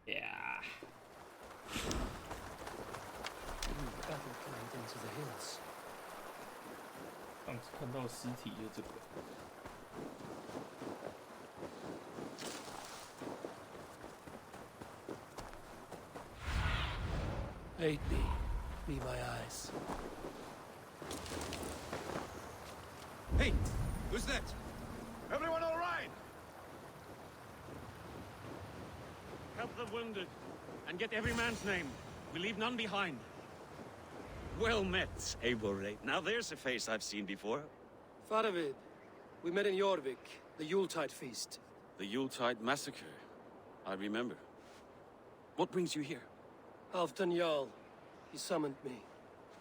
Yeah. Battle carried into the hills. 上次看到尸体就这个。Aid me. Be my eyes. Hey! Who's that? Everyone all right? Help the wounded, and get every man's name. We leave none behind. Well met, Eivor. Now there's a face I've seen before. Faravid. We met in Jorvik, the Yuletide feast. The Yuletide massacre. I remember. What brings you here? Halfdan Jarl. He summoned me.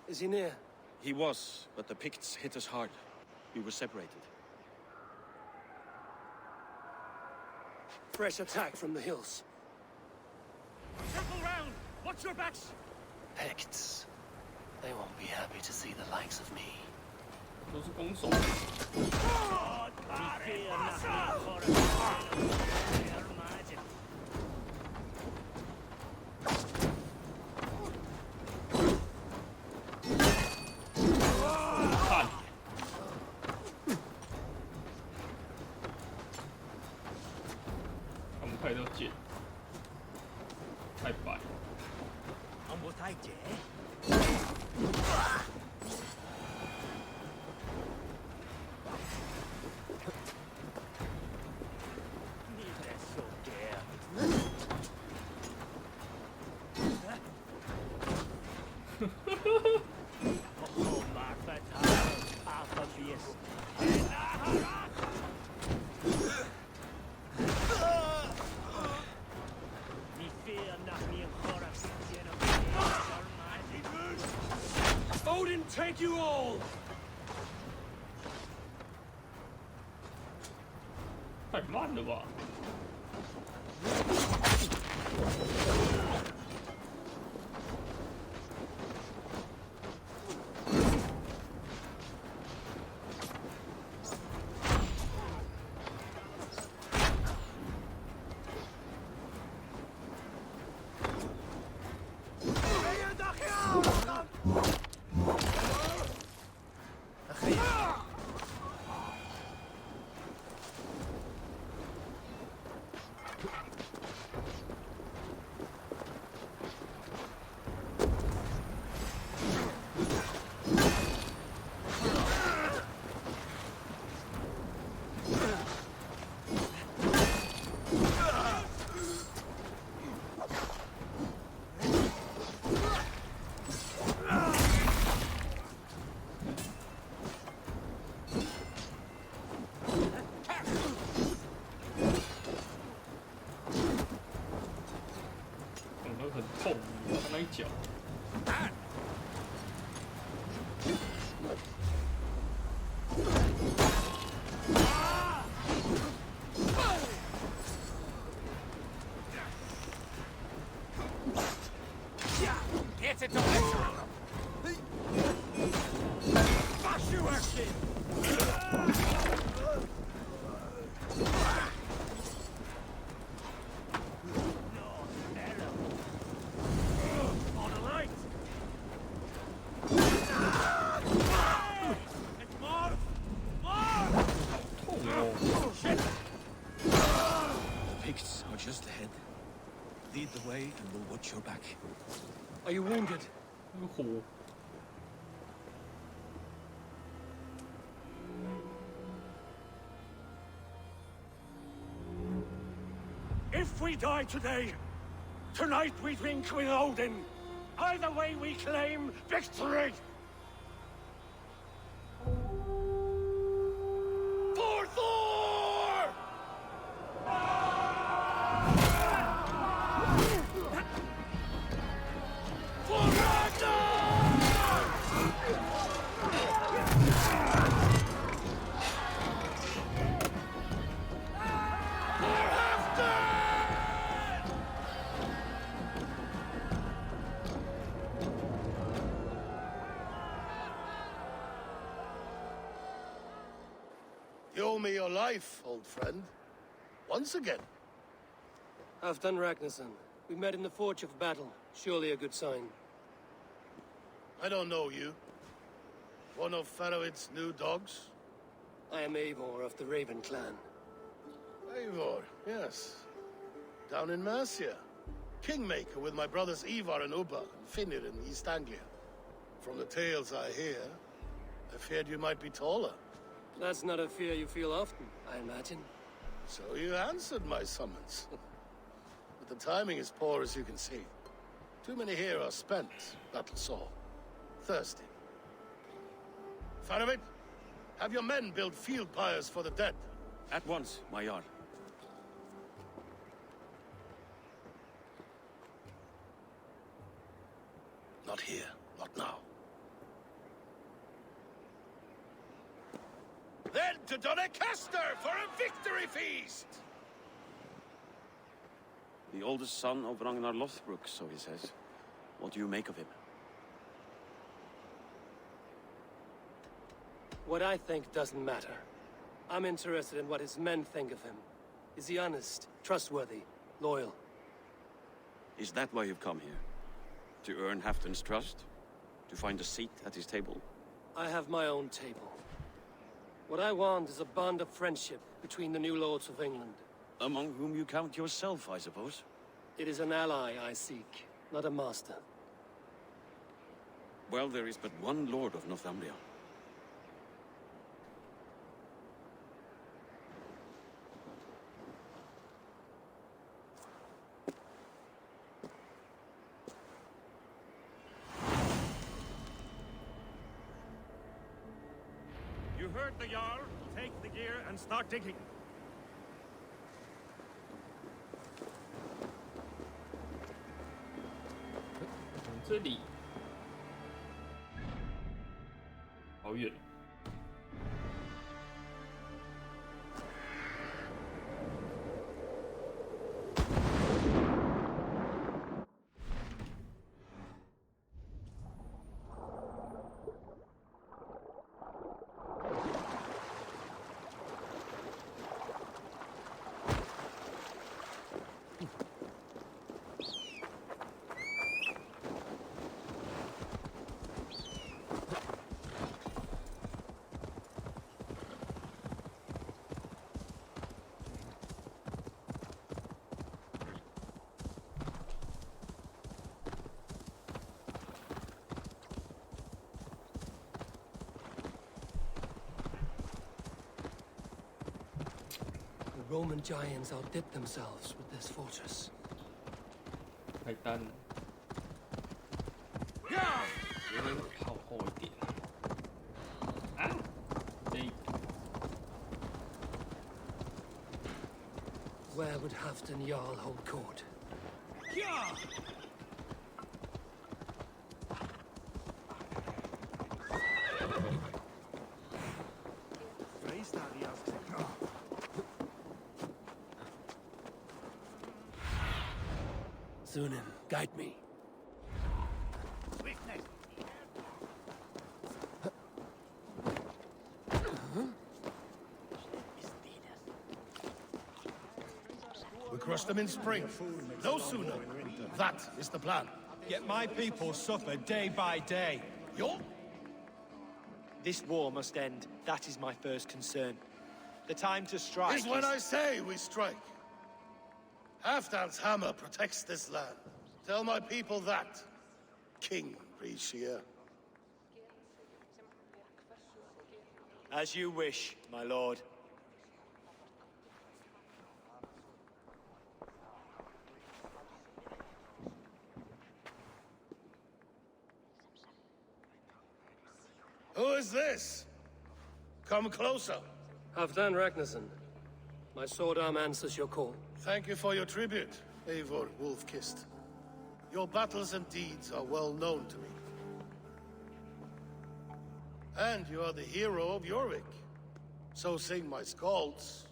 Is he near? He was, but the Picts hit us hard. We were separated. Fresh attack from the hills. Circle round! Watch your backs! Picts. They won't be happy to see the likes of me. 都是攻守。看，他们开到剑，太白。ông bố thay trẻ. Odin, take you all! 太慢了吧！很痛，他那一脚。Get it on Bash you action! Just ahead. Lead the way and we'll watch your back. Are you wounded? 那个火。 If we die today, tonight we drink with Odin. Either way we claim victory! For Thor! For Ragnar! For Halfdan! You owe me your life, old friend. Once again. Halfdan Ragnarsson. We met in the Forge of Battle. Surely a good sign. I don't know you. One of Faroid's new dogs? I am Eivor of the Raven clan. Eivor, yes. Down in Mercia. Kingmaker with my brothers Ivar and Ubba and Finnir in East Anglia. From the tales I hear, I feared you might be taller. That's not a fear you feel often, I imagine. So you answered my summons. But the timing is poor, as you can see. Too many here are spent, battle-sore, thirsty. Faroid, have your men build field pyres for the dead. At once, my Jarl. Not here, not now. Then to Doncaster for a victory feast! The oldest son of Ragnar Lothbrok, so he says. What do you make of him? What I think doesn't matter. I'm interested in what his men think of him. Is he honest, trustworthy, loyal? Is that why you've come here? To earn Halfdan's trust? To find a seat at his table? I have my own table. What I want is a bond of friendship between the new lords of England. Among whom you count yourself, I suppose? It is an ally I seek, not a master. Well, there is but one lord of Northumbria. You heard the Jarl. Take the gear and start digging.这里好远。The Roman giants outdid themselves with this fortress. 太单了，有点靠后一点。啊，这一 Where would Halfdan Jarl hold court? Sunan, guide me. We crush them in spring. No sooner. That is the plan. Yet my people suffer day by day. Your This war must end. That is my first concern. The time to strike is when I say we strike. Halfdan's hammer protects this land. Tell my people that, King Rishia. As you wish, my lord. Who is this? Come closer. Halfdan Ragnarsson. My sword arm answers your call. Thank you for your tribute, Eivor Wolf-Kissed. Your battles and deeds are well known to me. And you are the hero of Jorvik. So sing my skalds.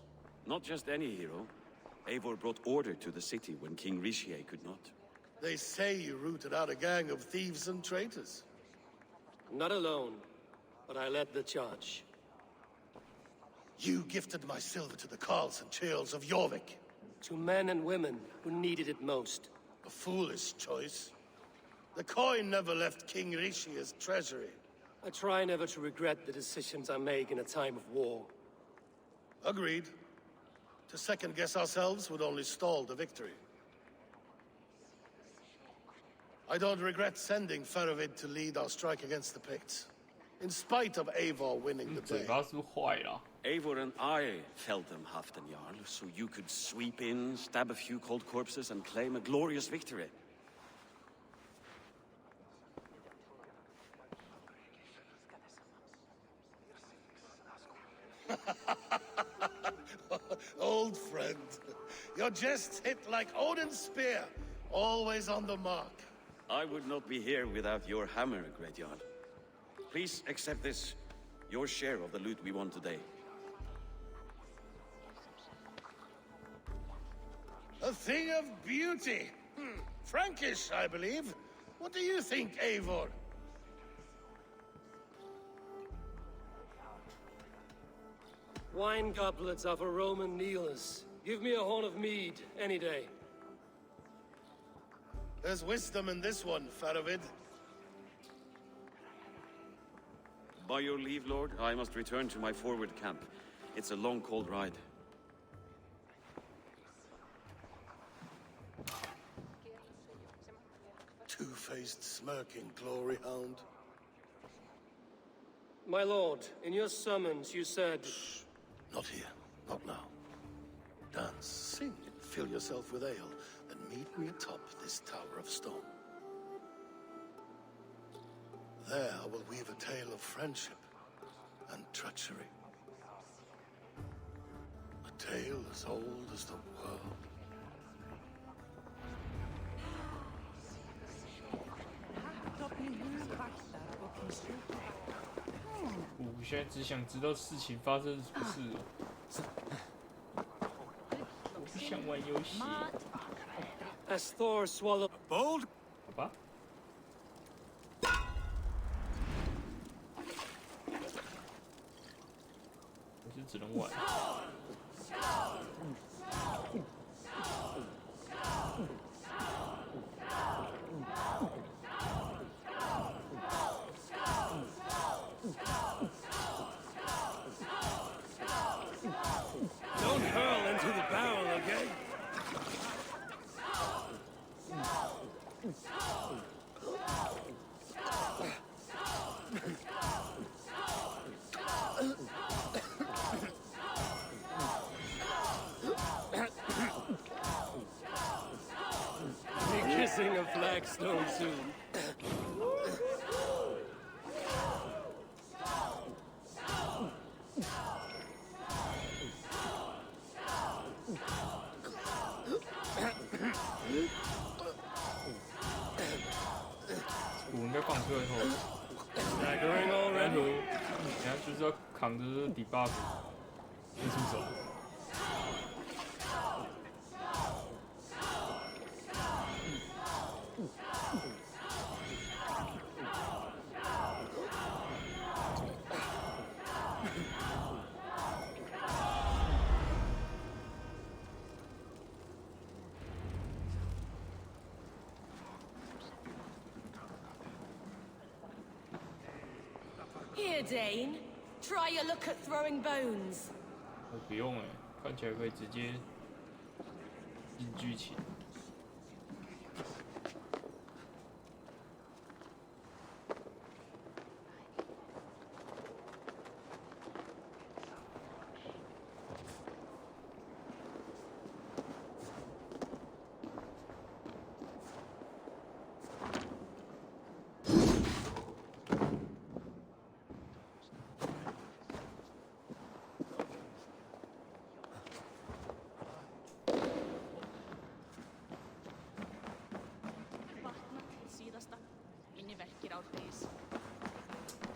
Not just any hero. Eivor brought order to the city when King Rishie could not. They say you rooted out a gang of thieves and traitors. Not alone, but I led the charge. You gifted my silver to the carls and churls of Jorvik. To men and women who needed it most. A foolish choice. The coin never left King Rishia's treasury. I try never to regret the decisions I make in a time of war. Agreed. To second-guess ourselves would only stall the victory. I don't regret sending Faravid to lead our strike against the Picts, in spite of Eivor winning the 嘴 day. 巴是不是坏了？ Eivor and I felled them, Halfdan Jarl, so you could sweep in, stab a few cold corpses, and claim a glorious victory. Old friend, your jests hit like Odin's spear, always on the mark. I would not be here without your hammer, Great Jarl. Please accept this, your share of the loot we won today. A thing of beauty. Frankish, I believe. What do you think, Eivor? Wine goblets are for Roman kneelers. Give me a horn of mead, any day. There's wisdom in this one, Faravid. By your leave, Lord, I must return to my forward camp. It's a long, cold ride. Two-faced, smirking glory hound. My lord, in your summons you said... Not here. Not now. Dance, sing, and fill yourself with ale, then meet me atop this tower of stone. There I will weave a tale of friendship and treachery. A tale as old as the world. 我现在只想知道事情发生什么事了。我不想玩游戏。 As Thor swallowed... Bold? 好吧。我是只能玩。 Don't hurl into the barrel, okay? Be kissing a flagstone soon. Staggering 然 already. 后，人家就是要扛着这 debuff 没出手。 Here, Dane. Try your luck at throwing bones. 不用哎，看起来可以直接进剧情。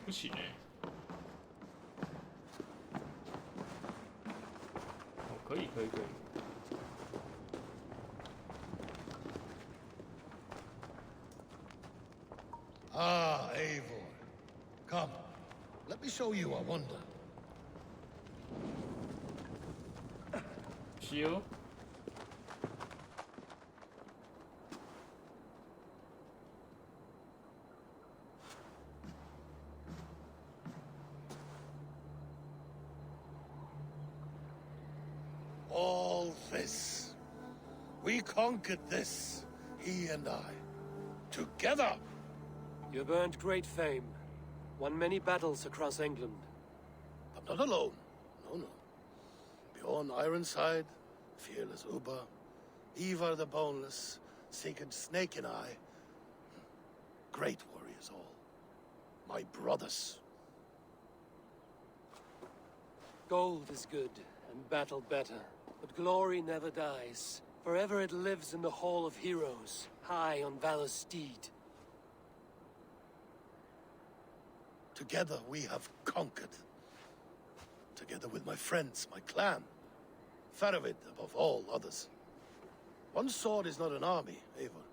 不行哎、哦，可以。 Ah, Eivor. Come, let me show you a wonder. 西哦。All this. We conquered this, he and I. Together! You've earned great fame. Won many battles across England. I'm not alone. No, no. Bjorn Ironside, fearless Uber, Ivar the Boneless, Sigurd Snake and I. Great warriors all. My brothers. Gold is good, and battle better. But glory never dies. Forever it lives in the Hall of Heroes, high on Valor's steed. Together we have conquered. Together with my friends, my clan. Faravid above all others. One sword is not an army, Eivor.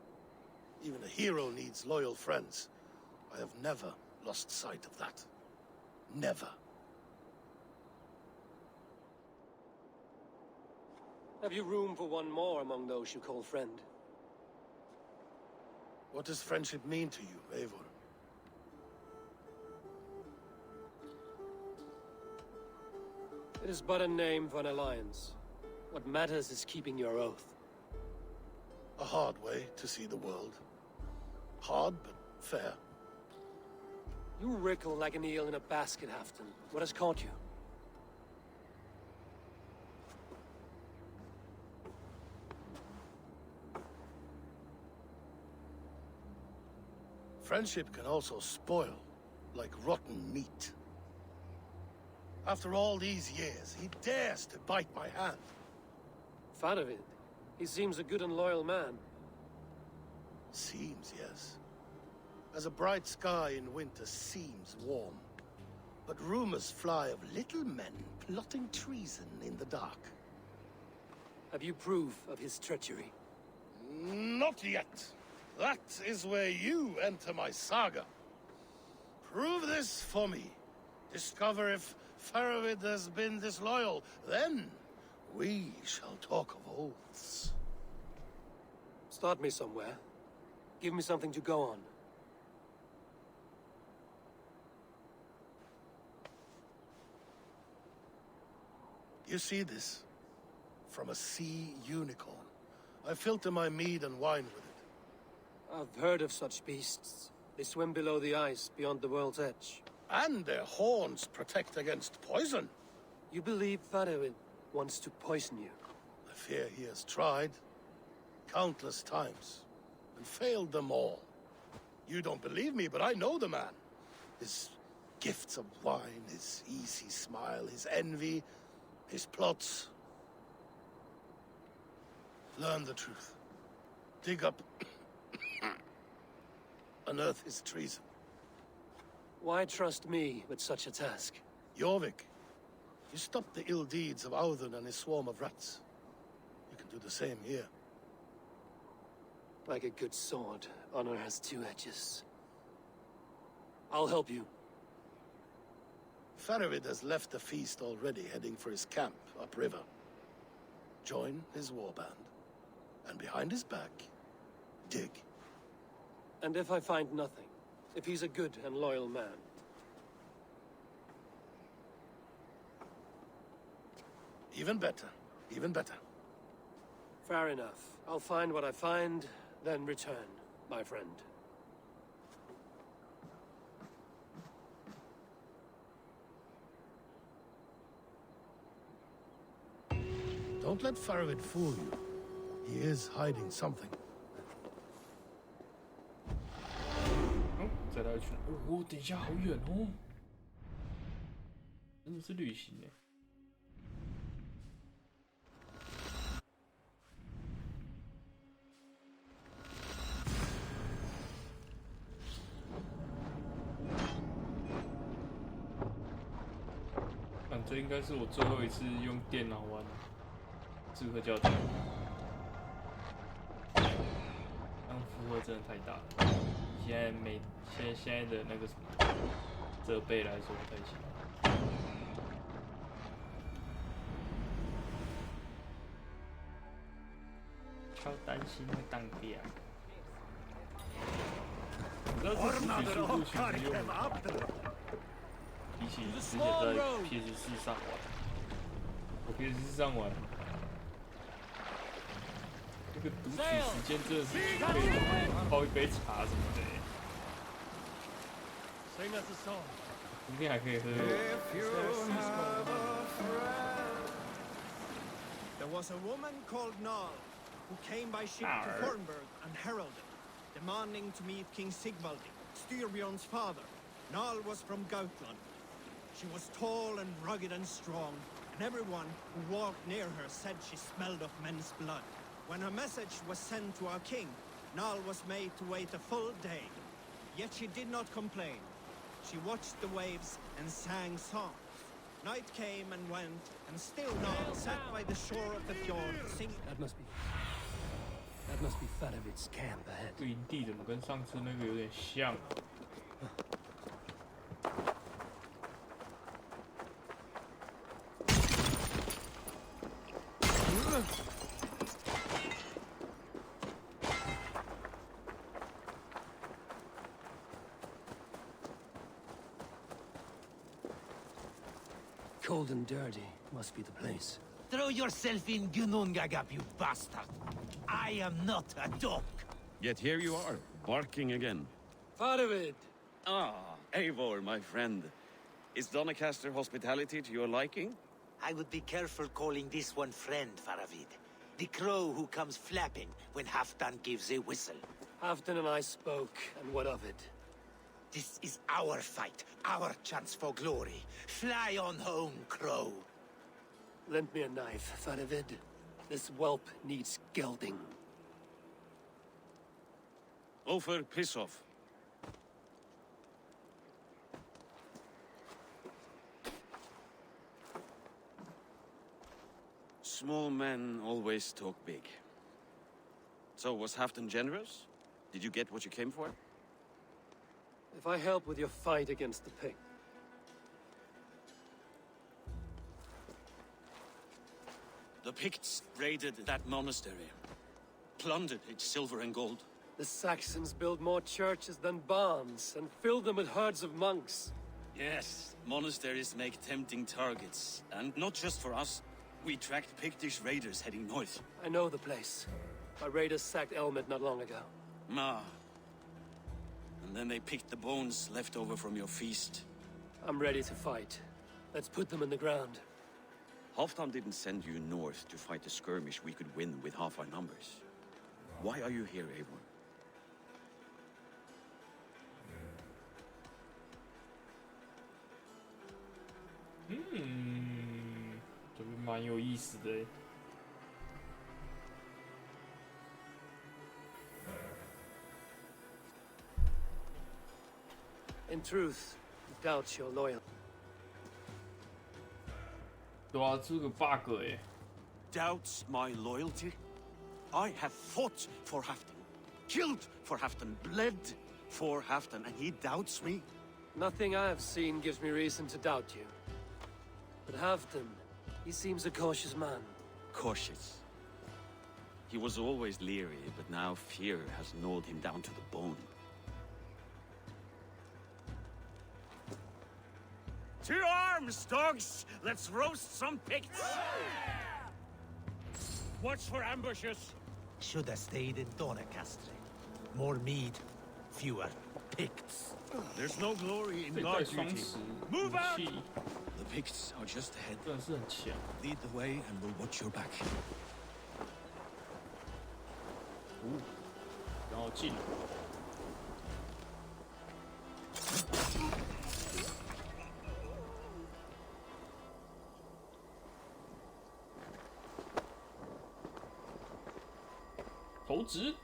Even a hero needs loyal friends. I have never lost sight of that. Never. Have you room for one more among those you call friend? What does friendship mean to you, Eivor? It is but a name for an alliance. What matters is keeping your oath. A hard way to see the world. Hard, but fair. You wrinkle like an eel in a basket, Halfton. What has caught you? Friendship can also spoil, like rotten meat. After all these years, he dares to bite my hand. Faravid. He seems a good and loyal man. Seems, yes. As a bright sky in winter seems warm. But rumors fly of little men plotting treason in the dark. Have you proof of his treachery? Not yet. That is where you enter my saga. Prove this for me. Discover if Faravid has been disloyal. Then we shall talk of oaths. Start me somewhere. Give me something to go on. You see this? From a sea unicorn. I filter my mead and wine with it. I've heard of such beasts. They swim below the ice, beyond the world's edge. And their horns protect against poison. You believe Faravid wants to poison you? I fear he has tried countless times and failed them all. You don't believe me, but I know the man. His gifts of wine, his easy smile, his envy, his plots. Learn the truth. Dig up, unearth his treason. Why trust me with such a task? Jorvik, you stopped the ill deeds of Audun and his swarm of rats. You can do the same here. Like a good sword, honor has two edges. I'll help you. Faravid has left the feast already, heading for his camp upriver. Join his warband, and behind his back, dig. And if I find nothing? If he's a good and loyal man? Even better. Even better. Fair enough. I'll find what I find, then return, my friend. Don't let Faravid fool you. He is hiding something. 再来一圈。哦，等一下，好远哦，真的是旅行哎。这应该是我最后一次用电脑玩《刺客教条》，但负荷真的太大了。现在的那个什么设备来说不太行。超担心会当掉。你知道这主体速度其实用比起之前在 PS4 上玩，我 PS4 上玩，那个读取时间真的是可以泡一杯茶什么的。今天还可以喝。There was a woman called Nal, who came by ship to Hornburg and heralded, demanding to meet King Sigvaldi, Styrbjorn's father. Nal was from Gautland. She was tall and rugged and strong, and everyone who walked near her said she smelled of men's blood. When her message was sent to our king, Nal was made to wait a full day. Yet she did not complain. She watched the waves and sang songs. Night came and went, and still Nal sat by the shore of the fjord singing. That must be Fadavid's camp ahead. 这营地怎么跟上次那个有点像啊？ Cold and dirty must be the place. Throw yourself in Gunungagap, you bastard! I am not a dog! Yet here you are, barking again. Fadavid! Ah, Eivor, my friend. Is Doncaster hospitality to your liking? I would be careful calling this one friend, Faravid. The crow who comes flapping when Halfdan gives a whistle. Halfdan and I spoke, and what of it? This is our fight, our chance for glory. Fly on home, crow. Lend me a knife, Fadavid. This whelp needs gelding. Ofer, piss off. Small men always talk big. So, was Halfdan generous? Did you get what you came for? If I help with your fight against the pig. The Picts raided that monastery. Plundered its silver and gold. The Saxons build more churches than barns, and fill them with herds of monks. Yes, monasteries make tempting targets. And not just for us. We tracked Pictish raiders heading north. I know the place. Our raiders sacked Elmet not long ago. Ma. And then they picked the bones left over from your feast. I'm ready to fight. Let's put them in the ground. Halfdan didn't send you north to fight a skirmish we could win with half our numbers. Why are you here, Eivor?嗯，这边蛮有意思的耶。 In truth, doubt your loyalty. 对啊，这个 bug 哎。 Doubts my loyalty? I have fought for Halfdan, killed for Halfdan, bled for Halfdan, and he doubts me? Nothing I have seen gives me reason to doubt you. But Halfdan, he seems a cautious man. Cautious. He was always leery, but now fear has gnawed him down to the bone. To arms, dogs! Let's roast some Picts! Watch for ambushes! Should have stayed in Doncaster. More mead, fewer Picts. There's no glory in 这 guard 带双 duty. 持 Move 武 out! 器 The Picts are just ahead. 真的是很强。 Lead the way and we'll watch your back. 然后进。投掷。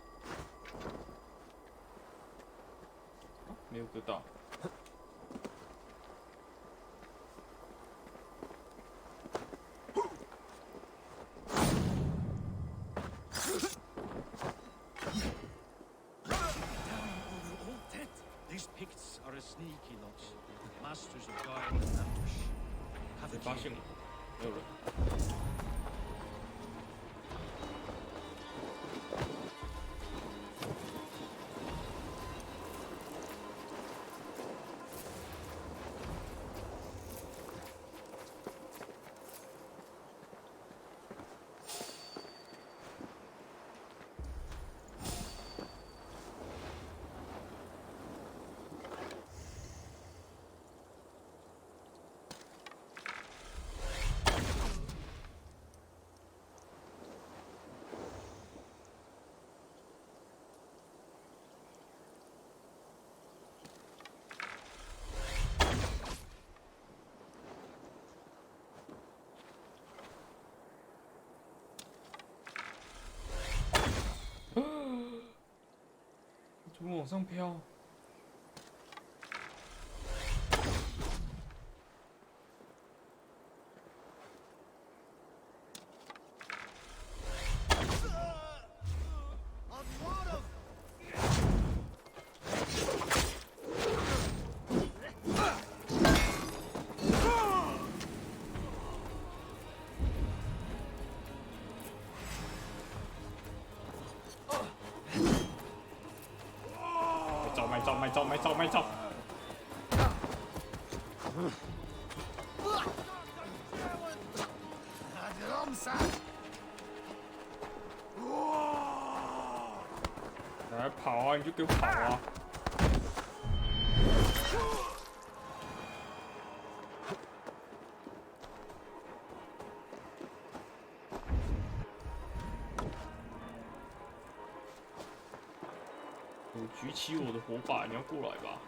没有割到。These Picts are a sneaky lot. Masters of guile and ambush. Have 谁 a 发 key. 现我？没有人。上飘。埋走！来跑啊！你就给我跑啊！我举起我的火把，你要过来吧？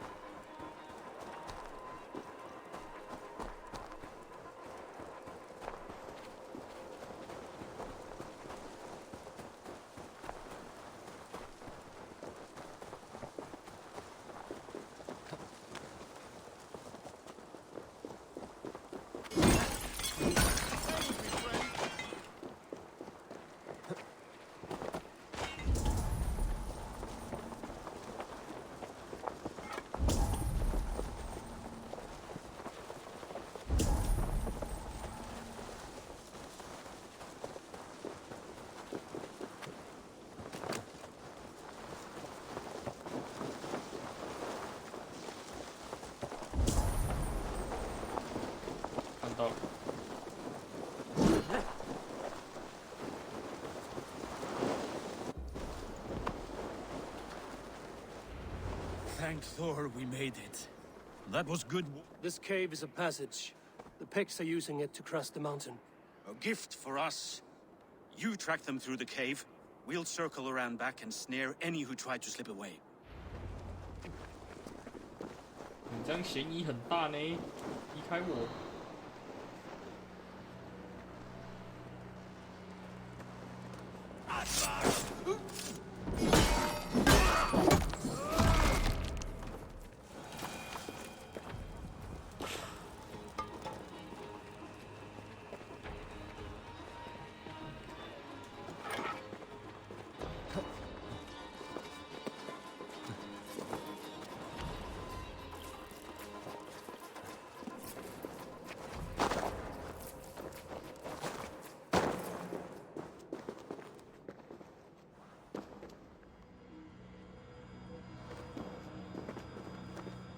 看到了。 Thank Thor we made it. That was good. This cave is a passage. The Picts are using it to cross the mountain. A gift for us. You track them through the cave. We'll circle around back and snare any who try to slip away. 你这样嫌疑很大呢，离开我。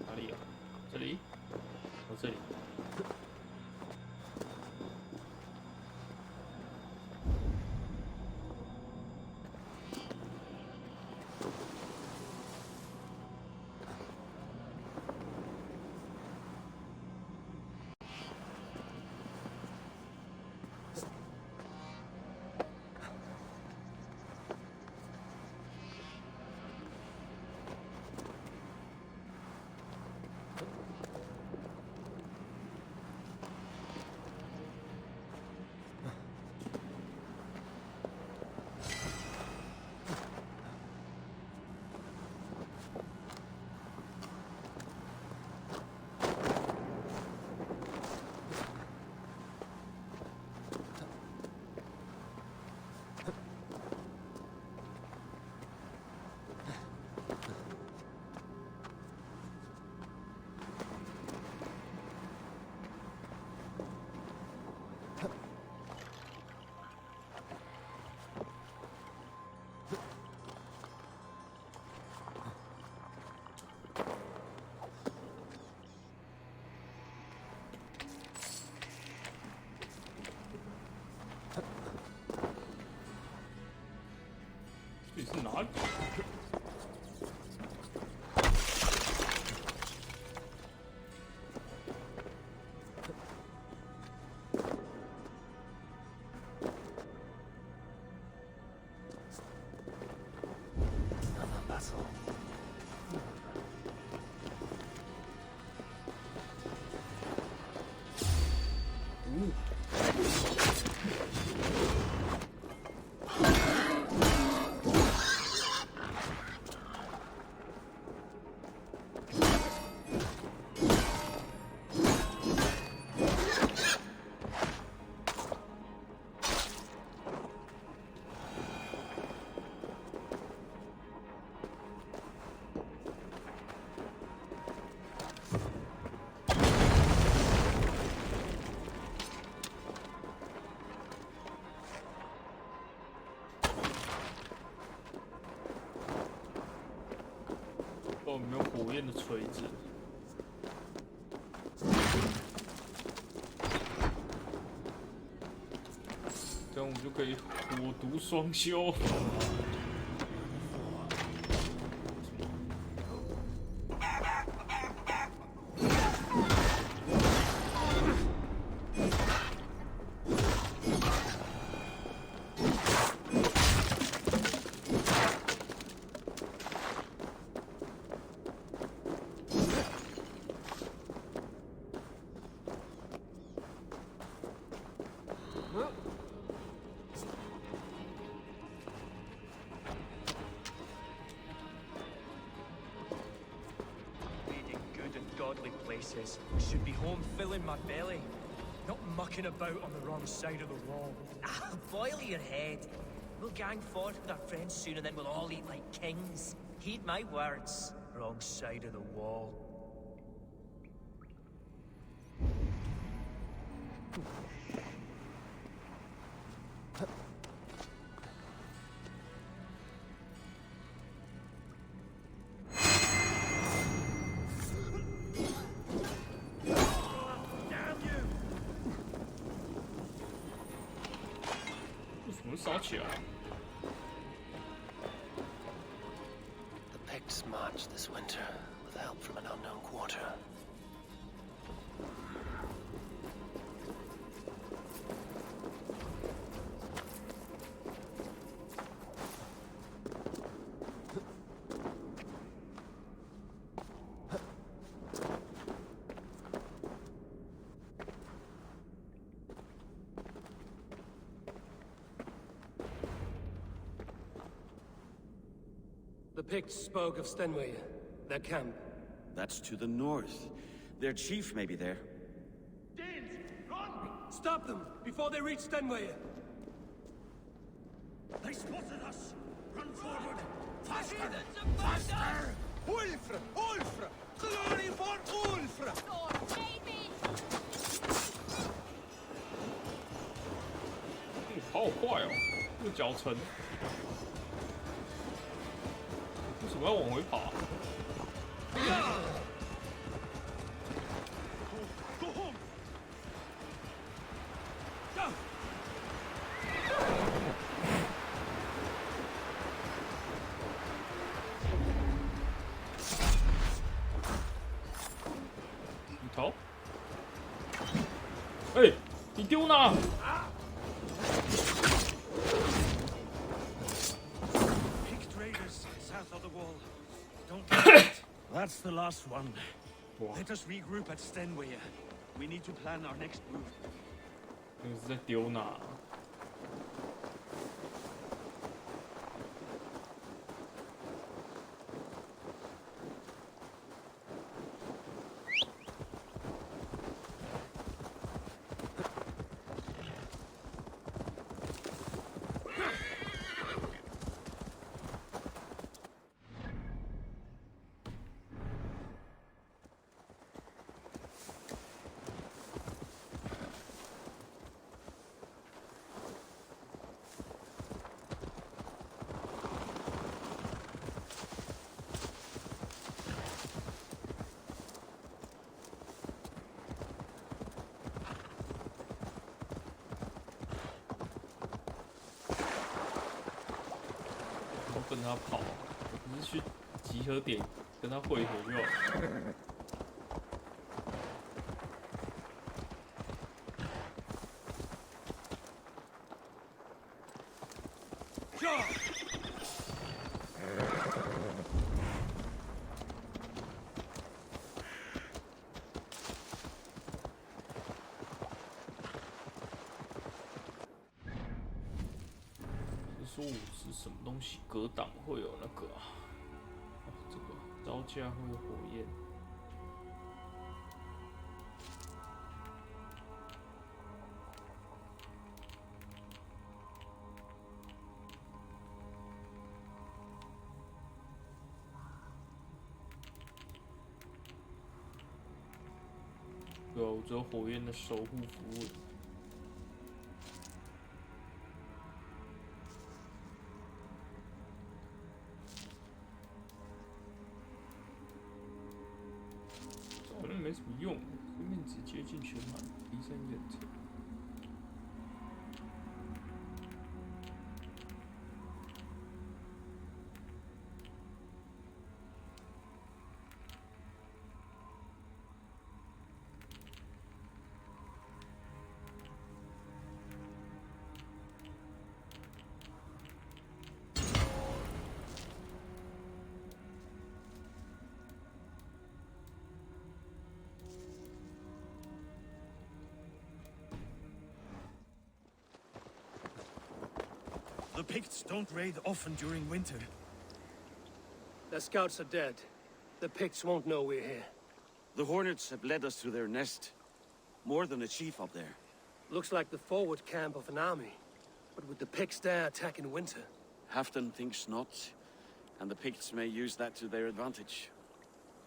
哪里啊？这里？哦，这里。这里是哪里？没有火焰的锤子？这样我们就可以火毒双修。Places. Should be home filling my belly, not mucking about on the wrong side of the wall. Ah, boil your head. We'll gang forth with our friends soon and then we'll all eat like kings. Heed my words. Wrong side of the wall. The Picts marched this winter with help from an unknown quarter. The Picts spoke of Stenway, their camp. That's to the north. Their chief may be there. Danes, run! Stop them before they reach Stenway! They spotted us! Run forward! Faster! Faster! Ulfra! Ulfra! Glory for Ulfra! Lord, baby! 好快哦，这个脚程。为什么要往回跑？ Go home! Go! 你逃？哎，你丢哪？ That's the last one. Let us regroup at Stenway. We need to plan our next move. 那个是在丢哪？跟他跑，只是去集合点跟他会合就好。说武是什么东西？格挡会有那个啊，这个招架会有火焰。对啊，我只有火焰的守护符文。 The 什么用？对面只接近全满，离山远程。The Picts don't raid often during winter. The scouts are dead. The Picts won't know we're here. The Hornets have led us to their nest. More than a chief up there. Looks like the forward camp of an army. But would the Picts dare attack in winter? Halfton thinks not, and the Picts may use that to their advantage.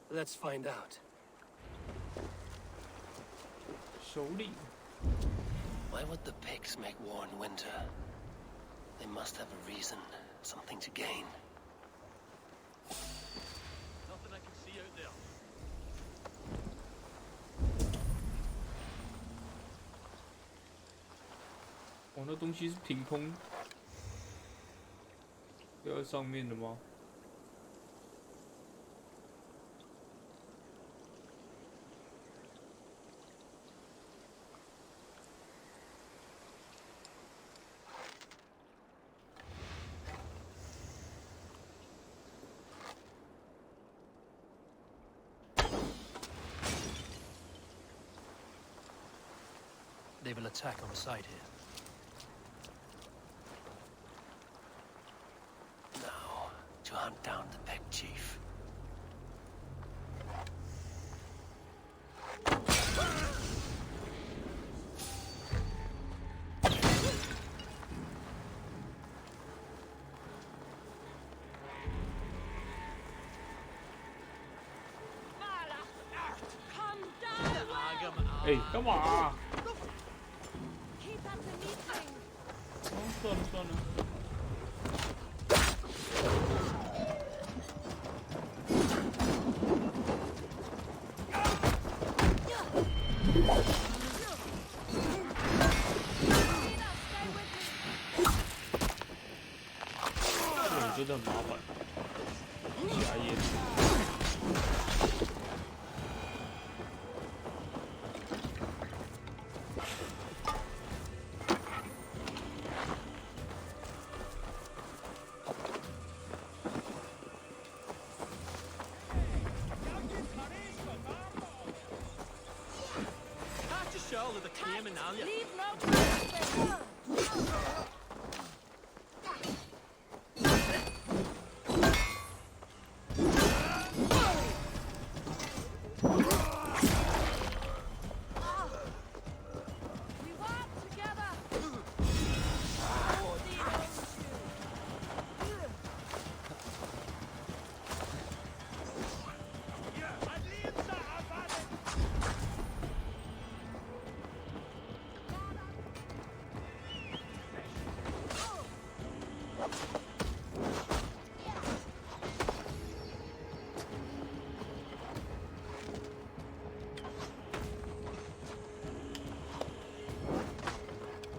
Let's find out. 首领。 Why would the Picts make war in winter? They must have a reason, something to gain. Nothing I can see out there. 哦，那东西是凭空掉在上面的吗？ They will attack our side here. Now, to hunt down the Pict chief. Come down! 哎，干嘛啊？ Keep at the meeting! 哦，算了算了。这种真的很麻烦，加椰子。 Leave no place! We work together!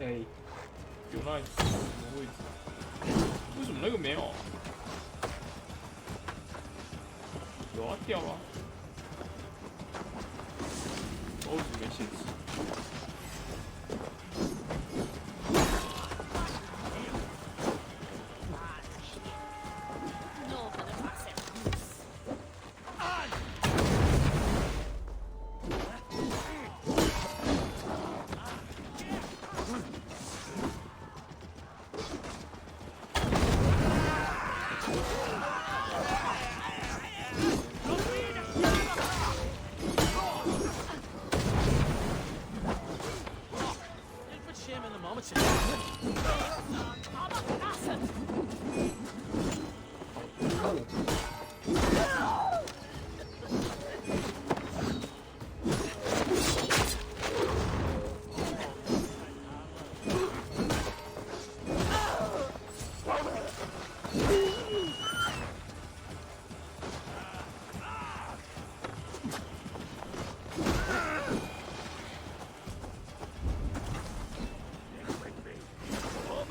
哎，有那什么位置？为什么那个没有？有啊，掉啊。哦，怎么没显示？ Leave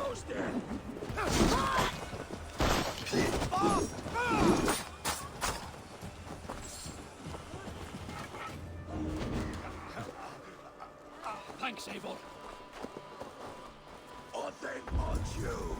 Almost there. Thanks, Eivor. Or they want you.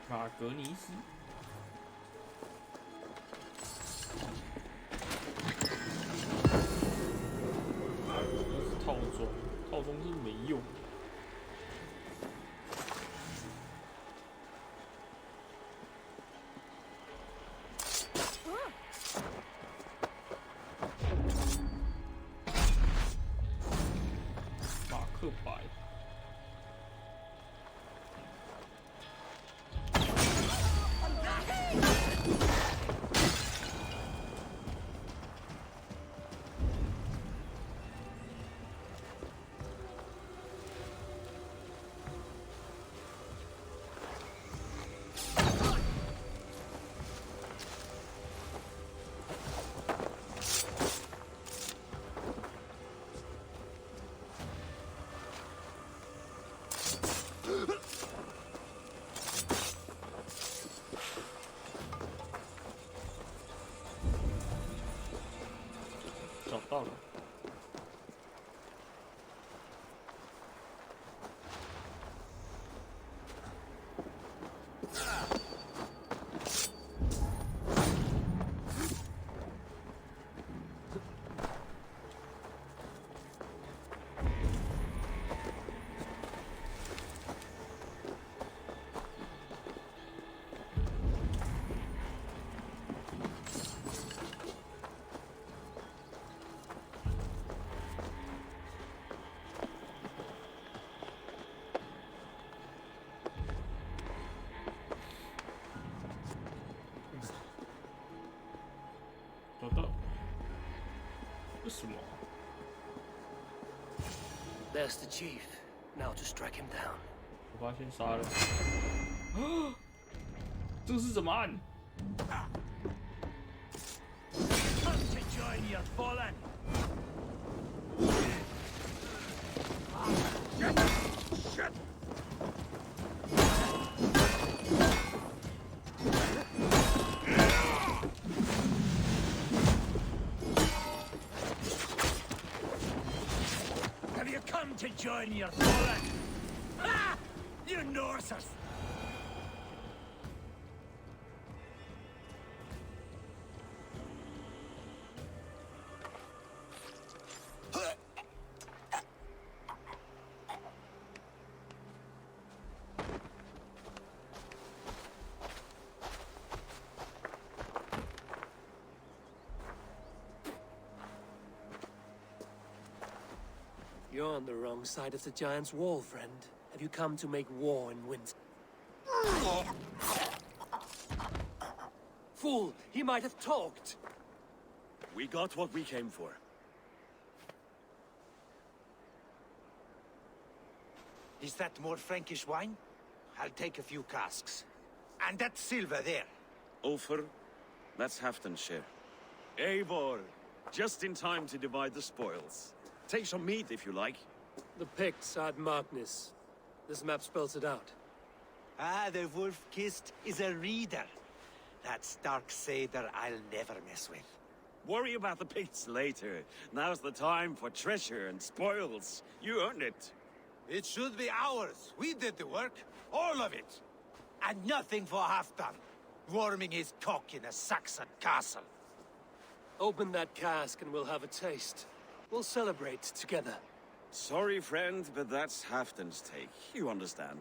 马格尼斯，这是套装，套装是没用。马克白。找到了。找到。为什么？ There's the chief. Now to strike him down. 我发现杀了。啊！这个是怎么按？ Come to join your fallen. Shit! Have you come to join your fallen? Ha! You Norses! You're on the wrong side of the giant's wall, friend. Have you come to make war and win? Fool! He might have talked! We got what we came for. Is that more Frankish wine? I'll take a few casks. And that silver there. Ulfr, that's Halfdan's share. Eivor, just in time to divide the spoils. Take some meat if you like. The Picts are Magnus. This map spells it out. Ah, the wolf-kissed is a reader. That Stark Seder I'll never mess with. Worry about the Picts later. Now's the time for treasure and spoils. You earned it. It should be ours. We did the work. All of it. And nothing for Halfdan, warming his cock in a Saxon castle. Open that cask and we'll have a taste. We'll celebrate together. Sorry, friend, but that's Halfdan's take. You understand.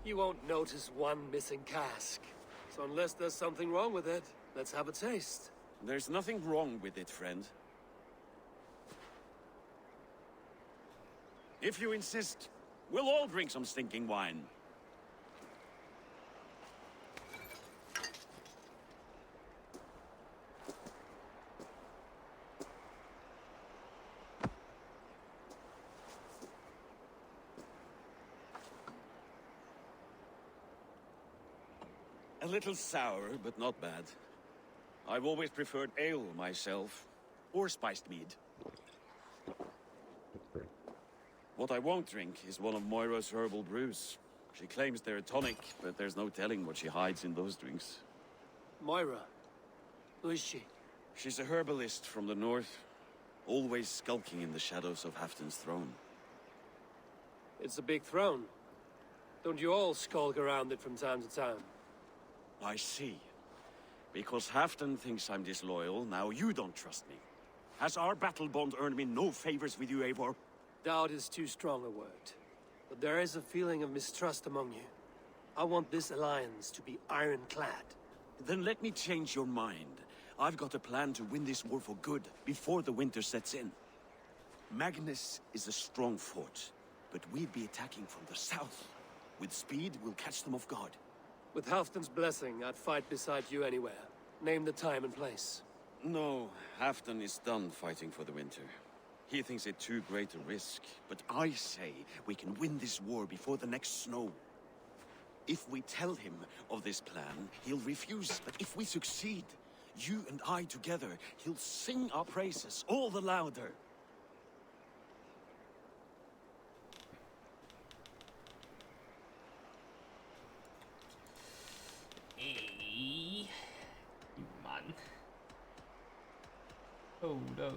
You won't notice one missing cask. So unless there's something wrong with it, let's have a taste. There's nothing wrong with it, friend. If you insist, we'll all drink some stinking wine. A little sour, but not bad. I've always preferred ale myself, or spiced mead. What I won't drink is one of Moira's herbal brews. She claims they're a tonic, but there's no telling what she hides in those drinks. Moira? Who is she? She's a herbalist from the north, always skulking in the shadows of Halfdan's throne. It's a big throne. Don't you all skulk around it from time to time? I see. Because Halfdan thinks I'm disloyal, now you don't trust me. Has our battle bond earned me no favors with you, Eivor? Doubt is too strong a word. But there is a feeling of mistrust among you. I want this alliance to be ironclad. Then let me change your mind. I've got a plan to win this war for good, before the winter sets in. Magnus is a strong fort, but we'd be attacking from the south. With speed, we'll catch them off guard. With Halfdan's blessing, I'd fight beside you anywhere. Name the time and place. No, Halfdan is done fighting for the winter. He thinks it too great a risk, but I say we can win this war before the next snow. If we tell him of this plan, he'll refuse, but if we succeed, you and I together, he'll sing our praises all the louder. Hey, you man. Oh no.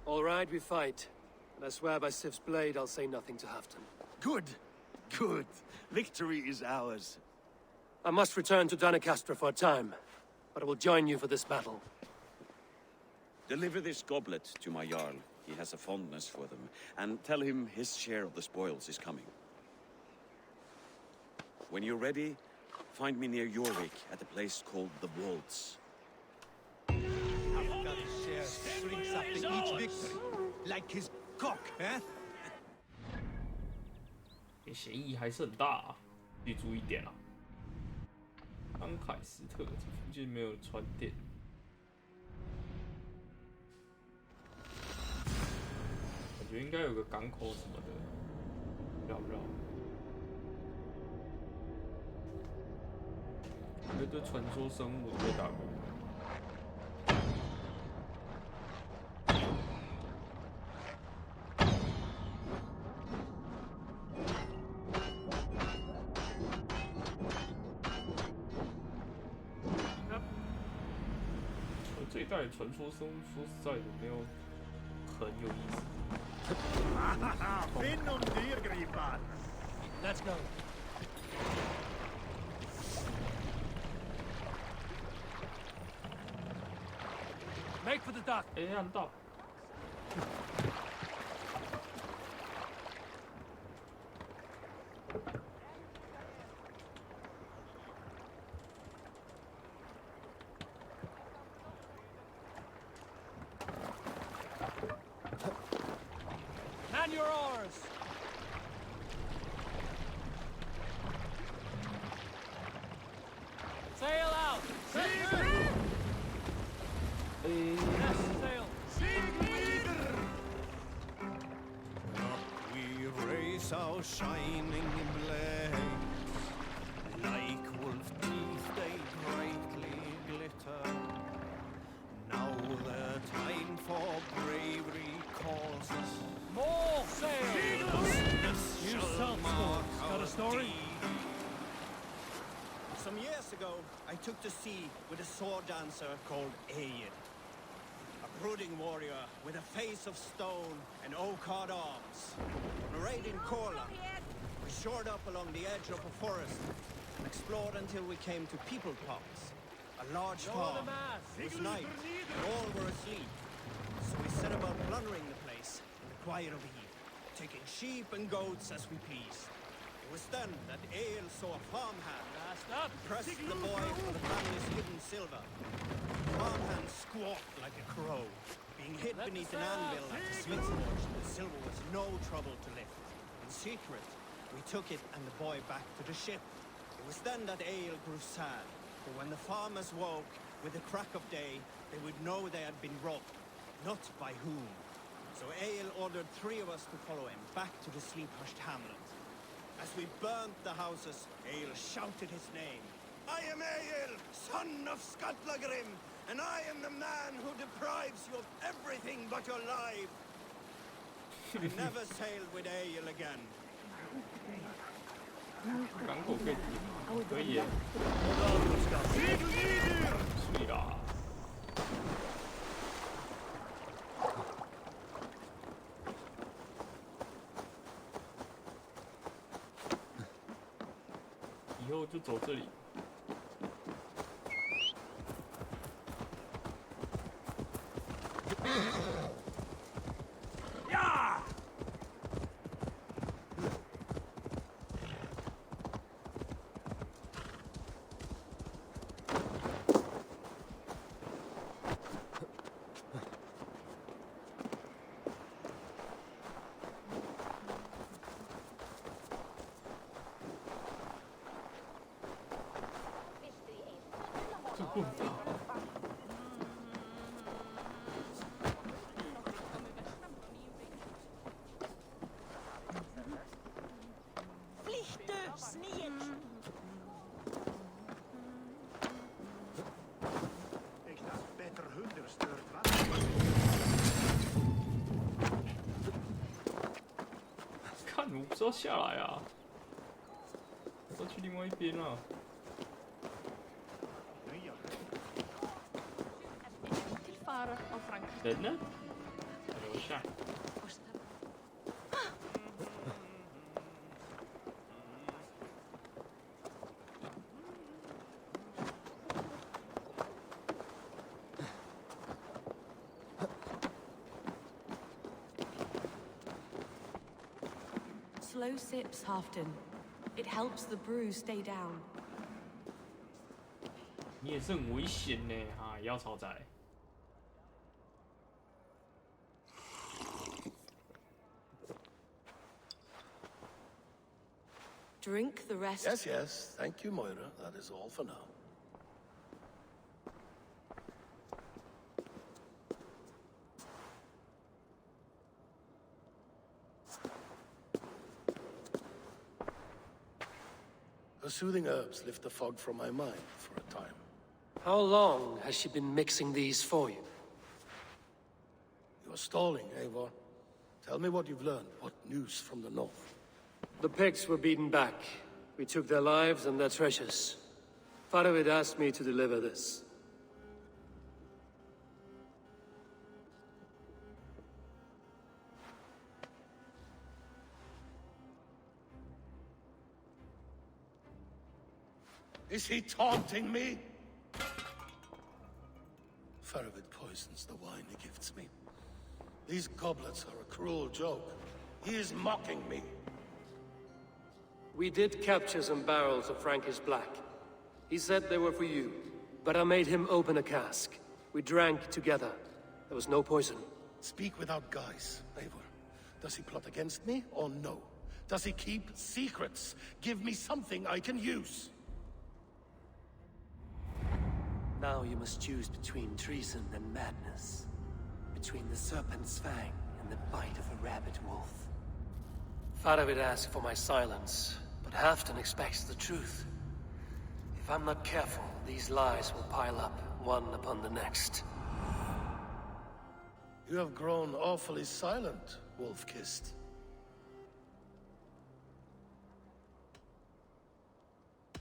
All right, we fight. And I swear by Sif's blade, I'll say nothing to Halfdan. Good. Good. Victory is ours. I must return to Doncaster for a time, but I will join you for this battle. Deliver this goblet to my Jarl. He has a fondness for them. And tell him his share of the spoils is coming. When you're ready, find me near Jorvik at a place called the Waltz. Halfdan's share shrinks after each victory. Like his cock, eh? 协议还是很大啊，记住一点啊。康凯斯特这附近没有船店，感觉应该有个港口什么的，绕绕。那堆传说生物被打过。这一代传说生物，说实在的，没有很有意思。Let's go. Make for the dock. 哎，按到。Man your oars. Sail out. Yes, sail. We raise our shining blade. Like wolf teeth they brightly glitter. Now the time for bravery calls us. More sail. You Got a story? Some years ago, I took to sea with a sword dancer called Eir. A brooding warrior with a face of stone and oak-hard arms. On a raid in Corlan, we shored up along the edge of a forest and explored until we came to People Pots, a large farm. It was night, and all were asleep. So we set about plundering the place in the quiet of eve, taking sheep and goats as we pleased. It was then that Ale saw a farmhand and pressed the boy for the family's hidden silver. The farmhand squawked like a crow. Being hid beneath an anvil at the smith's forge, the silver was no trouble to lift. In secret, we took it and the boy back to the ship. It was then that Ale grew sad, for when the farmers woke with the crack of day, they would know they had been robbed, not by whom. So Ale ordered 3 of us to follow him back to the sleep-hushed hamlet. As we burnt the houses, Ale shouted his name. I am Ale, son of Skatlagrim, and I am the man who deprives you of everything but your life. I never sailed with Ale again. 港口可以停，可以耶。睡啦。以后就走这里。呀！ 这不跑。看，我不是要下来啊，我要去另外一边了。 Bene? Veloce. Slow sips, Halfton. It helps the brew stay down. 你也是很危险呢，哈，妖草仔。 Drink the rest. Yes, yes. Thank you, Moira. That is all for now. Her soothing herbs lift the fog from my mind for a time. How long has she been mixing these for you? You're stalling, Eivor. Tell me what you've learned. What news from the north? The Picts were beaten back. We took their lives and their treasures. Faravid asked me to deliver this. Is he taunting me? Faravid poisons the wine he gifts me. These goblets are a cruel joke. He is mocking me. We did capture some barrels of Frankish Black. He said they were for you, but I made him open a cask. We drank together. There was no poison. Speak without guise, Eivor. Does he plot against me or no? Does he keep secrets? Give me something I can use. Now you must choose between treason and madness. Between the serpent's fang and the bite of a rabid wolf. Faravid asked for my silence, but Halfton expects the truth. If I'm not careful, these lies will pile up, one upon the next. You have grown awfully silent, Wolf-Kissed.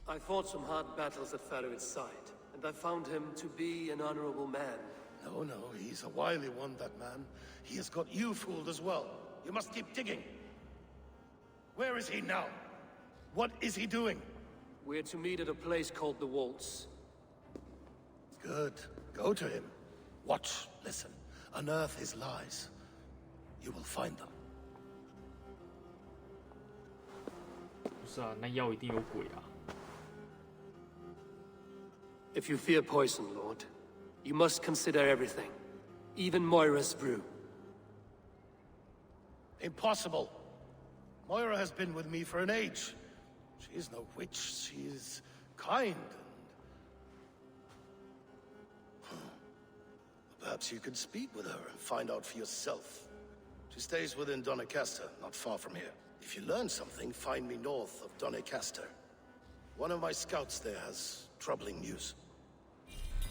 I fought some hard battles at Faravid's side, and I found him to be an honorable man. No, no, he's a wily one, that man. He has got you fooled as well. You must keep digging. Where is he now? What is he doing? We're to meet at a place called the Waltz. Good. Go to him. Watch, listen. Unearth his lies. You will find them. 不是啊，那药一定有鬼啊！ If you fear poison, Lord, you must consider everything. Even Moira's brew. Impossible. Moira has been with me for an age. She is no witch. She is kind and... Perhaps you could speak with her and find out for yourself. She stays within Doncaster, not far from here. If you learn something, find me north of Doncaster. One of my scouts there has troubling news.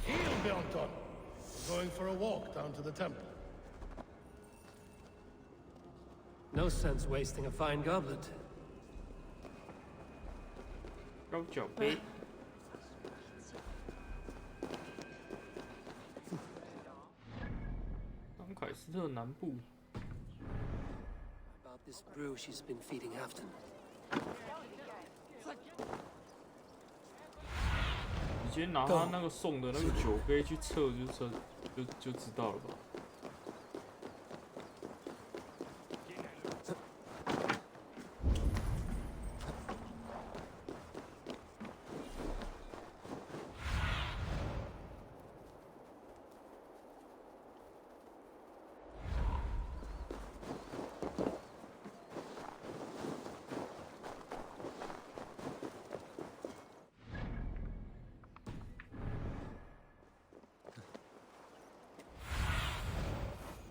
Heal, Bjornton! We're going for a walk down to the temple. No sense wasting a fine goblet. 高脚杯。当凯斯特南部。 About this brew she's been feeding Afton. 你直接拿他那个送的那个酒杯去测，就知道了吧？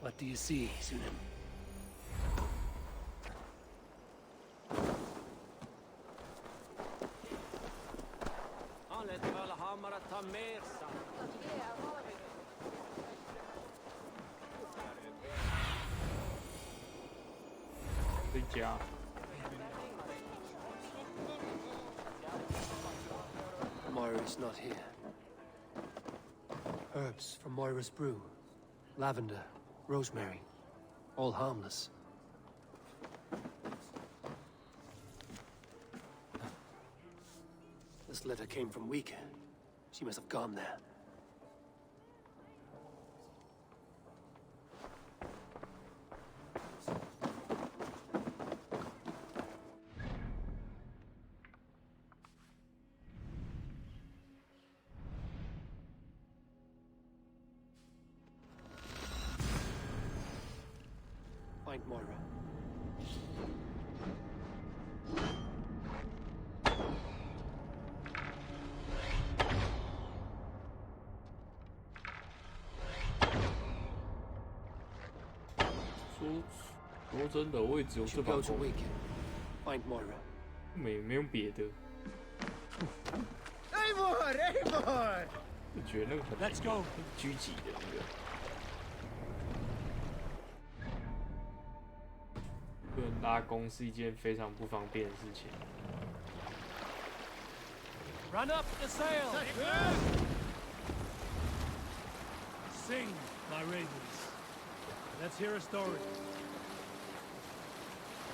What do you see, Sunan? Moira's not here. Herbs from Moira's brew. Lavender, rosemary, all harmless. This letter came from Wika. She must have gone there. Find Moira.说真的，我也只有这把 Go to 弓， Wika. Find Moira. 没有别的。 Eivor! Eivor! 我觉得那个很 Let's go. 很狙击的那个。不能拉弓是一件非常不方便的事情。 Run up the sail! Sing, my ravens. Let's hear a story.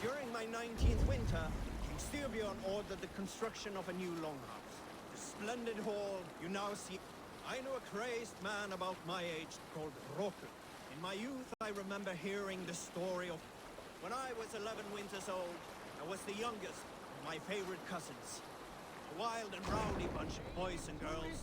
During my 19th winter, King Styrbjorn ordered the construction of a new longhouse. The splendid hall you now see. I knew a crazed man about my age called Roku. In my youth, I remember hearing the story of... When I was 11 winters old, I was the youngest of my favorite cousins. A wild and rowdy bunch of boys and girls.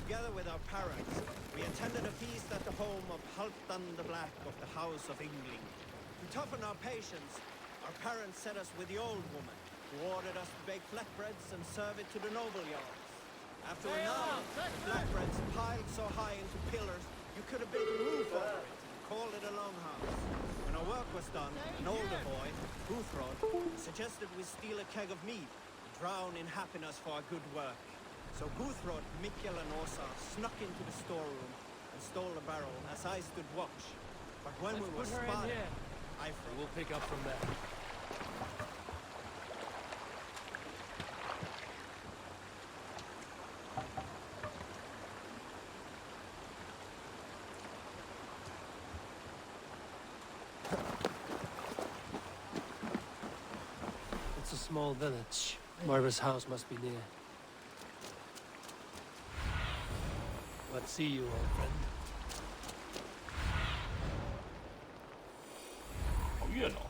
Together with our parents, we attended a feast at the home of Halfdan the Black of the House of Yngling. To toughen our patience, our parents set us with the old woman, who ordered us to bake flatbreads and serve it to the noble jarls. After an hour, the flatbreads piled so high into pillars, you could have built a roof over it and called it a longhouse. When our work was done, an older boy, Guthrod, suggested we steal a keg of mead, drown in happiness for our good work. So Guthrod, Mikkel and Åsa snuck into the storeroom and stole the barrel as I stood watch. But when we were spotted, I froze. We'll pick up from there. small village. Moira's house must be near. But see you, old friend. 好远哦。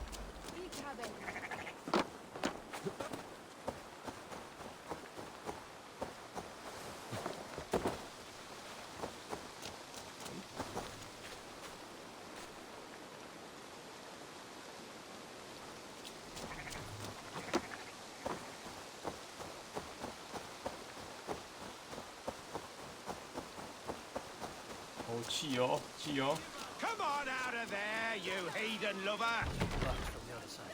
哦，气哦，气哦！ Come on out of there, you heathen lover! From the other side.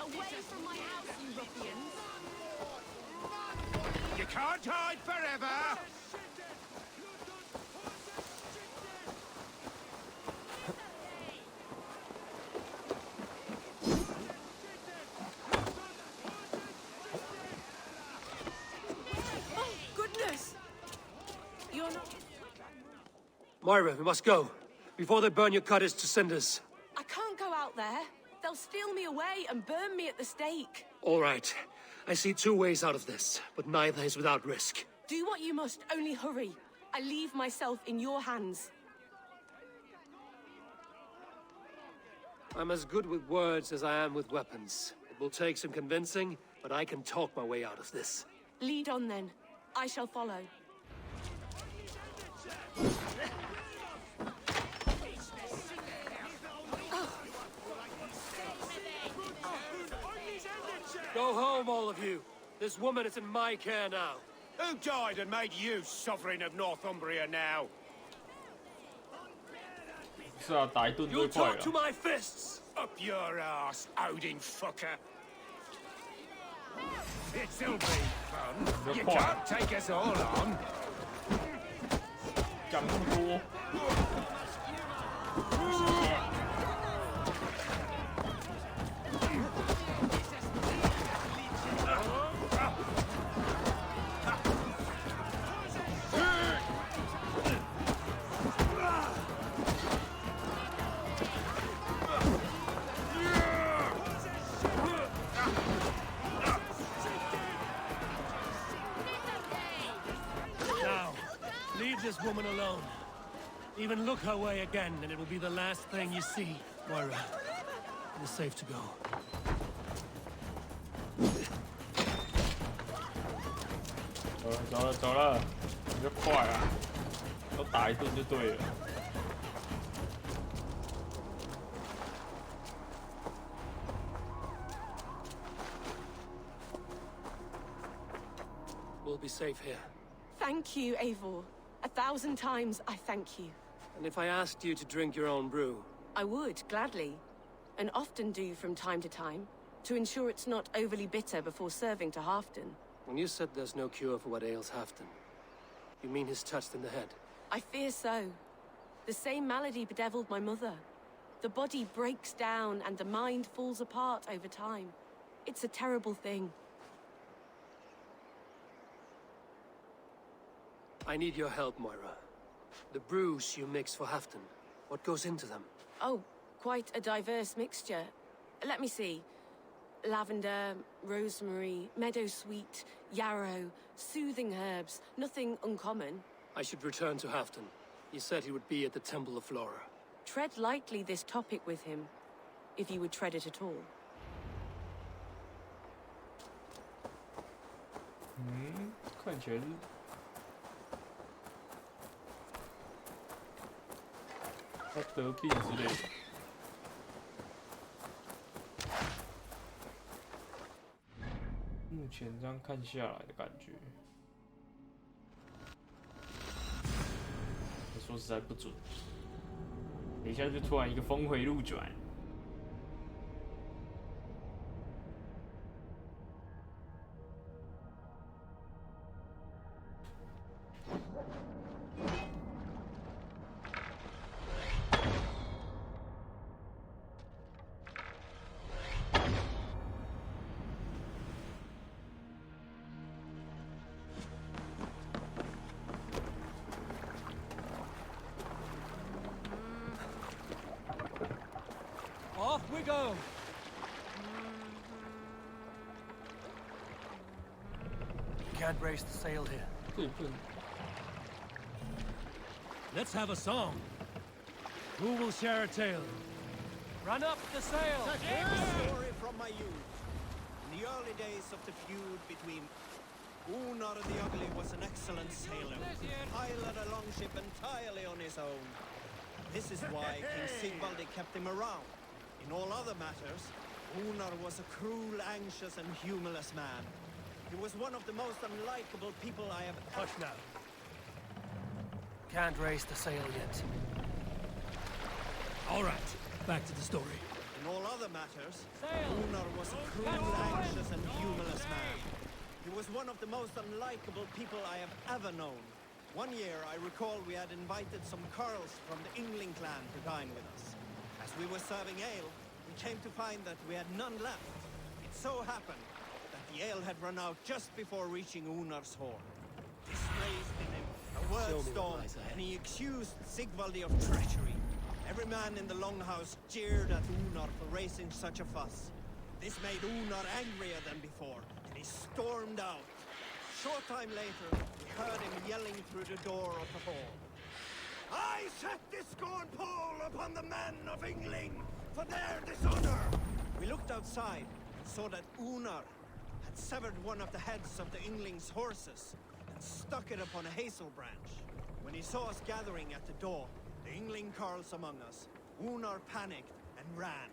Away from my house, you ruffians! You can't hide forever! Oh, goodness! You're not... Moira, we must go. Before they burn your cottage to cinders. I can't go out there. They'll steal me away and burn me at the stake. All right. I see two ways out of this, but neither is without risk. Do what you must, only hurry. I leave myself in your hands. I'm as good with words as I am with weapons. It will take some convincing, but I can talk my way out of this. Lead on then. I shall follow. Go home, all of you. This woman is in my care now. Who died and made you sovereign of Northumbria now? 是啊，打一顿就 You 会快 talk to 了。 my fists! Up your ass, Odin fucker! This'll be fun. You can't take us all on. 讲那么多。 Now, leave this woman alone. Even look her way again, and it will be the last thing you see. Moira, it is safe to go. 走了走了，你就快啊！都打一顿就对了。 We'll be safe here. Thank you, Eivor. 1,000 times I thank you. And if I asked you to drink your own brew? I would, gladly. And often do from time to time, to ensure it's not overly bitter before serving to Halfdan. When you said there's no cure for what ails Halfdan, you mean he's touched in the head? I fear so. The same malady bedeviled my mother. The body breaks down and the mind falls apart over time. It's a terrible thing. I need your help, Moira. The brews you mix for Halfdan, what goes into them? Oh, quite a diverse mixture. Let me see. Lavender, rosemary, meadowsweet, yarrow, soothing herbs, nothing uncommon. I should return to Halfdan. He said he would be at the Temple of Flora. Tread lightly this topic with him, if you would tread it at all. 看起来是他得病之类的。目前这样看下来的感觉，说实在不准。等一下就突然一个峰回路转。Off we go! Can't raise the sail here. 这也不能 Let's have a song. Who will share a tale? Run up the sail! A story from my youth. In the early days of the feud between Unar the Ugly was an excellent sailor, who piloted a longship entirely on his own. This is why King Sigvaldi kept him around. In all other matters, Unar was a cruel, anxious, and humorless man. He was one of the most unlikable people I have ever... Hush now. Can't raise the sail yet. All right, back to the story. In all other matters, Unar was a cruel, anxious, and humorless man. He was one of the most unlikable people I have ever known. One year, I recall we had invited some Carls from the Yngling clan to dine with us. As we were serving ale, we came to find that we had none left. It so happened that the ale had run out just before reaching Unar's hall. This raised in him a word storm, and he accused Sigvaldi of treachery. Every man in the longhouse jeered at Unar for raising such a fuss. This made Unar angrier than before, and he stormed out. Short time later, we heard him yelling through the door of the hall. I set this scorn pole upon the men of Yngling for their dishonor! We looked outside and saw that Unar had severed one of the heads of the Yngling's horses and stuck it upon a hazel branch. When he saw us gathering at the door, the Yngling Carls among us, Unar panicked and ran.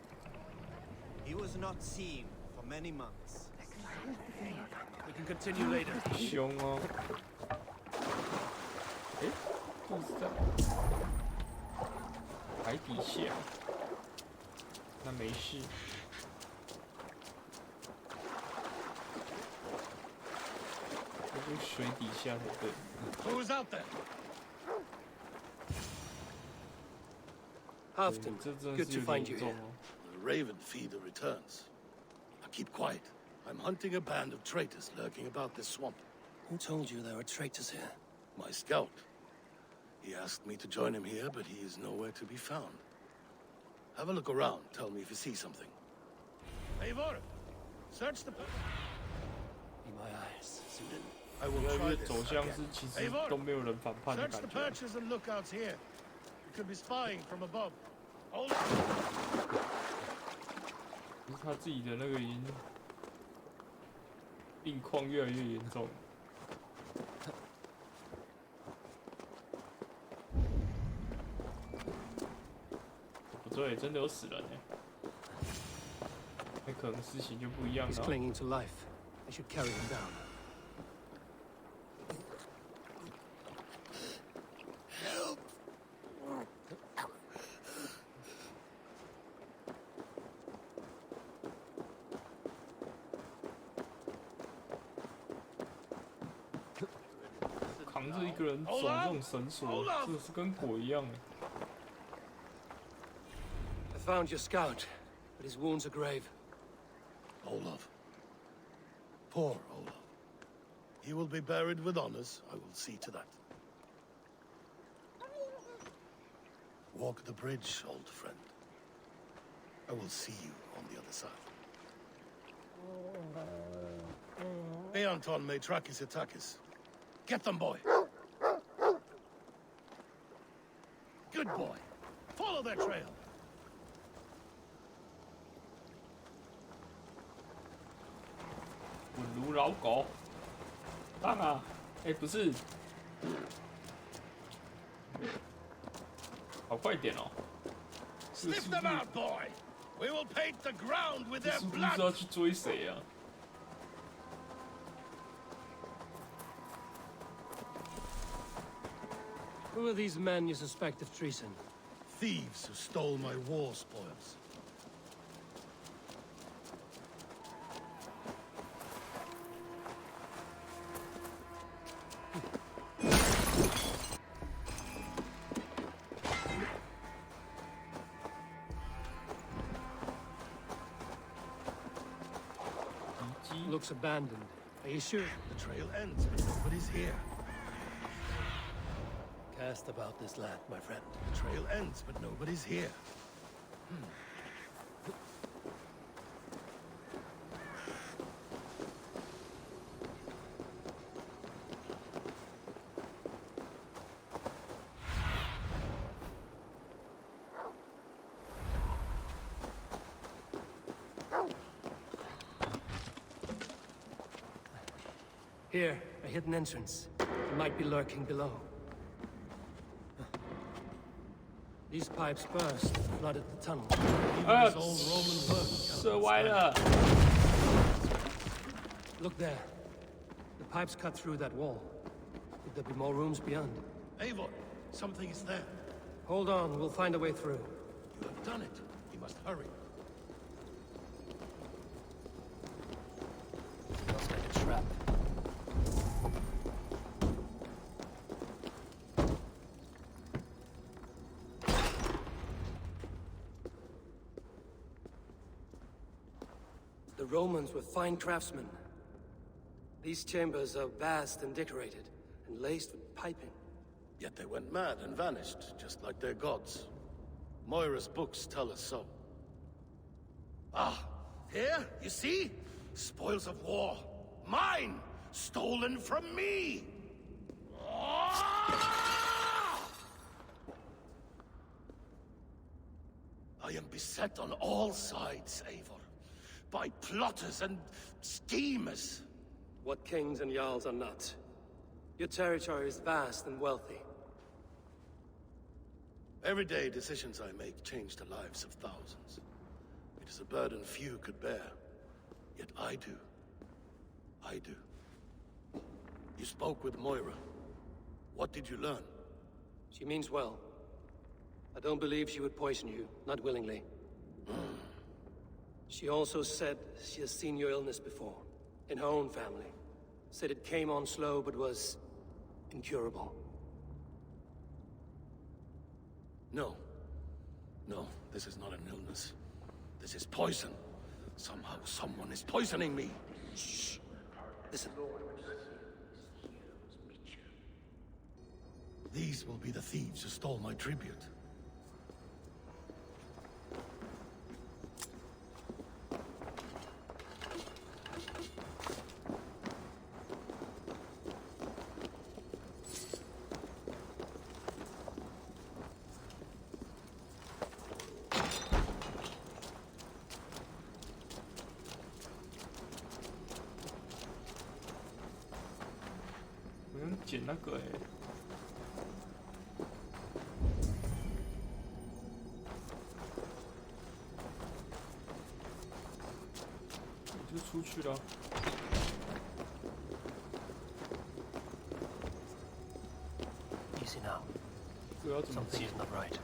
He was not seen for many months. We can continue later. 凶哦。哎，这是在海底下，那没事。这就水底下才对。Who's out there? Halfton, 这真的 good 是 to 有 find 点 you 严重 here. 哦。 The Raven feeder returns. Now keep quiet. I'm hunting a band of traitors lurking about this swamp. Who told you there were traitors here? My scout. He asked me to join him here, but he is nowhere to be found. Have a look around. Tell me if you see something. Eivor, search the... Be my eyes, Sudan. I will 越来 try 越 this 走向 again. 是其实 Eivor, 都没有人反叛的 search 感 the 觉。 perches and lookouts here. We could be spying from above. Hold on. 可是他自己的那个已经病况越来越严重。不对，真的有死人哎，那可能事情就不一样 He's 了。 clinging to life. I should carry him down. Help! 扛着一个人走这种绳索，这是跟鬼一样哎。 I found your scout, but his wounds are grave. Olaf. Poor Olaf. He will be buried with honors. I will see to that. Walk the bridge, old friend. I will see you on the other side. Beanton may track his attackers. Get them, boy! Good boy. Follow their trail. 稳如老狗。当啊，哎，不是，好快点哦！这个 Sniff 速 them 度， out, boy! We will paint the ground with 这 their 速度 blood! 是要去追谁啊？ Who are these men you suspect of treason? Thieves who stole my war spoils. Looks abandoned. Are you sure? The trail ends, but nobody's here. Cast about this land, my friend. The trail ends, but nobody's here. Here, a hidden entrance. It might be lurking below. These pipes burst, flooded the tunnel. Even this old Roman book射歪了。 Look there. The pipes cut through that wall. Could there be more rooms beyond? Eivor, something is there. Hold on, we'll find a way through. You have done it. We must hurry. Smells like a trap. The Romans were fine craftsmen. These chambers are vast and decorated, and laced with piping. Yet they went mad and vanished, just like their gods. Moira's books tell us so. Ah, here, you see? Spoils of war. Mine! Stolen from me! Ah! I am beset on all sides, Eivor. By plotters and schemers. What kings and jarls are not. Your territory is vast and wealthy. Everyday decisions I make change the lives of thousands. It is a burden few could bear. Yet I do. I do. You spoke with Moira. What did you learn? She means well. I don't believe she would poison you, not willingly. She also said she has seen your illness before, in her own family. Said it came on slow, but was incurable. No. No, this is not an illness. This is poison. Somehow someone is poisoning me. Shh. Listen. These will be the thieves who stole my tribute.捡那个我就出去了。Easy now. 这个要怎么捡 Something's not right.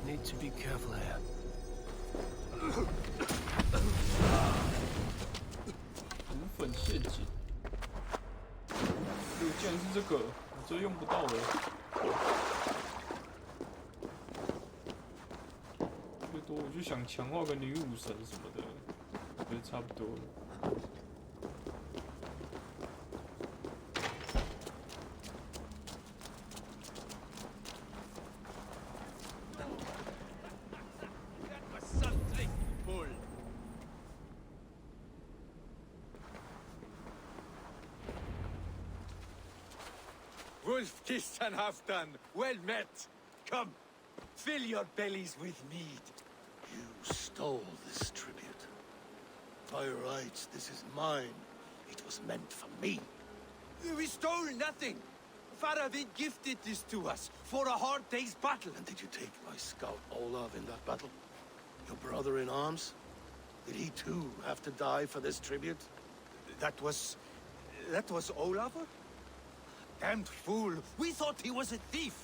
Need to be careful here. 骨粉陷阱。竟然是这个，我这用不到的。最多我就想强化个女武神什么的，我觉得差不多了。 Wolf-kissed and half-done. Well met. Come, fill your bellies with mead. You stole this tribute. By rights, this is mine. It was meant for me. We stole nothing. Faravid gifted this to us for a hard day's battle. And did you take my scout Olav in that battle? Your brother in arms? Did he too have to die for this tribute? That was Olafur? Damned fool! We thought he was a thief!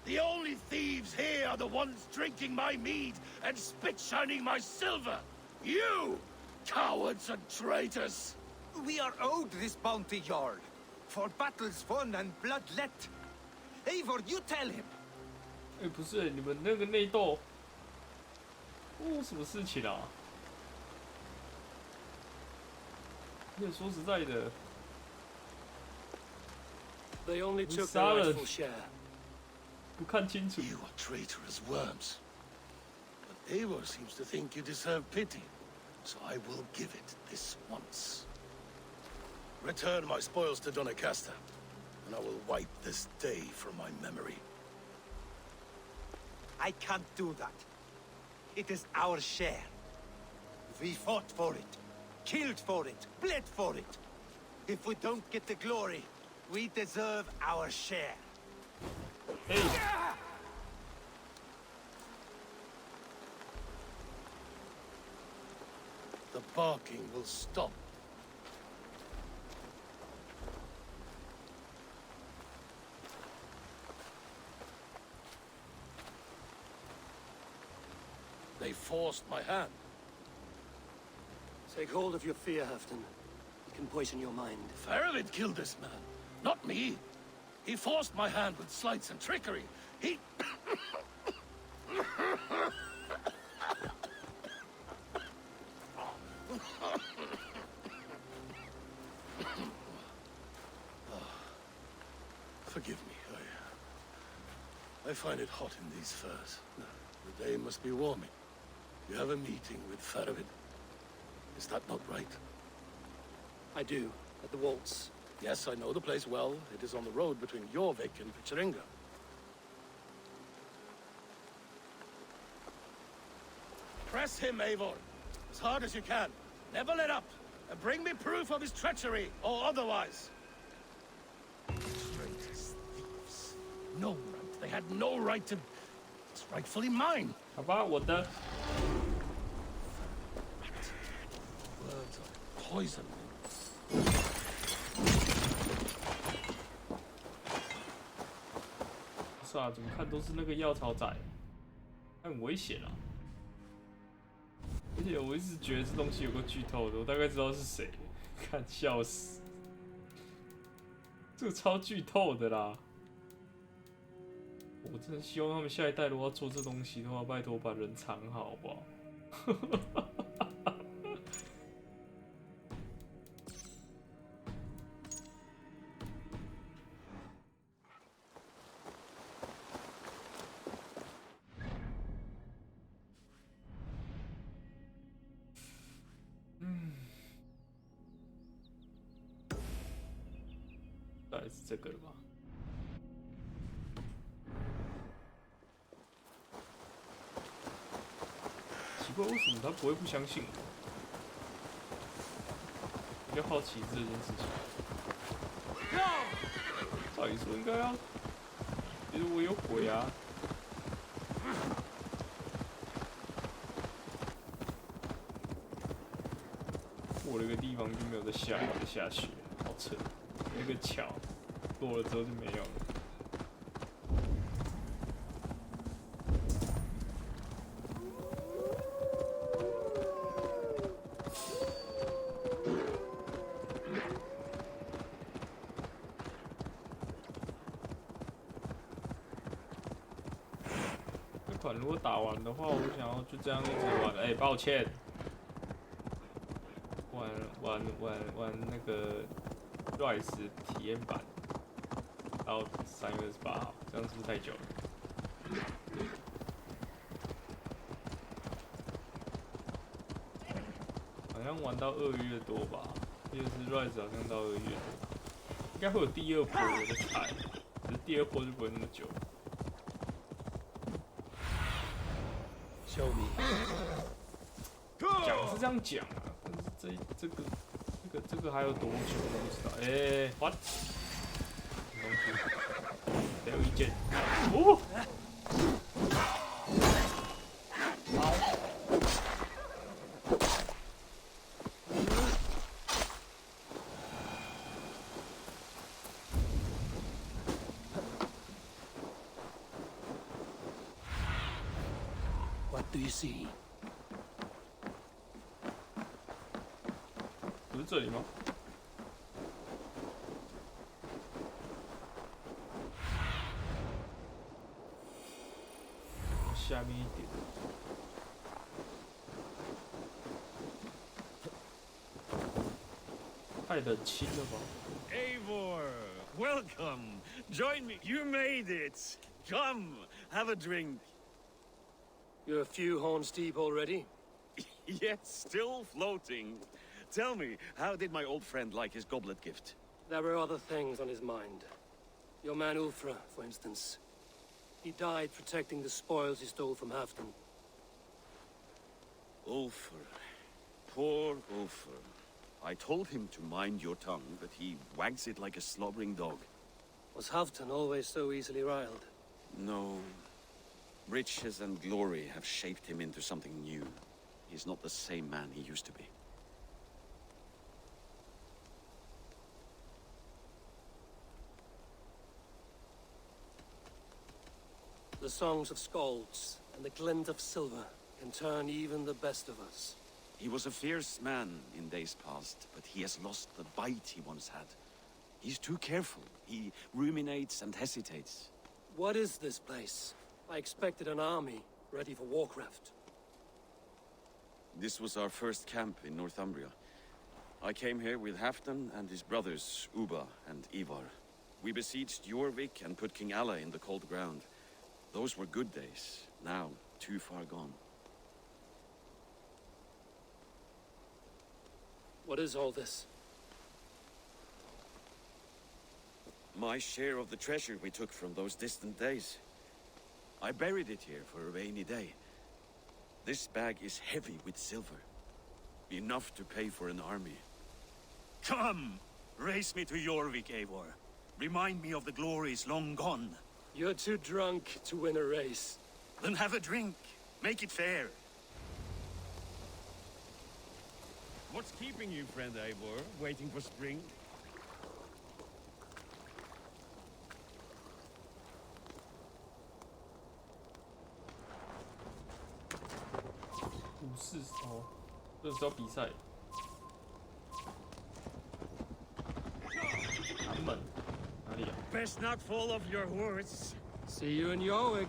The only thieves here are the ones drinking my mead and spit-shining my silver! You! Cowards and traitors! We are owed this bounty, Jarl. For battles won and blood let. Eivor, you tell him! 不是你们那个内斗，什么事情啊？那说实在的。 They only took their rightful share. 不看清楚。 You are traitorous worms. But Eivor seems to think you deserve pity, so I will give it this once. Return my spoils to Doncaster, and I will wipe this day from my memory. I can't do that. It is our share. We fought for it, killed for it, bled for it. If we don't get the glory, we deserve our share. Hey. The barking will stop. They forced my hand. Take hold of your fear, Halfdan. It can poison your mind. Faravid killed this man, not me. He forced my hand with sleights and trickery. He... Forgive me. I find it hot in these furs. The day must be warming. You have a meeting with Faravid. Is that not right? I do, at the waltz. Yes, I know the place well. It is on the road between Jorvik and Picheringa. Press him, Eivor. As hard as you can. Never let up. And bring me proof of his treachery, or otherwise. Traitors, thieves. No right. They had no right to... It's rightfully mine. 好吧，我的。 Words are poison. 是啊，怎么看都是那个药草仔，很危险啊！而且我一直觉得这东西有个剧透的，我大概知道是谁。看，笑死！这个超剧透的啦！我真的希望他们下一代如果要做这东西的话，拜托把人藏好，好不好？大概是这个了吧？奇怪，为什么他不会不相信我？比较好奇这件事情。照理说应该要，其实我有鬼啊！过了一个地方就没有再下雪，好扯。那个桥过了之后就没有了。这款如果打完的话，我想要就这样一直玩。哎，抱歉，玩那个 Rise 体验版到3月28号，这样是不是太久了？好像玩到2月多吧，记得是 Rise 好像到2月多，应该会有第二波，我在猜，可是第二波就不会那么久。Show me. 讲是这样讲啊，但是这个还有多久我不知道。哎 ，what？ 什么东西？没有意见。哦。What do you see? 不是这里吗？下面一点。太冷清了吧 Eivor, welcome. Join me. You made it. Come, have a drink. You're a few horns deep already? Yet still floating. Tell me, how did my old friend like his goblet gift? There were other things on his mind. Your man Ulfra, for instance. He died protecting the spoils he stole from Halfdan. Ulfr. Poor Ulfr. I told him to mind your tongue, but he wags it like a slobbering dog. Was Halfdan always so easily riled? No. Riches and glory have shaped him into something new. He's not the same man he used to be. The songs of skalds and the glint of silver can turn even the best of us. He was a fierce man in days past, but he has lost the bite he once had. He's too careful. He ruminates and hesitates. What is this place? I expected an army, ready for warcraft. This was our first camp in Northumbria. I came here with Halfdan and his brothers, Ubba and Ivar. We besieged Jorvik and put King Alla in the cold ground. Those were good days, now too far gone. What is all this? My share of the treasure we took from those distant days. I buried it here for a rainy day. This bag is heavy with silver. Enough to pay for an army. Come! Race me to Jorvik, Eivor. Remind me of the glories long gone. You're too drunk to win a race. Then have a drink. Make it fair. What's keeping you, friend Eivor? Waiting for spring?武士哦，这是要比赛。南门哪里啊？ Best not fall off your horse. See you in Jorvik.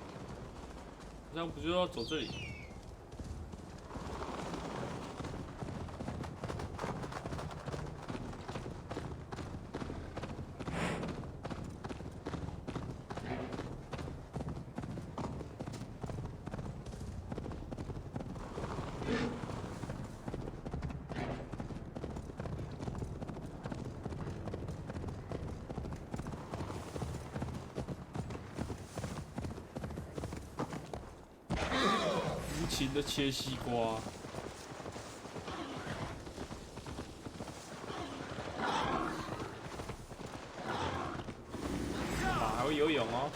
这样不就要走这里？无情的切西瓜。马还会游泳哦。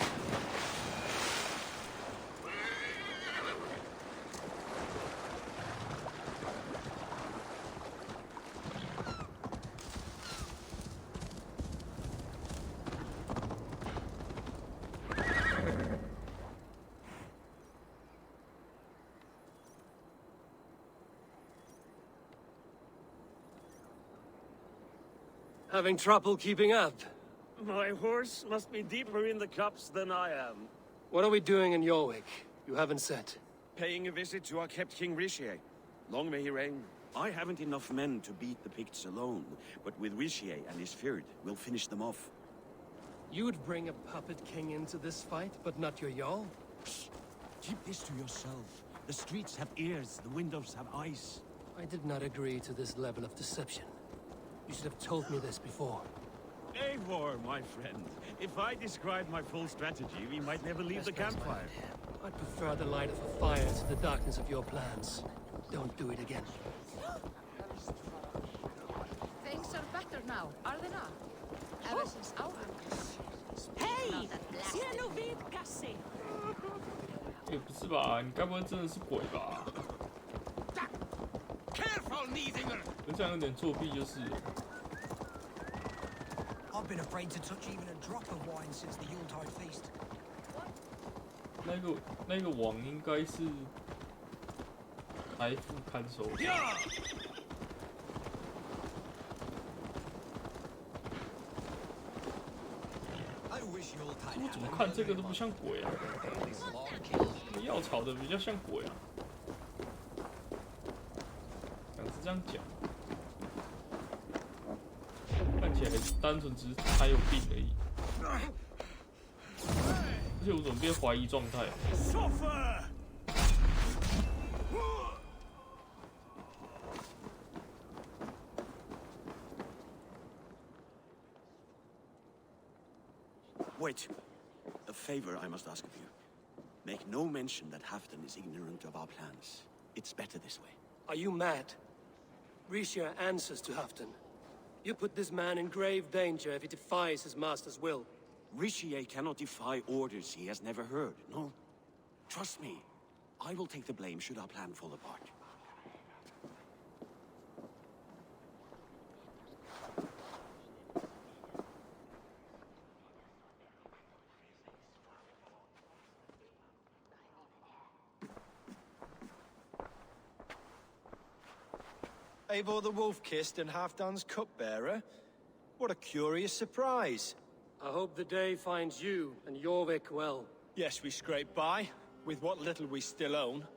Having trouble keeping up? My horse must be deeper in the cups than I am. What are we doing in Jorvik? You haven't said. Paying a visit to our kept King Rishi. Long may he reign. I haven't enough men to beat the Picts alone, but with Rishi and his Fyrd, we'll finish them off. You would bring a puppet king into this fight, but not your Jarl? Keep this to yourself. The streets have ears, the windows have eyes. I did not agree to this level of deception. You should have told me this before. Eivor, my friend. If I described my full strategy, we might never leave the campfire. I prefer the light of a fire to the darkness of your plans. Don't do it again. Things are better now, are they not? Ever since our Hey! Sienovit Cassi! 也不是吧？你该不会真的是鬼吧？ Careful, Neithinger! 这样有点作弊就是了。 I've been afraid to touch even a drop of wine since the Yuletide feast. 那个网应该是财富看守。我怎么看这个都不像鬼啊？药草的比较像鬼啊。想是这样讲，看起来单纯只是他有病而已。而且我怎么变怀疑状态？Wait. A favor I must ask of you. Make no mention that Halfdan is ignorant of our plans. It's better this way. Are you mad? Risha answers to Halfdan. You put this man in grave danger if he defies his master's will. Rishi cannot defy orders he has never heard, no? Trust me. I will take the blame should our plan fall apart. Eivor the Wolf-Kissed and Halfdan's cupbearer? What a curious surprise. I hope the day finds you and Jorvik well. Yes, we scrape by, with what little we still own.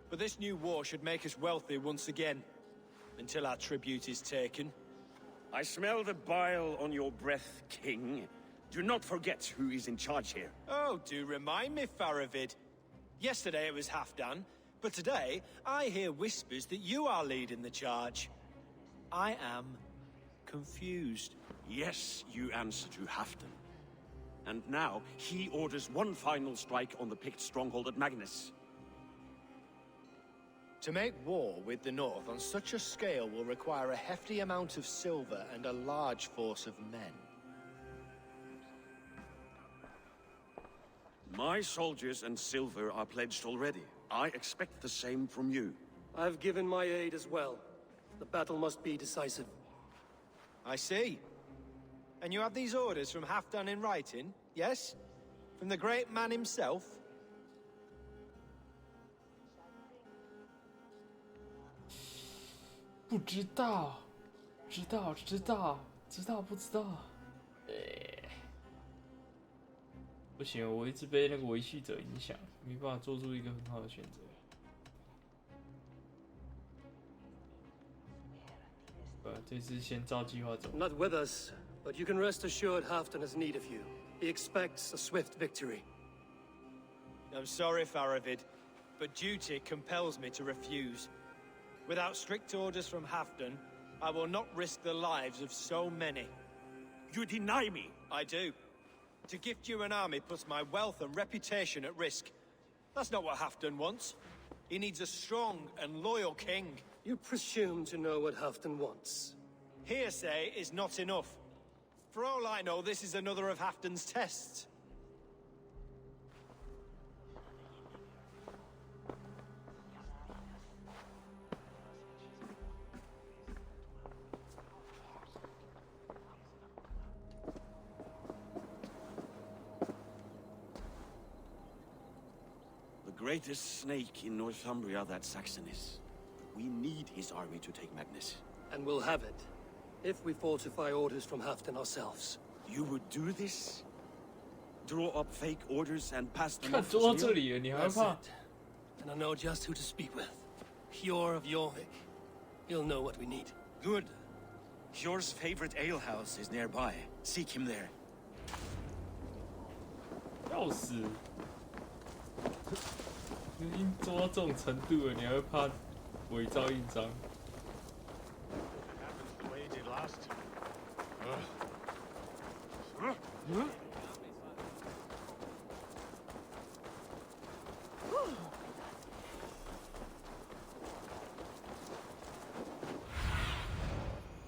But this new war should make us wealthy once again. Until our tribute is taken. I smell the bile on your breath, King. Do not forget who is in charge here. Oh, do remind me, Faravid. Yesterday it was Halfdan, but today I hear whispers that you are leading the charge. I am confused. Yes, you answer to Halfdan. And now, he orders one final strike on the Pict stronghold at Magnus. To make war with the North on such a scale will require a hefty amount of silver and a large force of men. My soldiers and silver are pledged already. I expect the same from you. I've given my aid as well. The battle must be decisive. I see. And you have these orders from Halfdan in writing, yes? From the great man himself?不知道，不知道。不行，我一直被那个维系者影响，没办法做出一个很好的选择。这次先照计划走。Not with us, but you can rest assured Halfdan has need of you. He expects a swift victory. I'm sorry, Faravid, but duty compels me to refuse. Without strict orders from Halfdan, I will not risk the lives of so many. You deny me? I do. To gift you an army puts my wealth and reputation at risk. That's not what Halfdan wants. He needs a strong and loyal king. You presume to know what Halfdan wants. Hearsay is not enough. For all I know, this is another of Halfdan's tests. The greatest snake in Northumbria that Saxon is. We need his army to take Magnus. And we'll have it, if we fortify orders from Halfdan ourselves. You would do this? Draw up fake orders and pass them 看 off 做到 as 这 real? 里了，你还 That's 怕？ it. And I know just who to speak with. Hjor of Jorvik. He'll know what we need. Good. Hjor's favorite alehouse is nearby. Seek him there. 要死！已经做到这种程度了，你还会怕伪造印章？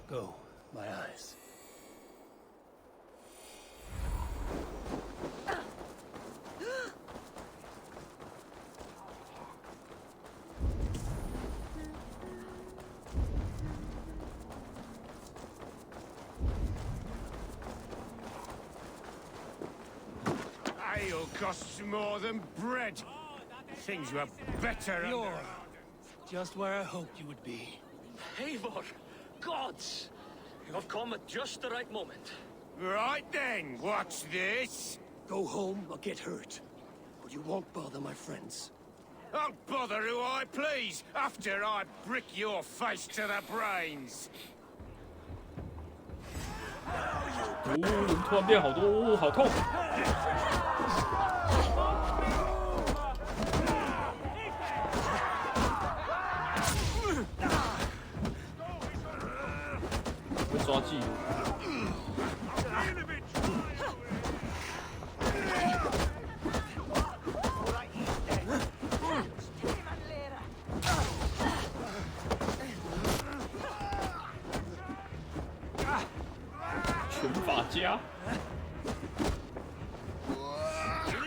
Go, my eyes. Ale costs more than bread. Things were better You're under... just where I hoped you would be. Eivor! Gods! You have come at just the right moment. Right then, what's this? Go home or get hurt. Or you won't bother my friends. I'll bother who I please, after I brick your face to the brains. 人突然变好多，好痛！气的。拳法家。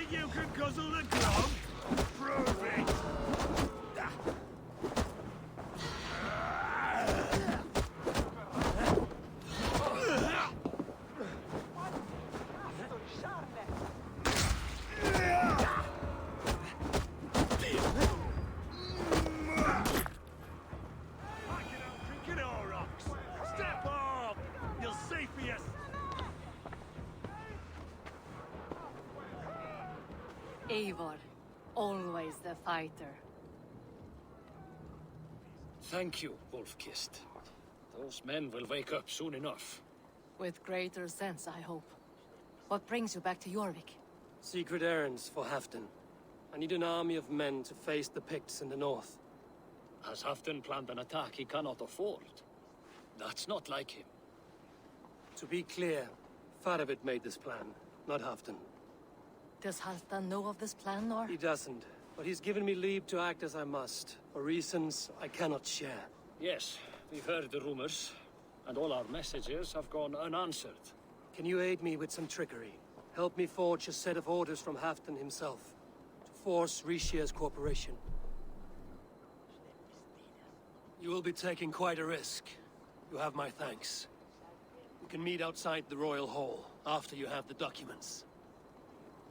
You can guzzle the grub? Prove it! Step up! You'll see for yourself! Eivor, always the fighter. Thank you, Wolf-Kissed. Those men will wake up soon enough. With greater sense, I hope. What brings you back to Jorvik? Secret errands for Halfdan. I need an army of men to face the Picts in the north. Has Halfdan planned an attack he cannot afford? That's not like him. To be clear, Faravid made this plan, not Halfdan. Does Halfdan know of this plan, or...? He doesn't, but he's given me leave to act as I must, for reasons I cannot share. Yes, we've heard the rumors, and all our messages have gone unanswered. Can you aid me with some trickery? Help me forge a set of orders from Halfdan himself, to force Rishia's cooperation. You will be taking quite a risk. You have my thanks. We can meet outside the Royal Hall, after you have the documents.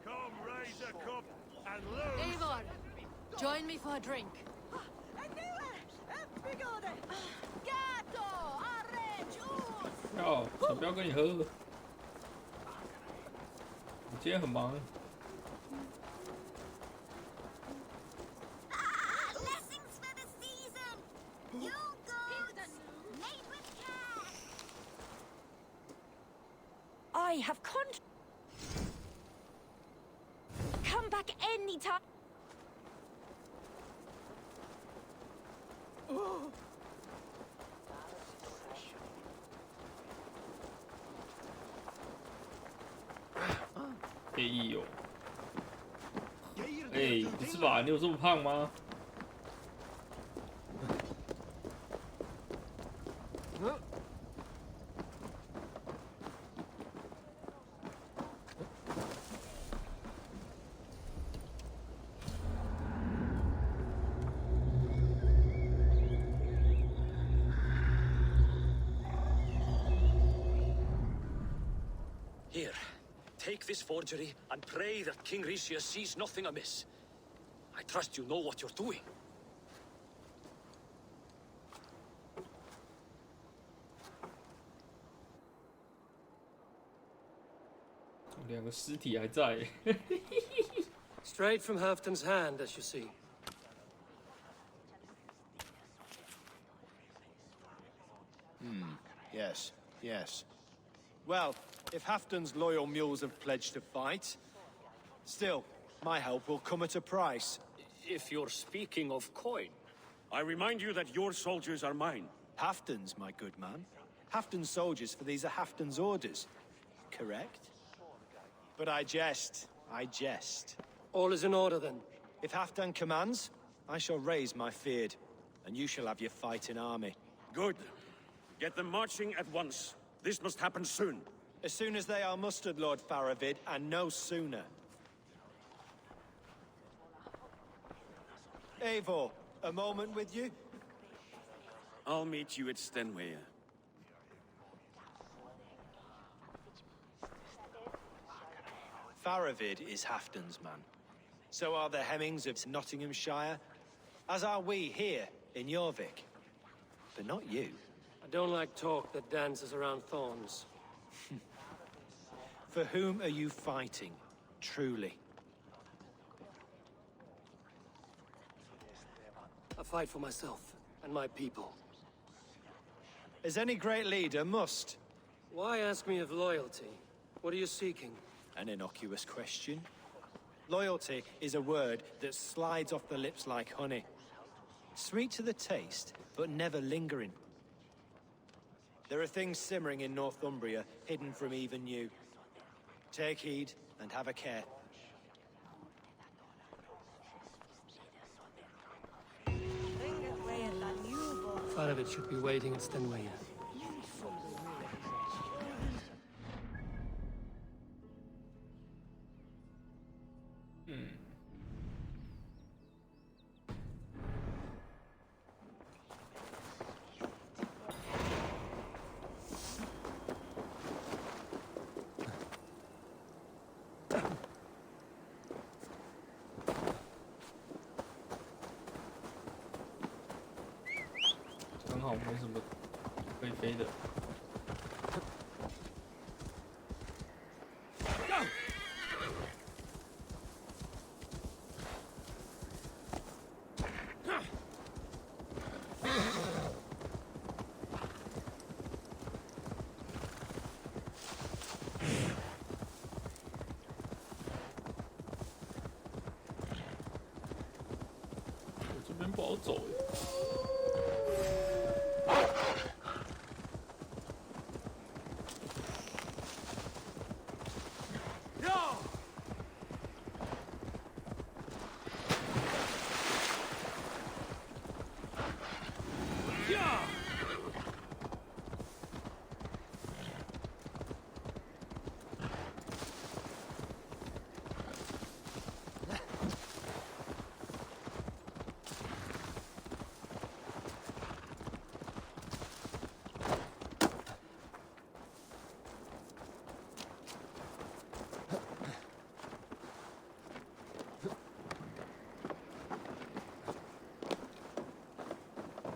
Come, raise a cup and lose! Eivor, join me for a drink.要，才不要跟你喝。我今天很忙。I have come back anytime.哎呦！哎，不是吧？你有这么胖吗？ Here, take this forgery and pray that King Rishia sees nothing amiss. I trust you know what you're doing. 两个尸体还在。Straight from Halfdan's hand, as you see. Yes, yes. Well, if Halfdan's loyal mules have pledged to fight, still, my help will come at a price. If you're speaking of coin, I remind you that your soldiers are mine. Halfdan's, my good man. Halfdan's soldiers, for these are Halfdan's orders. Correct? But I jest. I jest. All is in order, then. If Halfdan commands, I shall raise my feared, and you shall have your fighting army. Good. Get them marching at once. This must happen soon. As soon as they are mustered, Lord Faravid, and no sooner. Eivor, a moment with you? I'll meet you at Stenway. Faravid is Halfdan's man. So are the Hemmings of Nottinghamshire, as are we here in Jorvik. But not you. I don't like talk that dances around thorns. For whom are you fighting, truly? I fight for myself and my people. As any great leader must. Why ask me of loyalty? What are you seeking? An innocuous question. Loyalty is a word that slides off the lips like honey. Sweet to the taste, but never lingering. There are things simmering in Northumbria, hidden from even you. Take heed, and have a care. Faravit should be waiting at Stenway.刚好没什么可以飞的。我这边不好走耶。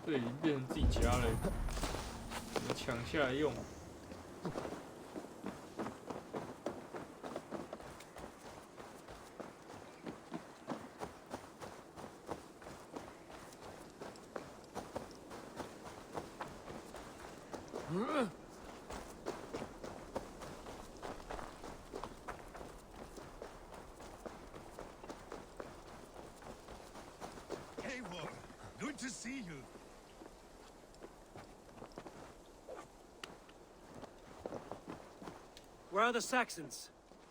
这已经变成自己家了，我们抢下来用。Eivor, good to see you. Where are the Saxons?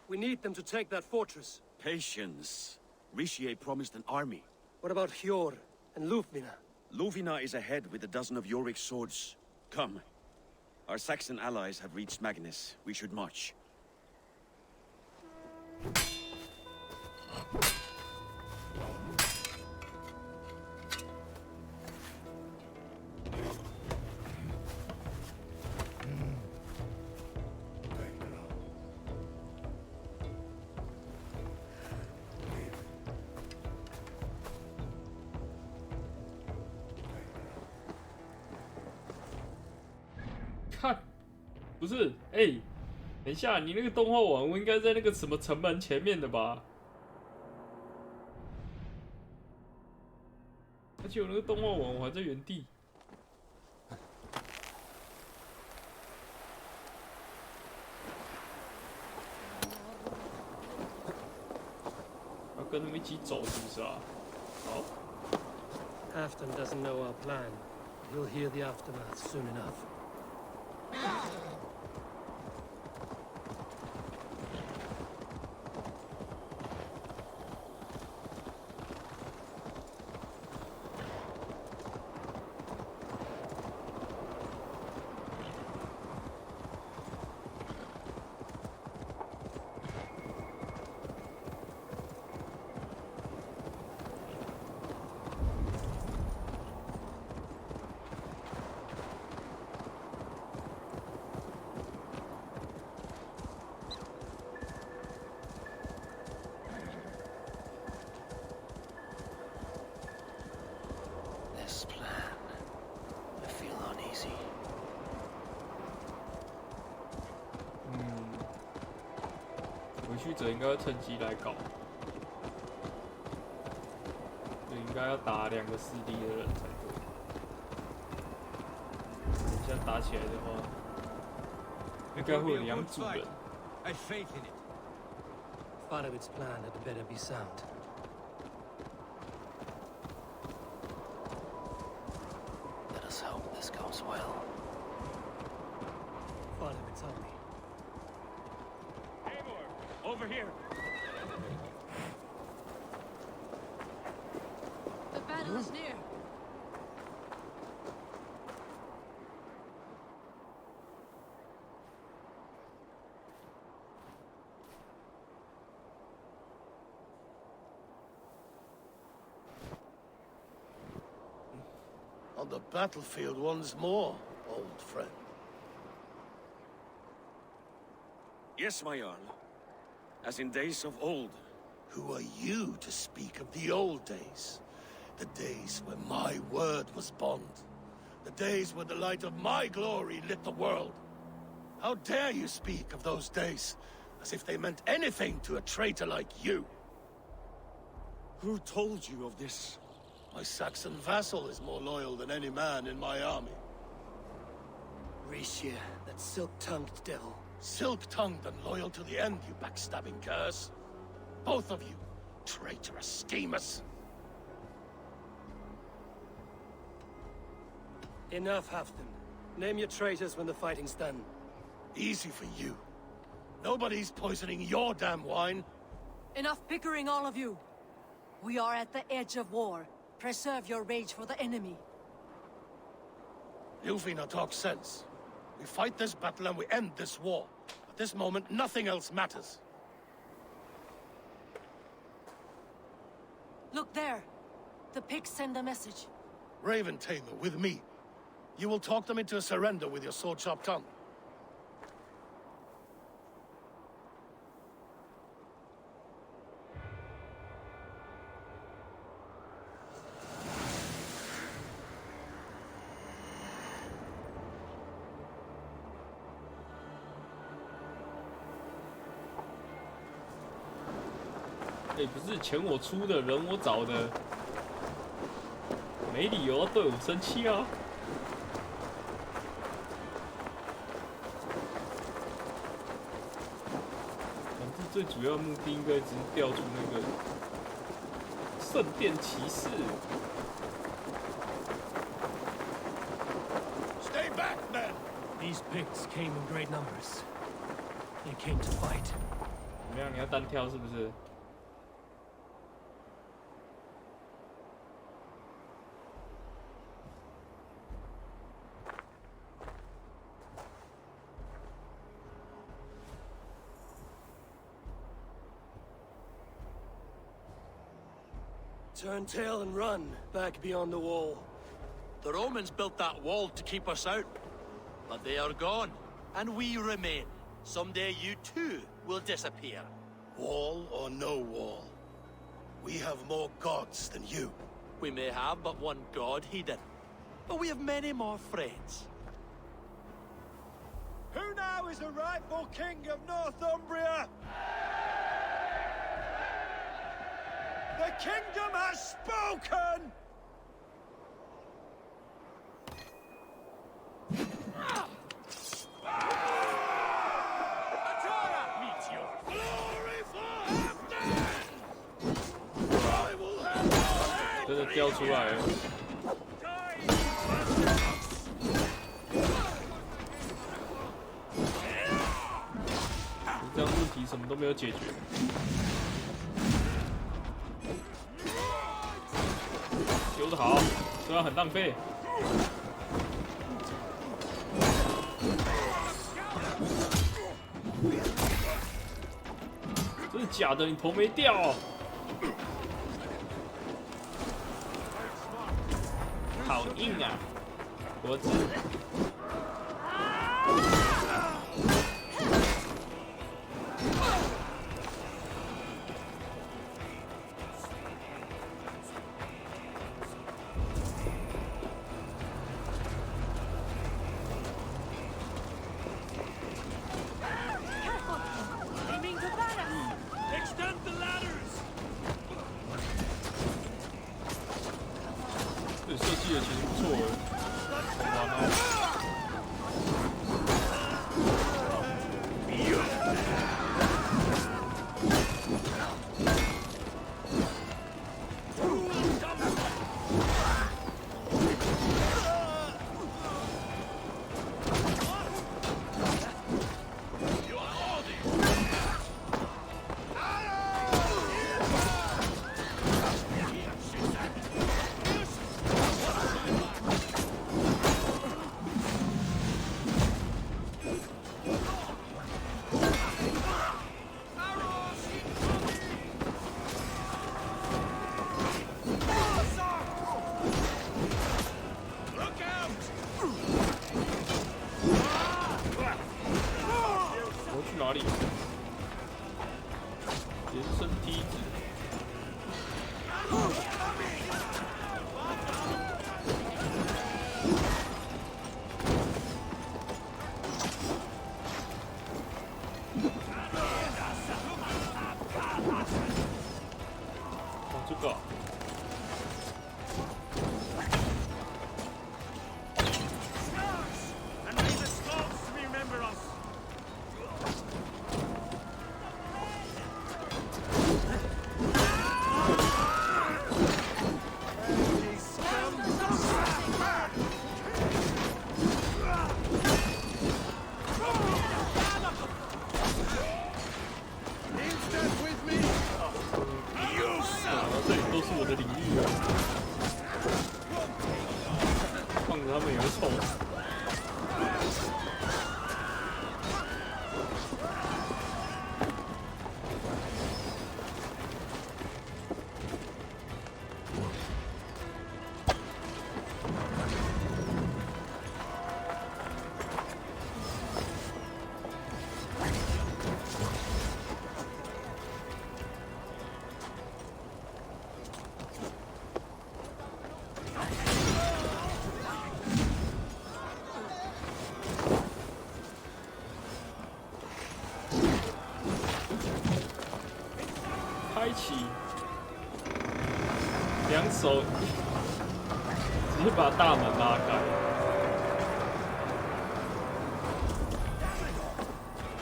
We need them to take that fortress. Patience. Richier promised an army. What about Hjor and Lufvina? Luvina is ahead with a dozen of Yorick's swords. Come. Our Saxon allies have reached Magnus. We should march.看，不是，哎、等一下，你那个动画网应该在那个什么城门前面的吧？而且我那个动画网我还在原地。要跟他们一起走是不是啊？好。 Halfdan doesn't know our plan. He'll hear the aftermath soon enough. This plan, I feel uneasy. 回去者应该要趁机来搞，就应该要打2个势力的人才对。等一下打起来的话，应该会有2组人。 I have faith in it. Faravit's plan had better be sound. Let us hope this goes well. over here. The battle is near. On the battlefield once more, old friend. Yes, my Jarl. As in days of old. Who are you to speak of the old days? The days when my word was bond. The days when the light of my glory lit the world. How dare you speak of those days, as if they meant anything to a traitor like you? Who told you of this? My Saxon vassal is more loyal than any man in my army. Ricia, that silk-tongued devil. Silk-tongued and loyal to the end, you backstabbing curse. Both of you, traitorous schemers. Enough, Halfdan. Name your traitors when the fighting's done. Easy for you. Nobody's poisoning your damn wine. Enough bickering, all of you. We are at the edge of war. Preserve your rage for the enemy. Ilfina talks sense. We fight this battle and we end this war. At this moment, nothing else matters. Look there. The pigs send a message. Raven Tamer, with me. You will talk them into a surrender with your sword-sharp tongue.不是钱我出的，人我找的，没理由要对我生气啊！反正最主要目的应该只是调出那个圣殿骑士。Stay back, men! These Picts came in great numbers. They came to fight. 怎么样？你要单挑是不是？ Turn tail and run, back beyond the wall. The Romans built that wall to keep us out. But they are gone, and we remain. Someday you too will disappear. Wall or no wall, we have more gods than you. We may have but one god hidden, but we have many more friends. Who now is the rightful king of Northumbria? The kingdom has spoken! Halfdan! 真的掉出来了。你这样问题什么都没有解决。 丢得好，虽然很浪费。真的假的？你头没掉？好硬啊，脖子。这设计的其实不错哎，好玩哦。哪里？延伸梯子。哦，这个。 这里都是我的领域啊！放着他们也会臭死。开启，两手直接把大门拉开，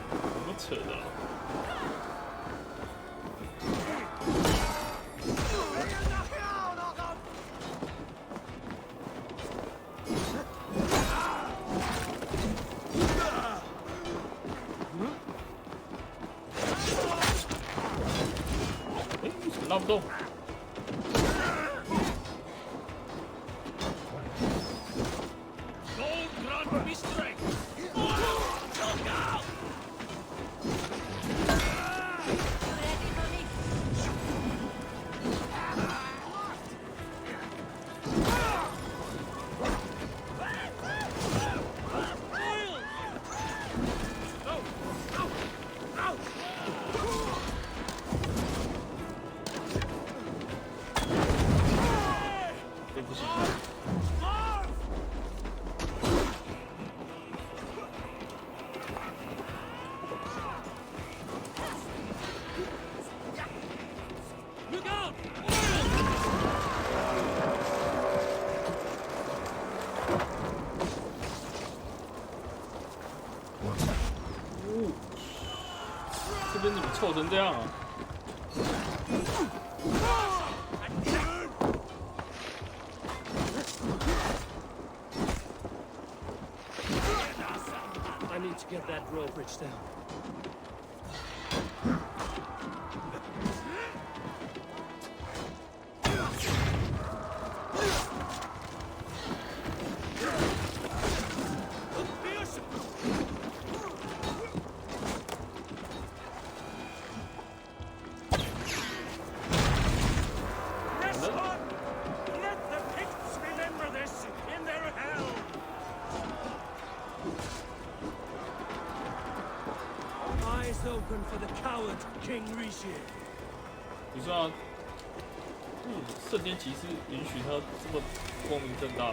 怎么扯的啊？拉不动。这边怎么臭成这样啊？ I need to get that drawbridge down. Open for the coward, King Rishi. 你说啊，圣殿骑士允许他这么光明正大？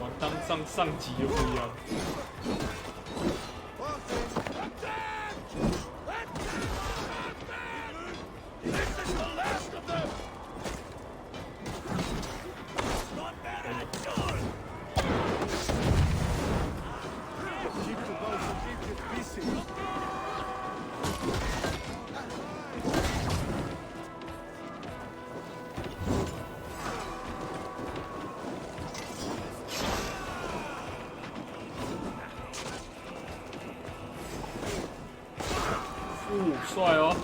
哇，当上级就不一样。帅哦！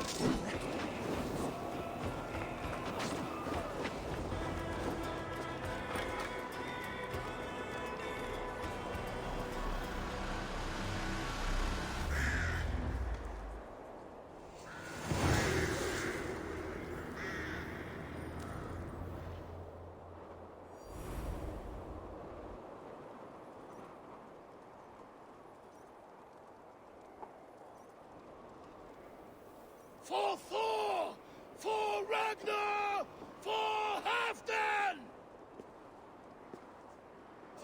For Thor! For Ragnar! For Halfdan!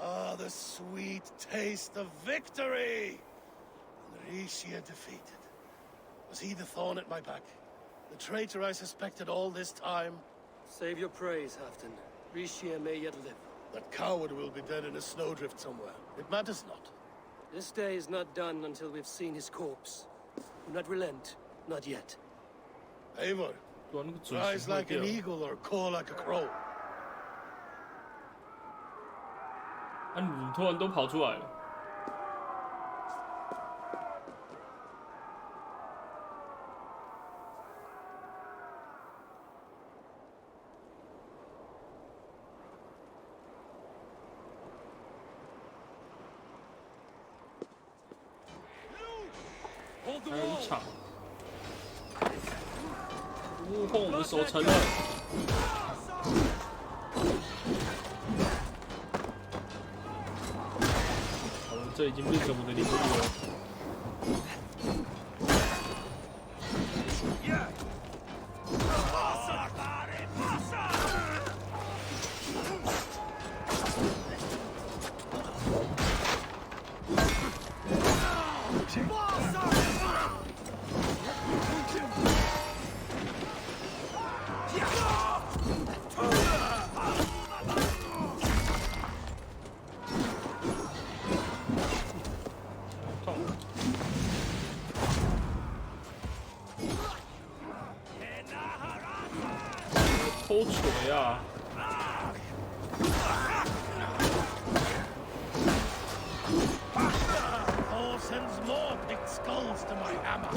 Ah, the sweet taste of victory! And Rishia defeated. Was he the thorn at my back? The traitor I suspected all this time? Save your praise, Halfdan. Rishia may yet live. That coward will be dead in a snowdrift somewhere. It matters not. This day is not done until we've seen his corpse. Do not relent. Not yet. Eivor, rise like an eagle or caw like a crow. 啊，你怎么突然都跑出来了？还有一场，悟空我们守城了。好了，这已经变成我的领地了。偷锤啊！ Thor sends more big skulls to my hammer.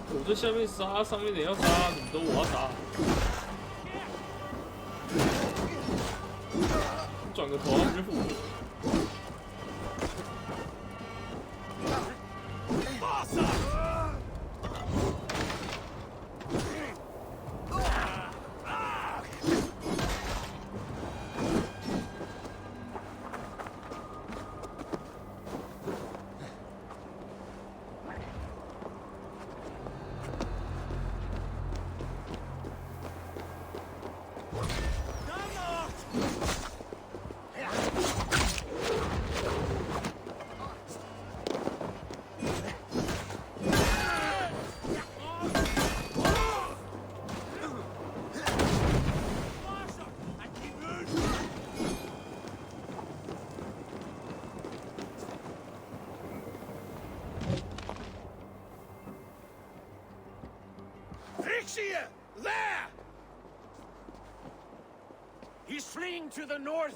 我在下面杀，上面的要杀，怎么都我要杀？转个头，他们就复活。 Rishia! There! He's fleeing to the north.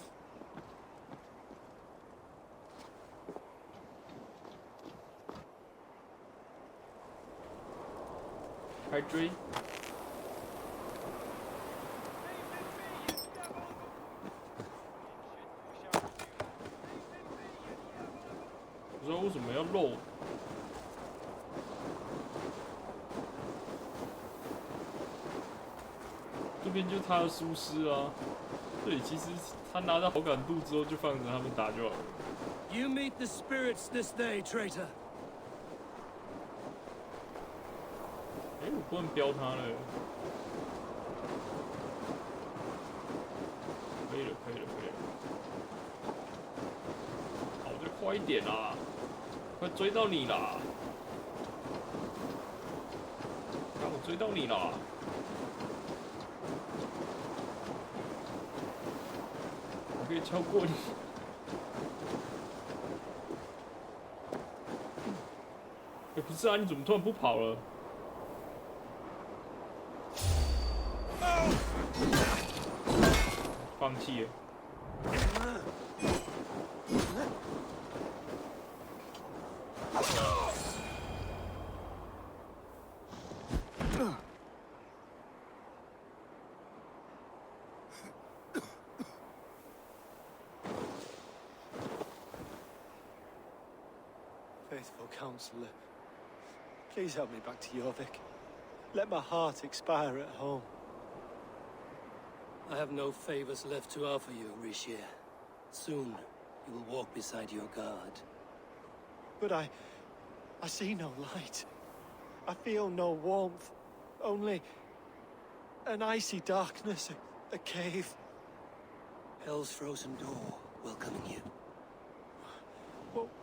开追！我说为什么要漏？ 这边就是他的疏失啊，对，其实他拿到好感度之后就放着他们打就好了。You meet the spirits this day, traitor. 哎，我不能标他了。可以了，可以了，可以了。好，再快一点啦，快追到你啦！看我追到你啦！ 可以超过你。哎，不是啊，你怎么突然不跑了？放弃了。counselor. Please help me back to Jorvik. Let my heart expire at home. I have no favors left to offer you, Rishi. Soon, you will walk beside your god. But I see no light. I feel no warmth. Only an icy darkness, a cave. Hell's frozen door welcoming you.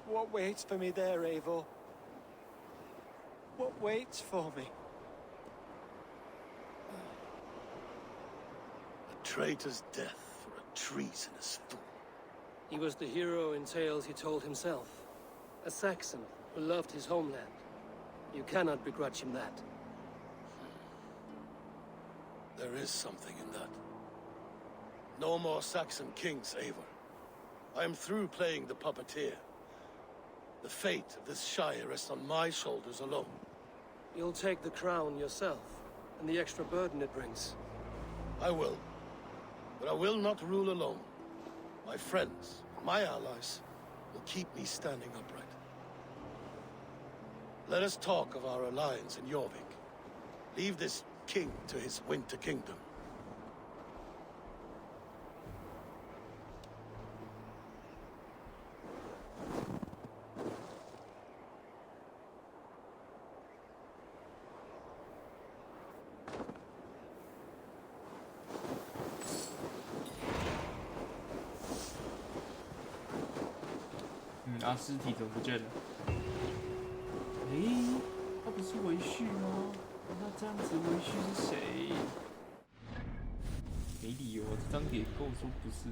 What waits for me there, Eivor? What waits for me? A traitor's death for a treasonous fool. He was the hero in tales he told himself. A Saxon who loved his homeland. You cannot begrudge him that. There is something in that. No more Saxon kings, Eivor. I am through playing the puppeteer. The fate of this shire rests on my shoulders alone. You'll take the crown yourself, and the extra burden it brings. I will. But I will not rule alone. My friends, my allies, will keep me standing upright. Let us talk of our alliance in Jorvik. Leave this king to his winter kingdom.尸体怎么不见了？他不是维旭吗？那这样子维旭是谁？没理由，这张脸跟我说不是。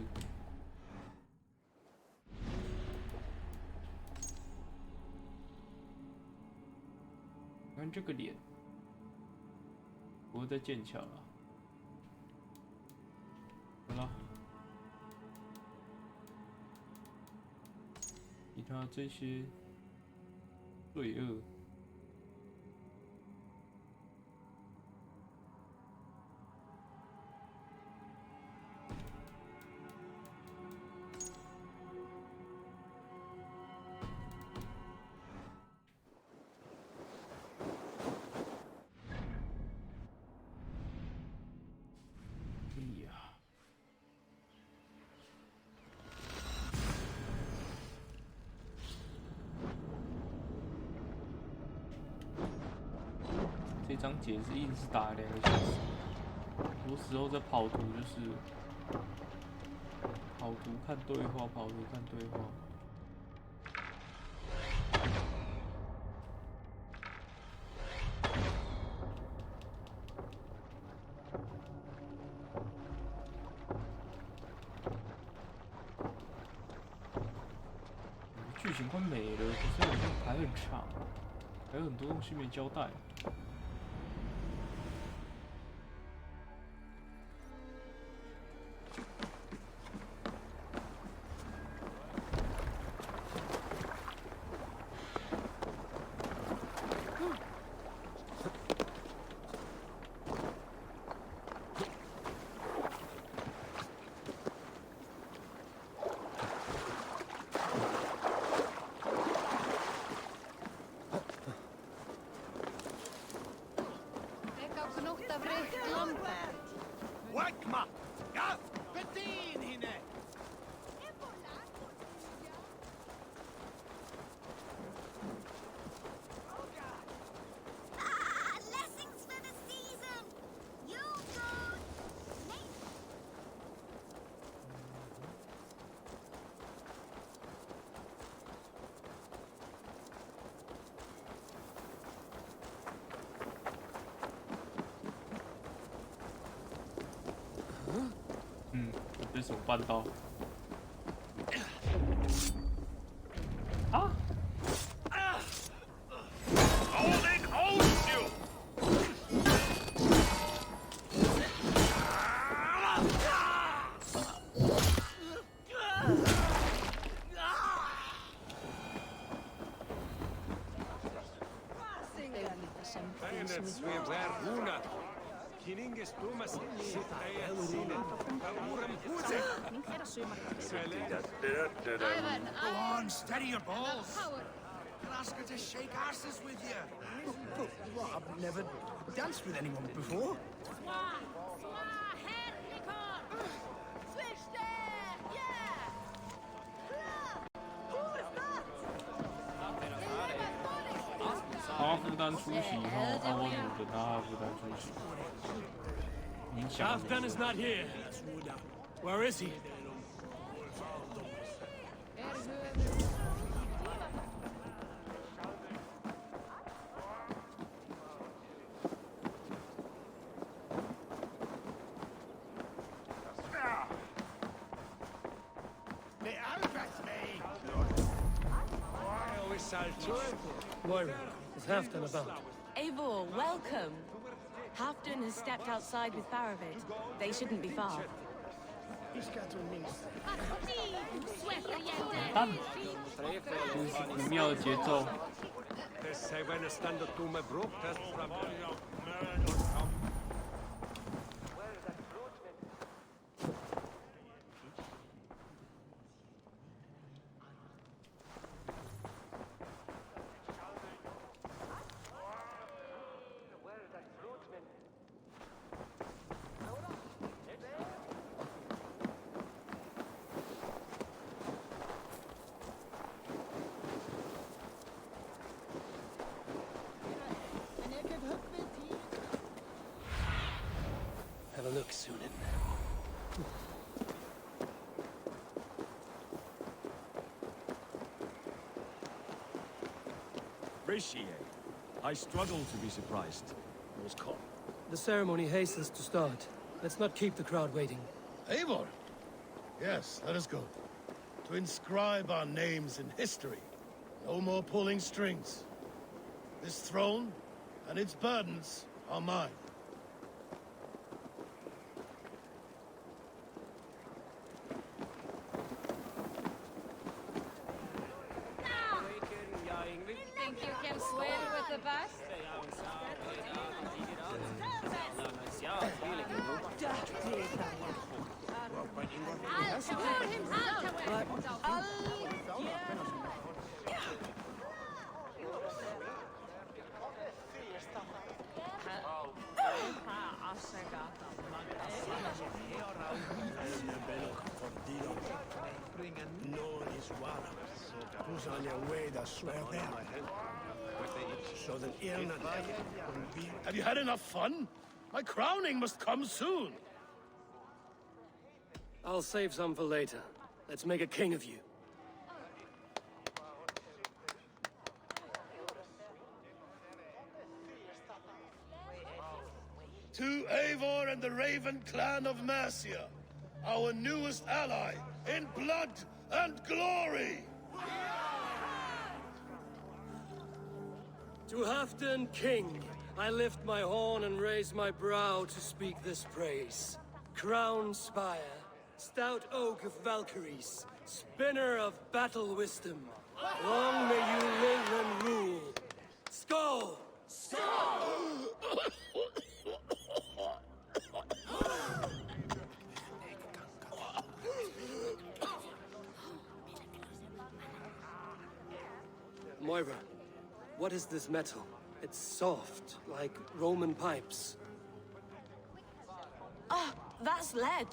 看这个脸，不会再剑桥了。好了。其他这些罪恶，这章节是硬是打了2个小时，很多时候在跑图就是跑图看对话，跑图看对话。剧情快没了，可是好像还很长，还有很多东西没交代。Wakma! Gaff! Betin hine! Blessings for the season! You go!被手绊到。啊！Go on, steady your balls. Oscar to shake asses with you. But what? I've never danced with anyone before.他负担出席哈，那我怎么跟他负担出席？影响。Halfdan is not here. Where is he? Moira, is Halfdan about? Eivor, welcome. Halfdan has stepped outside with Faravid. They shouldn't be far. 蛋，真是不妙的节奏。Have a look, Sunan. Appreciate. I struggle to be surprised. I was caught. The ceremony hastens to start. Let's not keep the crowd waiting. Eivor? Yes, let us go. To inscribe our names in history. No more pulling strings. This throne and its burdens are mine. Think you can swim with the best? I'll show him how to win. Who's on their way to swear there? So that Irna will be... Have you had enough fun? My crowning must come soon. I'll save some for later. Let's make a king of you. To Eivor and the Raven clan of Mercia, our newest ally in blood and glory! To Halfdan, king, I lift my horn and raise my brow to speak this praise. Crown spire, stout oak of Valkyries, spinner of battle wisdom. Long may you live and rule. Skull! Moira, what is this metal? It's soft, like Roman pipes. Ah, that's lead.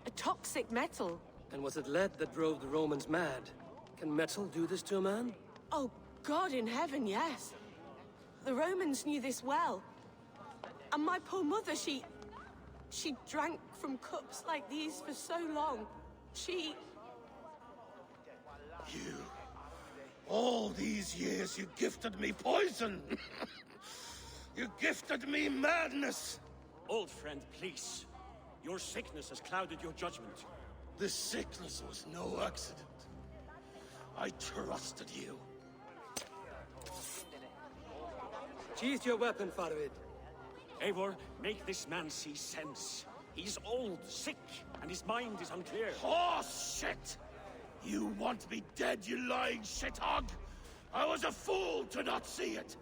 A toxic metal. And was it lead that drove the Romans mad? Can metal do this to a man? Oh, God in heaven, yes. The Romans knew this well. And my poor mother, she drank from cups like these for so long. You... All these years you gifted me poison! You gifted me madness! Old friend, please. Your sickness has clouded your judgment. This sickness was no accident. I trusted you. Sheath your weapon, Faravid. Eivor, make this man see sense. He's old, sick, and his mind is unclear. Horse shit! You want me dead, you lying shithog? I was a fool to not see it!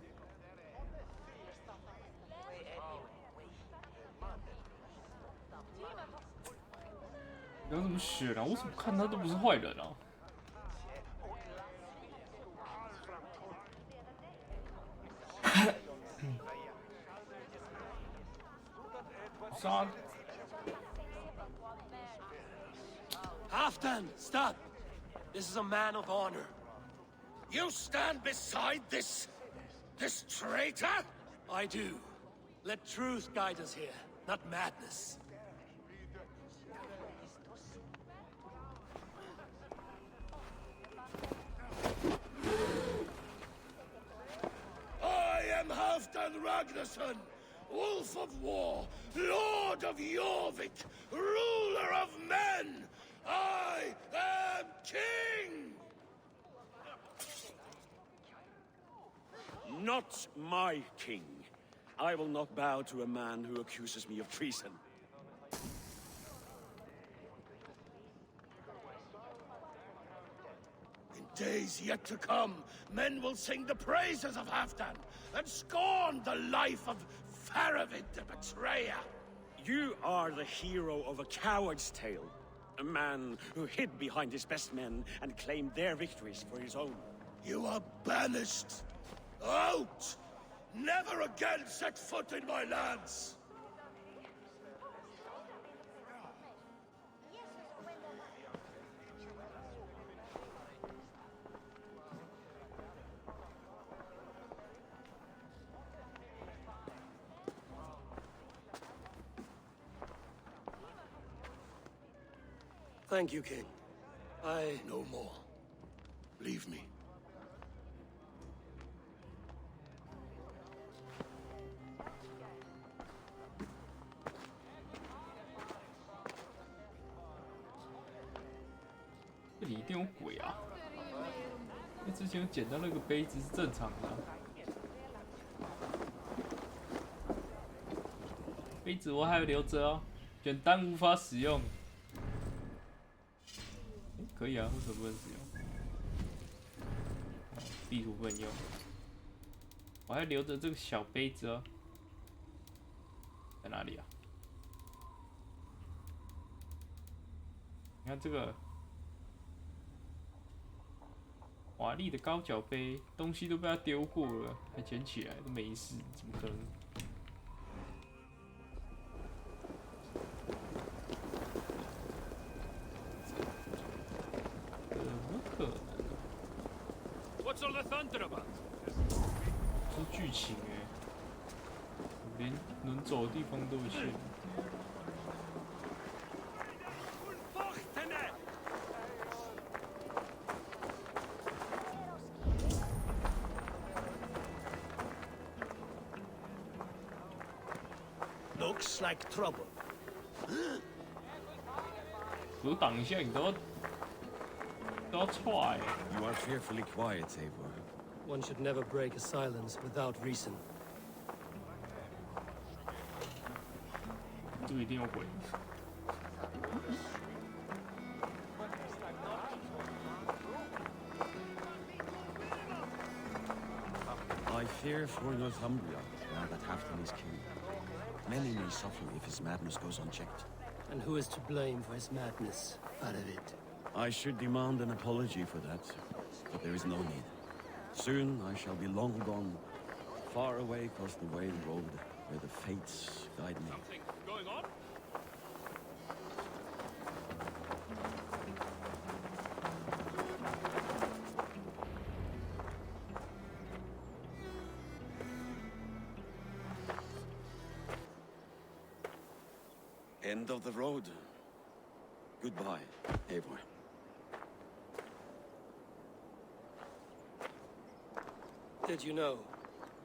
有什么选啊？我怎么看他都不是坏人啊？杀！ Halfdan, stop! This is a man of honor. You stand beside this traitor? I do. Let truth guide us here, not madness. I am Halfdan Ragnarsson, Wolf of War, Lord of Jorvik, ruler of men! I am king! Not my king. I will not bow to a man who accuses me of treason. In days yet to come, men will sing the praises of Halfdan and scorn the life of Faravid the betrayer. You are the hero of a coward's tale. A man who hid behind his best men and claimed their victories for his own. You are banished. Out! Never again set foot in my lands! Thank you, King. No more. Leave me.这里一定有鬼啊！因为之前有捡到那个杯子是正常的、啊。杯子我还有留着哦，简单无法使用。可以啊，为什么不能使用？地图不能用。我还留着这个小杯子哦，在哪里啊？你看这个。 华丽的高脚杯，东西都被他丢过了，还捡起来都没事，怎么可能？怎么可能？What's all the thunder about？ 这是剧情哎，连能走的地方都有限。 Looks like trouble. 我挡一下，你都要踹。You are fearfully quiet, Eivor. One should never break a silence without reason. 这个一定有鬼。 I fear for Northumbria, now that Halfdan is king. Many may suffer if his madness goes unchecked. And who is to blame for his madness, Faravid? I should demand an apology for that, but there is no need. Soon I shall be long gone, far away across the Whale Road, where the fates guide me. Something going on? End of the road. Goodbye, Eivor. Did you know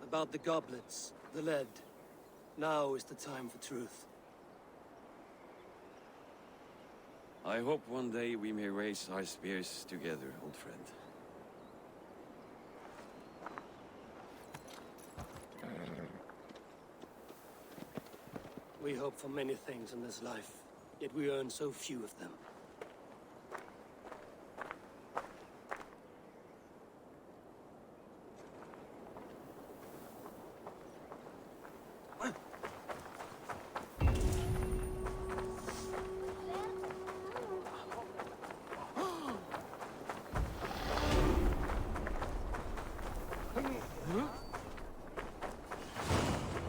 about the goblets, the lead? Now is the time for truth. I hope one day we may raise our spears together, old friend. We hope for many things in this life, yet we earn so few of them.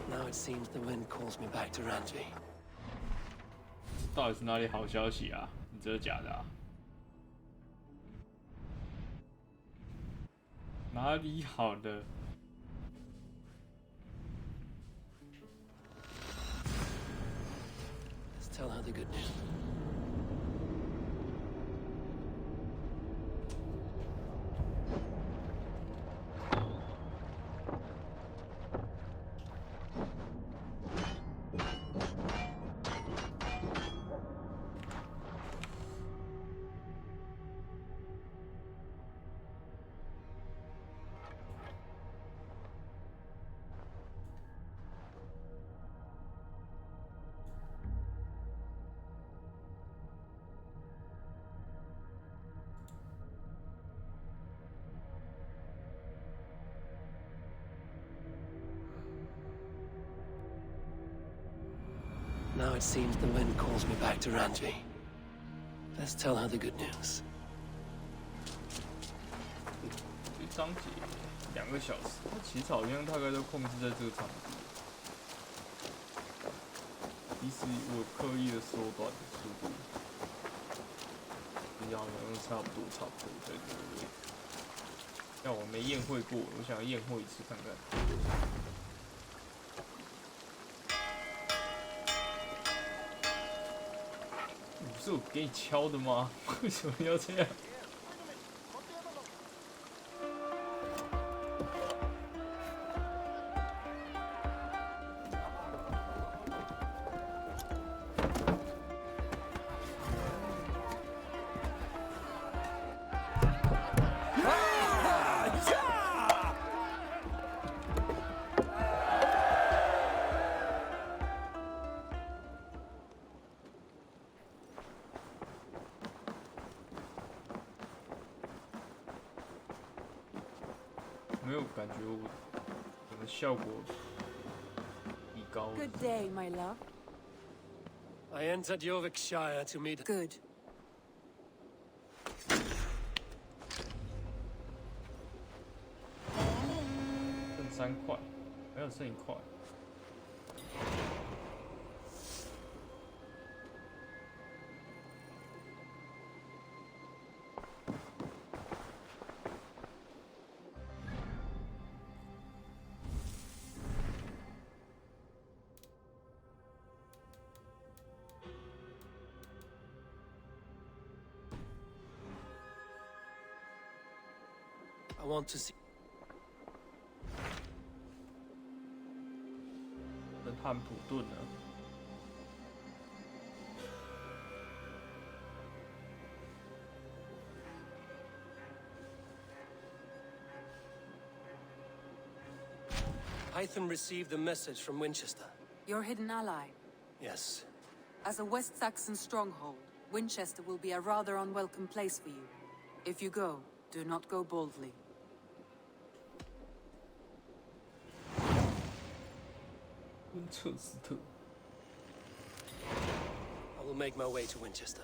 Now it seems the wind calls me back to Randvi. 到底是哪里好消息啊？你这是假的啊？哪里好的？ Let's tell her the good news. Now it seems the wind calls me back to Randvi. Let's tell her the good news. 这章节2个小时，它其实好像大概都控制在这个长度。其实我刻意的缩短速度，比较好像差不多在这个位置。但我没宴会过，我想要宴会一次看看。 不是我给你敲的吗？为什么要这样？没有感觉我整个效果比高。Good day, my love. I entered Yorkshire to meet. Good. 剩3块，还有剩1块。 I want to see. 跟汉普顿呢？ Python received a message from Winchester. Your hidden ally. Yes. As a West Saxon stronghold, Winchester will be a rather unwelcome place for you. If you go, do not go boldly. I will make my way to Winchester.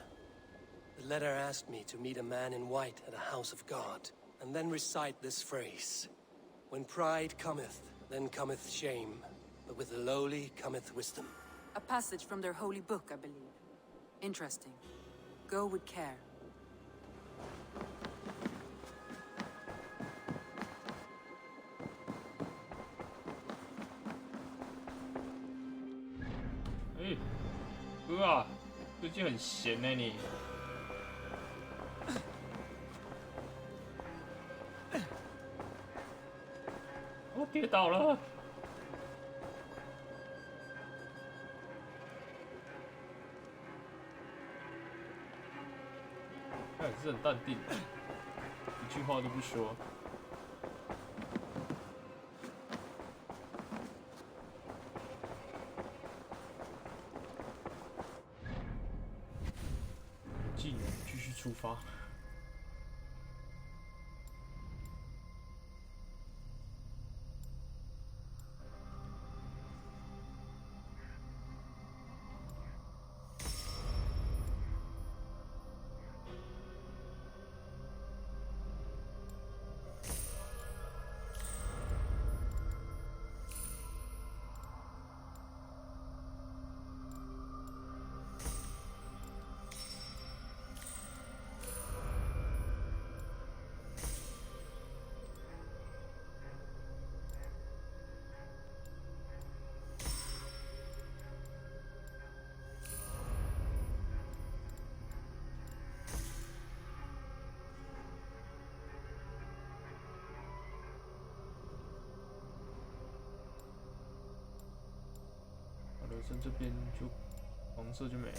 The letter asked me to meet a man in white at a house of God, and then recite this phrase. When pride cometh, then cometh shame, but with the lowly cometh wisdom. A passage from their holy book, I believe. Interesting. Go with care. Hey, 哥啊，最近很闲呢你。我跌倒了。他也是很淡定，一句话都不说。技能继续出发。本身这边就黄色就没了。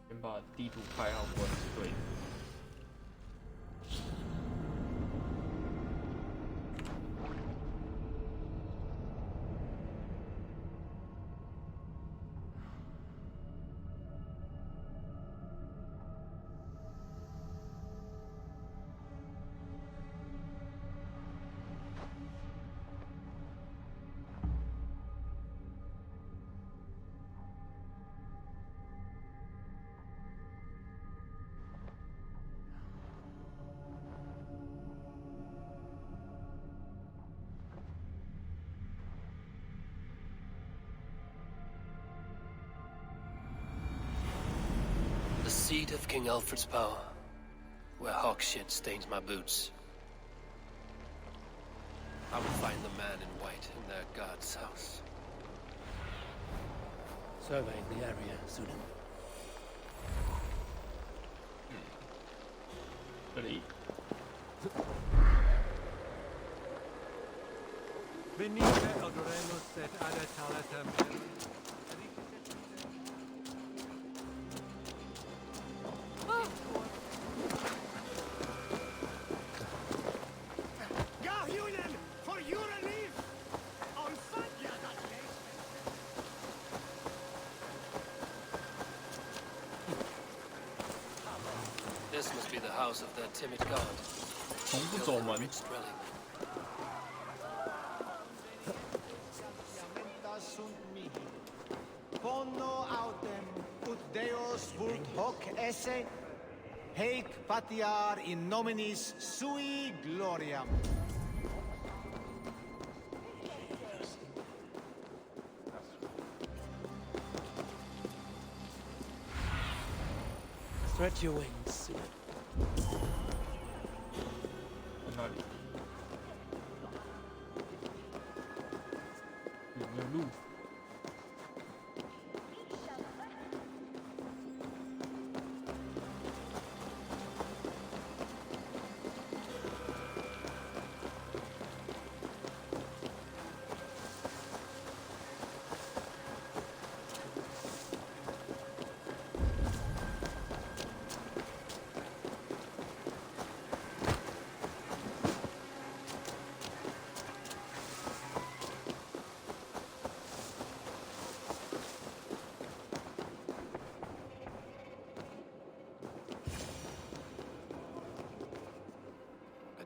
先把地图开好，果然是对的。The seat of King Alfred's power, where hawk shit stains my boots. I will find the man in white in their god's house. Surveying the area, Sunan. 这里。 Venite odoremus et adetalatem. Gahunen, for your relief! On Fadja, that case. This must be the house of that timid god. 从不走门。 Pono autem ut Deus vult hoc esse, haec patiar in nominis sui gloriam. Stretch your wings, Sunan. 那里有没有路？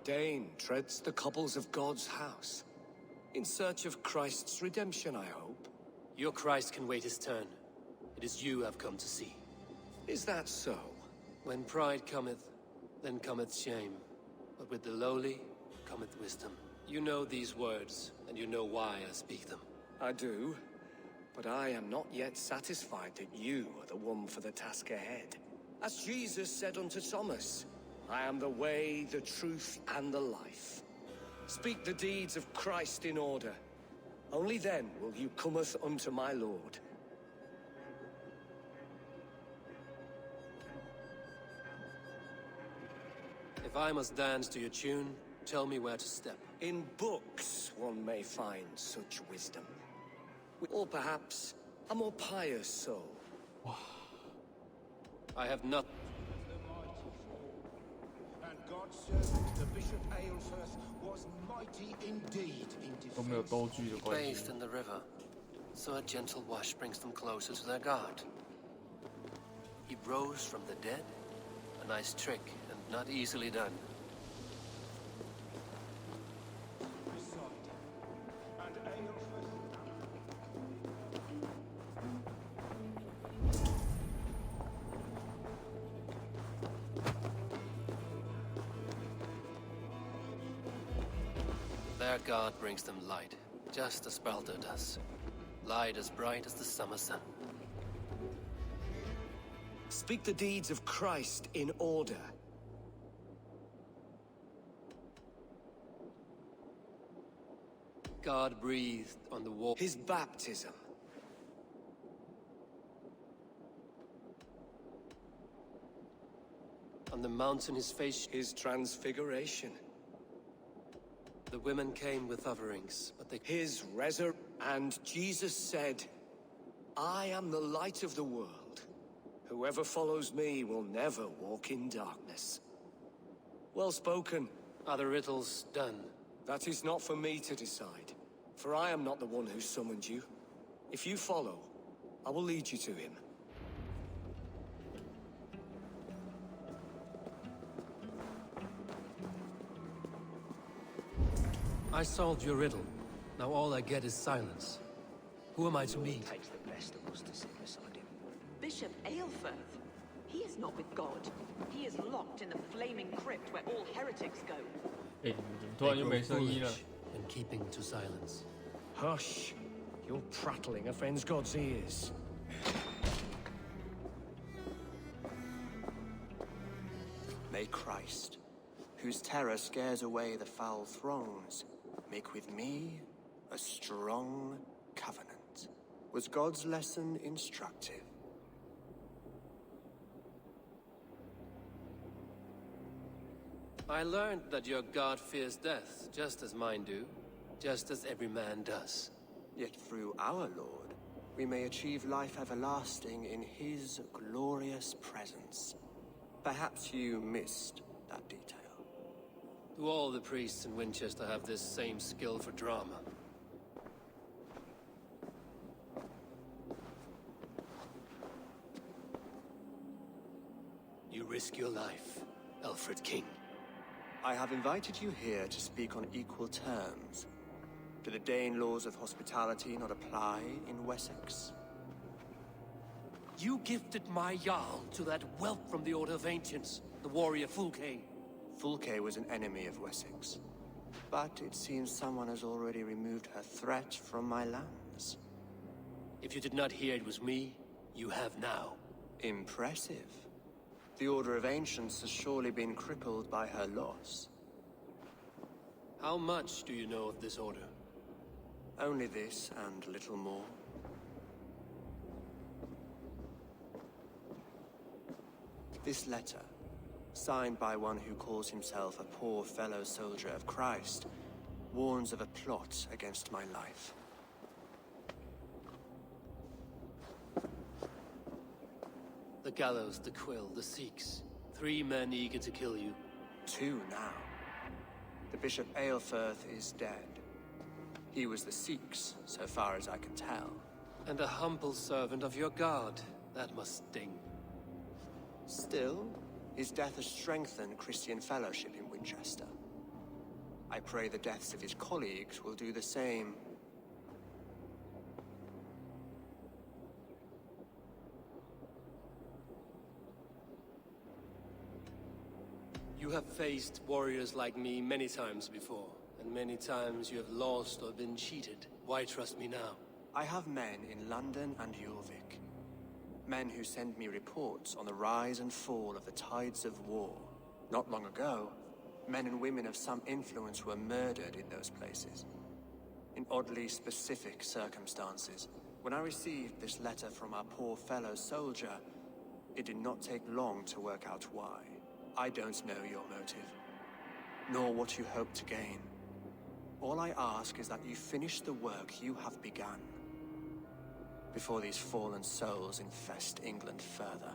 Dane treads the cobbles of God's house. In search of Christ's redemption, I hope. Your Christ can wait his turn. It is you I've come to see. Is that so? When pride cometh, then cometh shame. But with the lowly, cometh wisdom. You know these words, and you know why I speak them. I do, but I am not yet satisfied that you are the one for the task ahead. As Jesus said unto Thomas, I am the way, the truth, and the life. Speak the deeds of Christ in order. Only then will you cometh unto my Lord. If I must dance to your tune, tell me where to step. In books one may find such wisdom. Or perhaps a more pious soul. I have not... And God's servant, the Bishop Aelfirth, was mighty indeed in defense. Bathed in the river, so a gentle wash brings them closer to their God. He rose from the dead, a nice trick and not easily done. Their God brings them light, just as Baldur does. Light as bright as the summer sun. Speak the deeds of Christ in order. God breathed on the wall. His baptism. On the mountain his face... His transfiguration. The women came with offerings, but they... His resurrection. And Jesus said, I am the light of the world. Whoever follows me will never walk in darkness. Well spoken. Are the riddles done? That is not for me to decide, for I am not the one who summoned you. If you follow, I will lead you to him. I solved your riddle. Now all I get is silence. Who am I to meet? It takes the best of us to sit beside him. Bishop Aelfirth. He is not with God. He is locked in the flaming crypt where all heretics go. 哎，你们怎么突然就没声音了？ And keeping to silence. Hush! Your prattling offends God's ears. May Christ, whose terror scares away the foul thrones, make with me a strong covenant. Was God's lesson instructive? I learned that your god fears death, just as mine do. Just as every man does. Yet through our Lord, we may achieve life everlasting in his glorious presence. Perhaps you missed that detail. Do all the priests in Winchester have this same skill for drama? You risk your life, Alfred King. I have invited you here to speak on equal terms. Do the Dane laws of hospitality not apply in Wessex? You gifted my Jarl to that whelp from the Order of Ancients, the warrior Fulke. Fulke was an enemy of Wessex. But it seems someone has already removed her threat from my lands. If you did not hear it was me, you have now. Impressive. The Order of Ancients has surely been crippled by her loss. How much do you know of this order? Only this and little more. This letter, signed by one who calls himself a poor fellow soldier of Christ, warns of a plot against my life. The gallows, the quill, the Sikhs. 3 men eager to kill you. 2 now. The Bishop Aelfirth is dead. He was the Sikhs, so far as I can tell. And a humble servant of your god. That must sting. Still, his death has strengthened Christian fellowship in Winchester. I pray the deaths of his colleagues will do the same. You have faced warriors like me many times before, and many times you have lost or been cheated. Why trust me now? I have men in London and Jorvik. Men who send me reports on the rise and fall of the tides of war. Not long ago, men and women of some influence were murdered in those places. In oddly specific circumstances. When I received this letter from our poor fellow soldier, it did not take long to work out why. I don't know your motive, nor what you hope to gain. All I ask is that you finish the work you have begun, before these fallen souls infest England further.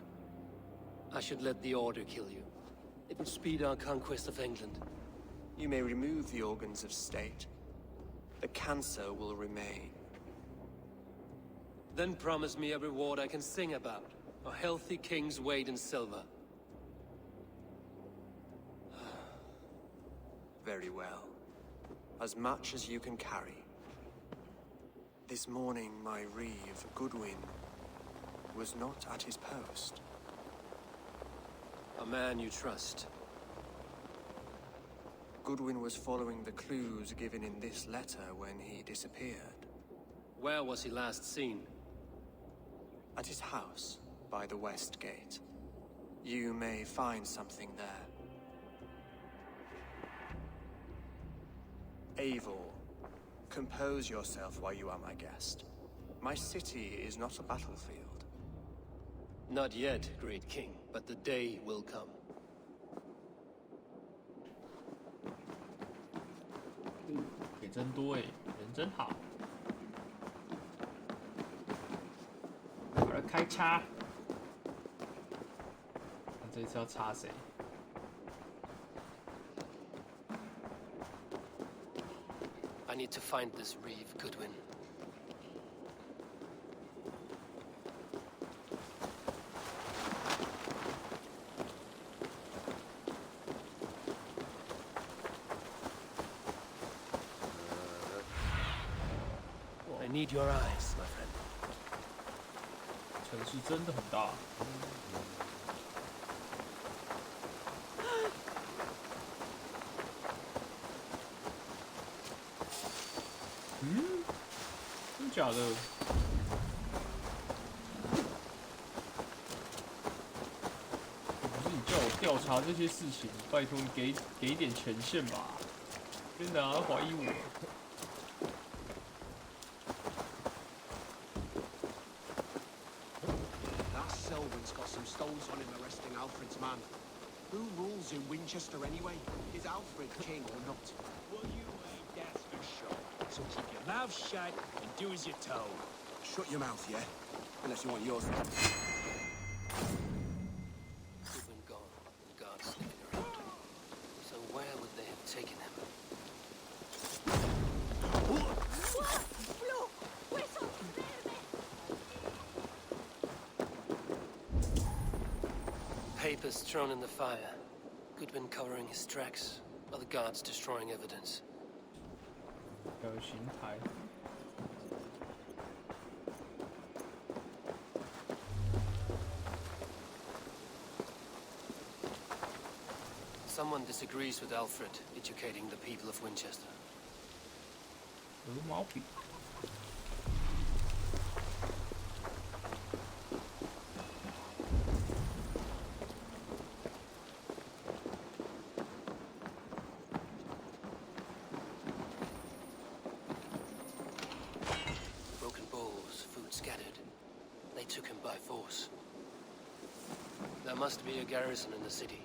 I should let the Order kill you. It would speed our conquest of England. You may remove the organs of state. The cancer will remain. Then promise me a reward I can sing about. A healthy king's weight in silver. Very well. As much as you can carry. This morning, my reeve, Goodwin, was not at his post. A man you trust. Goodwin was following the clues given in this letter when he disappeared. Where was he last seen? At his house, by the West Gate. You may find something there. Eivor, Compose yourself while you are my guest. My city is not a battlefield. Not yet, great king, but the day will come. 给真多哎，人真好。好了，开插。那这次要插谁？ I need to find this reeve, Goodwin. I need your eyes, my friend. 城市真的很大。嗯，真的假的？不是你叫我调查这些事情，拜托你给一点权限吧。真的啊，怀疑我。 Selwyn's got some stones on him arresting Alfred's man. Who rules in Winchester anyway? Is Alfred king or not? Well, you ain't, that's for sure. So keep your mouth shut and do as you're told. Shut your mouth, yeah? Unless you want yours. Goodwin gone, and guards sniffing around. So where would they have taken him? Papers thrown in the fire. Goodwin covering his tracks, while the guards destroying evidence. 还有刑台。 Someone disagrees with Alfred educating the people of Winchester. 有毛笔。 Broken bowls, food scattered. They took him by force. There must be a garrison in the city.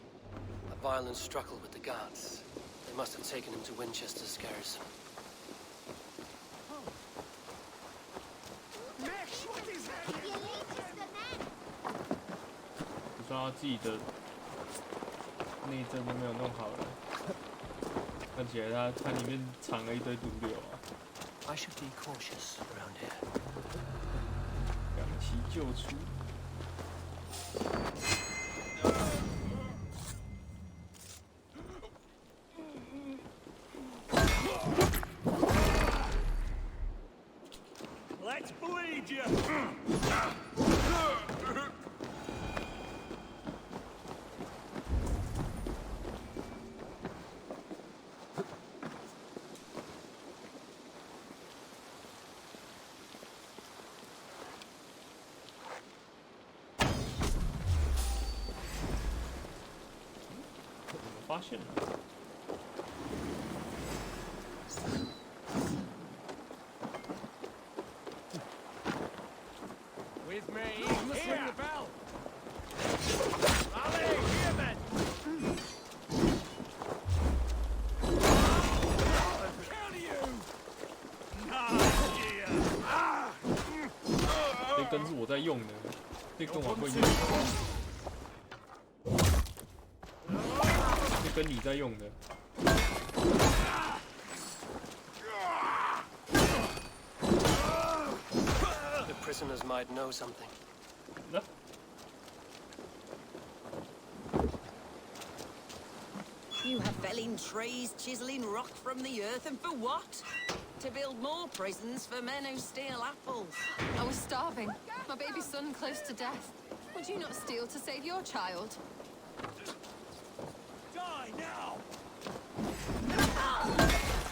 A violent struggle with the guards. They must have taken him to Winchester's garrison. Max, what is that? 你说他自己的内政都没有弄好了，看起来他里面藏了一堆毒瘤啊。 I should be cautious around here. 两栖救出。 Let's bleed you! With me, here! Ring the bell! Rally, here then! Kill you! Nah, 这根是我在用的，这根我会用。这根你在用的。 Prisoners might know something. No. You have felling trees, chiseling rock from the earth, and for what? To build more prisons for men who steal apples. I was starving. My baby son close to death. Would you not steal to save your child? Die now!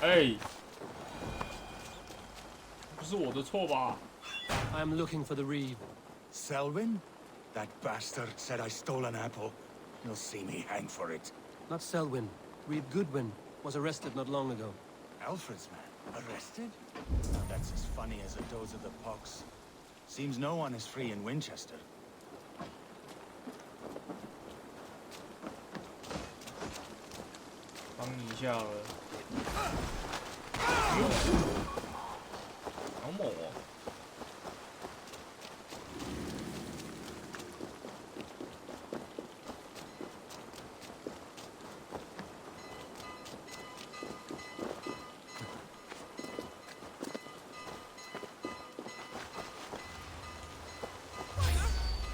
Hey. 不是我的错吧？ I'm looking for the reeve. Selwyn? That bastard said I stole an apple. You'll see me hang for it. Not Selwyn. Reeve Goodwin was arrested not long ago. Alfred's man? Arrested? Now that's as funny as a dose of the pox. Seems no one is free in Winchester. 帮你一下了。好猛哦！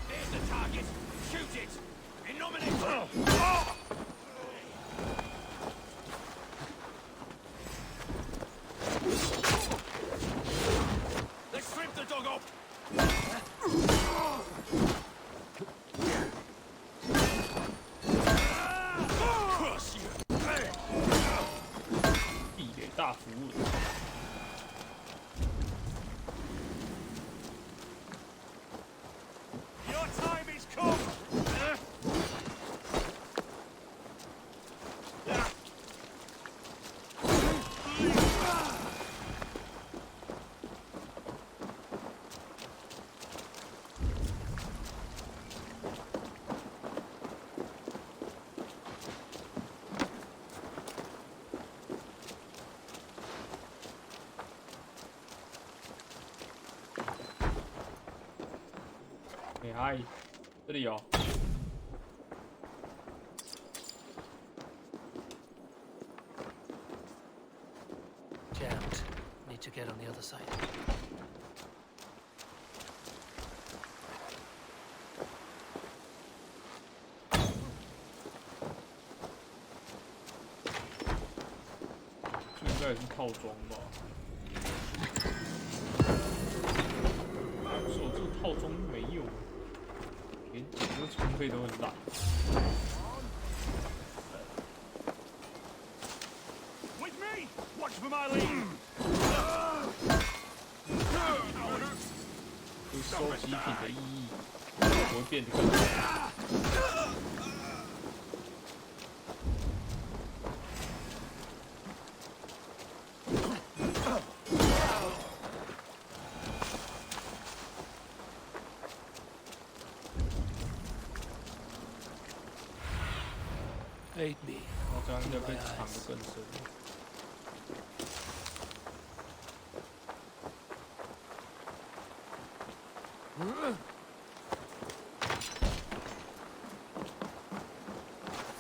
There's the target. Shoot it. Illuminate. Let's strip the dog off. 地给大服务。 Your time is come. 哎嗨，这里哦。 Jammed. Need to get on the other side. 这应该也是套装吧？不是我这个套装没用，连捡这个装备都很懒。 With me. Watch for my lead. 就收集品的意义不会变得更大。 Aid me. 然后这样应该被藏得更深。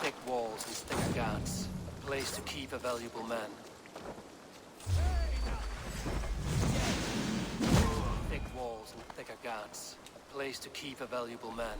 Thick walls and thicker guards. A place to keep a valuable man. Thick walls and thicker guards. A place to keep a valuable man.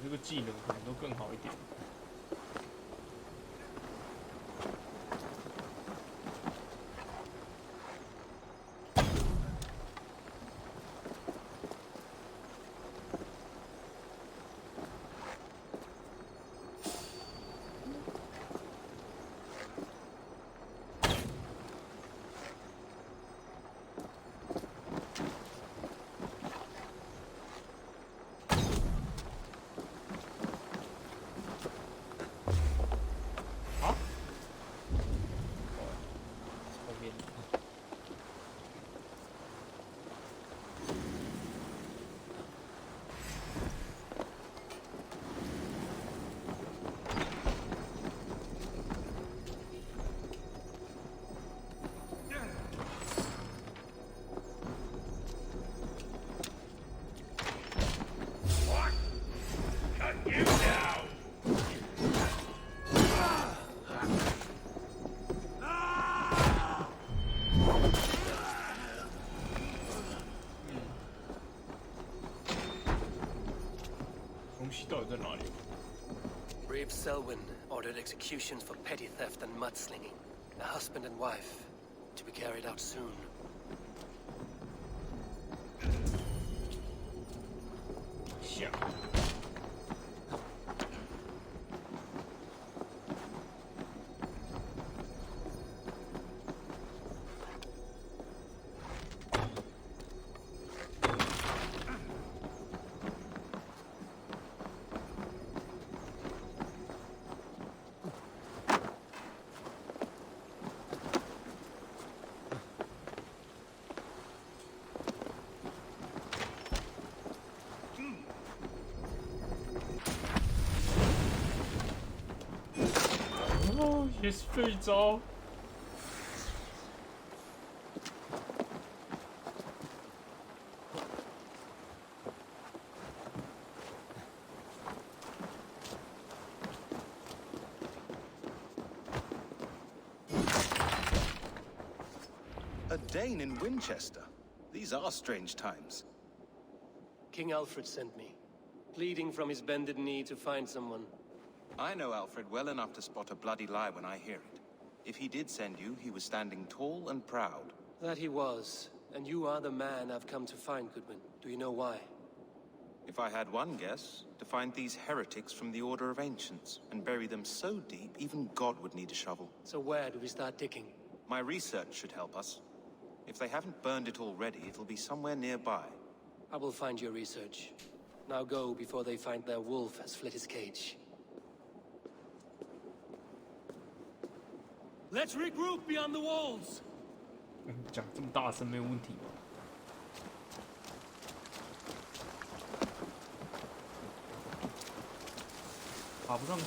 这个技能可能都更好一点。believe Selwyn ordered executions for petty theft and mudslinging. A husband and wife, to be carried out soon. Shit.哦，也是废招。A Dane in Winchester. These are strange times. King Alfred sent me, pleading from his bended knee to find someone. I know Alfred well enough to spot a bloody lie when I hear it. If he did send you, he was standing tall and proud. That he was, and you are the man I've come to find, Goodwin. Do you know why? If I had one guess, to find these heretics from the Order of Ancients, and bury them so deep, even God would need a shovel. So where do we start digging? My research should help us. If they haven't burned it already, it'll be somewhere nearby. I will find your research. Now go before they find their wolf has fled his cage. Let's regroup beyond the walls. 讲这么大声没有问题吗？爬不上去。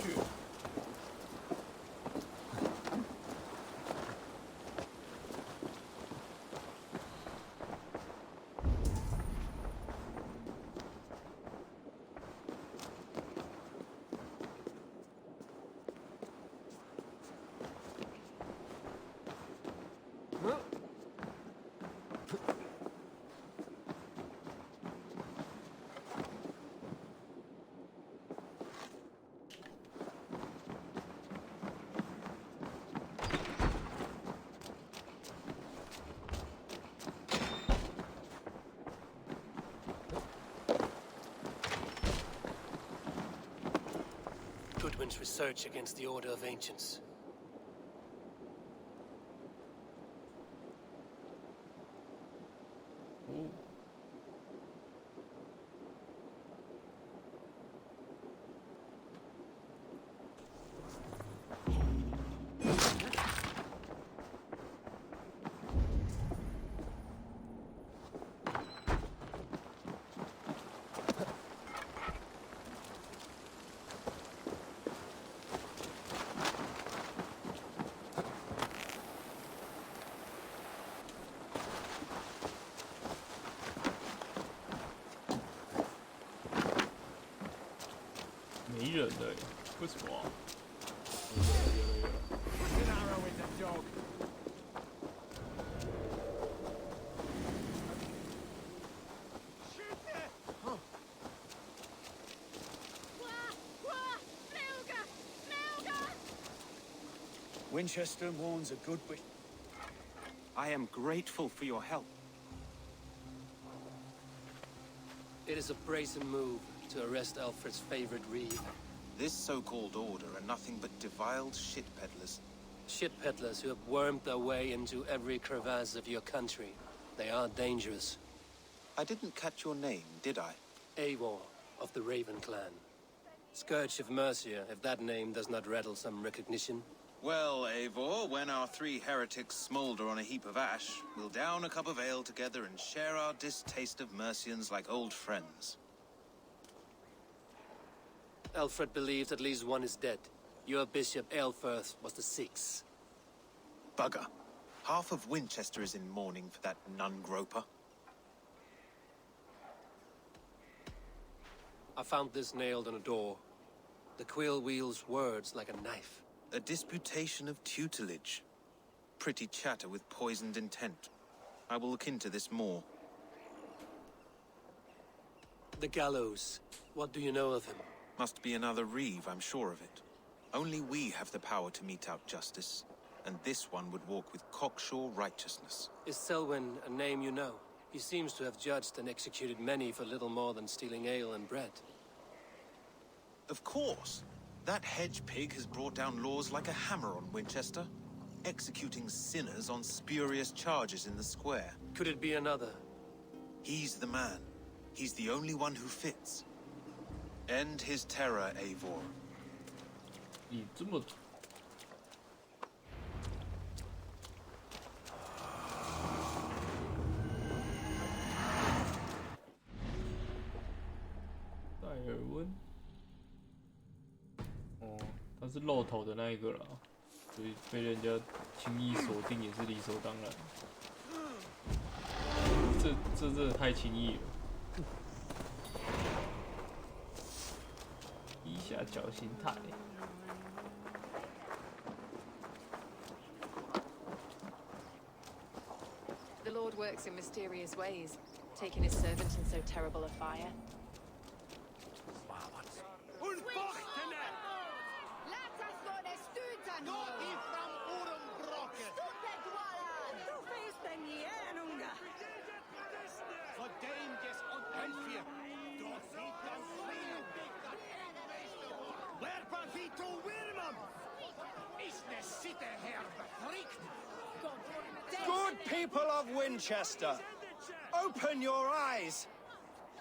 Goodwin's research against the Order of Ancients. Ooh.没人的耶，为什么啊？有了。An arrow with the dog. Winchester mourns a good witch. I am grateful for your help. It is a brazen move to arrest Alfred's favorite reeve. This so-called order are nothing but deviled shit peddlers. Shit peddlers who have wormed their way into every crevasse of your country. They are dangerous. I didn't catch your name, did I? Eivor, of the Raven clan. Scourge of Mercia, if that name does not rattle some recognition. Well, Eivor, when our three heretics smolder on a heap of ash, we'll down a cup of ale together and share our distaste of Mercians like old friends. Alfred believes at least one is dead. Your Bishop Aelfirth was the sixth. Bugger. Half of Winchester is in mourning for that nun-groper. I found this nailed on a door. The quill wields words like a knife. A disputation of tutelage. Pretty chatter with poisoned intent. I will look into this more. The gallows. What do you know of him? Must be another reeve, I'm sure of it. Only we have the power to mete out justice, and this one would walk with cocksure righteousness. Is Selwyn a name you know? He seems to have judged and executed many for little more than stealing ale and bread. Of course. That hedge pig has brought down laws like a hammer on Winchester, executing sinners on spurious charges in the square. Could it be another? He's the man. He's the only one who fits. End his terror, Eivor. 你这么戴尔温，哦，他是露头的那一个啦，所以被人家轻易锁定也是理所当然。这真的太轻易了，一下绞刑台。 The Lord works in mysterious ways, taking his servant in so terrible a fire. Good people of Winchester, open your eyes.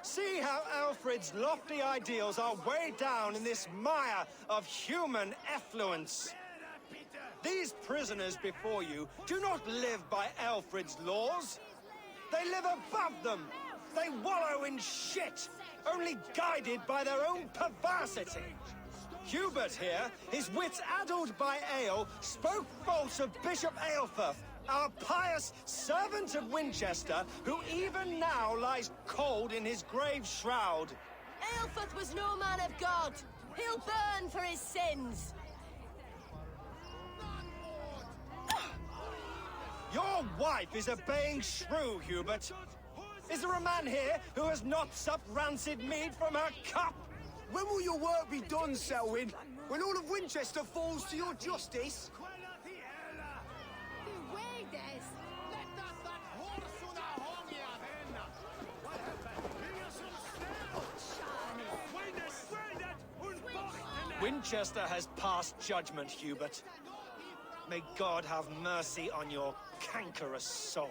See how Alfred's lofty ideals are weighed down in this mire of human effluence. These prisoners before you do not live by Alfred's laws. They live above them. They wallow in shit, only guided by their own perversity. Hubert here, his wits addled by ale, spoke false of Bishop Aelfirth, our pious servant of Winchester, who even now lies cold in his grave shroud. Aelfirth was no man of God. He'll burn for his sins. Your wife is a baying shrew, Hubert. Is there a man here who has not supped rancid mead from her cup? When will your work be done, Selwyn? When all of Winchester falls to your justice? Winchester has passed judgment, Hubert. May God have mercy on your cankerous soul.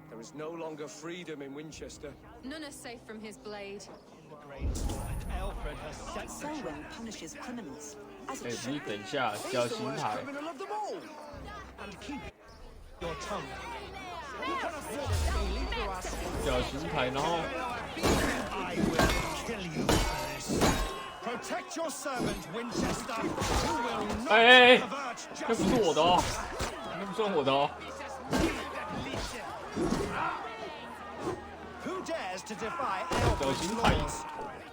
There is no longer freedom in Winchester. None are safe from his blade. Alfred has set Selwyn punishes criminals. 哎，不是，等一下，绞刑台。 And keep your tongue. 绞刑台，然后 I will kill you for this. Protect your servant, Winchester. You will not 哎， pervert 那不是 justice. 我的哦，那不算我的哦。 Who dares to defy 绞 Alfred's 刑台， laws?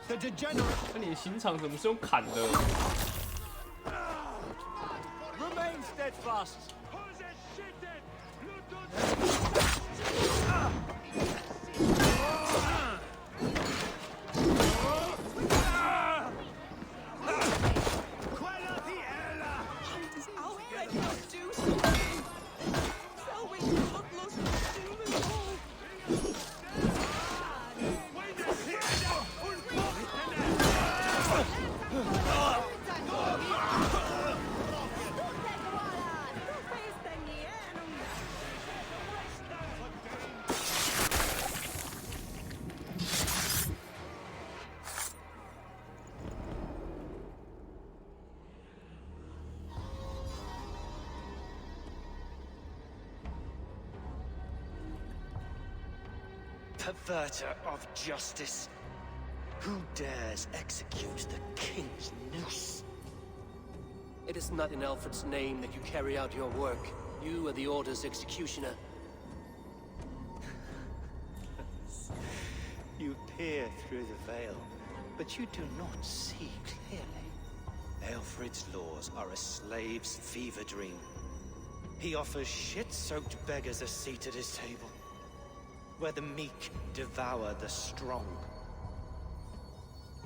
The degenerate. 那你的刑场怎么是用砍的？ Remain steadfast. Perverter of justice. Who dares execute the king's noose? It is not in Alfred's name that you carry out your work. You are the Order's executioner. You peer through the veil, but you do not see clearly. Aelfred's laws are a slave's fever dream. He offers shit-soaked beggars a seat at his table, where the meek devour the strong.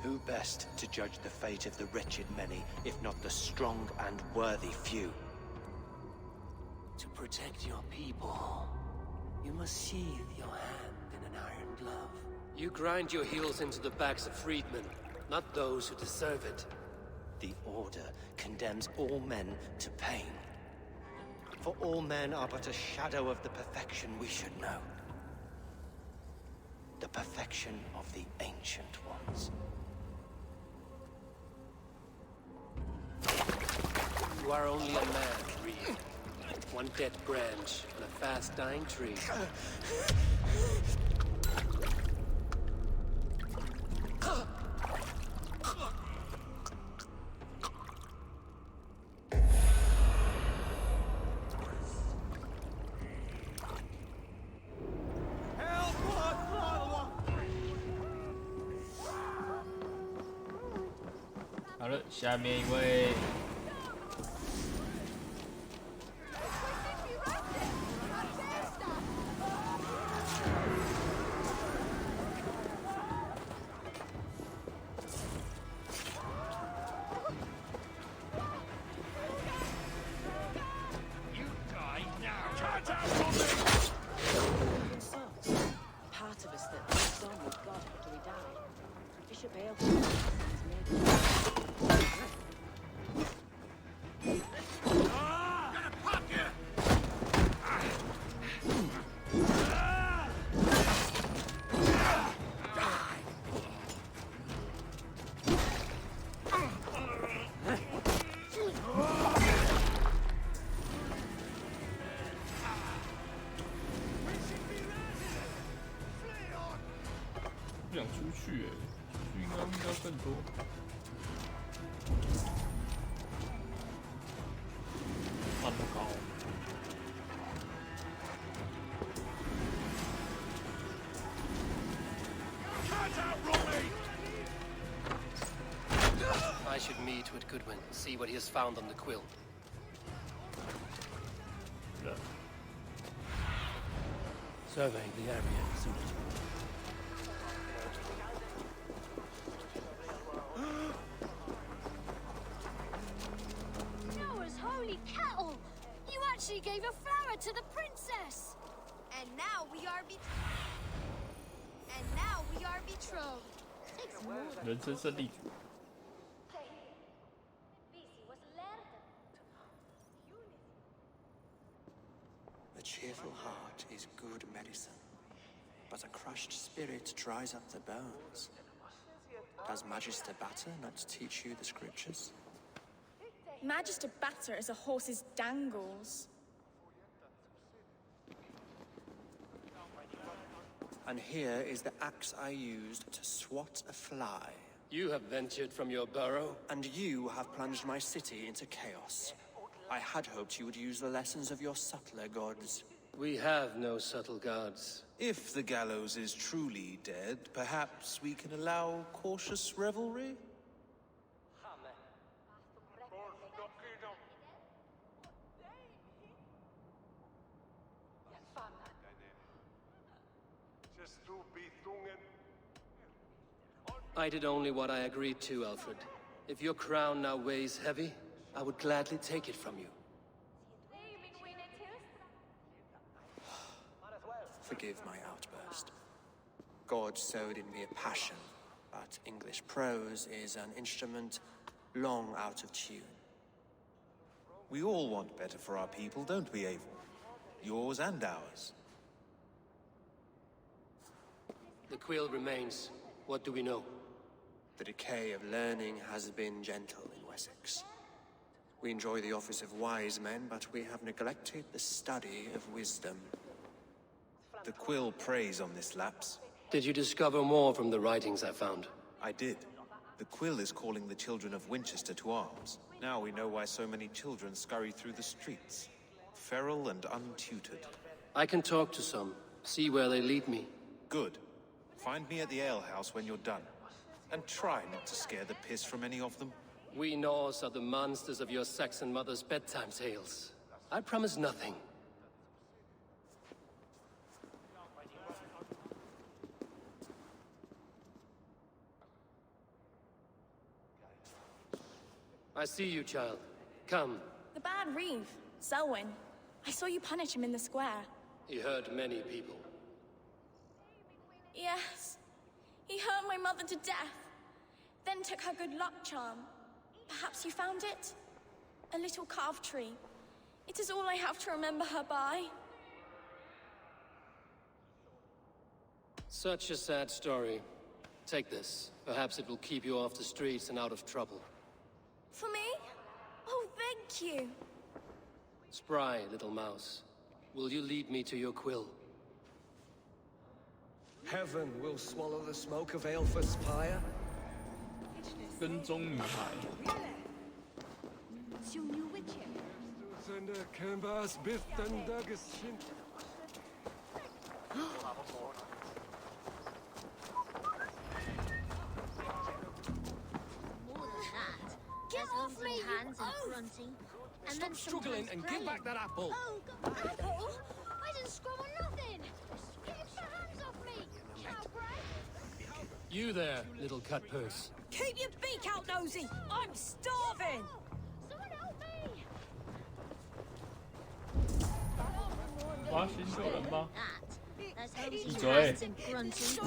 Who best to judge the fate of the wretched many, if not the strong and worthy few? To protect your people, you must sheathe your hand in an iron glove. You grind your heels into the backs of freedmen, not those who deserve it. The Order condemns all men to pain. For all men are but a shadow of the perfection we should know. The perfection of the Ancient Ones. You are only a man, Reed. One dead branch on a fast-dying tree.好了，下面一位。Part of us that lives on with God after we die. Bishop Aelfred is made.不想出去出去应该更多。那么高。I should meet with Goodwin, see what he has found on the quill. Surveying the area, soon. Noah's holy cattle! You actually gave a flower to the princess! And now we are betrothed. Takes more. 人生胜利组。 A cheerful heart is good medicine, but a crushed spirit dries up the bones. Does Magister Batter not teach you the scriptures? Magister Batter is a horse's dangles. And here is the axe I used to swat a fly. You have ventured from your burrow. And you have plunged my city into chaos. I had hoped you would use the lessons of your subtler gods. We have no subtle gods. If the gallows is truly dead, perhaps we can allow cautious revelry? I did only what I agreed to, Alfred. If your crown now weighs heavy, I would gladly take it from you. Forgive my outburst. God sowed in me a passion, but English prose is an instrument long out of tune. We all want better for our people, don't we, Eivor? Yours and ours. The quill remains. What do we know? The decay of learning has been gentle in Wessex. We enjoy the office of wise men, but we have neglected the study of wisdom. The quill preys on this lapse. Did you discover more from the writings I found? I did. The quill is calling the children of Winchester to arms. Now we know why so many children scurry through the streets, feral and untutored. I can talk to some, see where they lead me. Good. Find me at the alehouse when you're done. and try not to scare the piss from any of them. We Norse are the monsters of your Saxon mother's bedtime tales. I promise nothing. I see you, child. Come. The bad Reeve, Selwyn. I saw you punish him in the square. He hurt many people. Yes. He hurt my mother to death. Then took her good luck charm. Perhaps you found it? A little carved tree. It is all I have to remember her by. Such a sad story. Take this. Perhaps it will keep you off the streets and out of trouble. For me? Oh, thank you. Spry, little mouse. Will you lead me to your quill? Heaven will swallow the smoke of Aelfirth's pyre. 跟踪女孩。Get off me, hands and grunting. And Stop struggling and give back that apple. Oh, apple? I didn't scrub on nothing. Get your hands off me, cowbray. You there, little cut purse. Keep your beak out, Nosy! I'm starving! Someone help me! 发现有人吗？ There's 闭嘴！ and grunting,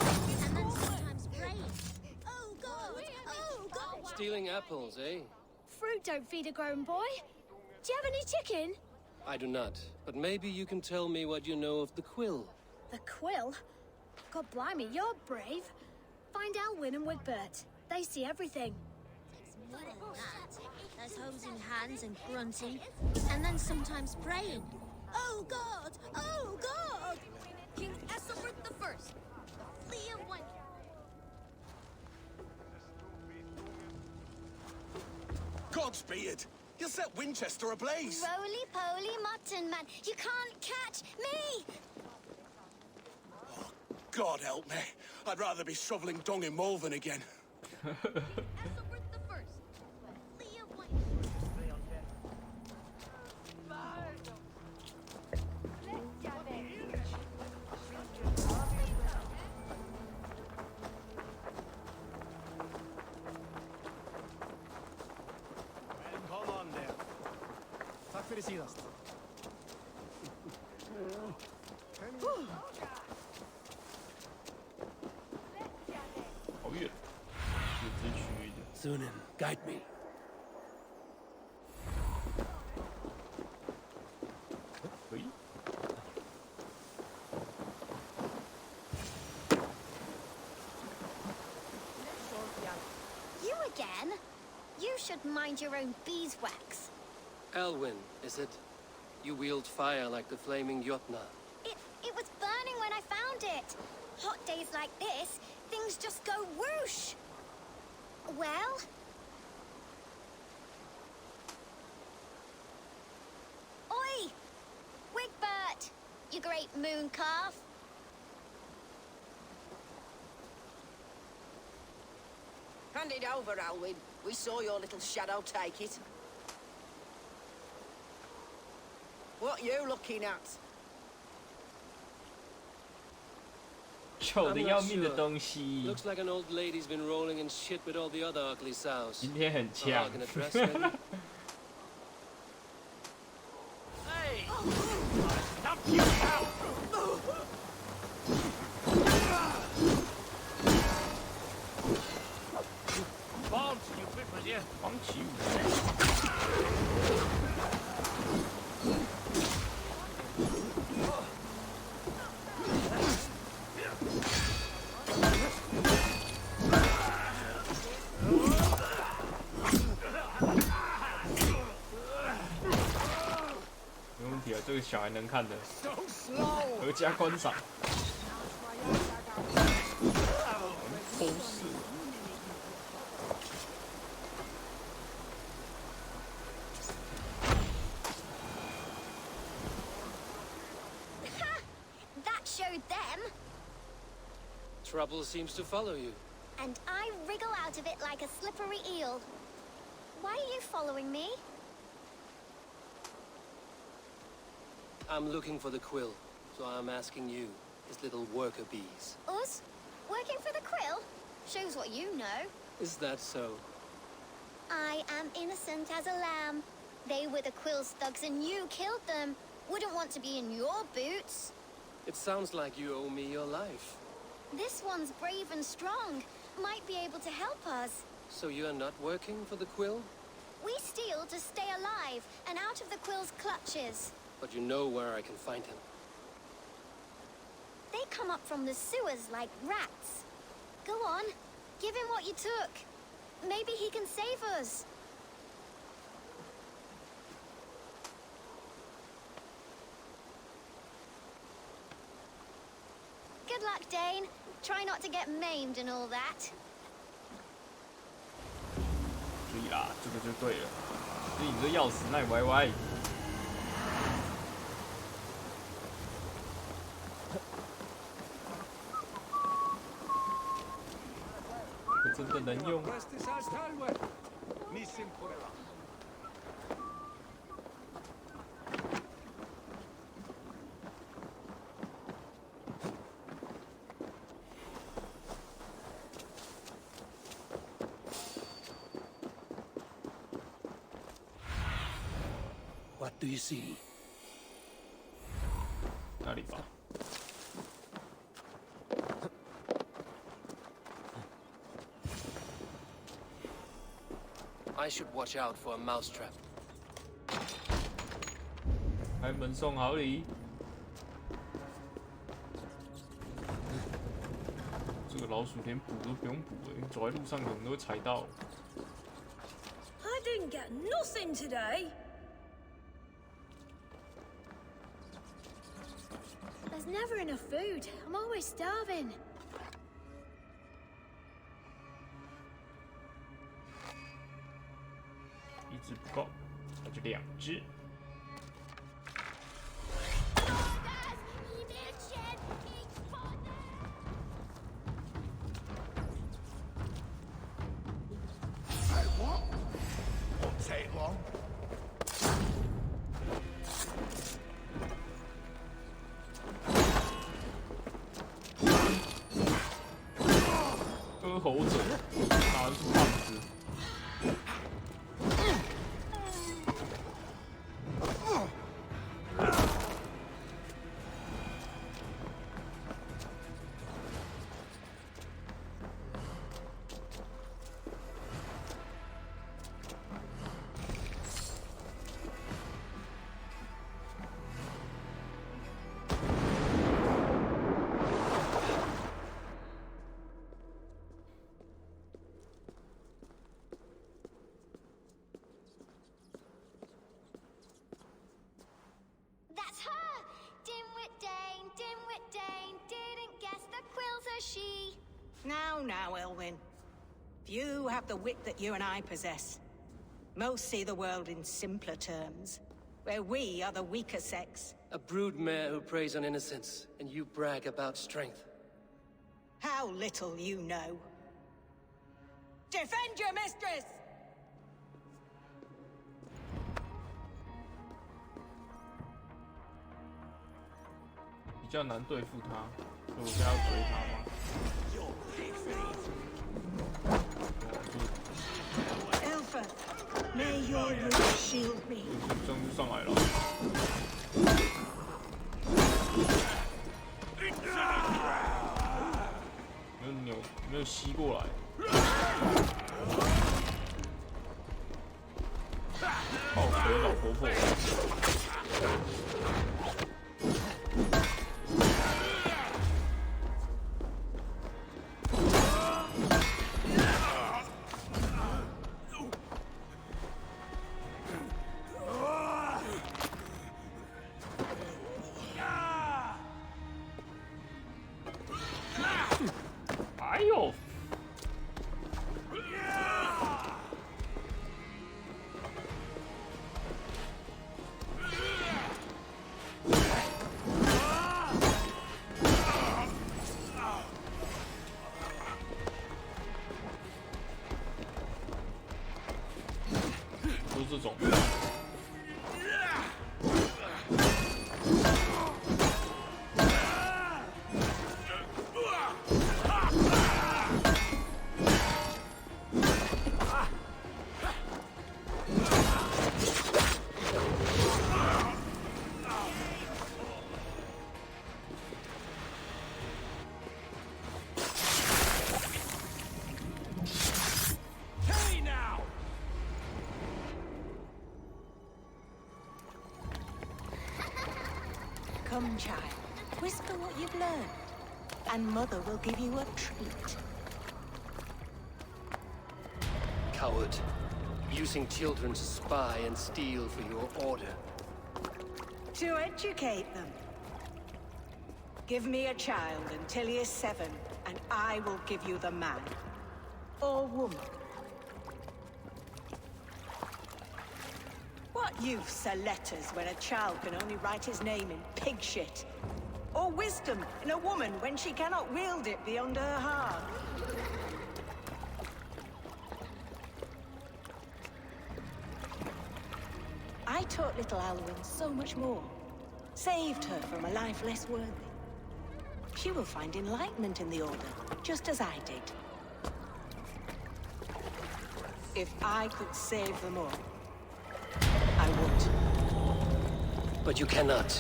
and then sometimes praying. Oh God! Oh God! Stealing apples, eh? Fruit don't feed a grown boy. Do you have any chicken? I do not, but maybe you can tell me what you know of the quill. The quill? God blimey, you're brave. Find Elwyn and Wigbert. They see everything. Takes more than that. There's hosing hands and grunting, and then sometimes praying. Oh God! Oh God! King Ethelbert the First. Leiya went. Godspeed! You'll set Winchester ablaze! Roly-poly mutton man, you can't catch me! Oh, God help me. I'd rather be shoveling dung in Malvern again. Ethelbert the First. Leiya went. Välkommen där. Tack för det senaste.好远，是这区域的。 Thunin, guide me. You again? You should mind your own beeswax. Elwyn, is it? You wield fire like the flaming Jotna. It was burning when I found it. Hot days like this, things just go whoosh. Well? Oi! Wigbert! You great moon calf. Hand it over, Alwyn. We saw your little shadow take it. What you looking at? 丑的要命的东西。 Looks like an old lady's been rolling in shit with all the other ugly sows. 今天很呛。 Gonna dress maybe? Hey! Dump you out! Bolt, you quit, will you? 放弃我。没问题啊，这个小孩能看的，合家观赏。偷视。 That showed them. Trouble seems to follow you. and I wriggle out of it like a slippery eel. Why are you following me? I'm looking for the quill, so I'm asking you, his little worker bees. Us? Working for the quill? Shows what you know. Is that so? I am innocent as a lamb. They were the quill's thugs and you killed them. Wouldn't want to be in your boots. It sounds like you owe me your life. This one's brave and strong. Might be able to help us. So you're not working for the quill? We steal to stay alive and out of the quill's clutches. But you know where I can find him. They come up from the sewers like rats. Go on, give him what you took. Maybe he can save us. Good luck, Dane. Try not to get maimed and all that. 注意啦，这个就对了。所以你这钥匙那里歪歪。这真的能用？ What do you see? 哪里吧？ I should watch out for a mousetrap. 开门送好礼。这个老鼠连补都不用补哎，走在路上可能都会踩到。 I didn't get nothing today. There's never enough food. I'm always starving. 一只不够，那就两只。 Take long. 割喉者，拿出棒子。 That's her! Dimwit Dane, didn't guess the quill's a she. Now, Elwyn. Few have the wit that you and I possess. Most see the world in simpler terms, where we are the weaker sex. A broodmare who preys on innocence, and you brag about strength. How little you know. Defend your mistress! 比较难对付他，所以我现在要追他吗？ Elfa, may your roots shield me. 这样就上来了。没有吸过来。靠北老婆婆。 哎呦！这种。Come, child. Whisper what you've learned, and Mother will give you a treat. Coward. Using children to spy and steal for your order. To educate them. Give me a child until he is 7, and I will give you the man. Or woman. What use are letters when a child can only write his name in pig shit? Or wisdom in a woman when she cannot wield it beyond her heart? I taught little Alwyn so much more. Saved her from a life less worthy. She will find enlightenment in the Order, just as I did. If I could save them all, I would. But you cannot.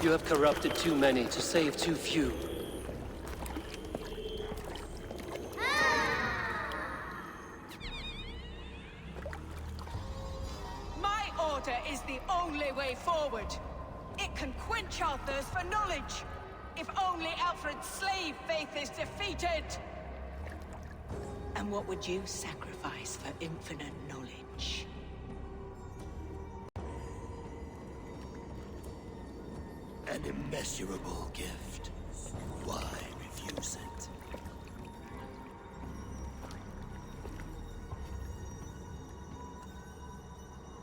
You have corrupted too many to save too few. My order is the only way forward. It can quench our thirst for knowledge. If only Alfred's slave faith is defeated. And what would you sacrifice for infinite knowledge? An immeasurable gift. Why refuse it?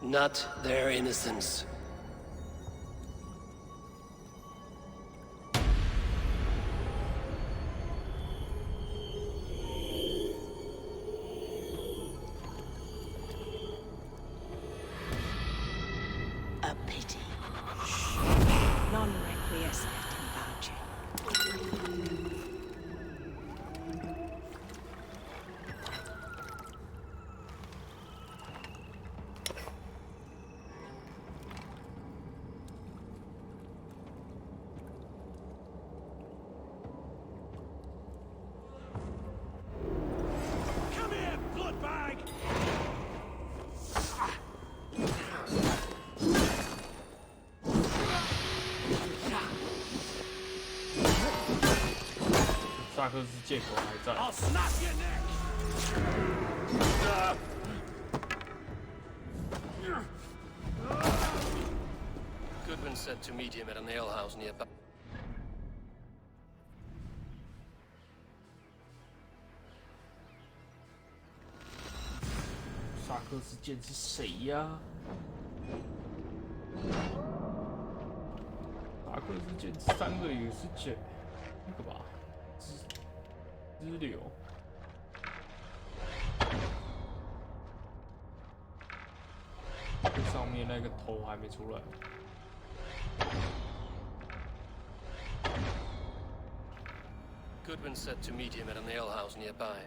Not their innocence. A pity. Non requiescat in voucher. Come here, bloodbag!萨克斯剑口还在。 I'll snap your neck! Goodwin said to meet him at an alehouse nearby. 萨克斯剑是谁呀？萨克斯剑3个也是剑，那个吧，支流。上面那个头还没出来。 Goodwin said to meet him at an alehouse nearby.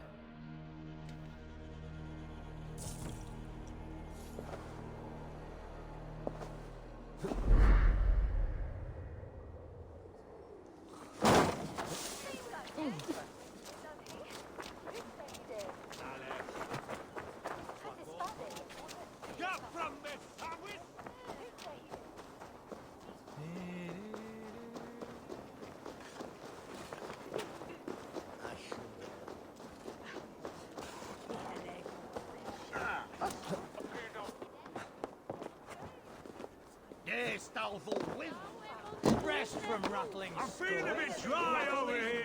Yes, Stalful with rest from rattling. I'm feeling a bit dry over here.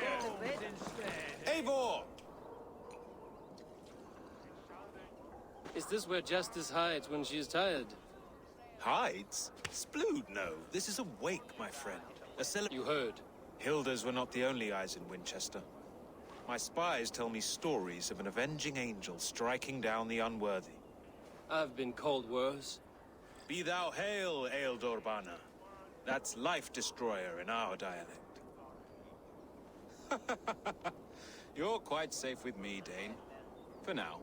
Eivor! Is this where Justice hides when she is tired? Hides? Splood, no. This is a wake, my friend. You heard. Hilda's were not the only eyes in Winchester. My spies tell me stories of an avenging angel striking down the unworthy. I've been called worse. Be thou hail, Ealdor Bana. That's Life Destroyer in our dialect. You're quite safe with me, Dane. For now.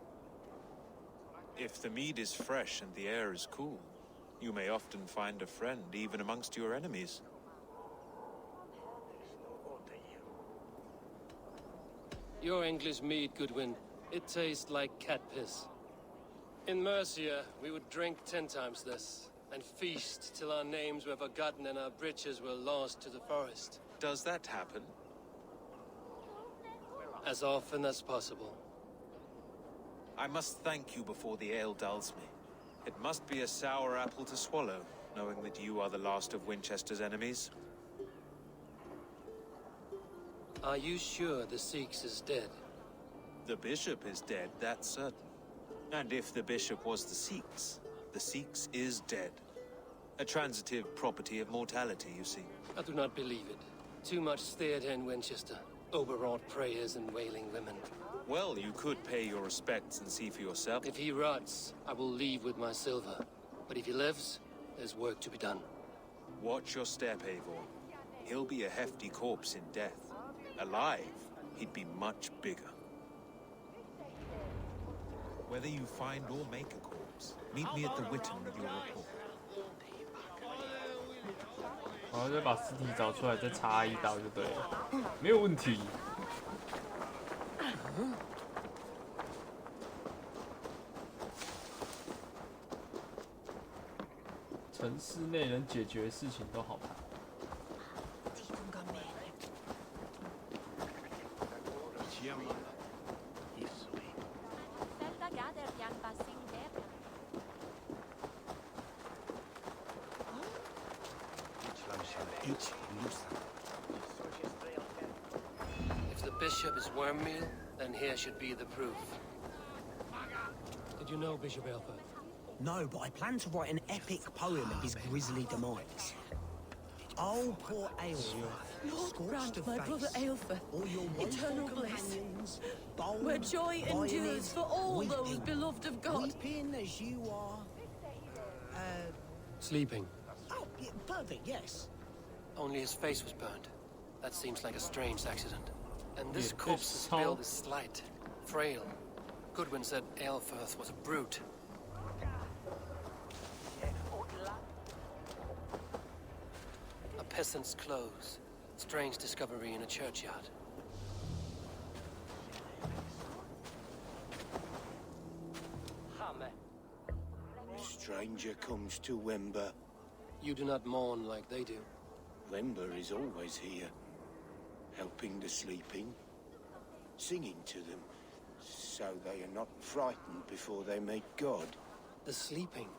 If the mead is fresh and the air is cool, you may often find a friend even amongst your enemies. Your English mead, Goodwin. It tastes like cat piss. In Mercia, we would drink 10 times this, and feast till our names were forgotten and our britches were lost to the forest. Does that happen? As often as possible. I must thank you before the ale dulls me. It must be a sour apple to swallow, knowing that you are the last of Winchester's enemies. Are you sure the Sikhs is dead? The bishop is dead, that's certain. And if the bishop was the Sikhs is dead. A transitive property of mortality, you see. I do not believe it. Too much theatre in Winchester. Overwrought prayers and wailing women. Well, you could pay your respects and see for yourself. If he rots, I will leave with my silver. But if he lives, there's work to be done. Watch your step, Eivor. He'll be a hefty corpse in death. Alive, he'd be much bigger. Whether you find or make a corpse, meet me at the Witten with your report. 然后再把尸体找出来，再插一刀就对了，没有问题。城市内能解决的事情都好谈。If the bishop is worm meal, then here should be the proof. Did you know Bishop Aelfirth? No, but I plan to write an epic poem of his grisly demise. Oh, poor Aelfirth. Lord grant my brother Aelfirth eternal bliss, where joy endures for all those beloved of God. Weeping as you are. Sleeping. Oh, yeah, perfect, yes. Only his face was burned. That seems like a strange accident. And this corpse's build is slight, frail. Goodwin said Aelfirth was a brute. A peasant's clothes. Strange discovery in a churchyard. Stranger comes to Wember. You do not mourn like they do. Wember is always here, helping the sleeping, singing to them, so they are not frightened before they meet God. The sleeping?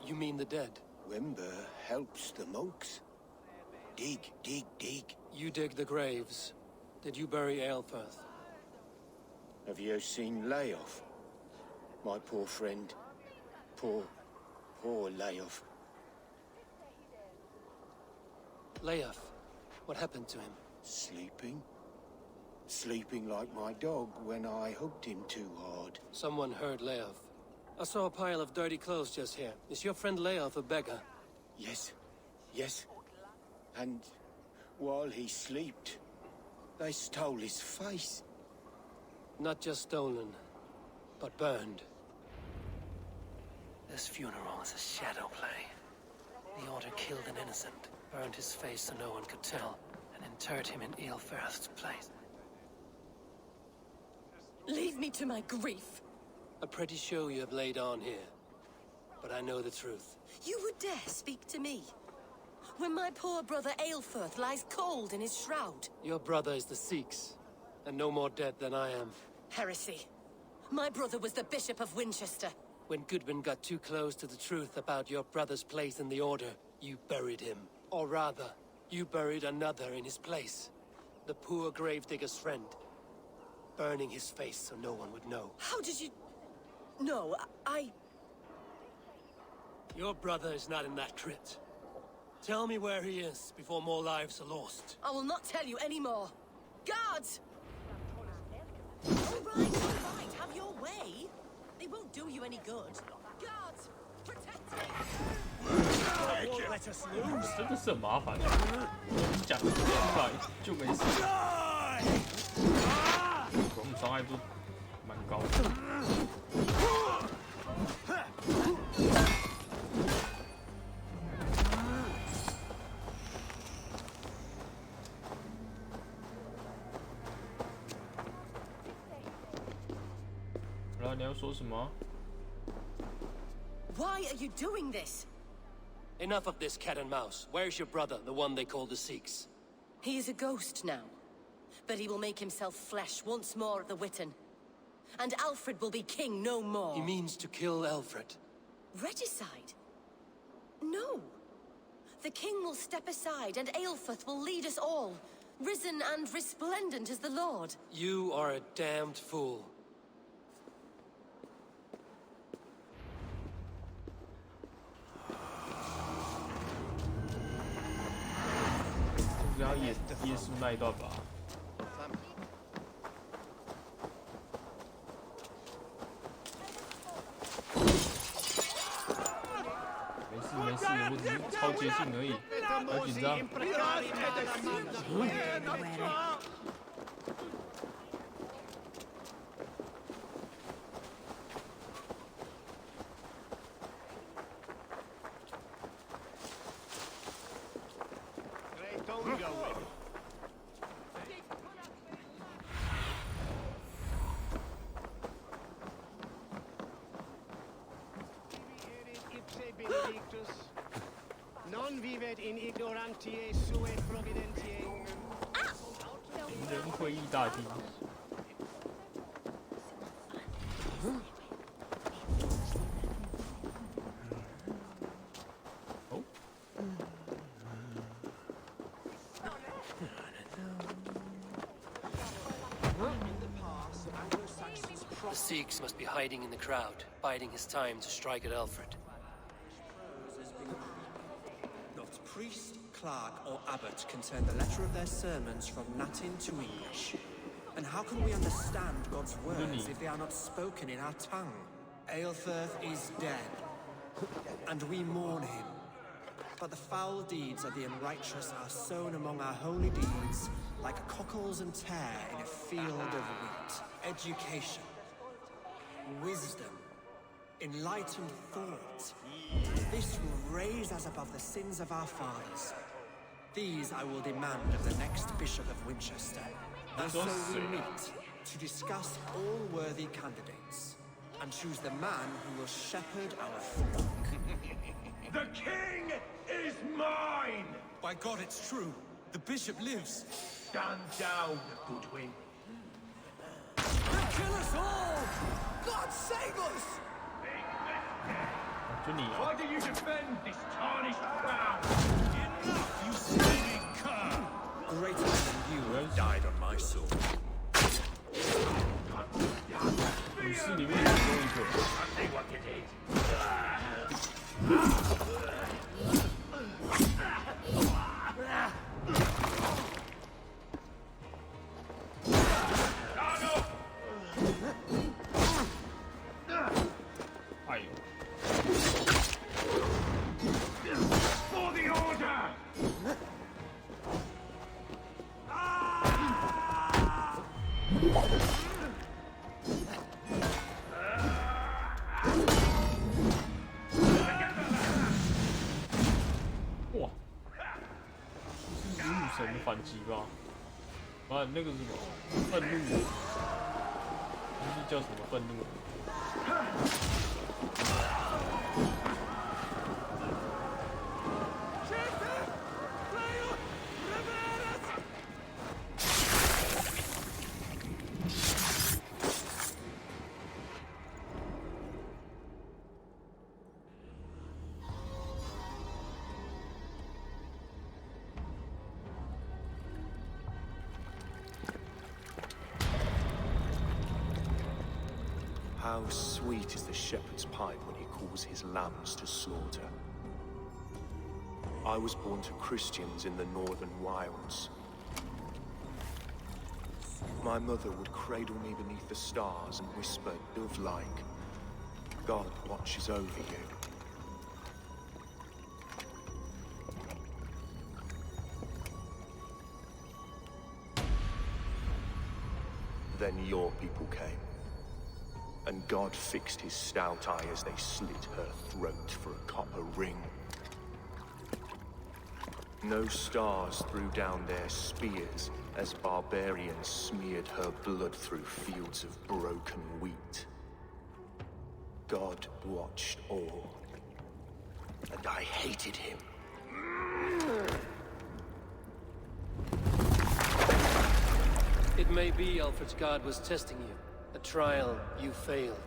You mean the dead? Wember helps the monks. Dig, dig, dig. You dig the graves. Did you bury Aelfirth? Have you seen Leiya? My poor friend. Poor Leiya. Leiya, what happened to him? Sleeping? Sleeping like my dog when I hugged him too hard. Someone heard Leiya. I saw a pile of dirty clothes just here. Is your friend Leiya a beggar? Yes, yes. And while he slept, they stole his face. Not just stolen, but burned. This funeral is a shadow play. The Order killed an innocent, burned his face so no one could tell, and interred him in Aelfirth's place. Leave me to my grief. A pretty show you have laid on here. But I know the truth. You would dare speak to me? When my poor brother Aelfirth lies cold in his shroud. Your brother is the Sikhs, and no more dead than I am. Heresy. My brother was the Bishop of Winchester. When Goodwin got too close to the truth about your brother's place in the Order, you buried him. Or rather, you buried another in his place. The poor gravedigger's friend. Burning his face so no one would know. How did you... No, I... Your brother is not in that crypt. Tell me where he is before more lives are lost. I will not tell you anymore. Guards! All right, have your way. They won't do you any good. Guards! 真的是很麻烦，你讲出来就没事。我们伤害都蛮高的。然后你要说什么？ Why are you doing this? Enough of this cat and mouse. Where's your brother, the one they call the Sikhs? He is a ghost now. But he will make himself flesh once more at the Witten. And Alfred will be king no more. He means to kill Alfred. Regicide? No. The king will step aside and Aelfrith will lead us all. Risen and resplendent as the Lord. You are a damned fool. 就是要耶稣那一段吧。没事没事，我只是超接近而已，不要紧张。Non vivet in ignorantiae sue providentiae. 名人会议大厅。哦。The Sikhs must be hiding in the crowd, biding his time to strike at Alfred. Not priest, clerk, or abbot can turn the letter of their sermons from Latin to English. And how can we understand God's words if they are not spoken in our tongue? Aelfrith is dead, and we mourn him. But the foul deeds of the unrighteous are sown among our holy deeds, like cockles and tare in a field of wheat. Education, wisdom, enlightened thought. This will raise us above the sins of our fathers. These I will demand of the next Bishop of Winchester. And so we meet to discuss all worthy candidates and choose the man who will shepherd our flock. The king is mine! By God, it's true. The bishop lives. Stand down, Goodwin. They'll kill us all! God save us! Why do you defend this tarnished crown? Enough, you scheming cur! Greater than you have died on my sword. 武士里面有一个。 哎呦！ For the order! 哇！是女武神的反击吧？啊，那个是什么？愤怒？那是叫什么愤怒？ How sweet is the shepherd's pipe when he calls his lambs to slaughter. I was born to Christians in the northern wilds. My mother would cradle me beneath the stars and whisper dove-like, God watches over you. Then your people came. And God fixed his stout eye as they slit her throat for a copper ring. No stars threw down their spears as barbarians smeared her blood through fields of broken wheat. God watched all, and I hated him. It may be Alfred's god was testing you. A trial you failed.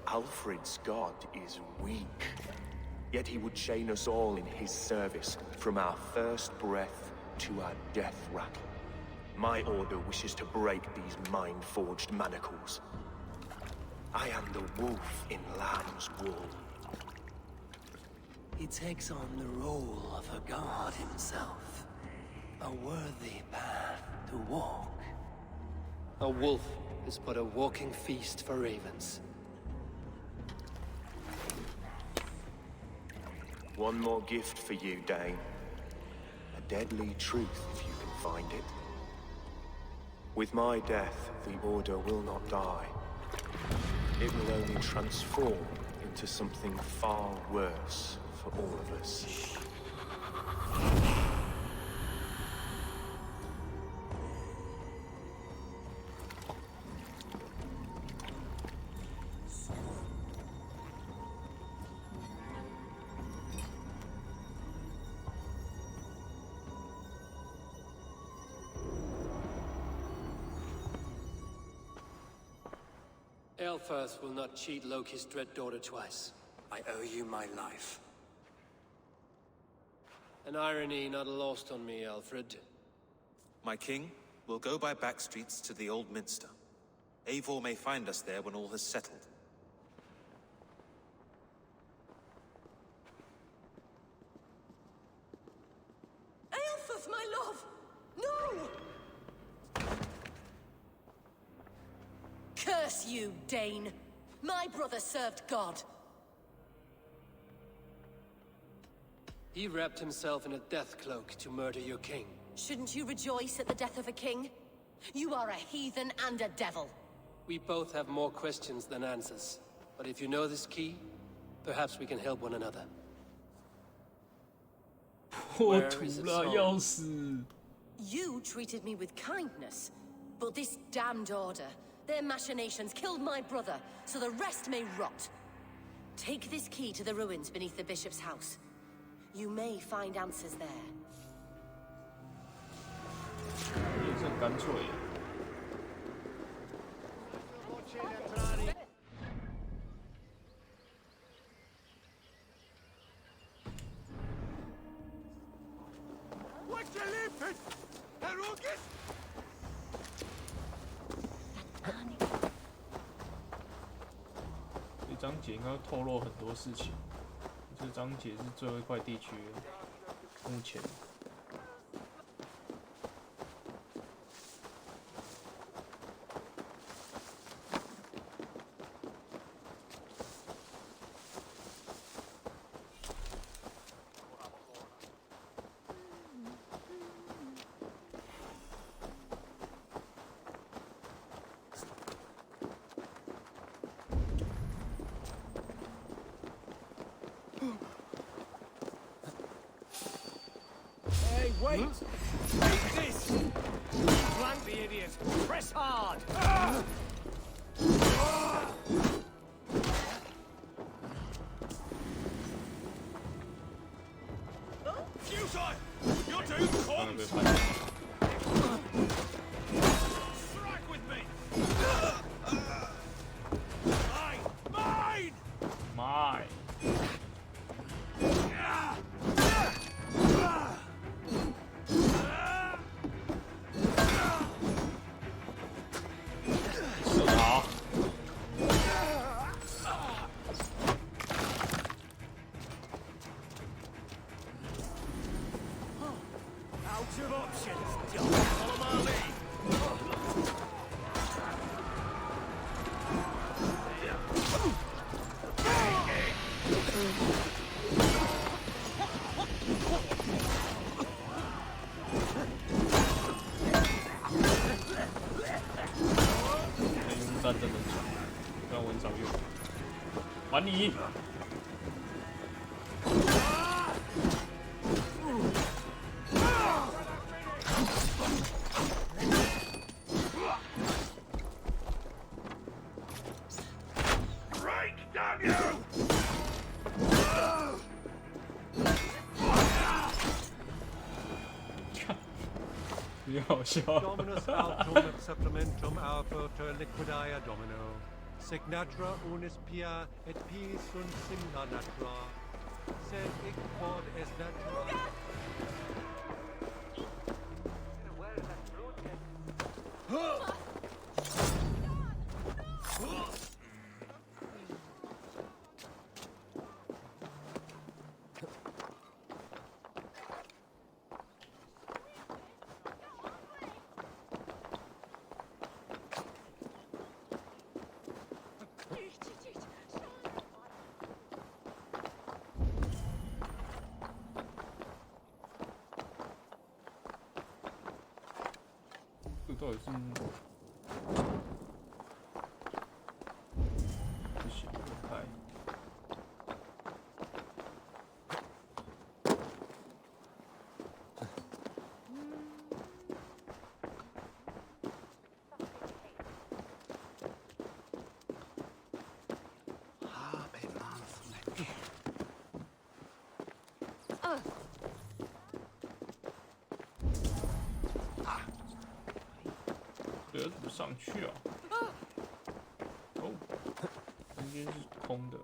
Alfred's god is weak. Yet he would chain us all in his service, from our first breath to our death rattle. My order wishes to break these mind-forged manacles. I am the wolf in lamb's wool. He takes on the role of a god himself. A worthy path to walk. A wolf is but a walking feast for ravens. One more gift for you, Dane. A deadly truth, if you can find it. With my death, the Order will not die. It will only transform into something far worse for all of us. Aelfirth will not cheat Loki's dread daughter twice. I owe you my life. An irony not lost on me, Alfred. My king, we'll go by back streets to the Old Minster. Eivor may find us there when all has settled. Aelfirth, my love! No! Curse you, Dane! My brother served God. He wrapped himself in a death cloak to murder your king. Shouldn't you rejoice at the death of a king? You are a heathen and a devil. We both have more questions than answers. But if you know this key, perhaps we can help one another. 我吐了，要死！ You treated me with kindness, but this damned order, their machinations killed my brother, so the rest may rot. Take this key to the ruins beneath the bishop's house. You may find answers there. 也是很干脆耶。 这章节应该会透露很多事情。这章节是最后一块地区，目前。 Hey, wait! Take this! Flank the idiot! Press hard! Futile! You're doomed, Horns! Strike with me! Mine! Mine! 啊！玩你！你好笑。Dominus autum et supplementum alphoter liquidia domino. Signatra unis pia et pis sunt simna natura. Sed hic quod est natura. 这到底是不行，不开。这怎么上去啊？哦，应该是空的。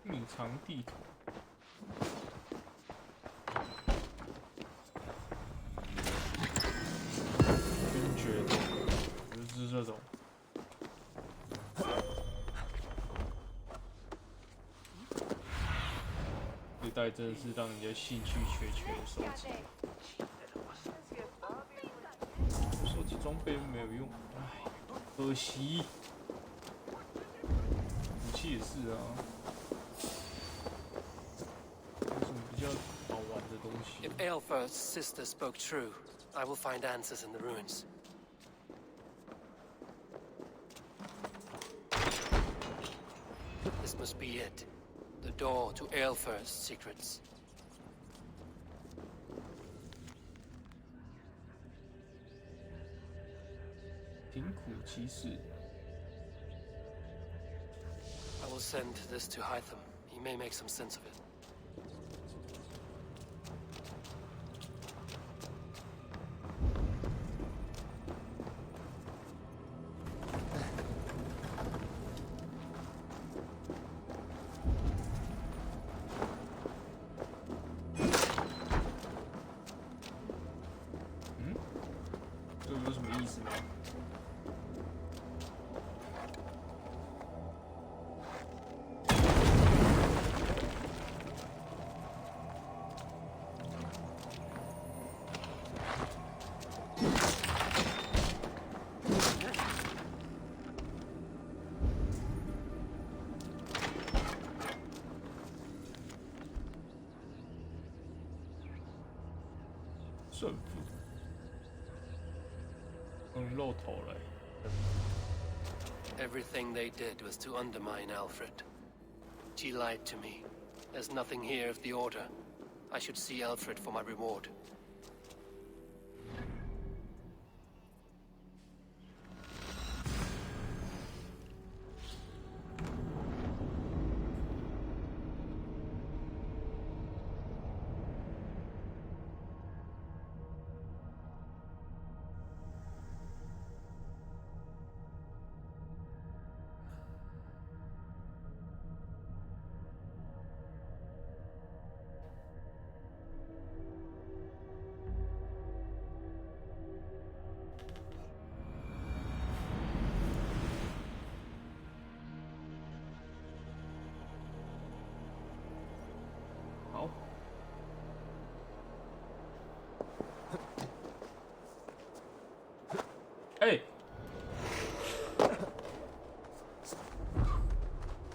隐藏地图，真绝的，就是这种。这代真的是让人家兴趣缺缺的收集。收集装备没有用，唉，可惜。武器也是啊。 If Aelfirth's sister spoke true, I will find answers in the ruins. This must be it. The door to Aelfirth's secrets. I will send this to Hytham. He may make some sense of it. Everything they did was to undermine Alfred. She lied to me. There's nothing here of the Order. I should see Alfred for my reward.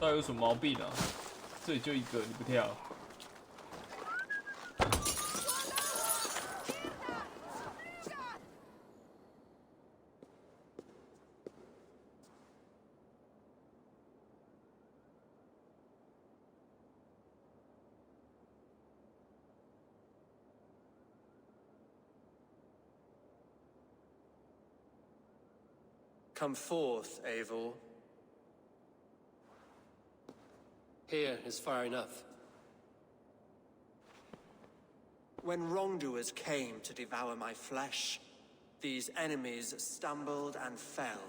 到底有什么毛病啊？这里就一个，你不跳？ Come forth, Eivor. Here is far enough. When wrongdoers came to devour my flesh, these enemies stumbled and fell.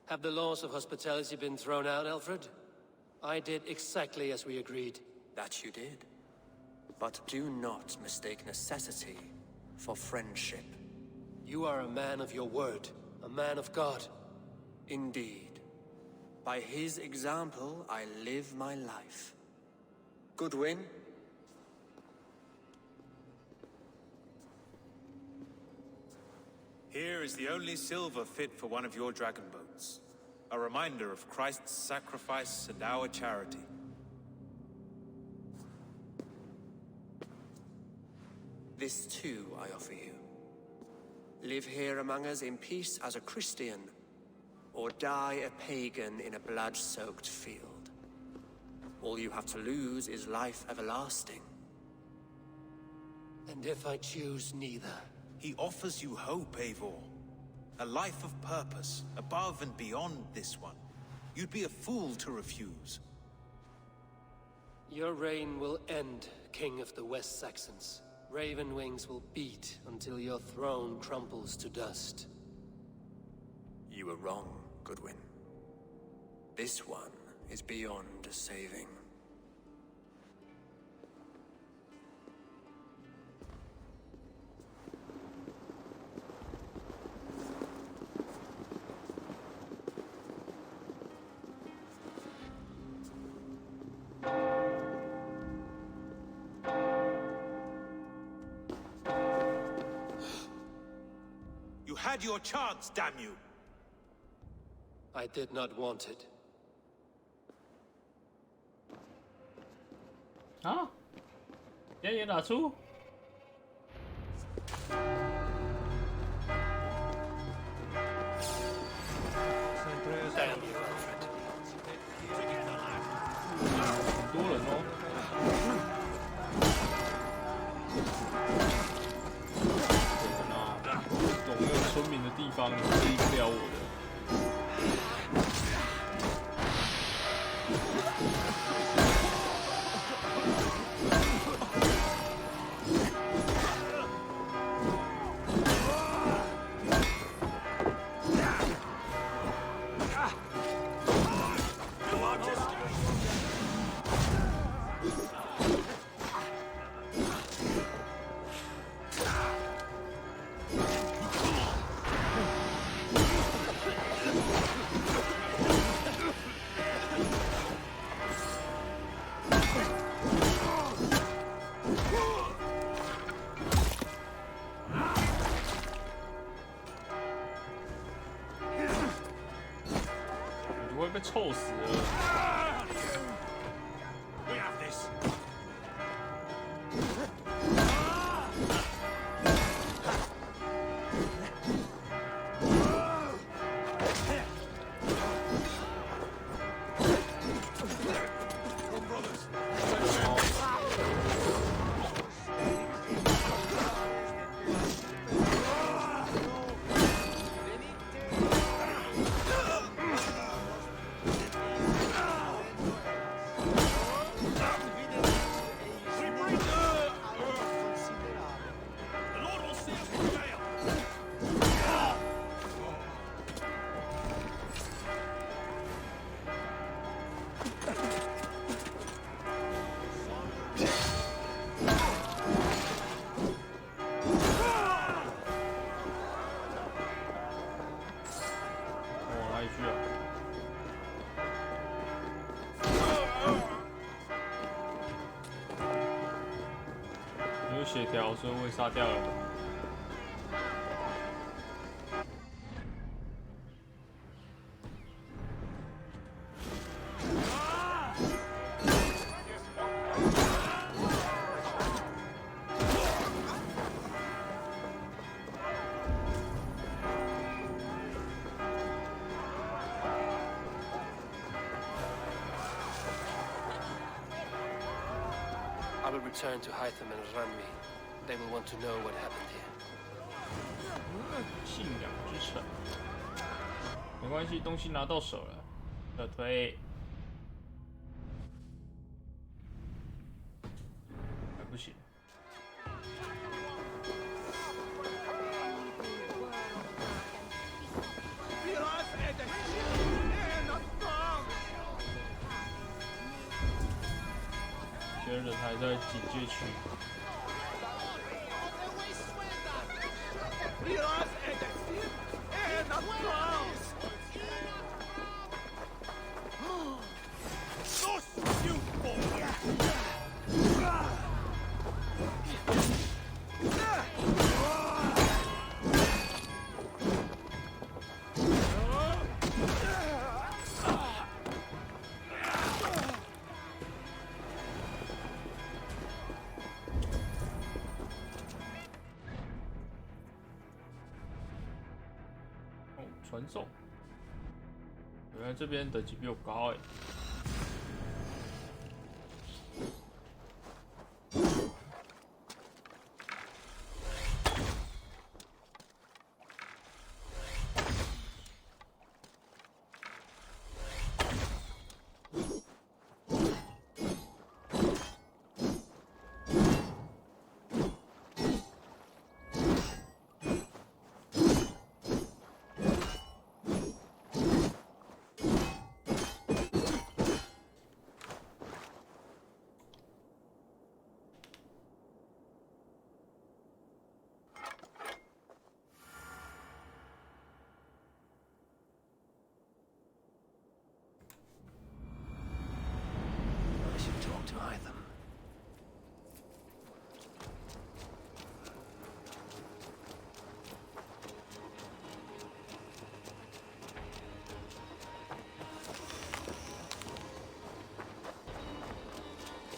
Have the laws of hospitality been thrown out, Alfred? I did exactly as we agreed. That you did. But do not mistake necessity for friendship. You are a man of your word, a man of God. Indeed. By his example, I live my life. Goodwin? Here is the only silver fit for one of your dragon boats. A reminder of Christ's sacrifice and our charity. This too I offer you. Live here among us in peace as a Christian, or die a pagan in a blood-soaked field. All you have to lose is life everlasting. And if I choose neither? He offers you hope, Eivor. A life of purpose, above and beyond this one. You'd be a fool to refuse. Your reign will end, King of the West Saxons. Raven wings will beat until your throne crumples to dust. You were wrong, Goodwin. This one is beyond saving. You had your chance, damn you! I did not want it. 啊？烟也打出？ 很多人哦。懂没有村民的地方，你是赢不了我的。 被臭死了。血条，所以我被杀掉了。will return to Hytham and Ranmi. They will want to know what happened here. 信仰之城，没关系，东西拿到手了，撤退。还不行。觉得还在警戒区。传送，原来这边等级比我高哎。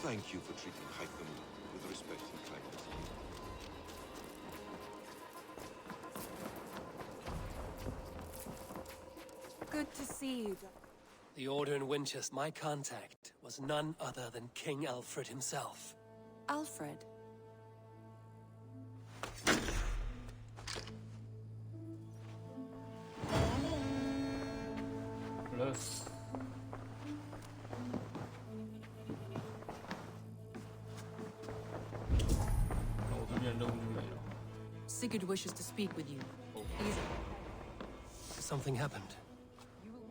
Thank you for treating Hytham with respect and kindness. Good to see you. The Order in Winchester. My contact was none other than King Alfred himself. Alfred? Plus. Sigurd wishes to speak with you. Something happened.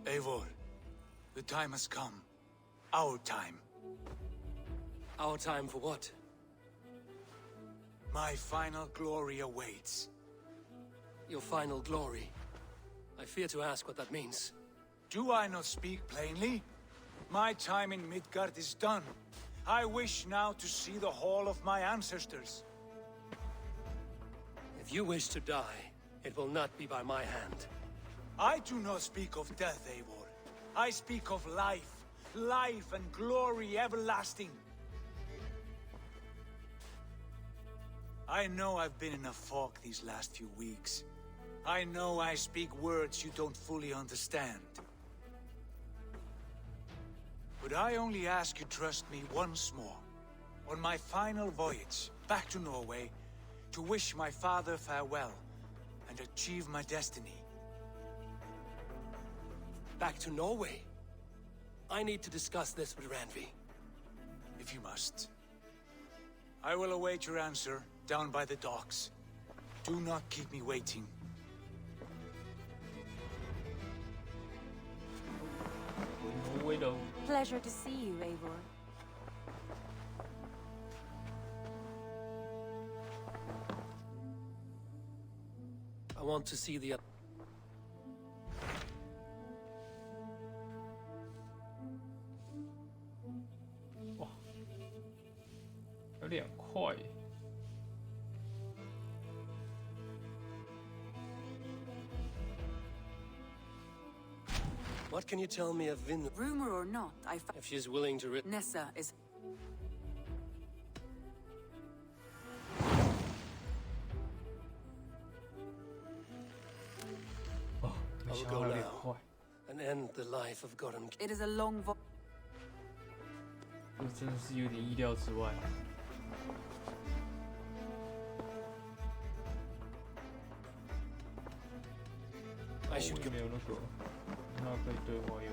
Eivor, the time has come. Our time. Our time for what? My final glory awaits. Your final glory? I fear to ask what that means. Do I not speak plainly? My time in Midgard is done. I wish now to see the hall of my ancestors. If you wish to die, it will not be by my hand. I do not speak of death, Eivor. I speak of life. Life and glory everlasting. I know I've been in a fog these last few weeks. I know I speak words you don't fully understand. But I only ask you trust me once more. On my final voyage back to Norway, to wish my father farewell and achieve my destiny. Back to Norway? I need to discuss this with Randvi. If you must. I will await your answer down by the docks. Do not keep me waiting. Pleasure to see you, Eivor. I want to see the...哇，有点快。What can you tell me of Vin? Rumor or not, if she's willing to... Nessa is... I will go now and end the life of Gorum. It is a long voyage. 这真的是有点意料之外。I should go. 没有那个，那可以对话用。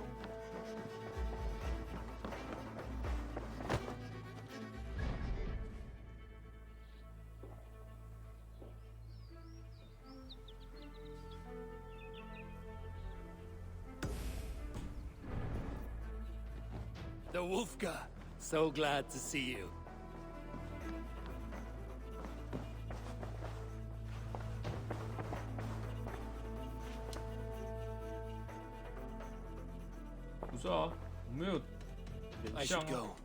The Wolfgar, so glad to see you. 不是啊，我没有 I 脸像 should 啊。 go.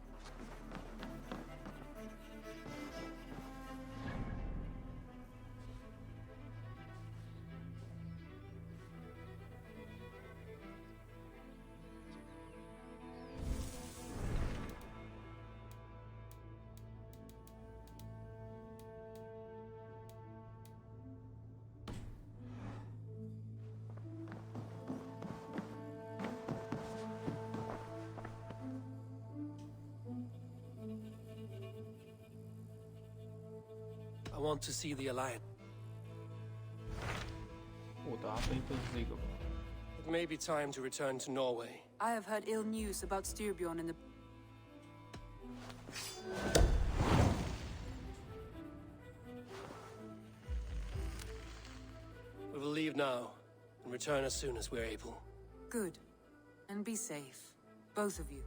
I want to see the Alliance. 我的阿飞不是这个吧？ It may be time to return to Norway. I have heard ill news about Styrbjorn and the... We will leave now and return as soon as we're able. Good. And be safe. Both of you.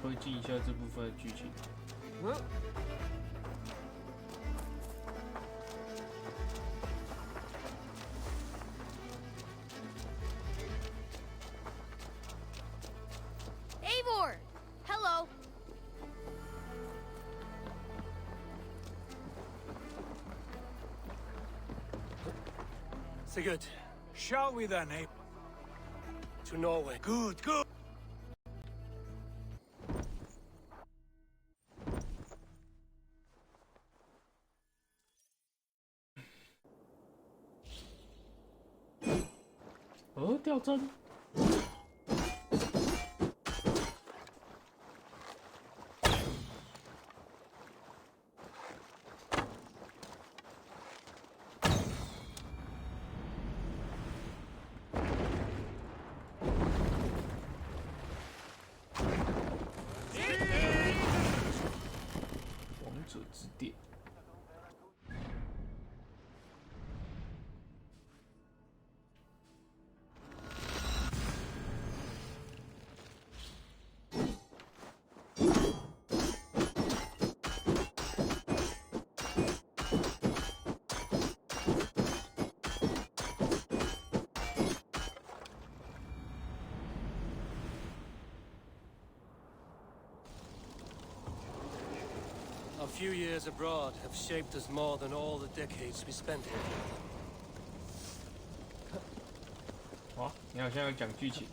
推进一下这部分的剧情。Eivor! Hello! Sigurd, Shall we then, Abe? to Norway. Good, good. 掉针。王者之殿。 A few years abroad have shaped us more than all the decades we spent here. 哇，你好像要讲剧情。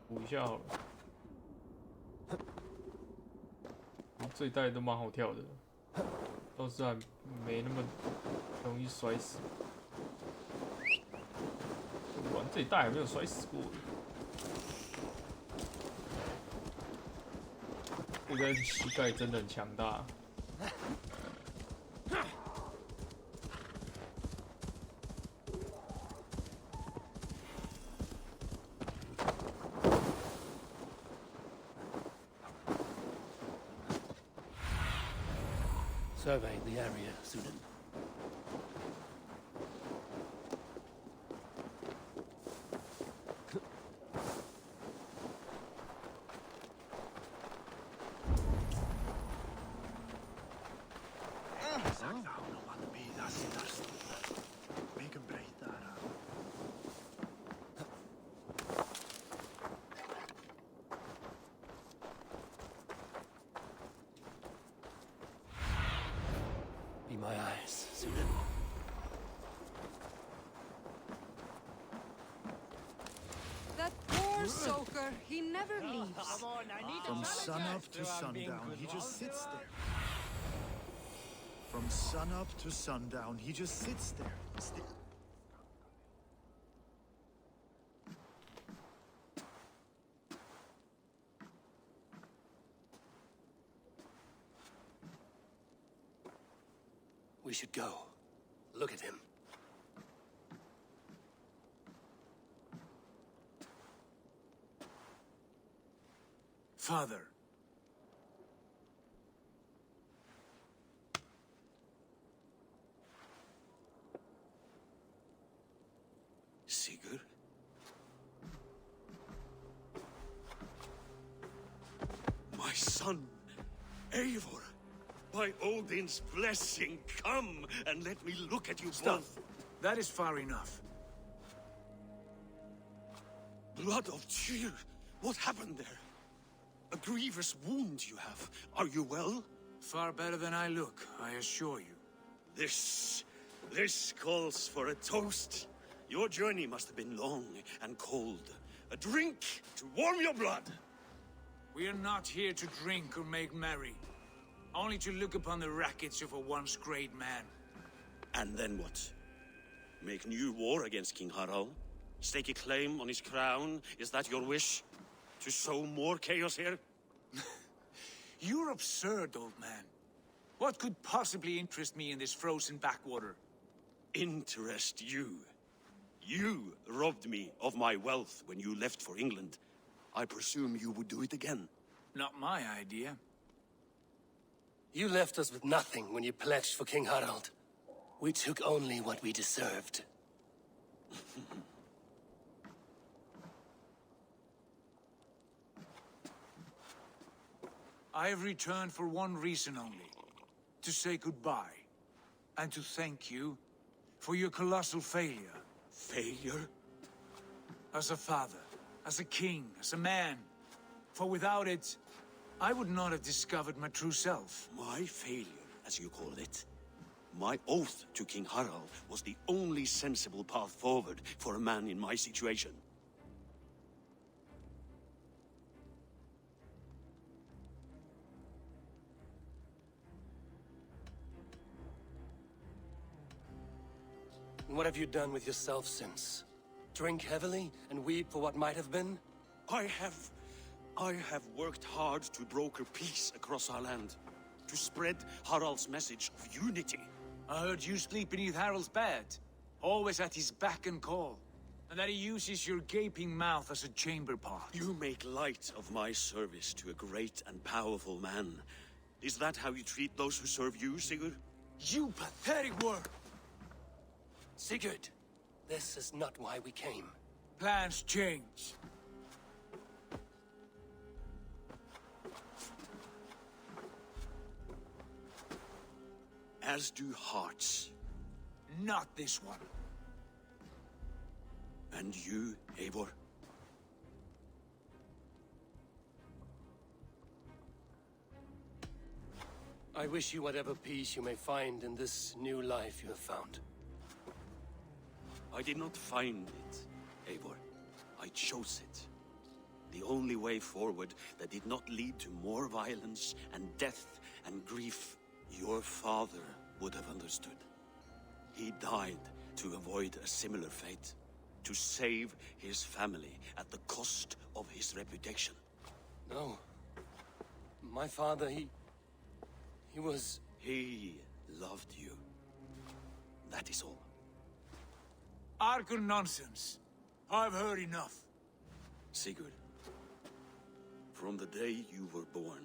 补一下好了，这一代都蛮好跳的，倒是还没那么容易摔死。玩这一代还没有摔死过。这个膝盖真的很强大。 Surveying the area, Sunan. Soaker. He never leaves. Come on, I need From sunup to sundown, he just sits there. From sunup to sundown, he just sits there. We should go. Look at him. Father. Sigurd? My son, Eivor. By Odin's blessing, come and let me look at you both. That is far enough. Blood of Tyr, what happened there? A grievous wound you have. Are you well? Far better than I look, I assure you. This calls for a toast. Your journey must have been long and cold. A drink to warm your blood. We are not here to drink or make merry. Only to look upon the rackets of a once great man. And then what? Make new war against King Harald? Stake a claim on his crown? Is that your wish? To sow more chaos here? You're absurd, old man. What could possibly interest me in this frozen backwater? Interest you? You robbed me of my wealth when you left for England. I presume you would do it again. Not my idea. You left us with nothing when you pledged for King Harald. We took only what we deserved. I have returned for one reason only. To say goodbye. And to thank you for your colossal failure. Failure? As a father, as a king, as a man. For without it, I would not have discovered my true self. My failure, as you call it. My oath to King Harald was the only sensible path forward for a man in my situation. What have you done with yourself since? Drink heavily and weep for what might have been? I have worked hard to broker peace across our land. To spread Harald's message of unity. I heard you sleep beneath Harald's bed. Always at his beck and call. And that he uses your gaping mouth as a chamber pot. You make light of my service to a great and powerful man. Is that how you treat those who serve you, Sigurd? You pathetic word! Sigurd, this is not why we came. Plans change. As do hearts. Not this one. And you, Eivor? I wish you whatever peace you may find in this new life you have found. I did not find it, Eivor. I chose it. The only way forward that did not lead to more violence and death and grief your father would have understood. He died to avoid a similar fate. To save his family at the cost of his reputation. No. My father, he was... He loved you. That is all. Archer nonsense. I've heard enough. Sigurd, from the day you were born,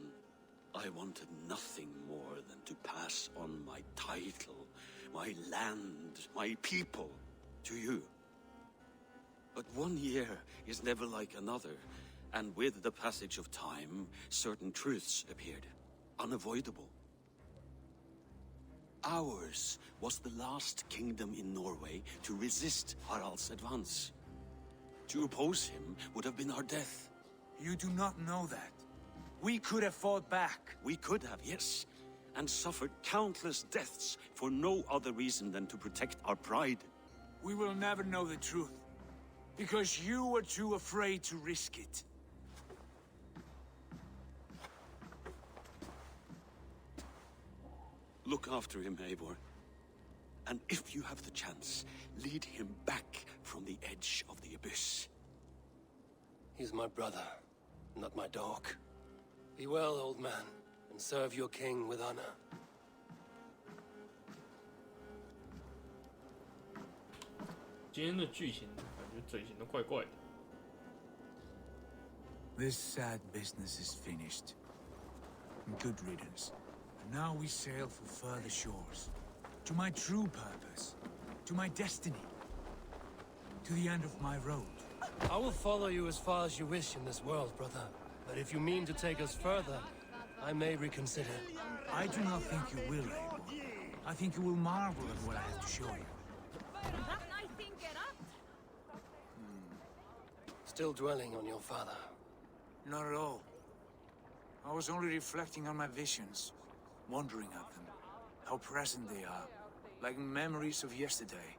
I wanted nothing more than to pass on my title, my land, my people, to you. But 1 year is never like another, and with the passage of time, certain truths appeared, unavoidable. Ours was the last kingdom in Norway to resist Harald's advance. To oppose him would have been our death. You do not know that. We could have fought back. We could have, yes, and suffered countless deaths for no other reason than to protect our pride. We will never know the truth. Because you were too afraid to risk it. Look after him, Eivor. And if you have the chance, lead him back from the edge of the abyss. He's my brother, not my dog. Be well, old man, and serve your king with honor. 今天的剧情感觉嘴型都怪怪的。This sad business is finished. Good riddance. And now we sail for further shores. To my true purpose. To my destiny. To the end of my road. I will follow you as far as you wish in this world, brother. But if you mean to take us further, I may reconsider. I do not think you will, Eivor. I think you will marvel at what I have to show you. Still dwelling on your father? Not at all. I was only reflecting on my visions, wondering at them, how present they are, like memories of yesterday.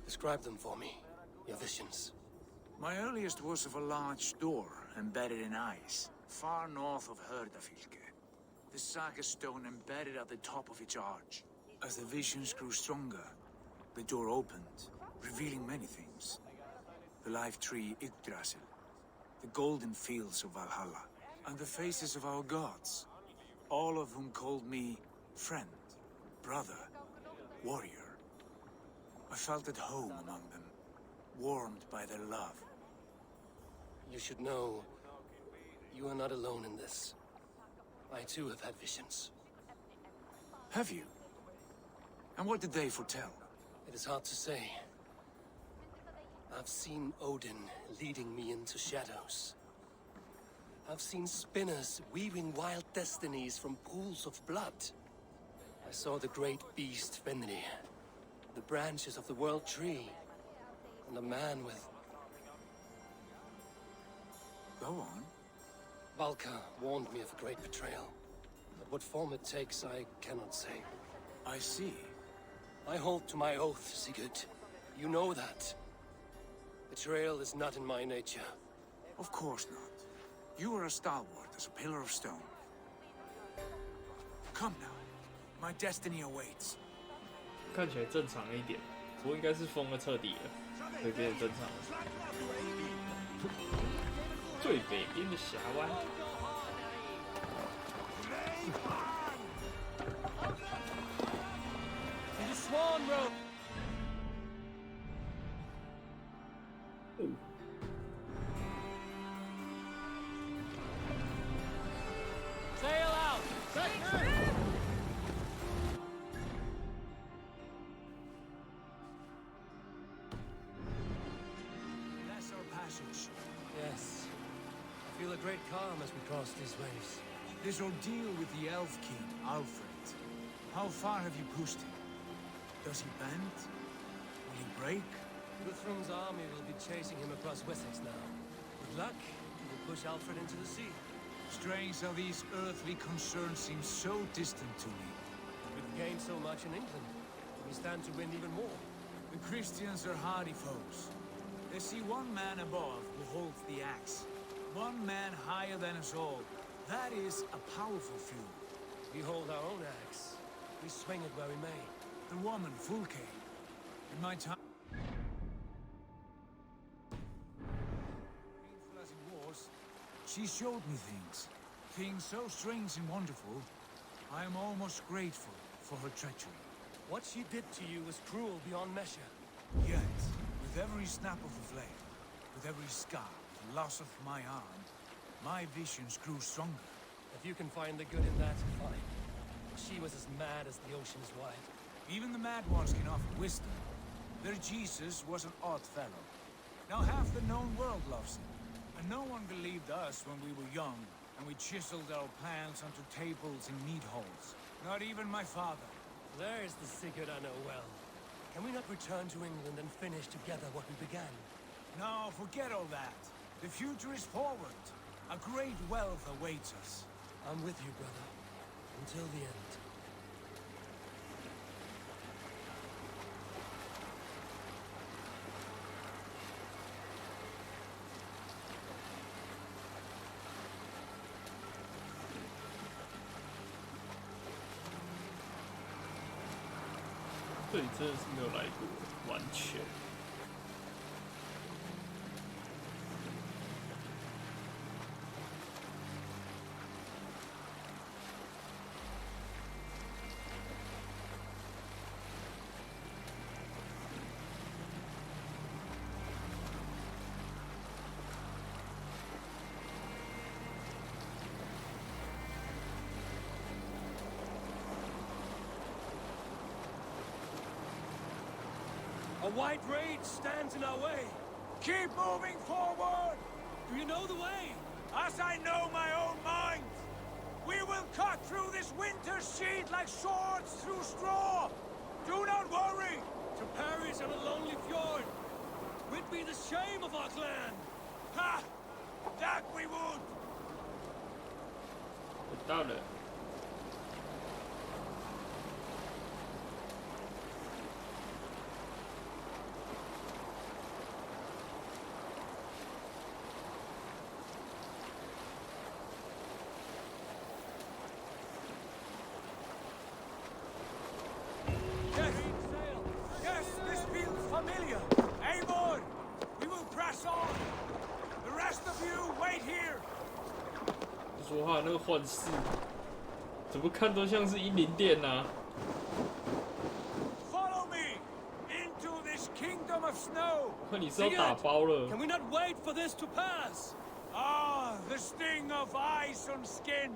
Describe them for me, your visions. My earliest was of a large door embedded in ice, far north of Herdafylke. The saga stone embedded at the top of its arch. As the visions grew stronger, the door opened, revealing many things. The life tree Yggdrasil, the golden fields of Valhalla, and the faces of our gods, all of whom called me friend, brother, warrior. I felt at home among them, warmed by their love. You should know, you are not alone in this. I too have had visions. Have you? And what did they foretell? It is hard to say. I've seen Odin leading me into shadows. I've seen spinners weaving wild destinies from pools of blood. I saw the great beast Fenrir, the branches of the world tree, and a man with... Go on. Valka warned me of a great betrayal. But what form it takes, I cannot say. I see. I hold to my oath, Sigurd. You know that. Betrayal is not in my nature. Of course not. You are as stalwart as a pillar of stone. Come now. My destiny awaits. 看起来正常一点，不过应该是疯了彻底了，所以变得正常了。最北边的峡湾。The Swan Road. Sail out! That's our passage. Yes. I feel a great calm as we cross these waves. This ordeal with the Elf King, Alfred. How far have you pushed him? Does he bend? Will he break? Guthrum's army will be chasing him across Wessex now. With luck, he will push Alfred into the sea. Strange how these earthly concerns seem so distant to me. We've gained so much in England. We stand to win even more. The Christians are hardy foes. They see one man above who holds the axe. One man higher than us all. That is a powerful feud. We hold our own axe. We swing it where we may. The woman, Fulke. In my time... Painful as it was, she showed me things. Things so strange and wonderful, I am almost grateful for her treachery. What she did to you was cruel beyond measure. Yet, with every snap of the flame, with every scar, the loss of my arm, my visions grew stronger. If you can find the good in that, fine. She was as mad as the ocean is wide. Even the mad ones can offer wisdom. Their Jesus was an odd fellow. Now half the known world loves him. And no one believed us when we were young, and we chiseled our plans onto tables in mead halls. Not even my father. There's the Sigurd I know well. Can we not return to England and finish together what we began? No, forget all that. The future is forward. A great wealth awaits us. I'm with you, brother. Until the end. 这里真的是没有来过，完全。A white rage stands in our way. Keep moving forward! Do you know the way? As I know my own mind! We will cut through this winter sheet like swords through straw! Do not worry! To Paris on a lonely fjord. We'd be the shame of our clan. Ha! That we would! 我到了。Yes, this feels familiar. Eivor, we will press on. The rest of you wait here. 说话那个幻视，怎么看都像是英灵殿啊。Follow me into this kingdom of snow. 看你是要打包了。 Can we not wait for this to pass? Ah, the sting of ice on skin.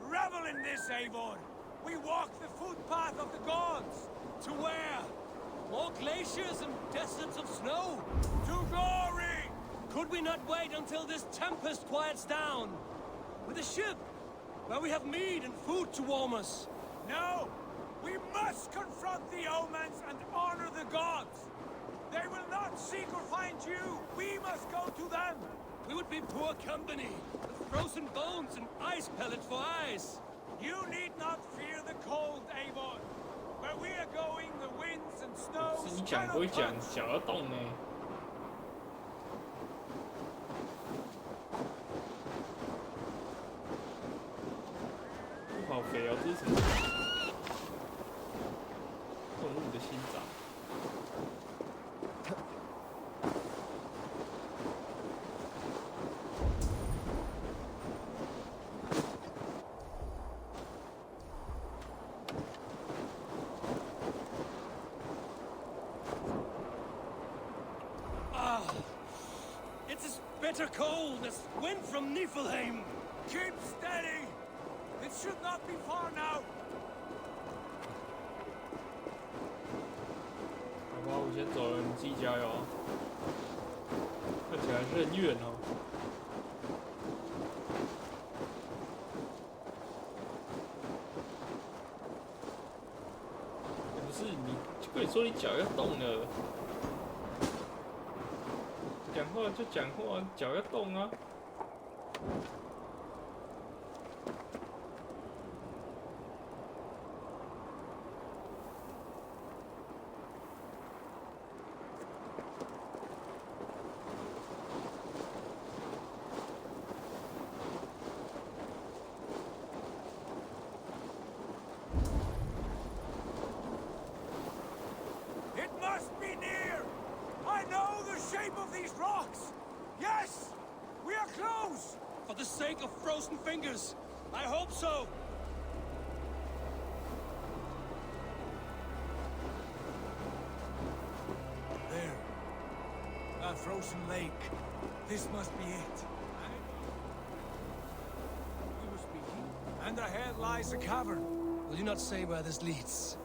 Revel in this, Eivor. We walk the footpath of the gods. To where? More glaciers and deserts of snow. To glory! Could we not wait until this tempest quiets down? With a ship, where we have meat and food to warm us. No! We must confront the omens and honor the gods! They will not seek or find you! We must go to them! We would be poor company, with frozen bones and ice pellets for eyes. You need not fear the cold, Eivor. Where we are going, the winds and 是 snows 你讲归 cannot 讲， touch. 脚要动呢。好肥哦，这是什么？动物的心脏。It's as bitter cold as wind from Niflheim. Keep steady! It should not be far now. 好吧，我先走了，你自己加油啊。看起来是很远哦。不是你，就跟你说你脚要动了。讲话就讲话，脚要动啊。It must be near! I know the shape of these rocks! Yes! We are close! For the sake of frozen fingers, I hope so. There. A frozen lake. This must be it. We must be here. And ahead lies a cavern. Will you not say where this leads?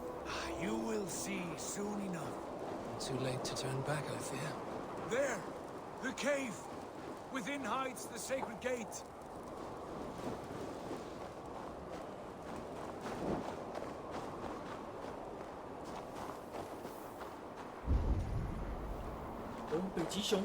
You will see soon enough. Too late to turn back, I fear. There! The cave! Within hides the sacred gate.哦，北极熊。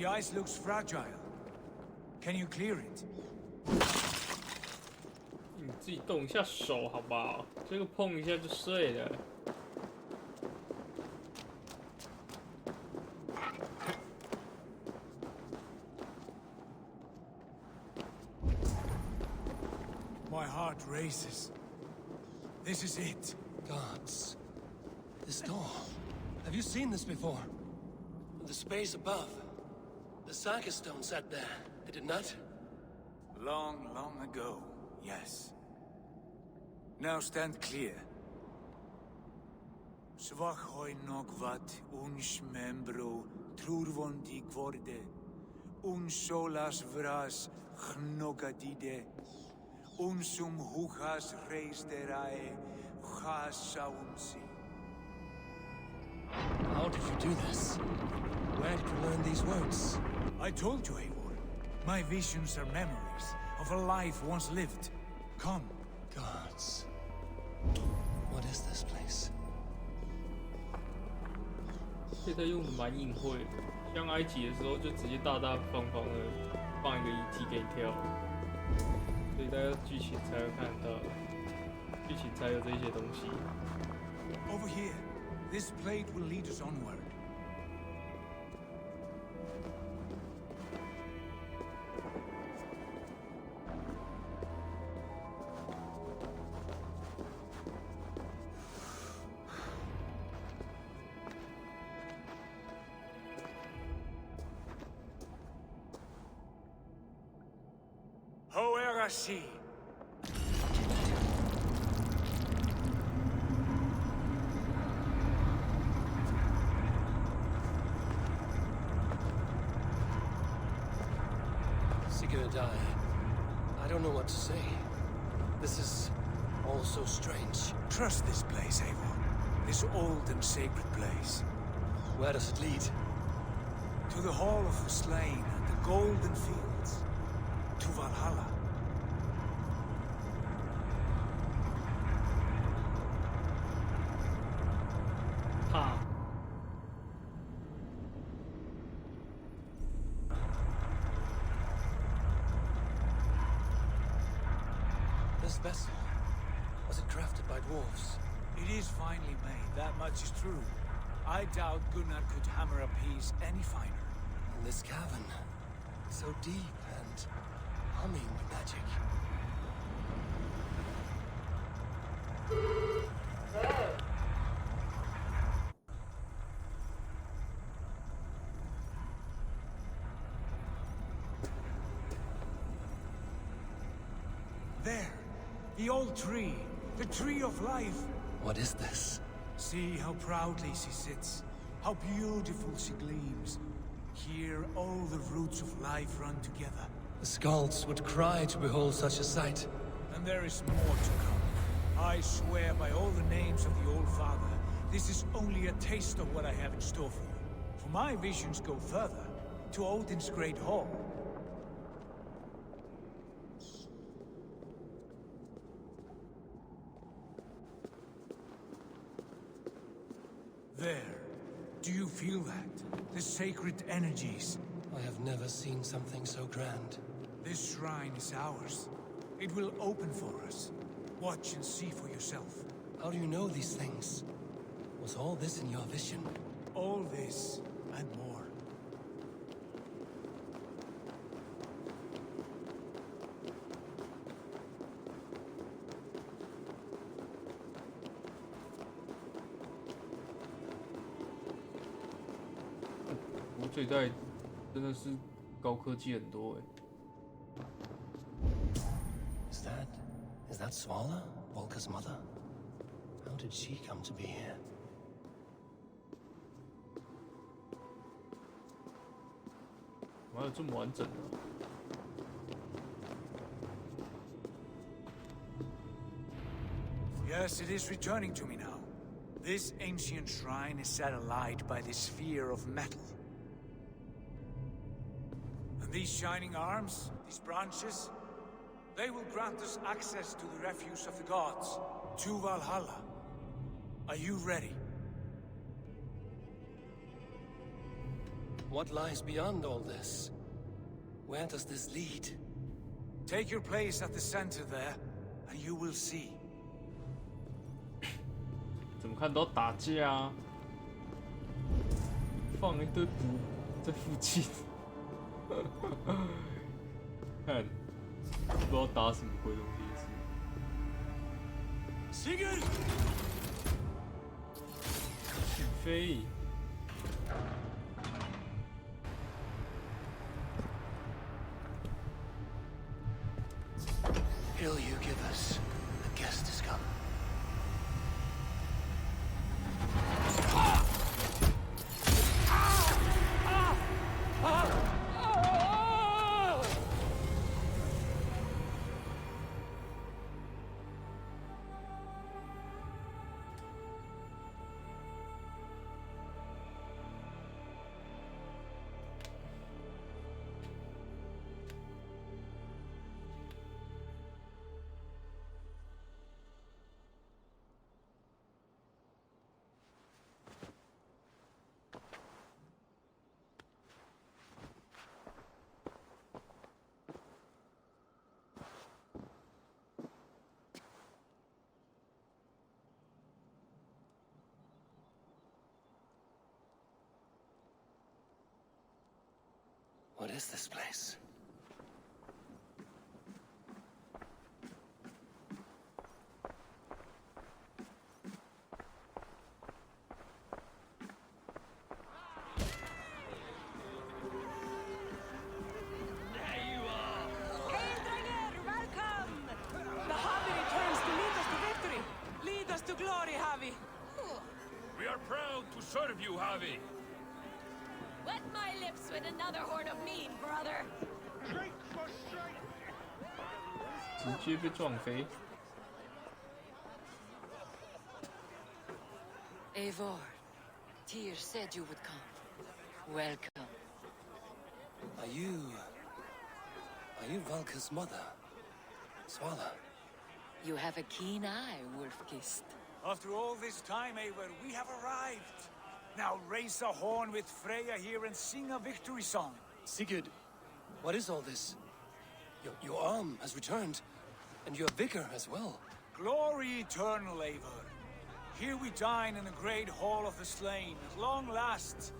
The ice looks fragile. Can you clear it? 你自己动一下手好不好？这个碰一下就碎了。My heart races. This is it. Gods. This door. Have you seen this before? The space above. The Saga stone sat there, did it not? Long, long ago, yes. Now stand clear. Svachoi nogvat uns membro trurvondi kvorde. Solas vras chnogadide. Unsum huchas reisterae chasaumsi. How did you do this? Where did you learn these words? I told you, Eivor. My visions are memories of a life once lived. Come. Gods. What is this place? 现在用的蛮隐晦的，像埃及的时候就直接大大方方的放一个遗体给你跳，所以大家剧情才会看到，剧情才有这些东西。Over here. This plate will lead us onward. Hoerasi. I don't know what to say. This is all so strange. Trust this place, Eivor. This old and sacred place. Where does it lead? To the Hall of the Slain and the Golden Fields. To Valhalla. Ha. This vessel, was it crafted by dwarves? It is finely made, that much is true. I doubt Gunnar could hammer a piece any finer. And this cavern, so deep and humming with magic. There! The old tree! The tree of life! What is this? See how proudly she sits. How beautiful she gleams. Here all the roots of life run together. The Skalds would cry to behold such a sight. And there is more to come. I swear by all the names of the Old Father, this is only a taste of what I have in store for you. For my visions go further, to Odin's Great Hall. There. Do you feel that? The sacred energies. I have never seen something so grand. This shrine is ours. It will open for us. Watch and see for yourself. How do you know these things? Was all this in your vision? All this, and more.我这一代真的是高科技很多哎。Is that Svala, Volka's mother? How did she come to be here?哪有这么完整的？ Yes, it is returning to me now. This ancient shrine is set alight by the sphere of metal. And these shining arms, these branches, they will grant us access to the refuse of the gods, to Valhalla. Are you ready? What lies beyond all this? Where does this lead? Take your place at the center there, and you will see. 怎么看都要打架啊！放一堆补在附近，看不知道打什么鬼东西是。Sigurd! 起飞！ Hill you give us, the guest has come. What is this place? We are proud to serve you, Javi. Wet my lips with another horn of mead, brother. 直接被撞飞。 Eivor, Tyr said you would come. Welcome. Are you Valka's mother? Swala? You have a keen eye, Wolf-Kissed. After all this time, Eivor, we have arrived. Now raise a horn with Freya here and sing a victory song. Sigurd, what is all this? Your arm has returned, and your vigor as well. Glory eternal, Eivor. Here we dine in the great hall of the slain, at long last.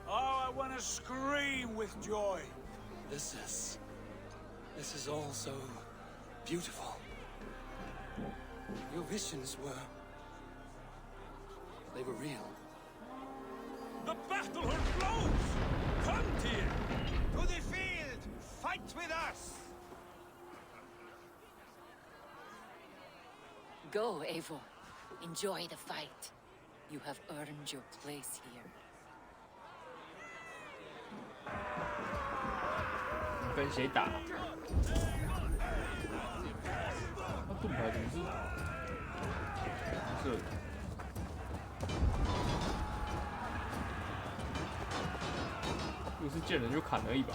Oh, I want to scream with joy. This is all so beautiful. Your visions they were real. The battle horn blows! Come, Tyr! To the field! Fight with us! Go, Eivor. Enjoy the fight. You have earned your place here. 跟谁打？他盾牌怎么是这里？如果是见人就砍而已吧。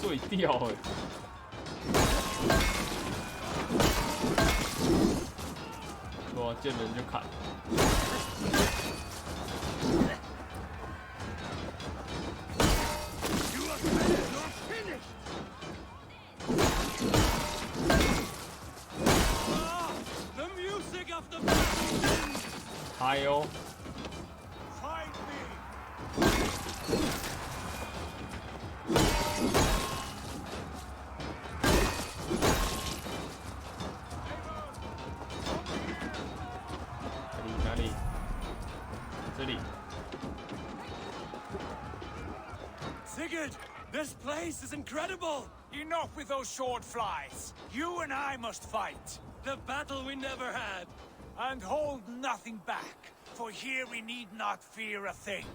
碎掉哎！哇，见人就砍。 嗨哟！哪里？这里。 Sigurd, this place is incredible! Enough with those sword flies. You and I must fight. The battle we never had. And hold nothing back, for here we need not fear a thing.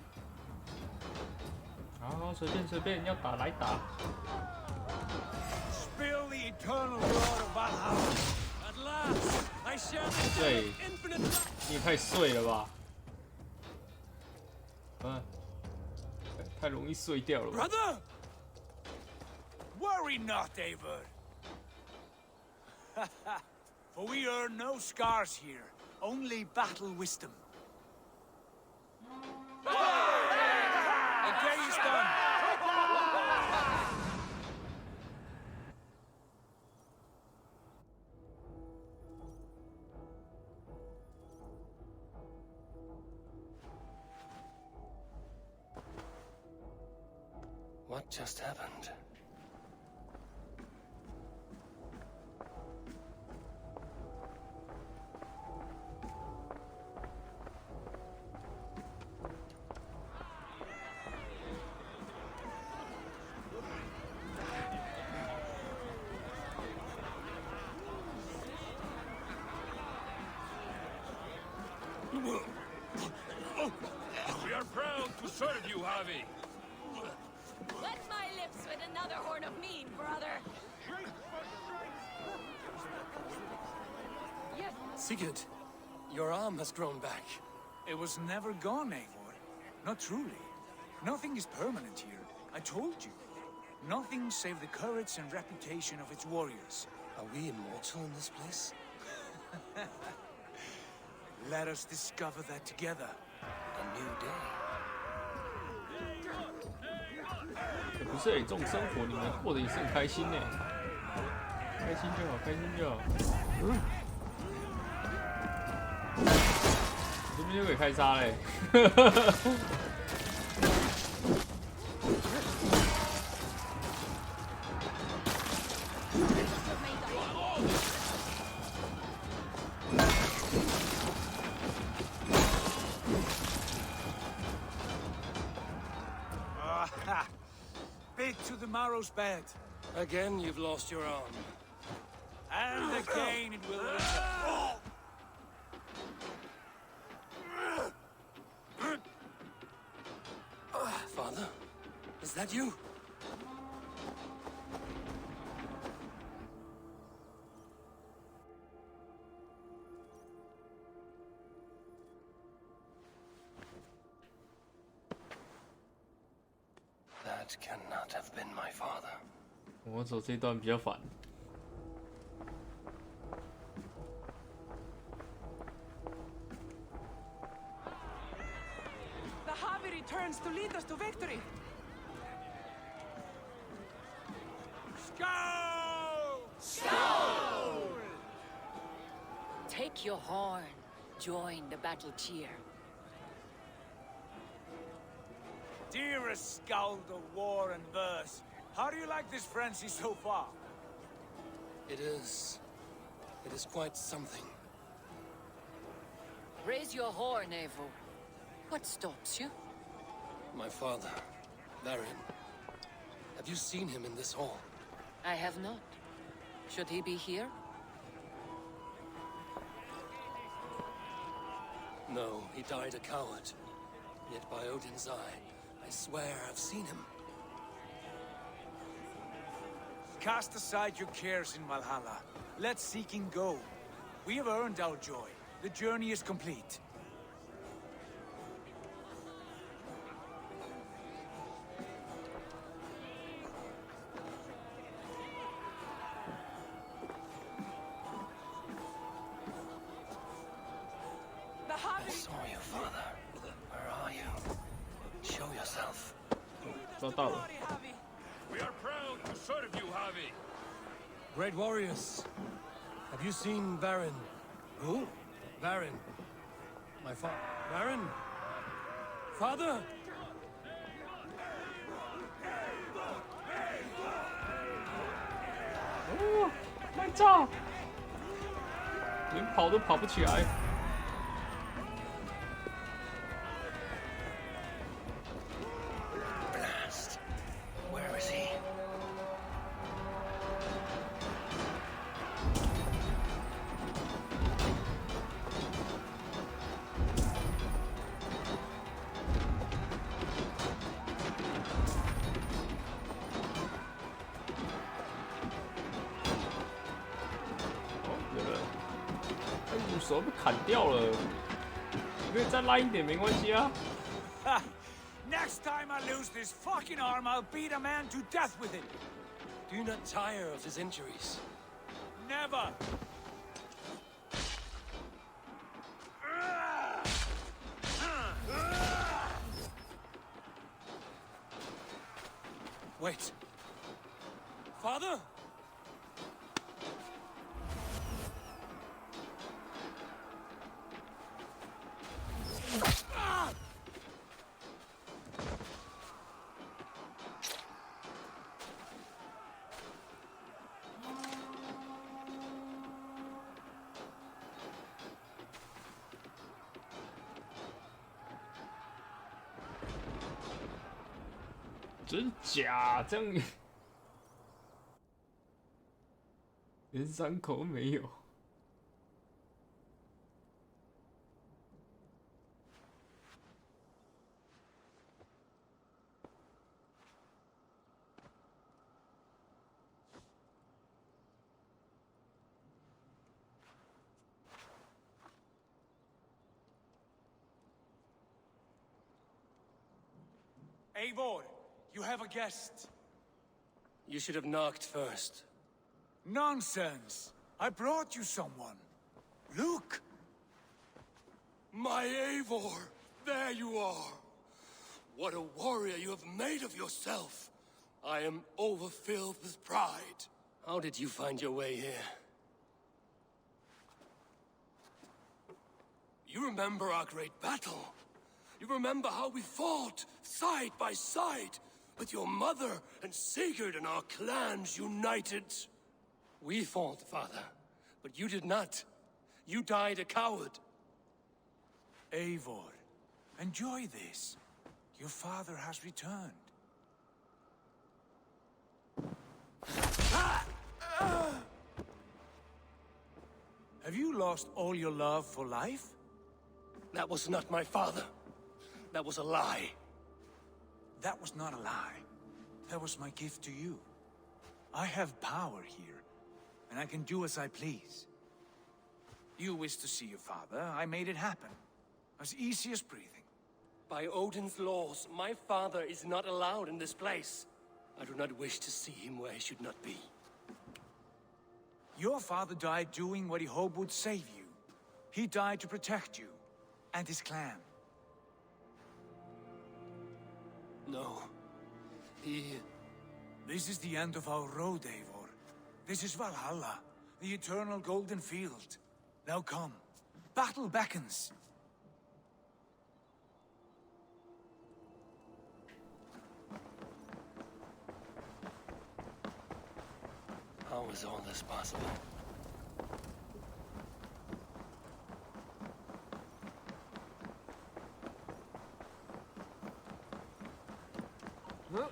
好，随便，要打来打。 Spill the eternal blood of Valhalla. At last, I share the 对 infinite. 你也太碎了吧！太容易碎掉了吧。 Brother! Worry not, Eivor. For we earn no scars here, only battle wisdom. The day is done. What just happened? We are proud to serve you, Javi. Wet my lips with another horn of mead, brother. Yes. Sigurd, your arm has grown back. It was never gone, Eivor. Not truly. Nothing is permanent here. I told you. Nothing save the courage and reputation of its warriors. Are we immortal in this place? Let us discover that together. A new day. 不是这种生活你们过得也是很开心呢，开心就好，开心就好。这边就可以开杀嘞。Bit to the marrow's bed. Again, you've lost your arm. And again it will return. Father, is that you? That cannot have been my father. 我走这段比较烦。The Javi returns to lead us to victory. Skull! Skull! Take your horn. Join the battle cheer. Dearest Skald of war and verse, how do you like this frenzy so far? It is quite something. Raise your horn, Eivor. What stops you? My father, Varin. Have you seen him in this hall? I have not. Should he be here? No, he died a coward. Yet by Odin's eye, I swear I've seen him. Cast aside your cares in Valhalla. Let seeking go. We have earned our joy. The journey is complete. I saw you, father. Where are you? Show yourself. We are proud to serve you, Javi. Great warriors. Have you seen Varin? Who? Varin. My father. Varin? Father?哦，慢照，连跑都跑不起来。Blast. Where is he?哎，手被砍掉了，你可以再烂一点，没关系啊。Next time I lose this fucking arm, I'll beat a man to death with it. Do you not tire of his injuries? Never. Wait. Father?真假？这样连伤口没有。Eivor, you have a guest. You should have knocked first. Nonsense! I brought you someone. Look! My Eivor! There you are! What a warrior you have made of yourself! I am overfilled with pride. How did you find your way here? You remember our great battle? You remember how we fought, side by side, with your mother and Sigurd and our clans united? We fought, father, but you did not. You died a coward. Eivor, enjoy this. Your father has returned. Have you lost all your love for life? That was not my father. That was a lie. That was not a lie. That was my gift to you. I have power here, and I can do as I please. You wish to see your father, I made it happen. As easy as breathing. By Odin's laws, my father is not allowed in this place. I do not wish to see him where he should not be. Your father died doing what he hoped would save you. He died to protect you, and his clan. No. This is the end of our road, Eivor. This is Valhalla, the eternal golden field. Now come. Battle beckons. How is all this possible? Huh?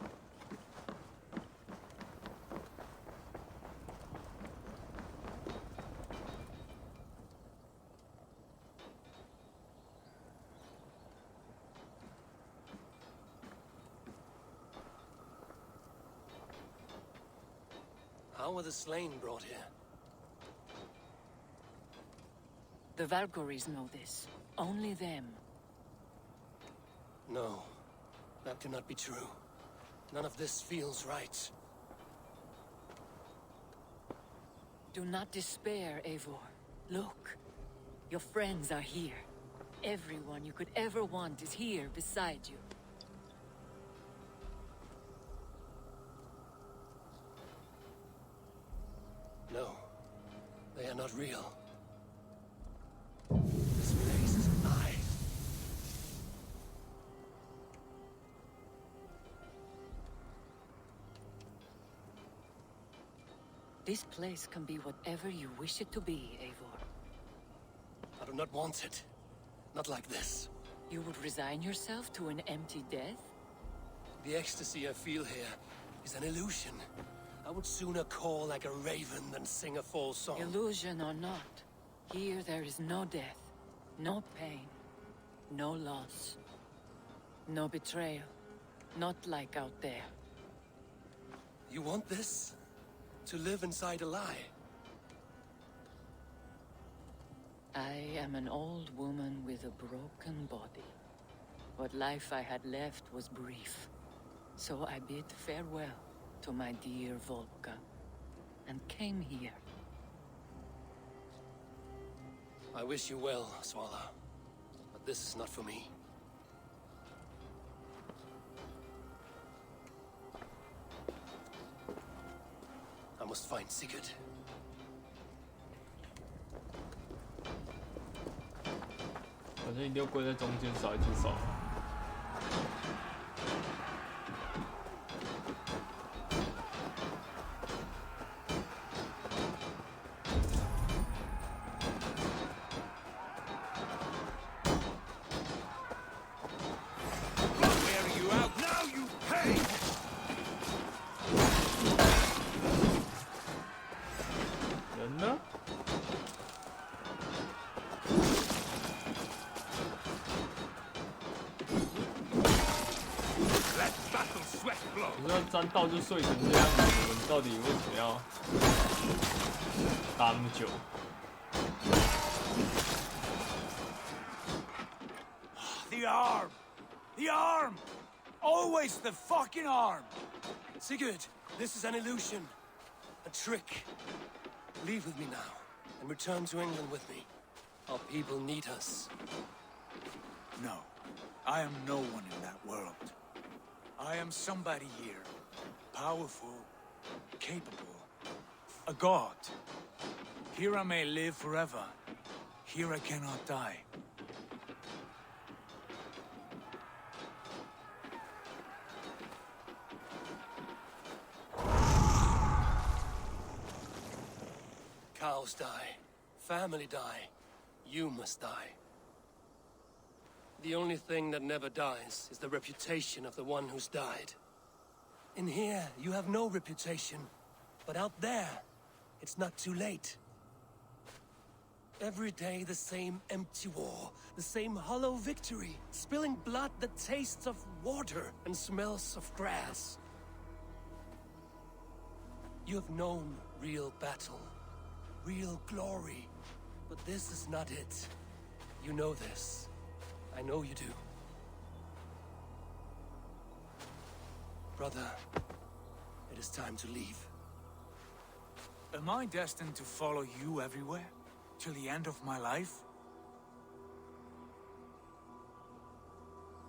How were the slain brought here? The Valkyries know this. Only them. No. That cannot be true. None of this feels right. Do not despair, Eivor. Look. Your friends are here. Everyone you could ever want is here beside you. No. They are not real. This place is a lie. This place can be whatever you wish it to be, Eivor. I do not want it. Not like this. You would resign yourself to an empty death? The ecstasy I feel here is an illusion. I would sooner call like a raven than sing a false song. Illusion or not, here there is no death, no pain, no loss, no betrayal. Not like out there. You want this? To live inside a lie? I am an old woman with a broken body. What life I had left was brief. So I bid farewell to my dear Volka, and came here. I wish you well, Svala. But this is not for me. must find Sigurd. 反正一定要跪在中间，少一只手。人呢？ 不是沾到就睡成这样子，你们到底为什么要打那么久？ The arm! The arm! Always the fucking arm! Sigurd, this is an illusion. A trick. Leave with me now, and return to England with me. Our people need us. No. I am no one in that world. I am somebody here. Powerful. Capable. A god. Here I may live forever. Here I cannot die. Cows die. Family die. You must die. The only thing that never dies is the reputation of the one who's died. In here, you have no reputation. But out there, it's not too late. Every day the same empty war, the same hollow victory, spilling blood that tastes of water and smells of grass. You have known real battle, real glory, but this is not it. You know this. I know you do. Brother, it is time to leave. Am I destined to follow you everywhere? Till the end of my life?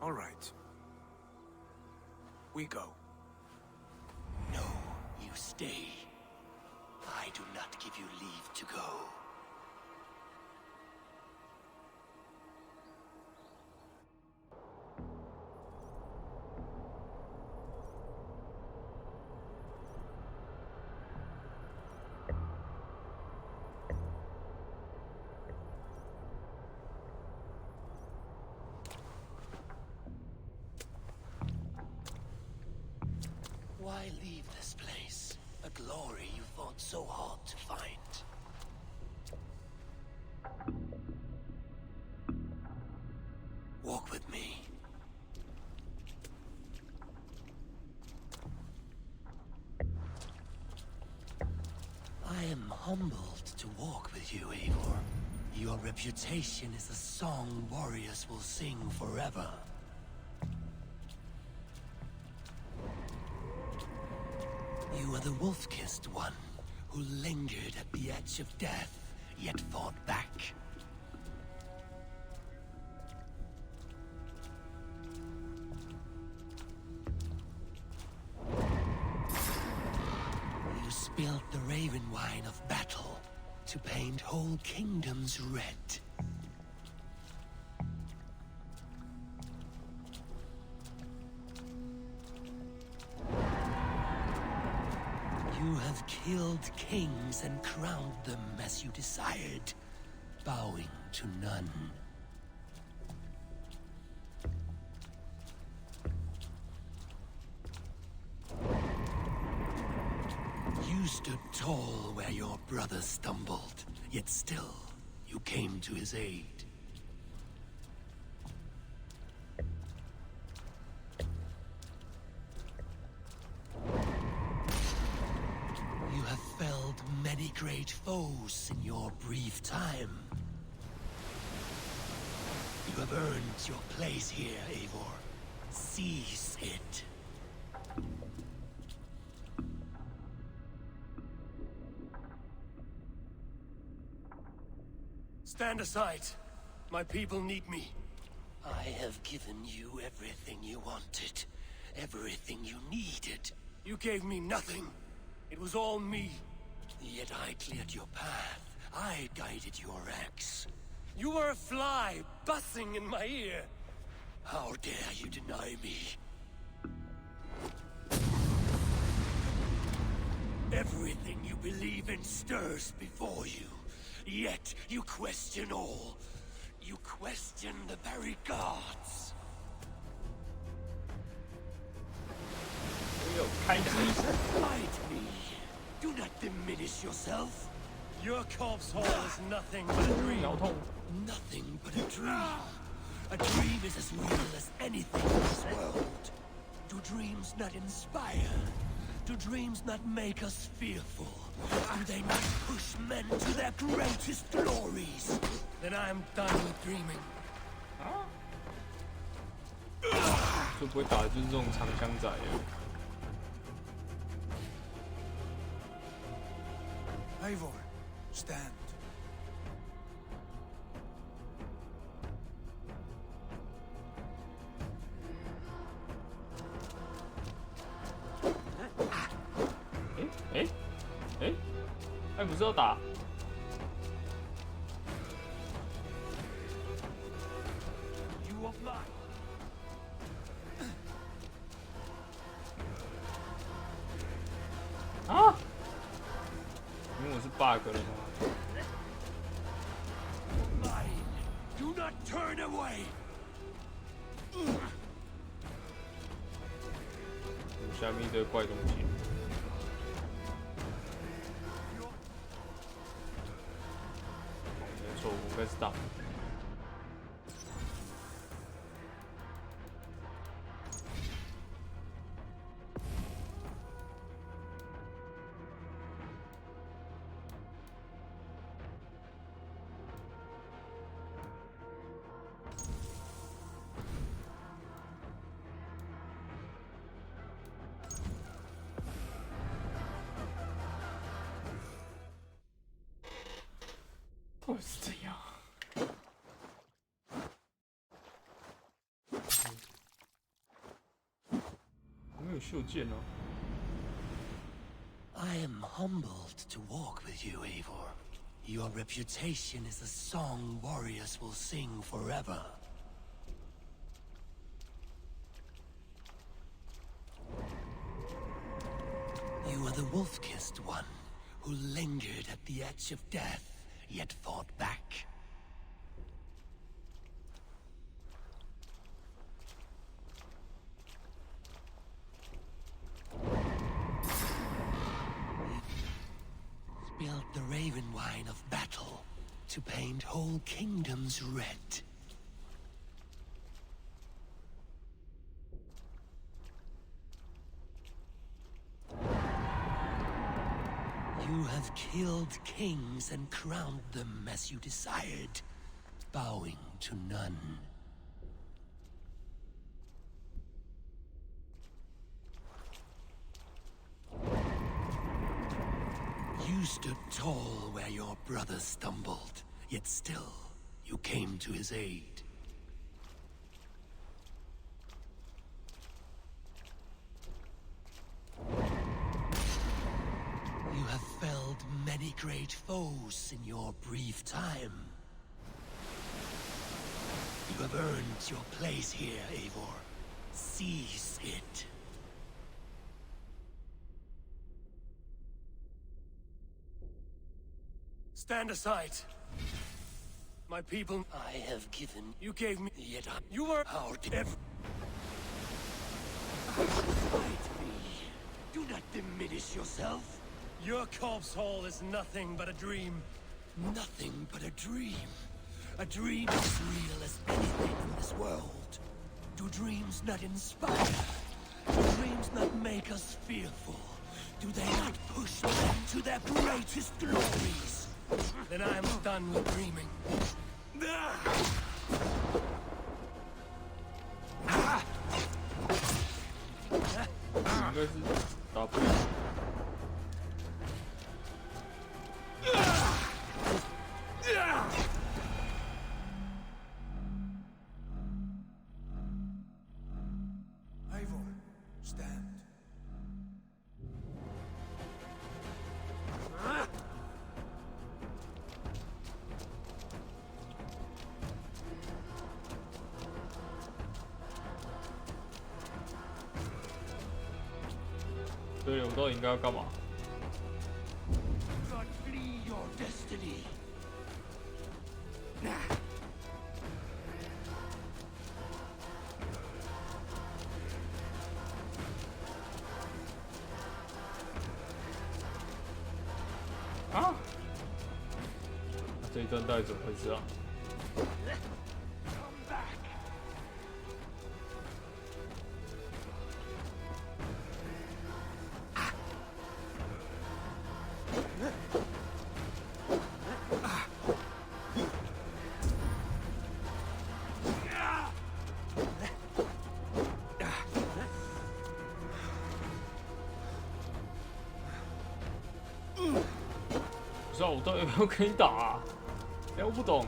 All right. We go. No, you stay. I do not give you leave to go. Why leave this place? A glory you fought so hard to find. Walk with me. I am humbled to walk with you, Eivor. Your reputation is a song warriors will sing forever. You are the wolf-kissed one, who lingered at the edge of death, yet fought back. You spilled the raven wine of battle to paint whole kingdoms red. You have killed kings and crowned them as you desired, bowing to none. You stood tall where your brother stumbled, yet still you came to his aid. You have felled many great foes in your brief time. You have earned your place here, Eivor. Seize it. Stand aside. My people need me. I have given you everything you wanted, everything you needed. You gave me nothing. It was all me. Yet I cleared your path. I guided your axe. You were a fly buzzing in my ear. How dare you deny me? Everything you believe in stirs before you. Yet you question all. You question the very gods. Fight me. Do not diminish yourself. Your corpse hole is nothing but a dream. Nothing but a dream. A dream is as real as anything in this world. Do dreams not inspire? Do dreams not make us fearful? Do they not push men to their greatest glories? Then I am done with dreaming. 就不会打的就是这种长枪仔了。 Eivor, stand.哎，不是要打？啊！因为我是 bug 了吗？ Do not turn away. 下面一堆怪东西。 没错，我该是打。会是这样？没有袖剑哦。 I am humbled to walk with you, Eivor. Your reputation is a song warriors will sing forever. You are the wolf-kissed one, who lingered at the edge of death, yet fought back. Spilled the raven wine of battle to paint whole kingdoms red. You have killed kings and crowned them as you desired, bowing to none. You stood tall where your brother stumbled, yet still, you came to his aid. You have felled many great foes in your brief time. You have earned your place here, Eivor. Seize it. Stand aside. My people, I have given. You gave me. Yet you were out. Fight me. Do not diminish yourself. Your corpse hole is nothing but a dream. Nothing but a dream. A dream as real as anything in this world. Do dreams not inspire? Do dreams not make us fearful? Do they not push men to their greatest glories? Then I am done with dreaming. 应该是打不赢。Eivor, stand. 所以我到底应该要干嘛？ Not flee your destiny. 啊！这一段到底怎么回事啊？ 不知道我到底要不要跟你打啊？哎，我不懂。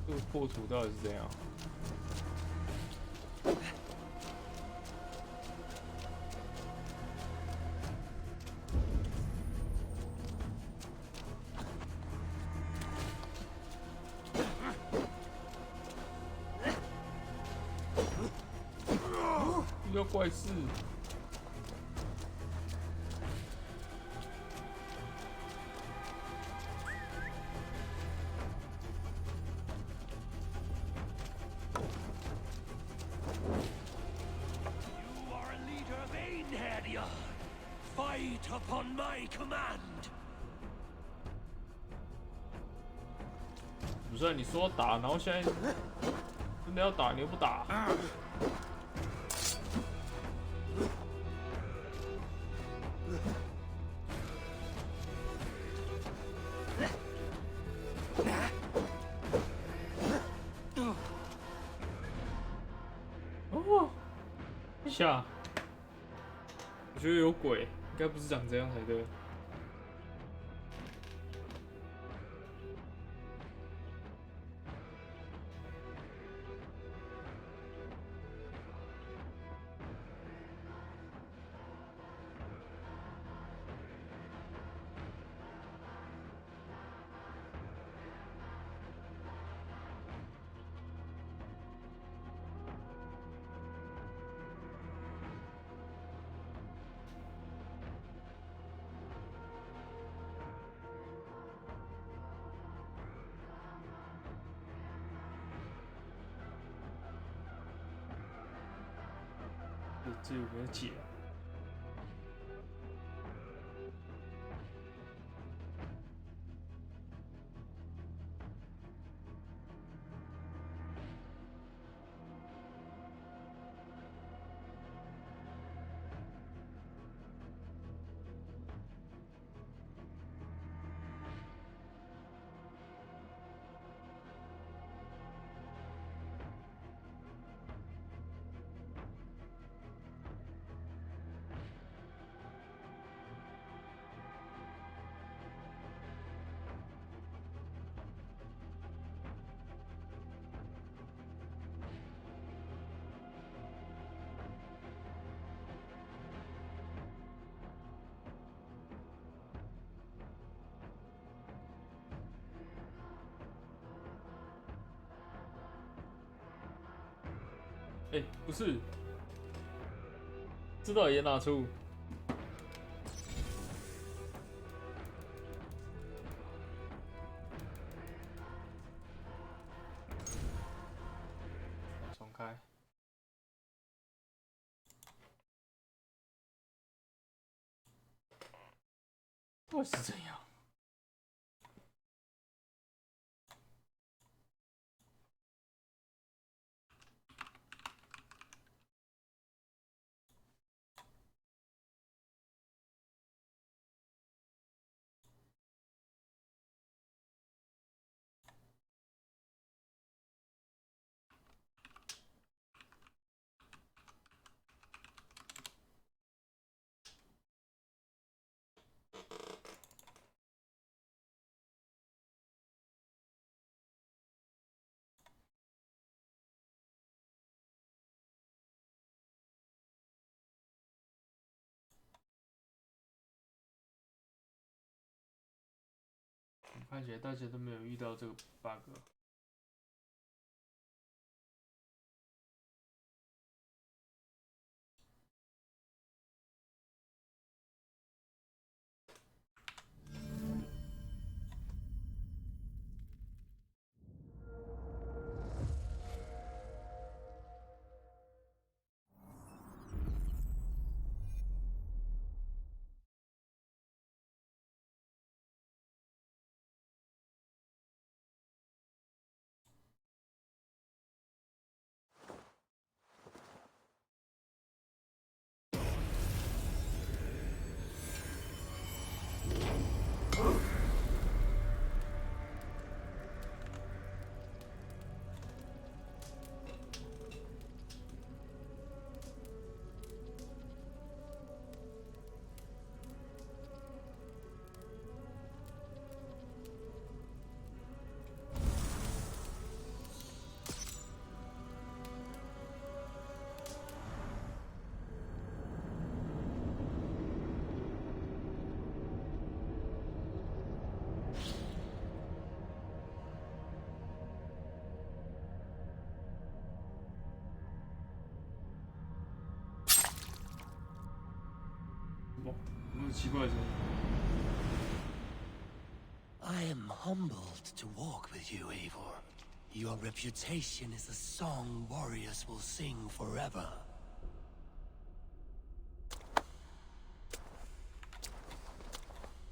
这个破土到底是怎样？ 遇到怪事。You are a leader of Einherjar. Fight upon my command. 不是你说打，然后现在真的要打，你又不打。哦，一下，我觉得有鬼，应该不是长这样才对。 这有没有解啊？哎，不是，这到底演哪出？重开。到底是怎样？看起来大家都没有遇到这个 bug。奇怪的声音。 I am humbled to walk with you, Eivor. Your reputation is a song warriors will sing forever.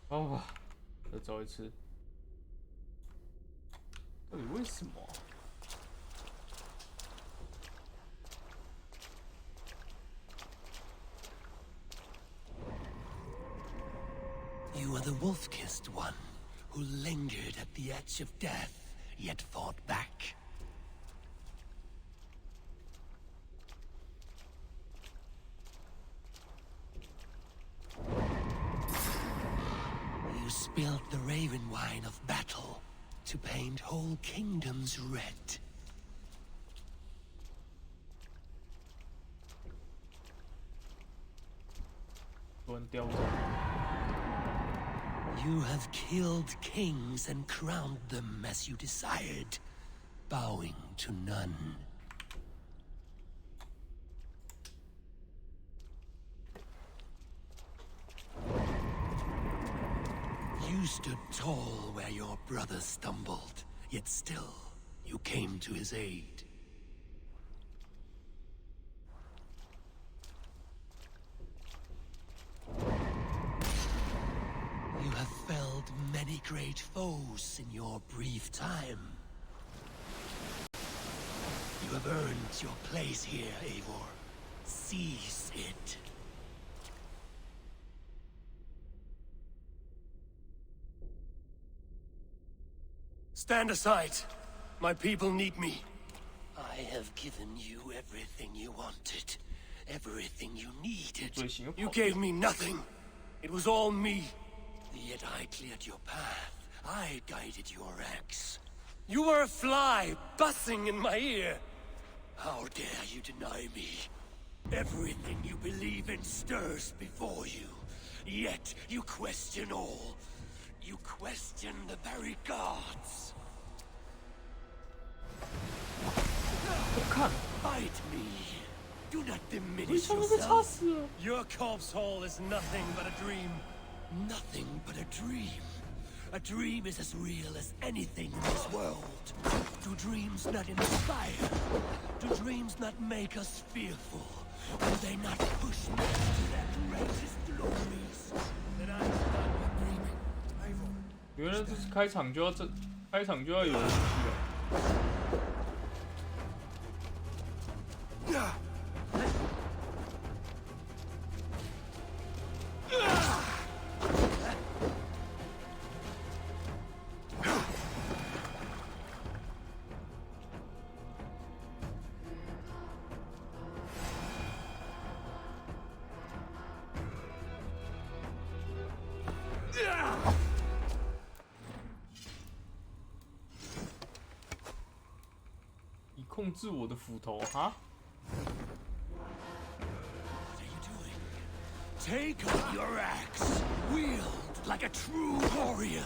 哦，再走一次，到底为什么？ You are the wolf-kissed one, who lingered at the edge of death, yet fought back. You spilled the raven wine of battle to paint whole kingdoms red. You have killed kings and crowned them as you desired, bowing to none. You stood tall where your brother stumbled, yet still, you came to his aid. You have felled many great foes in your brief time. You have earned your place here, Eivor. Seize it. Stand aside. My people need me. I have given you everything you wanted. Everything you needed. You gave me nothing. It was all me. Yet I cleared your path. I guided your axe. You were a fly, buzzing in my ear. How dare you deny me? Everything you believe in stirs before you. Yet you question all. You question the very gods. Fight me. Do not diminish yourself. Your corpse hole is nothing but a dream. Nothing but a dream. A dream is as real as anything in this world. Do dreams not inspire? Do dreams not make us fearful? Do they not push me to their greatest glories? Then I'm done with dreaming. Eivor. 原来这是开场就要有人去了。 以控制我的斧头，哈？ Take up your axe, wield like a true warrior.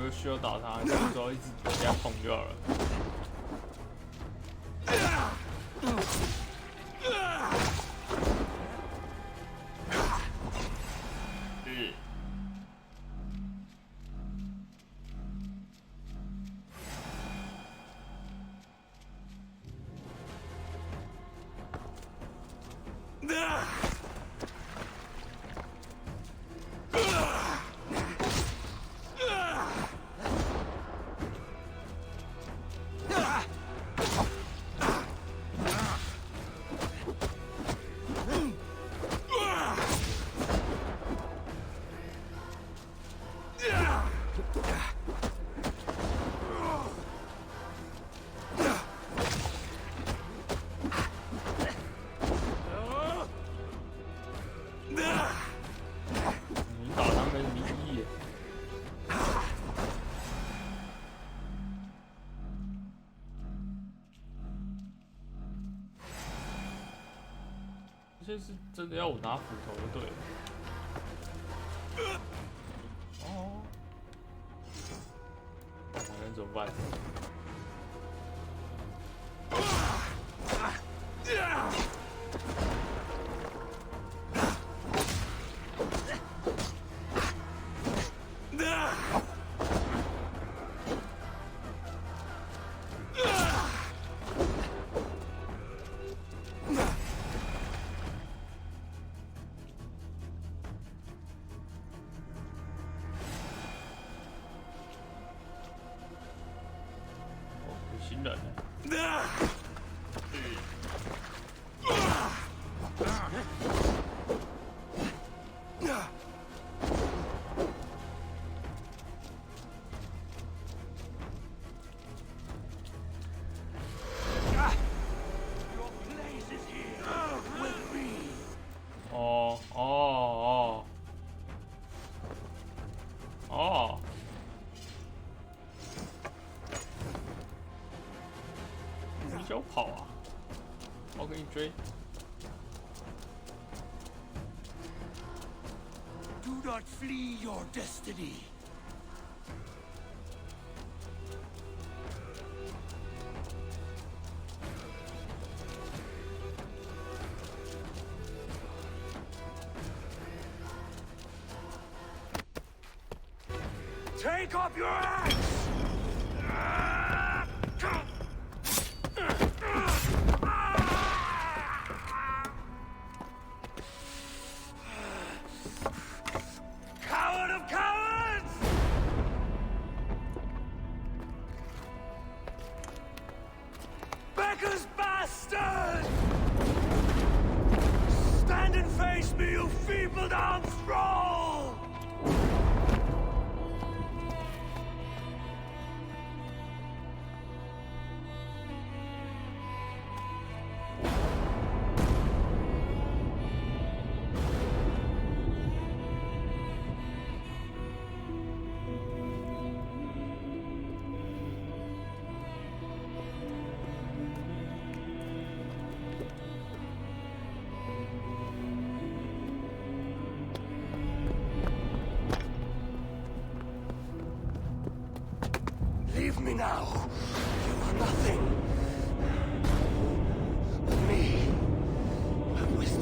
不需要打他，只要一直给他捅就好了。这是真的要我拿斧头就对了。哦，那怎么办？新人呢？哦哦哦哦。你叫我跑啊！我给你追。Do not flee your destiny. Take up your axe! Coward of cowards! Becker's bastard! Stand and face me, you feeble-down thrall! Leave me now. You are nothing. But me. I'm with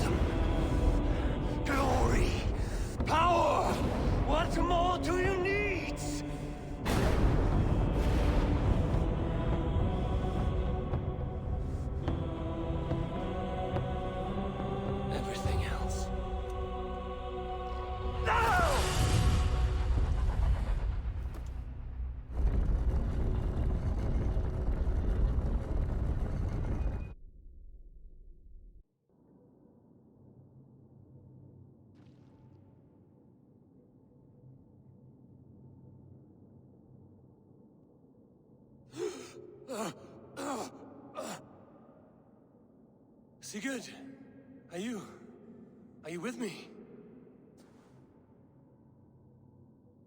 Sigurd, are you with me?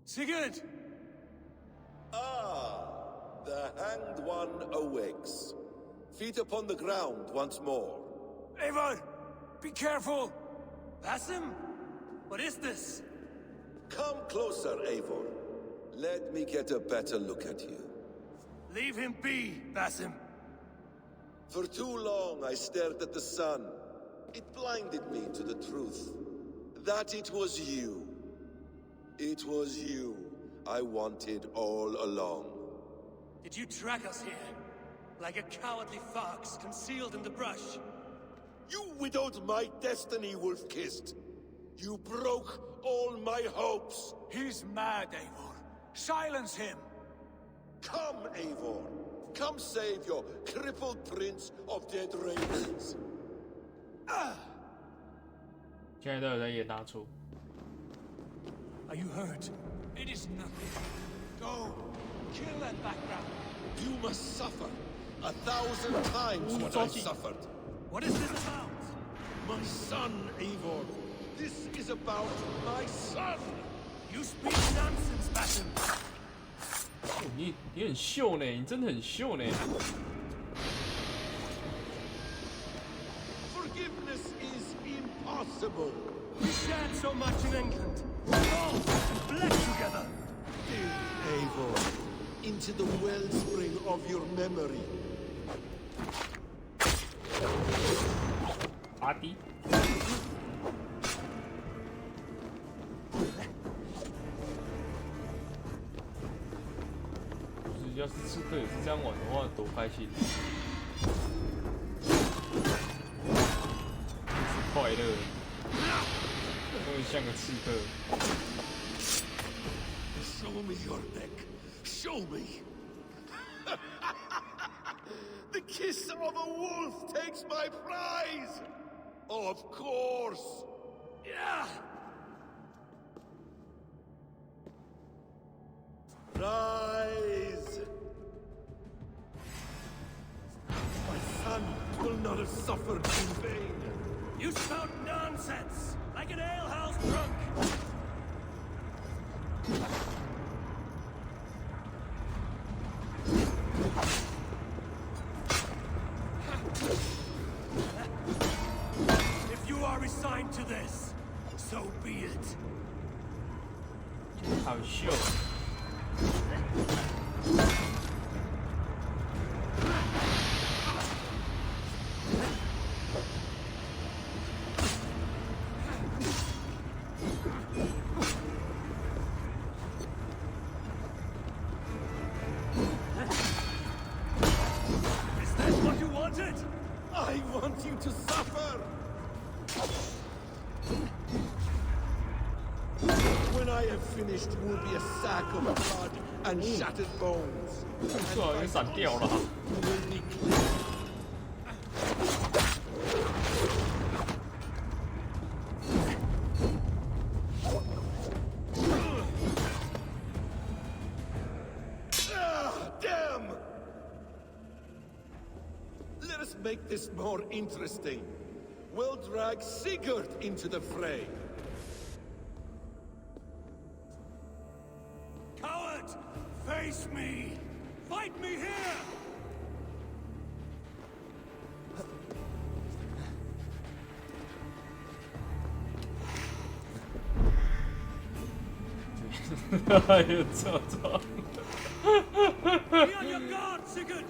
Sigurd! Ah, the hanged one awakes. Feet upon the ground once more. Eivor! Be careful! Basim? What is this? Come closer, Eivor. Let me get a better look at you. Leave him be, Basim. For too long I stared at the sun. It blinded me to the truth. That it was you. It was you I wanted all along. Did you track us here? Like a cowardly fox concealed in the brush? You widowed my destiny, Wolf-Kissed. You broke all my hopes. He's mad, Eivor. Silence him! Come, Eivor. Come save your crippled prince of dead ravens. 现在都有在演大出。 Are you hurt? It is nothing. Go. Kill that background. You must suffer 1,000 times what I suffered. What is this about? My son, Eivor. This is about my son. You speak nonsense, Basim. 你很秀呢，你真的很秀呢。 Forgiveness is impossible. We shared so much in England. We all bled together. Eivor, into the wellspring of your memory. 阿迪。就是要是刺客也是这样玩的话，多开心！是快乐，终于像个刺客。 Show me your neck. Show me. The kiss of a wolf takes my prize. Of course. Yeah. Rise. My son will not have suffered in vain. You spout nonsense, like an alehouse drunk. If you are resigned to this, so be it. 好秀。 Is that what you wanted? I want you to suffer. When I have finished, will be a sack of blood and shattered bones. 最好也闪掉了。 Will be clear. Damn! Let us make this more interesting. We'll drag Sigurd into the fray. Coward! Face me! Fight me here!有错错。 Be on your guard, Sigurd!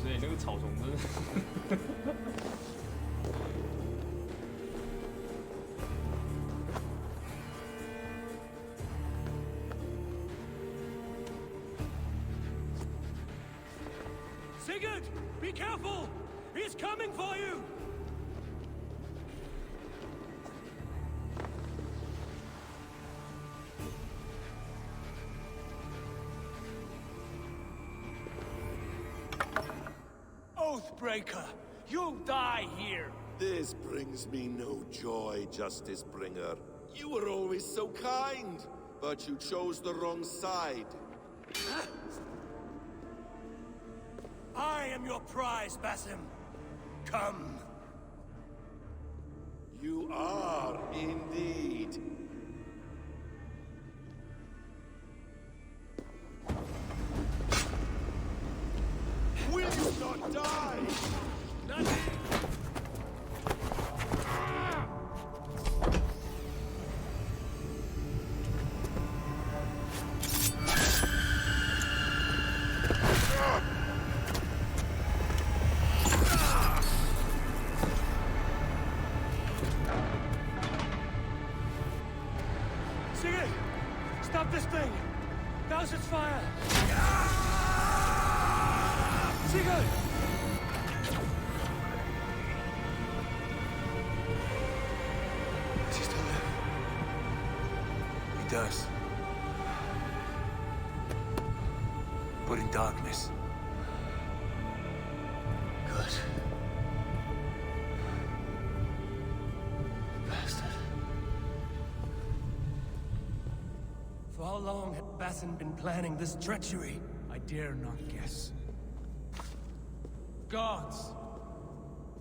所以那个草丛真的。Sigurd! Sigurd! Be careful! He's coming for you! Oathbreaker! You'll die here! This brings me no joy, Justice Bringer. You were always so kind, but you chose the wrong side. I am your prize, Basim. Come. You are indeed. Will you not die? Sigurd! Stop this thing! Douse its fire! Sigurd! Does he still live? He does. But in darkness. Good. Bastard. For how long had Basim been planning this treachery? I dare not guess. Gods!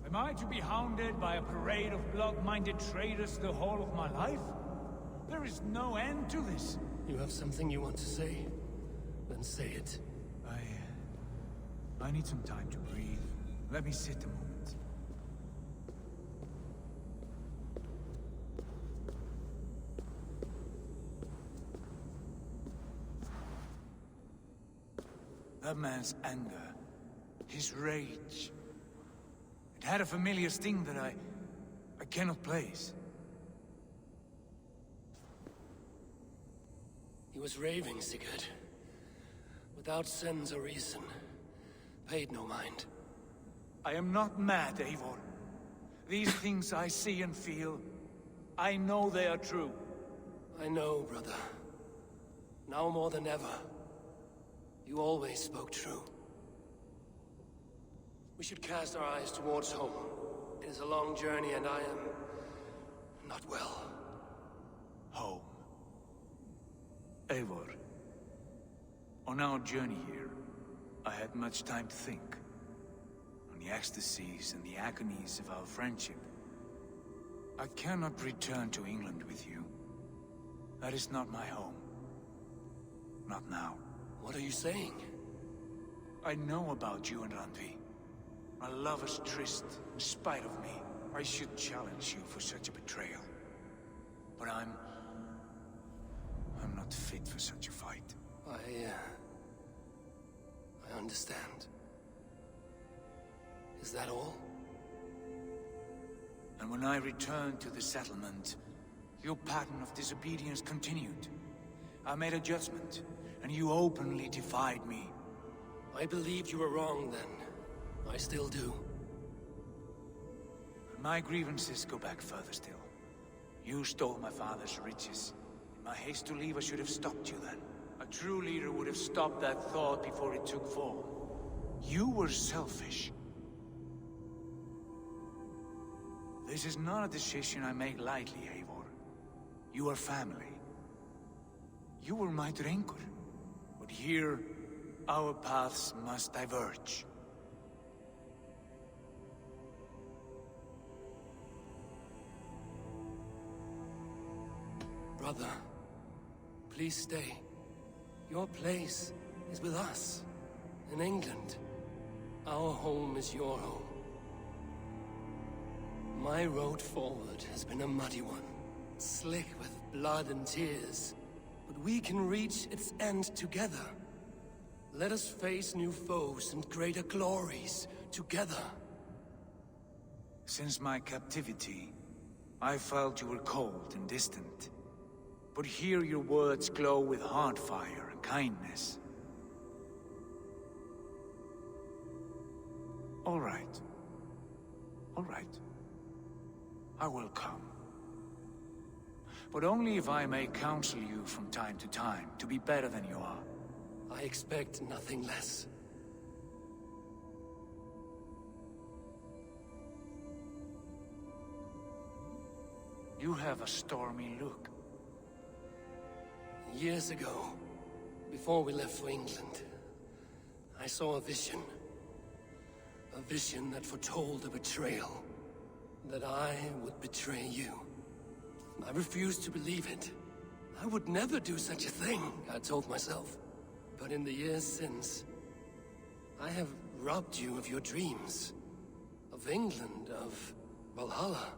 Am I to be hounded by a parade of blood-minded traitors the whole of my life? There is no end to this. You have something you want to say? Then say it. I need some time to breathe. Let me sit a moment. That man's anger, his rage, it had a familiar sting that I cannot place. He was raving, Sigurd. Without sense or reason. Paid no mind. I am not mad, Eivor. These things I see and feel, I know they are true. I know, brother. Now more than ever. You always spoke true. We should cast our eyes towards home. It is a long journey and I am... not well. Home. Eivor. On our journey here, I had much time to think. On the ecstasies and the agonies of our friendship. I cannot return to England with you. That is not my home. Not now. What are you saying? I know about you and Randvi. A lover's tryst, in spite of me. I should challenge you for such a betrayal. But I'm not fit for such a fight. I understand. Is that all? And when I returned to the settlement, your pattern of disobedience continued. I made a judgment, and you openly defied me. I believed you were wrong then. I still do. My grievances go back further still. You stole my father's riches. In my haste to leave, I should have stopped you then. A true leader would have stopped that thought before it took form. You were selfish. This is not a decision I make lightly, Eivor. You are family. You were my Drengur. But here, our paths must diverge. Brother, please stay. Your place is with us, in England. Our home is your home. My road forward has been a muddy one, slick with blood and tears. But we can reach its end together. Let us face new foes and greater glories together. Since my captivity, I felt you were cold and distant. But here your words glow with heart fire and kindness. All right. All right. I will come. But only if I may counsel you from time to time to be better than you are. I expect nothing less. You have a stormy look. Years ago, before we left for England, I saw a vision. A vision that foretold a betrayal. That I would betray you. I refused to believe it. I would never do such a thing, I told myself. But in the years since, I have robbed you of your dreams. Of England, of Valhalla.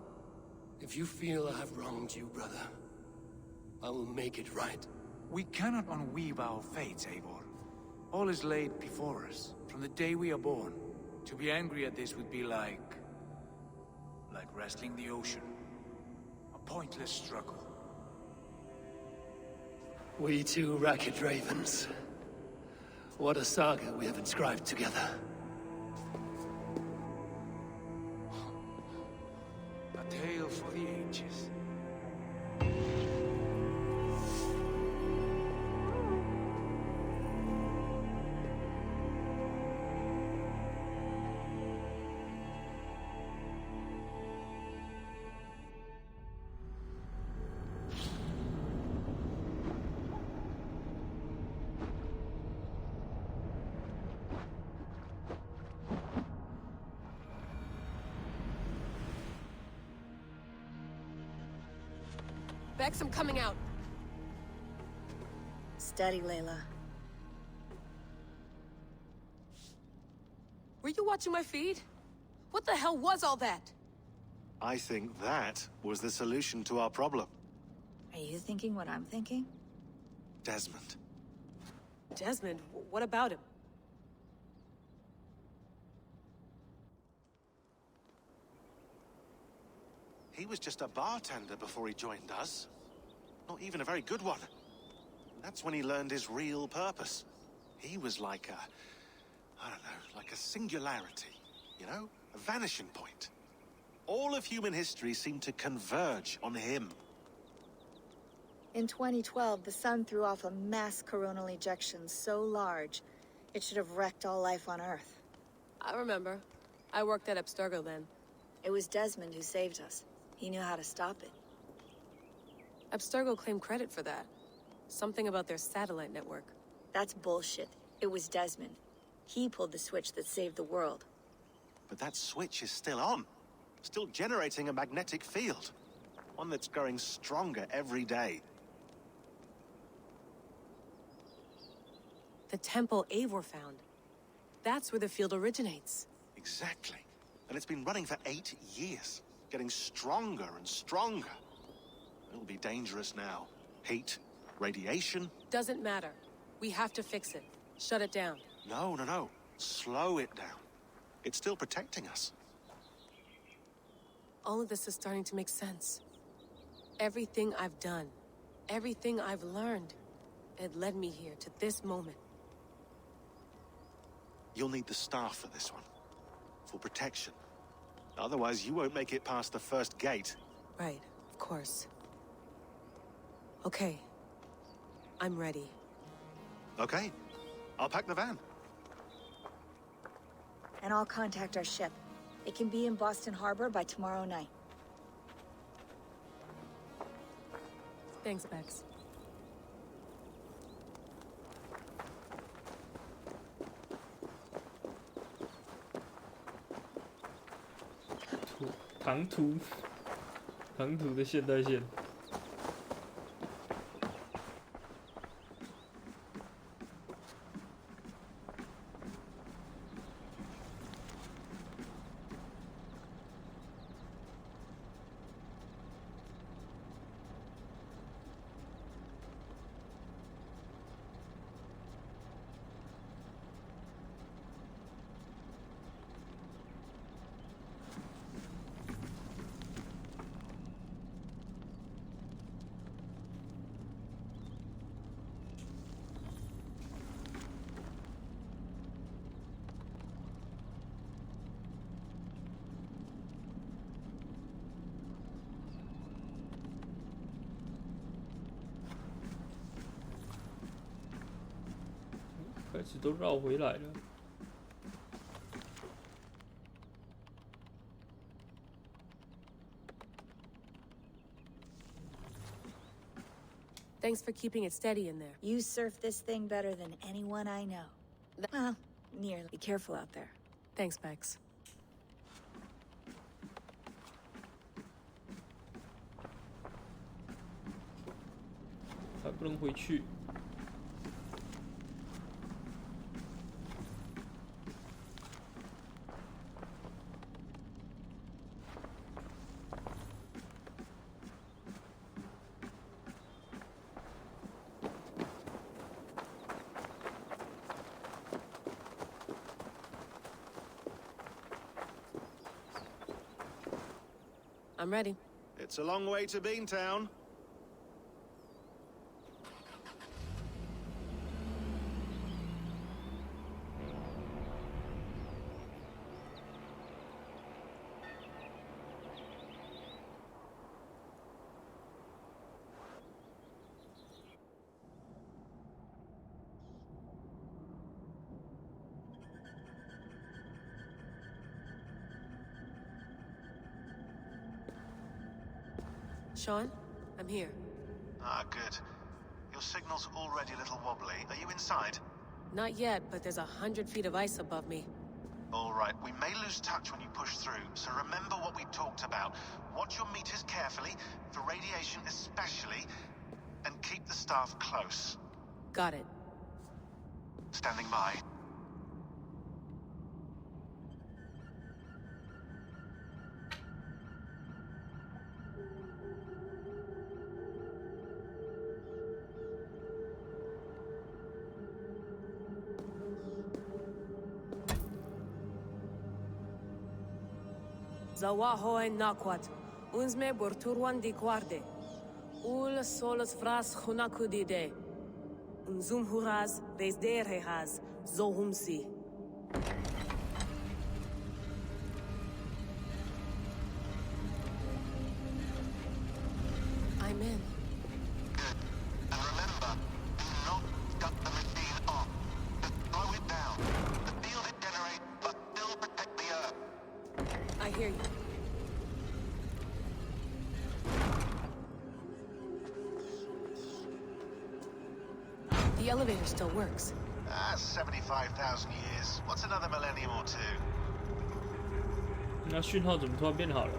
If you feel I have wronged you, brother, I will make it right. We cannot unweave our fates, Eivor. All is laid before us, from the day we are born. To be angry at this would be like wrestling the ocean. A pointless struggle. We two racket ravens. What a saga we have inscribed together. A tale for the ages. Bex, I'm coming out. Steady, Layla. Were you watching my feed? What the hell was all that? I think that was the solution to our problem. Are you thinking what I'm thinking? Desmond. Desmond? What about him? He was just a bartender before he joined us. Not even a very good one. That's when he learned his real purpose. He was like I don't know, like a singularity, you know? A vanishing point. All of human history seemed to converge on him. In 2012, the sun threw off a mass coronal ejection so large, it should have wrecked all life on Earth. I remember. I worked at Abstergo then. It was Desmond who saved us. He knew how to stop it. Abstergo claimed credit for that. Something about their satellite network. That's bullshit. It was Desmond. He pulled the switch that saved the world. But that switch is still on. Still generating a magnetic field. One that's growing stronger every day. The temple Eivor found. That's where the field originates. Exactly. And it's been running for 8 years. Getting stronger and stronger. It'll be dangerous now. Heat, radiation. Doesn't matter. We have to fix it. Shut it down. No, no, no. Slow it down. It's still protecting us. All of this is starting to make sense. Everything I've done, everything I've learned, it led me here to this moment. You'll need the staff for this one. For protection. Otherwise, you won't make it past the first gate. Right, of course. Okay. I'm ready. Okay. I'll pack the van. And I'll contact our ship. It can be in Boston Harbor by tomorrow night. Thanks, Bex.唐突的现代线。开始都绕回来了。Thanks for keeping it steady in there. You surf this thing better than anyone I know. Well, nearly. Be careful out there. Thanks, Bex. 还不能回去。I'm ready. It's a long way to Beantown. Sean, I'm here. Ah, good. Your signal's already a little wobbly. Are you inside? Not yet, but there's 100 feet of ice above me. All right, we may lose touch when you push through, so remember what we talked about. Watch your meters carefully, for radiation especially, and keep the staff close. Got it. Standing by. Zawaho en nakwat. Unsme borturwan di guarde. Ul solos fras hunakudide. Unzum huraz, vesderehaz, zohumsi. I'm in. Good. And remember, do not shut the machine off. Just slow it down. The field it generates, but still protect the Earth. I hear you. The elevator still works. 75,000 years. What's another millennium or two? 那讯号怎么突然变好了？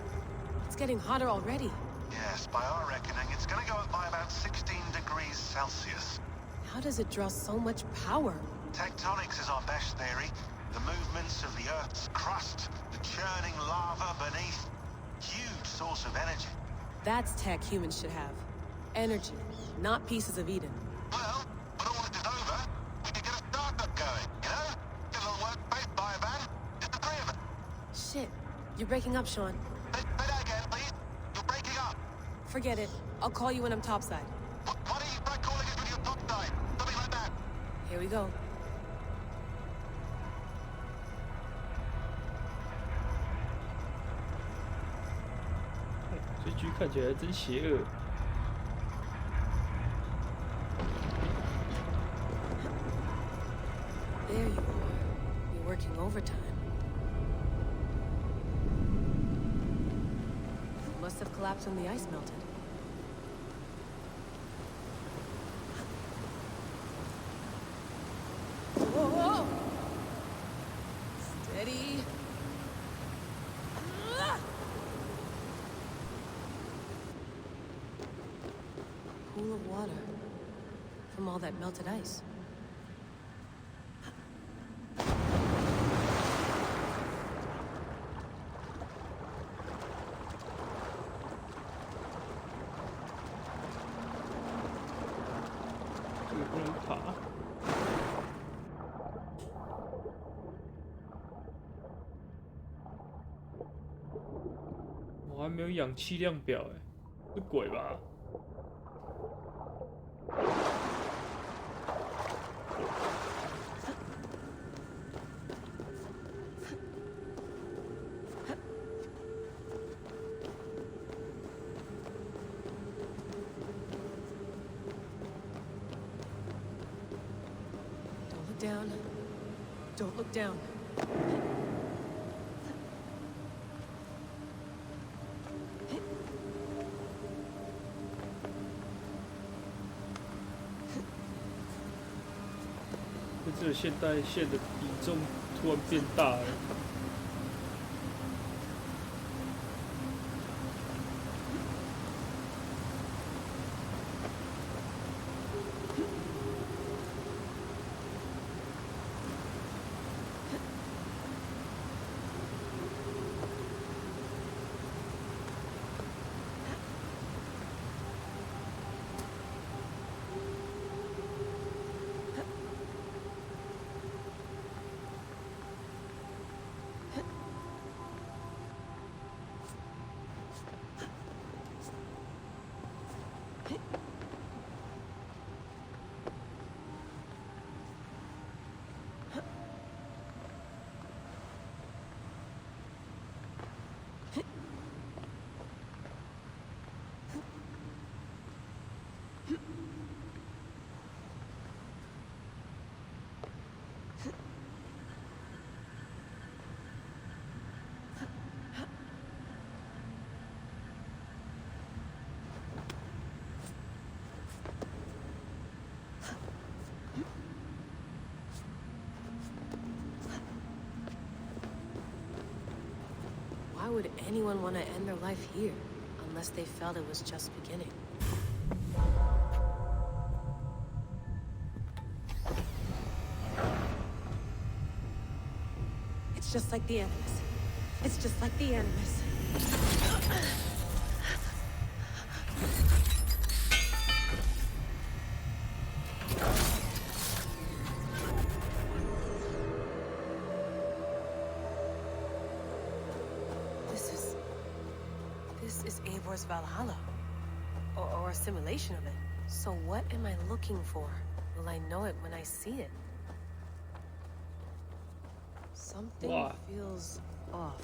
It's getting hotter already. Yes, by our reckoning, it's going to go up by about 16 degrees Celsius. How does it draw so much power? Tectonics is our best theory. The movements of the Earth's crust, the churning lava beneath. Huge source of energy. That's tech humans should have. Energy, not pieces of Eden. Well, when all this is over, we can get a startup going, you know? Get a little workspace, buy a van, just the three of us. Shit, you're breaking up, Sean. Say that again, please. You're breaking up. Forget it. I'll call you when I'm topside. Why don't you try calling us when you're topside? Something like that. Here we go. 这局看起来真邪恶。There you are. You're working overtime. Must have collapsed when the ice melted. Whoa, whoa! Steady. Pool of water from all that melted ice. "我还没有氧气量表哎，是鬼吧？ down. Don't look down.这个现代线的比重突然变大了。Why would anyone want to end their life here, unless they felt it was just beginning? It's just like the Animus. It's just like the Animus. This is Eivor's Valhalla. Or a simulation of it. So what am I looking for? Will I know it when I see it? Something feels off.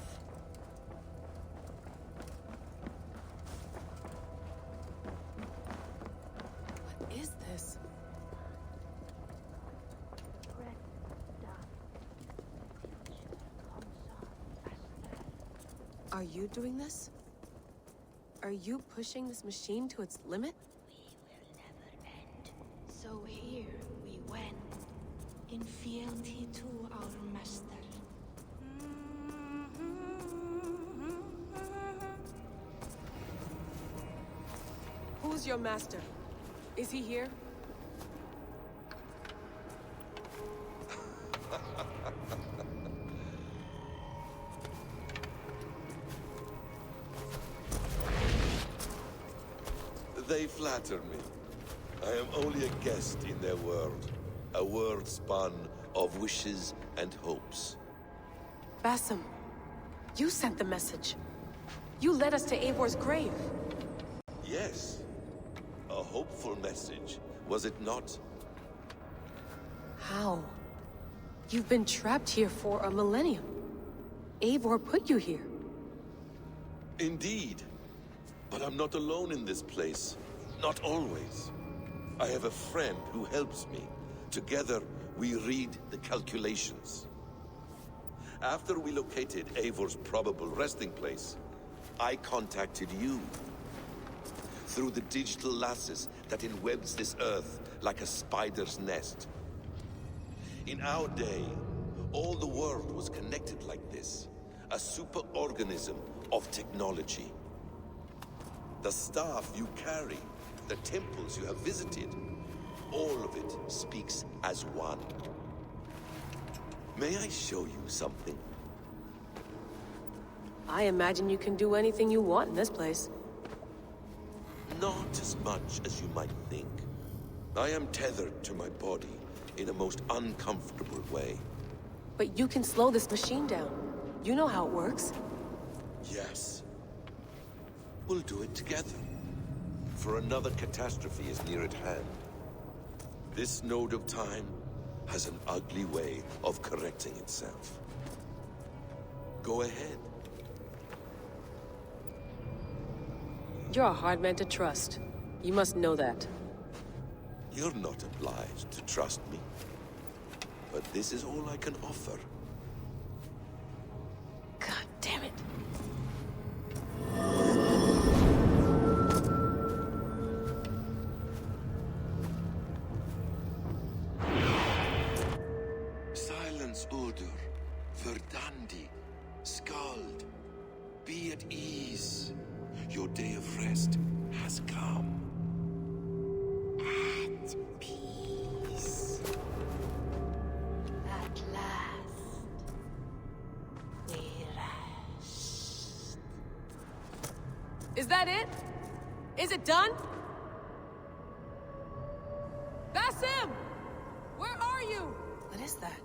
What is this? Are you doing this? Are you pushing this machine to its limit? We will never end. So here we went, in fealty to our master. Who's your master? Is he here? They flatter me. I am only a guest in their world. A world spun of wishes and hopes. Basim, you sent the message. You led us to Eivor's grave. Yes. A hopeful message, was it not? How? You've been trapped here for a millennium. Eivor put you here. Indeed. But I'm not alone in this place. Not always. I have a friend who helps me. Together, we read the calculations. After we located Eivor's probable resting place, I contacted you. Through the digital lasses that enwebs this Earth like a spider's nest. In our day, all the world was connected like this. A superorganism of technology. The staff you carry, the temples you have visited, all of it speaks as one. May I show you something? I imagine you can do anything you want in this place. Not as much as you might think. I am tethered to my body in a most uncomfortable way. But you can slow this machine down. You know how it works. Yes. We'll do it together. For another catastrophe is near at hand. This node of time has an ugly way of correcting itself. Go ahead. You're a hard man to trust. You must know that. You're not obliged to trust me. but this is all I can offer. God damn it. Silence, Uldur. Verdandi. Skald. Be at ease. Your day of rest has come. At peace. At last. We rest. Is that it? Is it done? Basim! Where are you? What is that?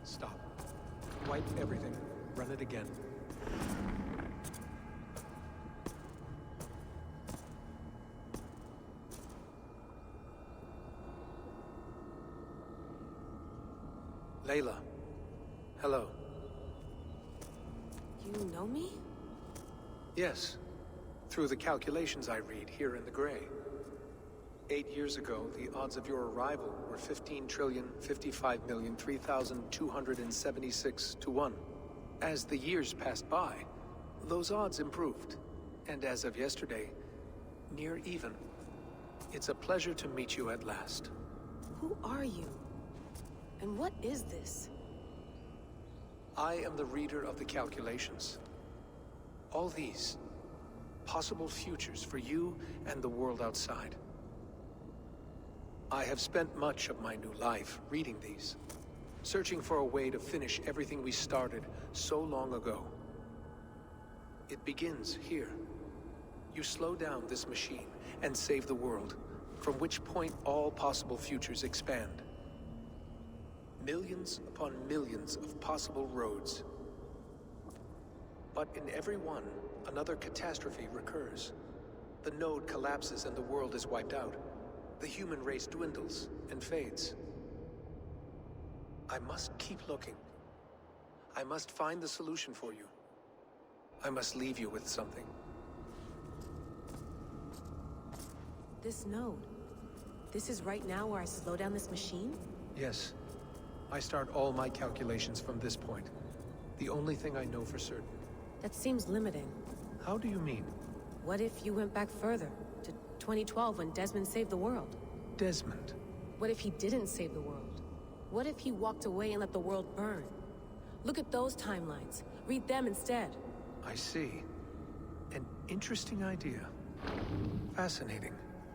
Stop. Wipe everything. Run it again. Layla. Hello. You know me? Yes. Through the calculations I read here in the gray. 8 years ago, the odds of your arrival were 15,055,003,276 to 1. As the years passed by, those odds improved. And as of yesterday, near even. It's a pleasure to meet you at last. Who are you? And what is this? I am the reader of the calculations. All these, possible futures for you and the world outside. I have spent much of my new life reading these, searching for a way to finish everything we started so long ago. It begins here. You slow down this machine and save the world, from which point all possible futures expand. Millions upon millions of possible roads. But in every one, another catastrophe recurs. The node collapses and the world is wiped out. The human race dwindles and fades. I must keep looking. I must find the solution for you. I must leave you with something. This node. This is right now where I slow down this machine? Yes. I start all my calculations from this point. The only thing I know for certain. That seems limiting. How do you mean? What if you went back further, to 2012 when Desmond saved the world? Desmond? What if he didn't save the world? What if he walked away and let the world burn? Look at those timelines. Read them instead. I see. An interesting idea. Fascinating.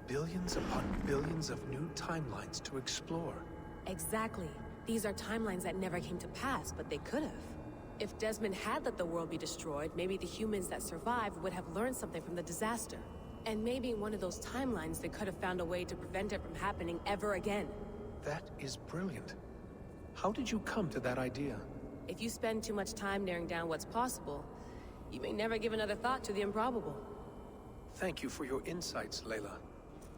Billions upon billions of new timelines to explore. Exactly. These are timelines that never came to pass, but they could have. If Desmond had let the world be destroyed, maybe the humans that survived would have learned something from the disaster. And maybe in one of those timelines they could have found a way to prevent it from happening ever again. That is brilliant. How did you come to that idea? If you spend too much time narrowing down what's possible, you may never give another thought to the improbable. Thank you for your insights, Layla.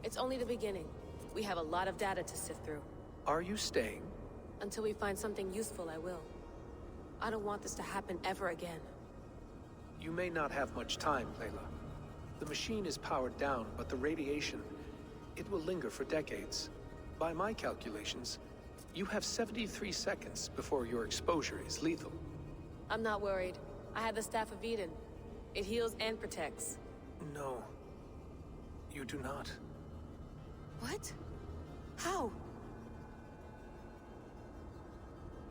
It's only the beginning. We have a lot of data to sift through. Are you staying? Until we find something useful, I will. I don't want this to happen ever again. You may not have much time, Layla. The machine is powered down, but the radiation, it will linger for decades. By my calculations, you have 73 seconds before your exposure is lethal. I'm not worried. I have the Staff of Eden. It heals and protects. No. You do not. What? How?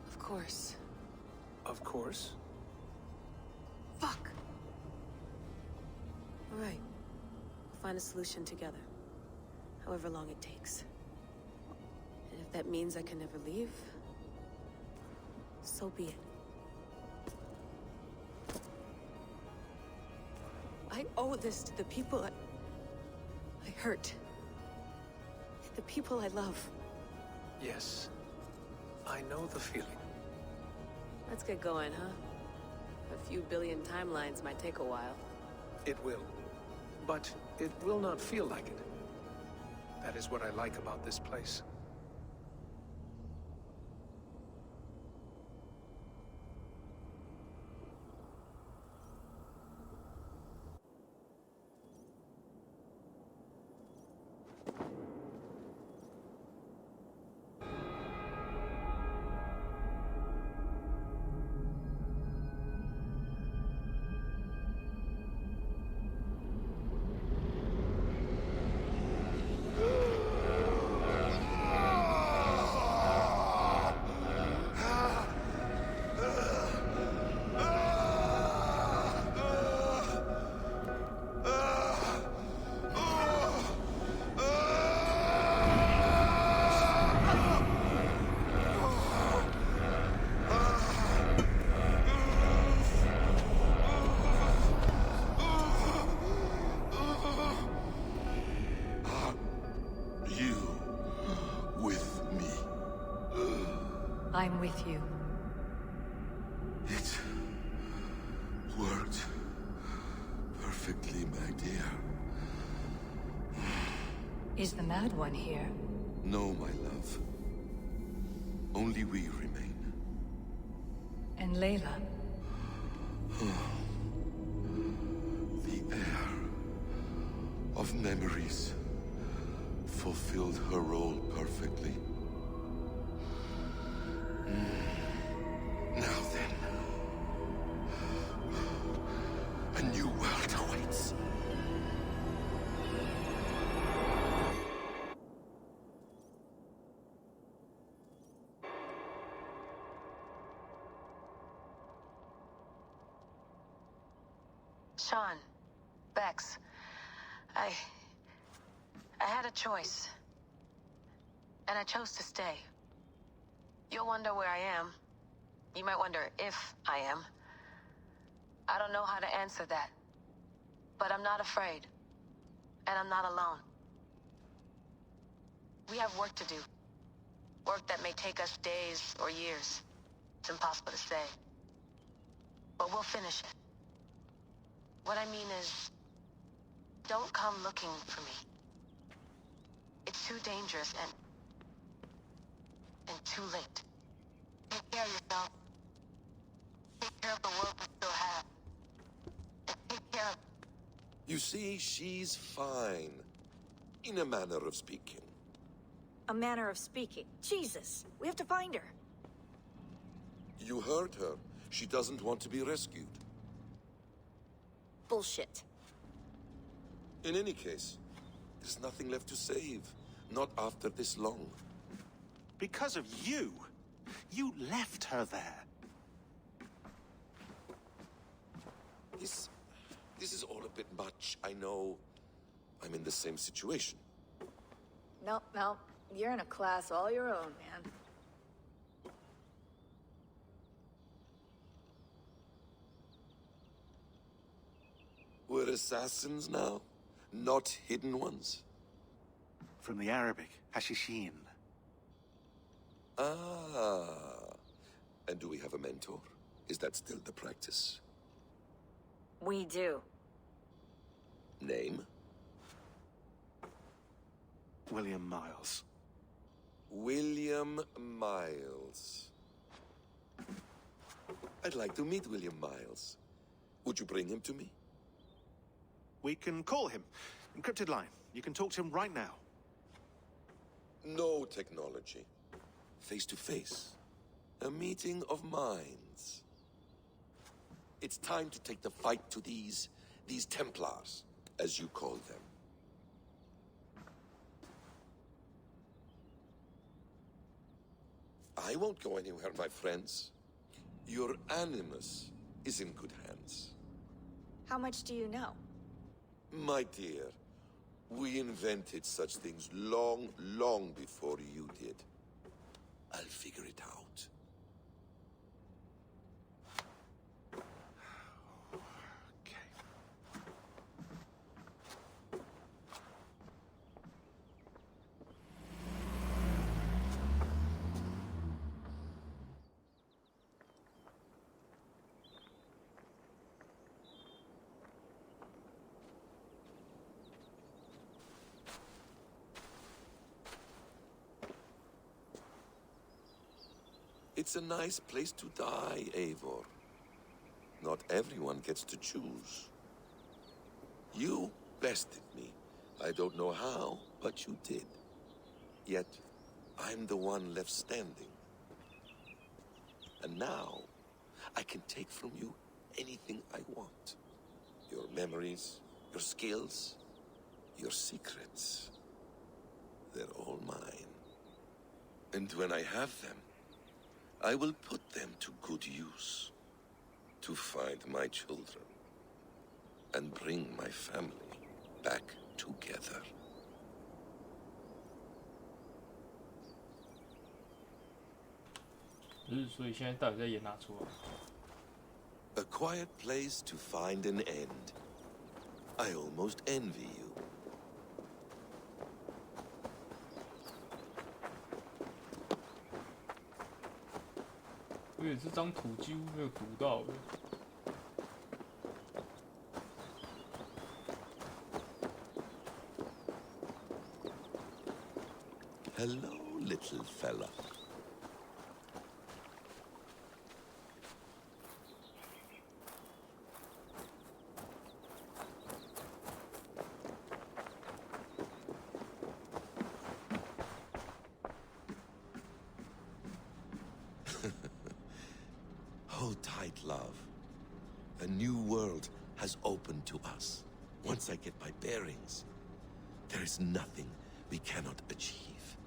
Of course. Of course. Fuck! Alright. We'll find a solution together. However long it takes. And if that means I can never leave, so be it. I owe this to the people I hurt. The people I love. Yes. I know the feeling. Let's get going, huh? A few billion timelines might take a while. It will. But it will not feel like it. That is what I like about this place. I'm with you. It worked perfectly, my dear. Is the Mad One here? No, my love. Only we remain. And Layla? The air of memories fulfilled her role perfectly. Now then, a new world awaits. Sean, Bex, I had a choice. And I chose to stay. You'll wonder where I am. You might wonder if I am. I don't know how to answer that. But I'm not afraid. And I'm not alone. We have work to do. Work that may take us days or years. It's impossible to say. But we'll finish it. What I mean is, don't come looking for me. It's too dangerous and too late. Take care of yourself. Take care of the world we still have. And take care of... You see, she's fine. In a manner of speaking. A manner of speaking. Jesus, we have to find her. You heard her. She doesn't want to be rescued. Bullshit. In any case, there's nothing left to save. Not after this long. Because of you. You left her there. This is all a bit much. I know. I'm in the same situation. Nope. You're in a class all your own, man. We're assassins now? Not hidden ones? From the Arabic, Hashishin. Ah. And do we have a mentor? Is that still the practice? We do. Name? William Miles. William Miles. I'd like to meet William Miles. Would you bring him to me? We can call him. Encrypted line. You can talk to him right now. No technology. Face to face. A meeting of minds. It's time to take the fight to these Templars, as you call them. I won't go anywhere, my friends. Your animus is in good hands. How much do you know? My dear, we invented such things long, long before you did. I'll figure it out. It's a nice place to die, Eivor. Not everyone gets to choose. You bested me. I don't know how, but you did. Yet, I'm the one left standing. And now, I can take from you anything I want. Your memories, your skills, your secrets. They're all mine. And when I have them, I will put them to good use. To find my children. And bring my family back together. A quiet place to find an end. I almost envy you. 而且这张图几乎没有读到的。Hello, little fella. Hold tight, love. A new world has opened to us. Once I get my bearings, there is nothing we cannot achieve.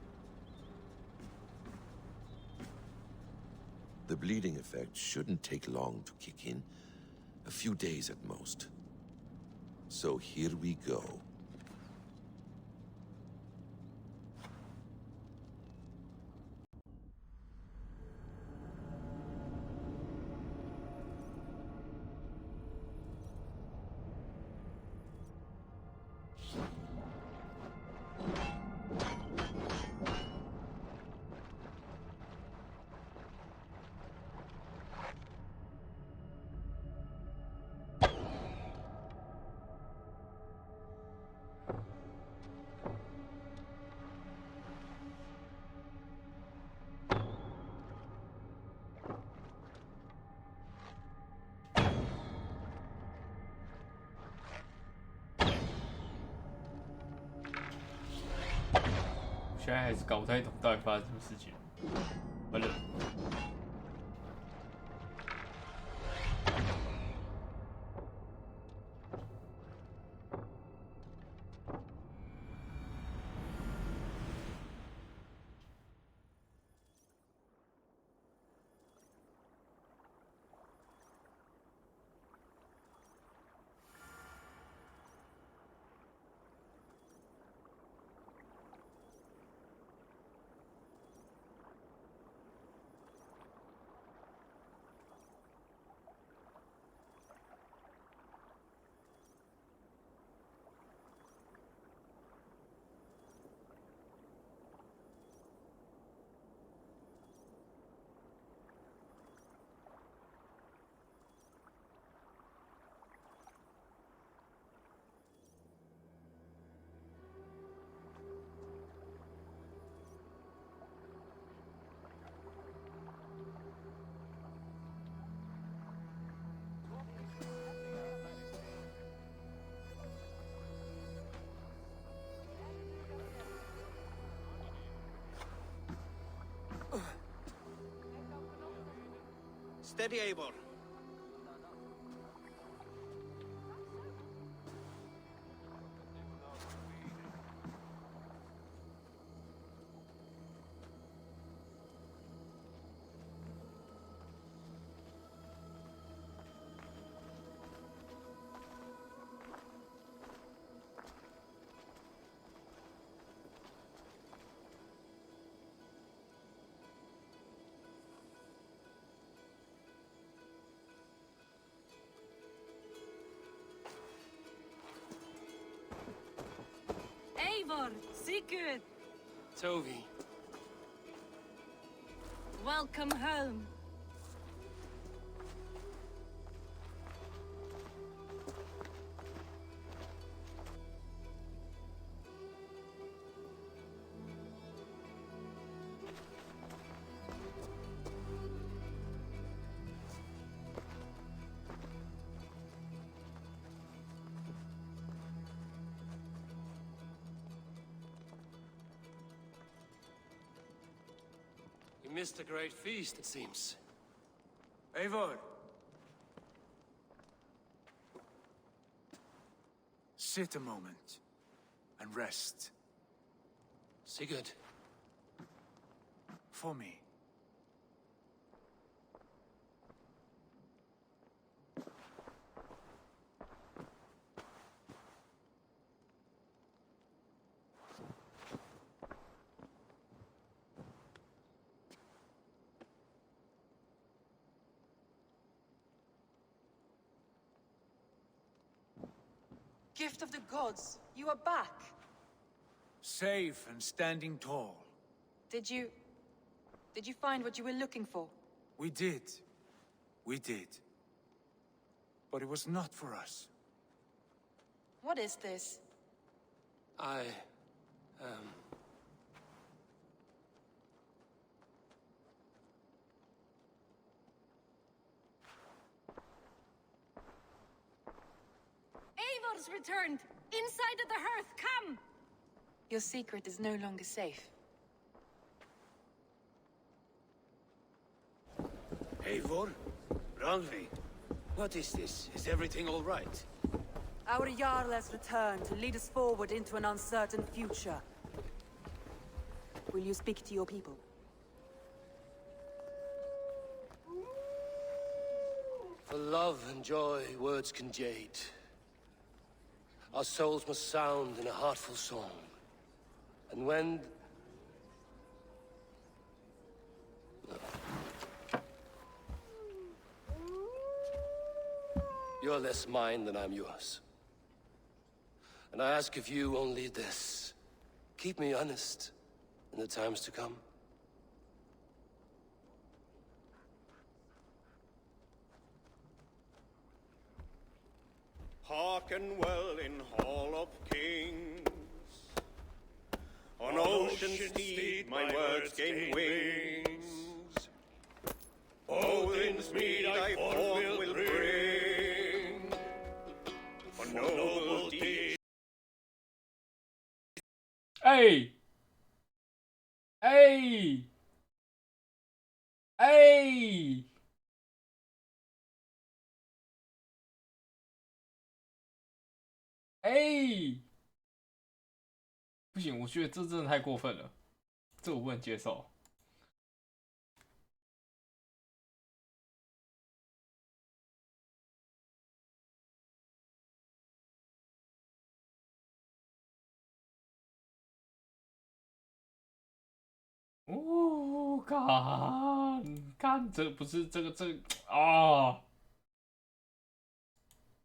The bleeding effect shouldn't take long to kick in. A few days at most. So here we go.现在还是搞不太懂到底发生什么事情。完了。Steady, Eivor. Eivor, Sigurd. Tovi. Welcome home. You missed a great feast, it seems. Eivor! Sit a moment and rest. Sigurd. For me. Gift of the gods, you are back. Safe and standing tall. Did you find what you were looking for? We did. We did. But it was not for us. What is this? Eivor's returned! Inside of the hearth, come! Your secret is no longer safe. Eivor? Randvi? What is this? Is everything all right? Our Jarl has returned to lead us forward into an uncertain future. Will you speak to your people? For love and joy, words can jade. Our souls must sound in a heartful song. And when... You're less mine than I'm yours. And I ask of you only this. Keep me honest in the times to come. Hearken well in Hall of Kings. On ocean steed my words gain wings. Odin's mead I forth will bring. For noble deeds. Hey! Hey! Hey!哎，不行，我觉得这真的太过分了，这我不能接受。哦，干，这不是这个啊，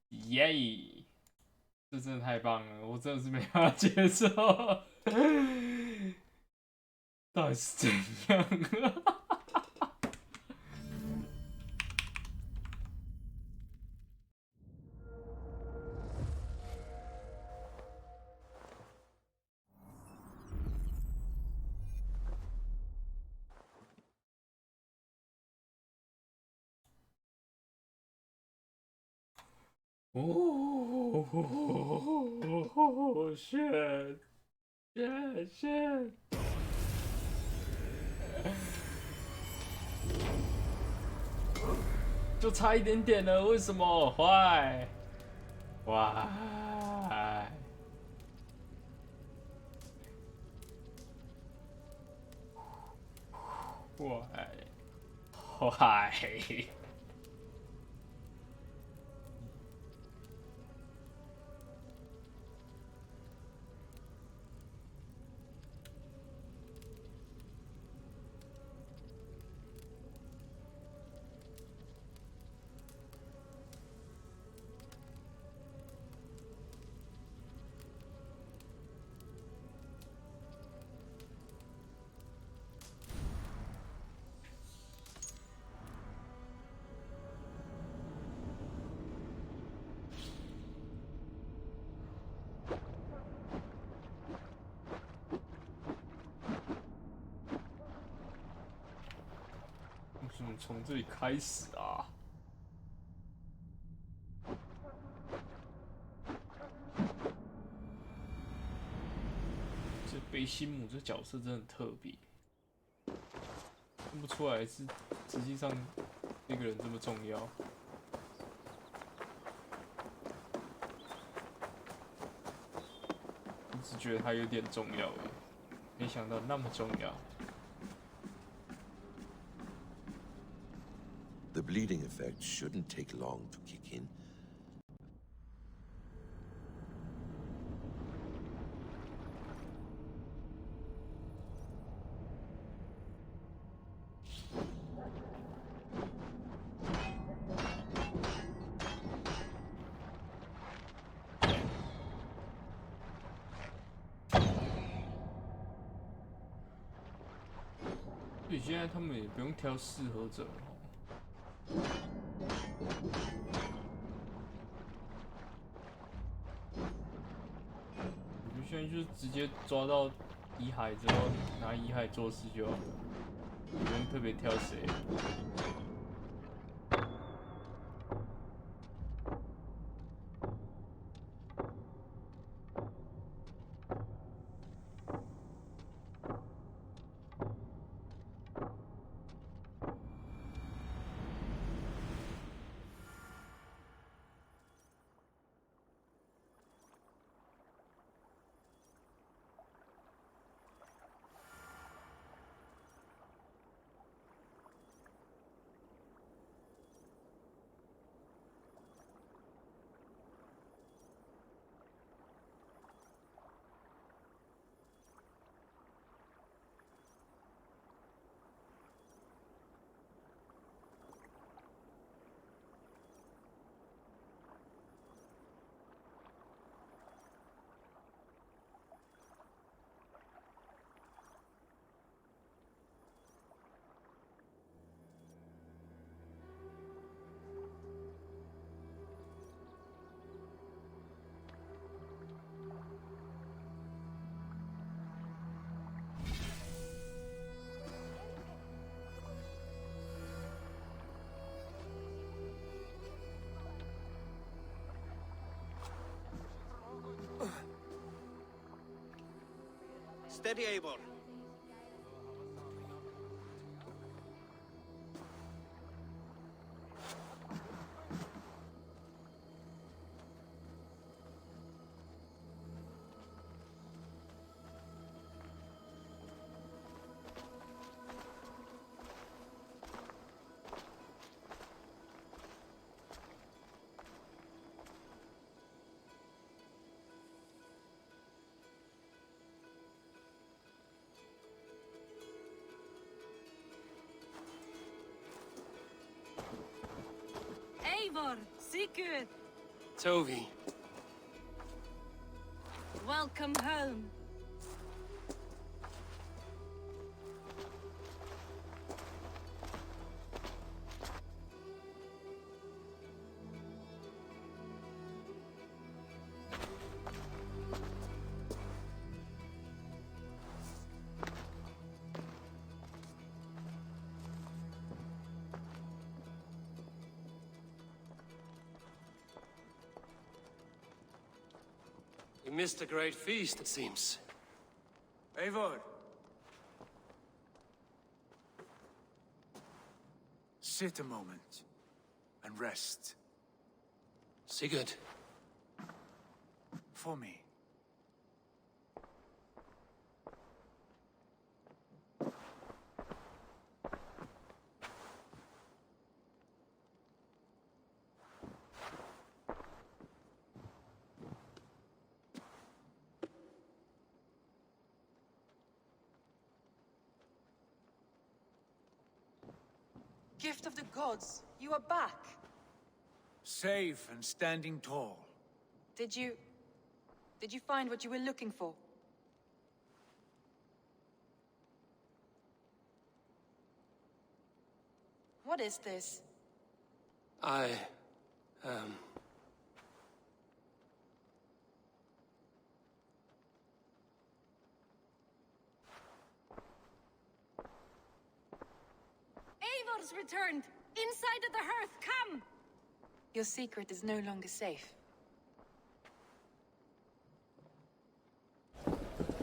耶！这真的太棒了，我真的是没办法接受，到底是怎样啊？哦，shit，就差一点点了，为什么？坏，哇，坏。从这里开始啊！这贝西姆这角色真的很特别，看不出来是实际上这个人这么重要。我只觉得他有点重要而已，没想到那么重要。The bleeding effect shouldn't take long to kick in.所以现在他们也不用挑适合者哦。现在就是直接抓到遗骸之后，拿遗骸做事就好了，不用特别挑谁。Steady, Eivor. Eivor, Sigurd, Tovi. welcome home. We missed a great feast, it seems. Eivor! Sit a moment and rest. Sigurd. For me. Gift of the gods, you are back. Safe and standing tall. Did you find what you were looking for? What is this? Eivor's returned! Inside of the hearth, come! Your secret is no longer safe.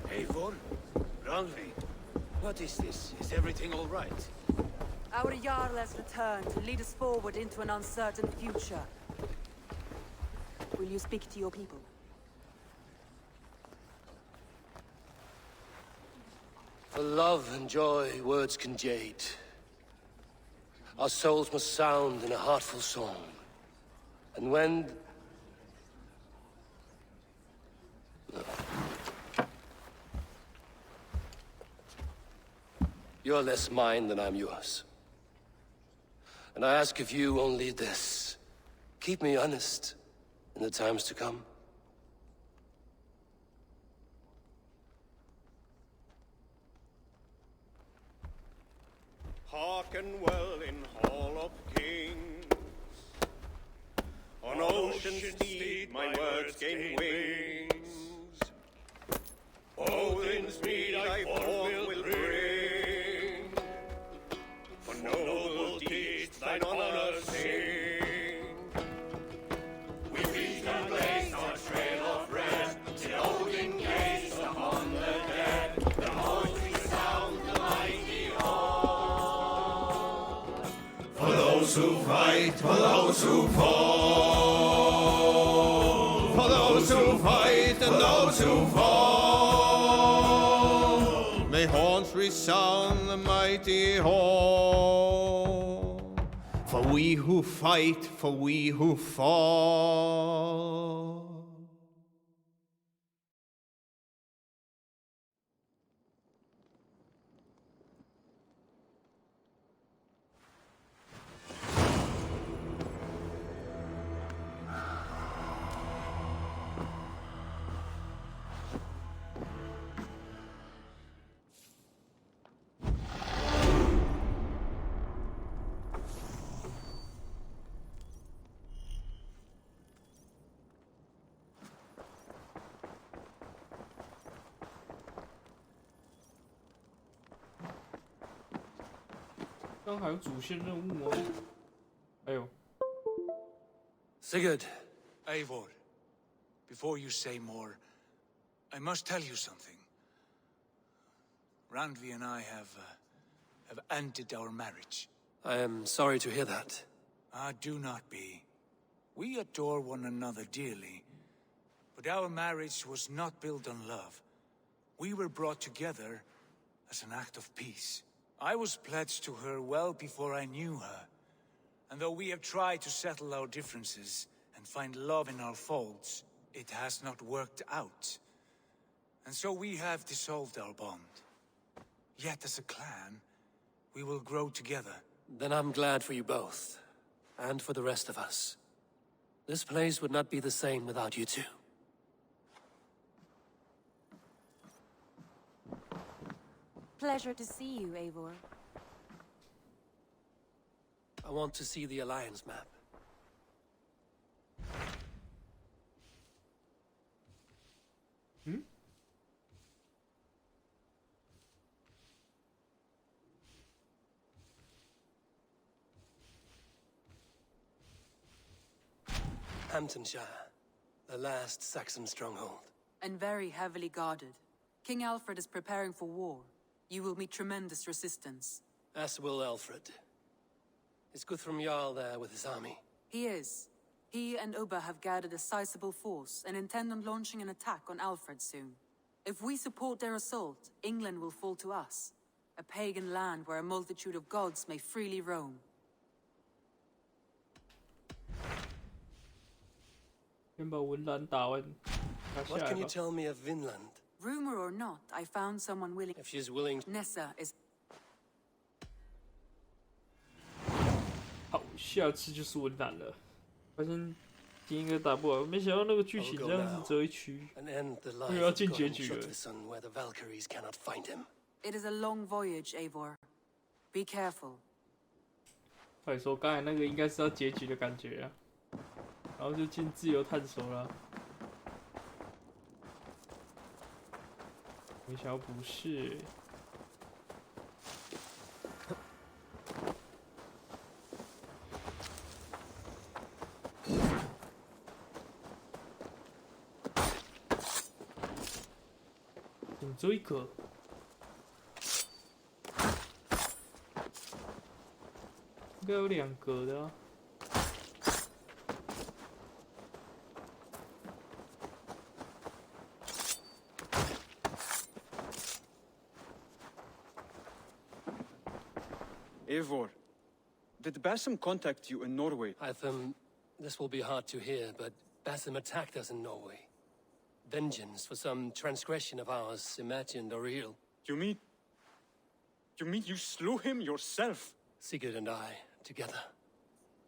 Eivor? Rangvi? What is this? Is everything all right? Our Jarl has returned to lead us forward into an uncertain future. Will you speak to your people? For love and joy, words can jade. Our souls must sound in a heartful song. And when... You're less mine than I'm yours. And I ask of you only this. Keep me honest in the times to come. Hearken well in Hall of Kings. On ocean steed my words gain wings. Heaven's meed I forth will bring. For noble deeds thine honor sing. We beat and blaze our trail of red, till Odin gazed upon the dead. The most we sound the mighty horn. For those who fight, for those who fall, for those who fight and those who fall, may horns resound the mighty hall. For we who fight, for we who fall.刚还有主线任务吗？还有。Sigurd. Eivor, before you say more, I must tell you something. Randvi and I have ended our marriage. I am sorry to hear that. Ah, do not be. We adore one another dearly, but our marriage was not built on love. We were brought together as an act of peace. I was pledged to her well before I knew her. And though we have tried to settle our differences and find love in our faults, it has not worked out. And so we have dissolved our bond. Yet as a clan, we will grow together. Then I'm glad for you both, and for the rest of us. This place would not be the same without you two. Pleasure to see you, Eivor. I want to see the Alliance map. Hamptonshire, the last Saxon stronghold. And very heavily guarded. King Alfred is preparing for war. You will meet tremendous resistance. As will Alfred. Is Guthrum Jarl there with his army? He is. He and Ubba have gathered a sizable force and intend on launching an attack on Alfred soon. If we support their assault, England will fall to us. A pagan land where a multitude of gods may freely roam. What can you tell me of Vinland? Rumor or not, I found someone willing. If she's willing. Nessa is. 好，下次就是温岚了。发现第一个打不完，没想到那个剧情这样子只有一区，又要进结局了。It is a long voyage, Eivor. Be careful. 快说，刚才那个应该是要结局的感觉啊，然后就进自由探索了。没想到不是。只有一个。应该有2个的啊。Eivor, did Basim contact you in Norway? This will be hard to hear, but Basim attacked us in Norway. Vengeance for some transgression of ours, imagined or real. You mean you slew him yourself? Sigurd and I, together.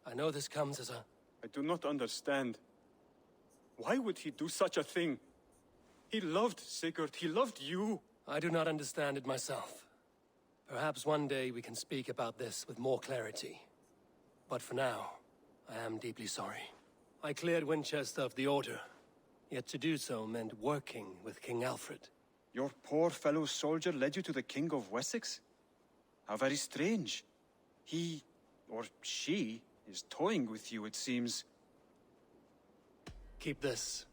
I know this comes as a... I do not understand. Why would he do such a thing? He loved Sigurd, he loved you. I do not understand it myself. Perhaps one day we can speak about this with more clarity. But for now, I am deeply sorry. I cleared Winchester of the Order, yet to do so meant working with King Alfred. Your poor fellow soldier led you to the King of Wessex? How very strange. He, or she, is toying with you, it seems. Keep this.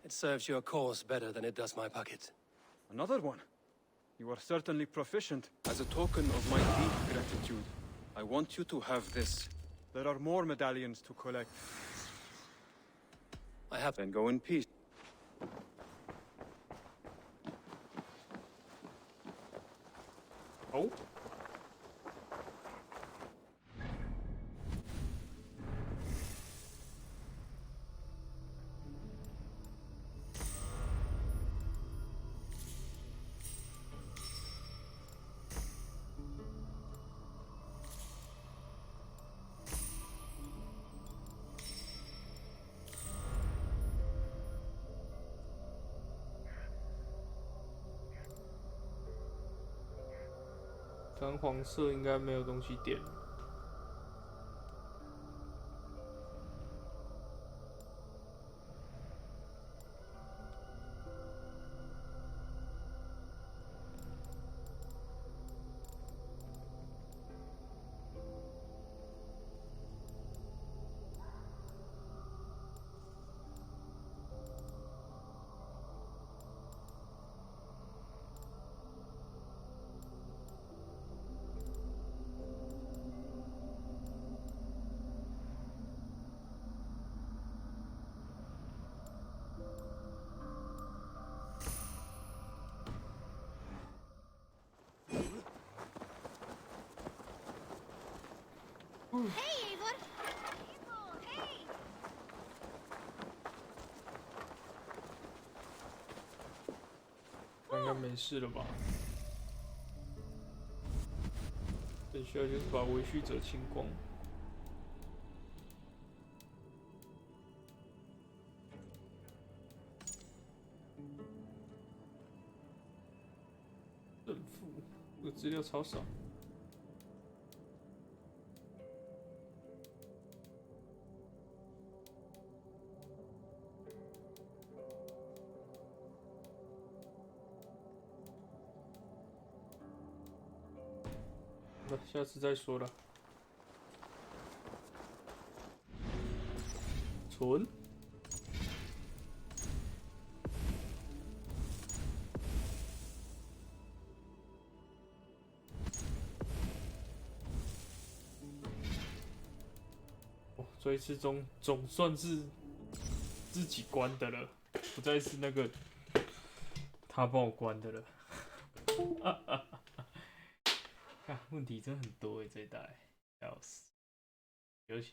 It serves your cause better than it does my pocket. Another one? You are certainly proficient. As a token of my deep gratitude, I want you to have this. There are more medallions to collect. I have... Then go in peace. Oh.蓝黄色应该没有东西点。Hey, Eivor! Hey! 应该没事了吧？剩下就是把维续者清光。正负，这个资料超少。那下次再说了。存。哦，这一次总算是自己关的了，不再是那个他帮我关的了。问题真很多这一代，要死！尤其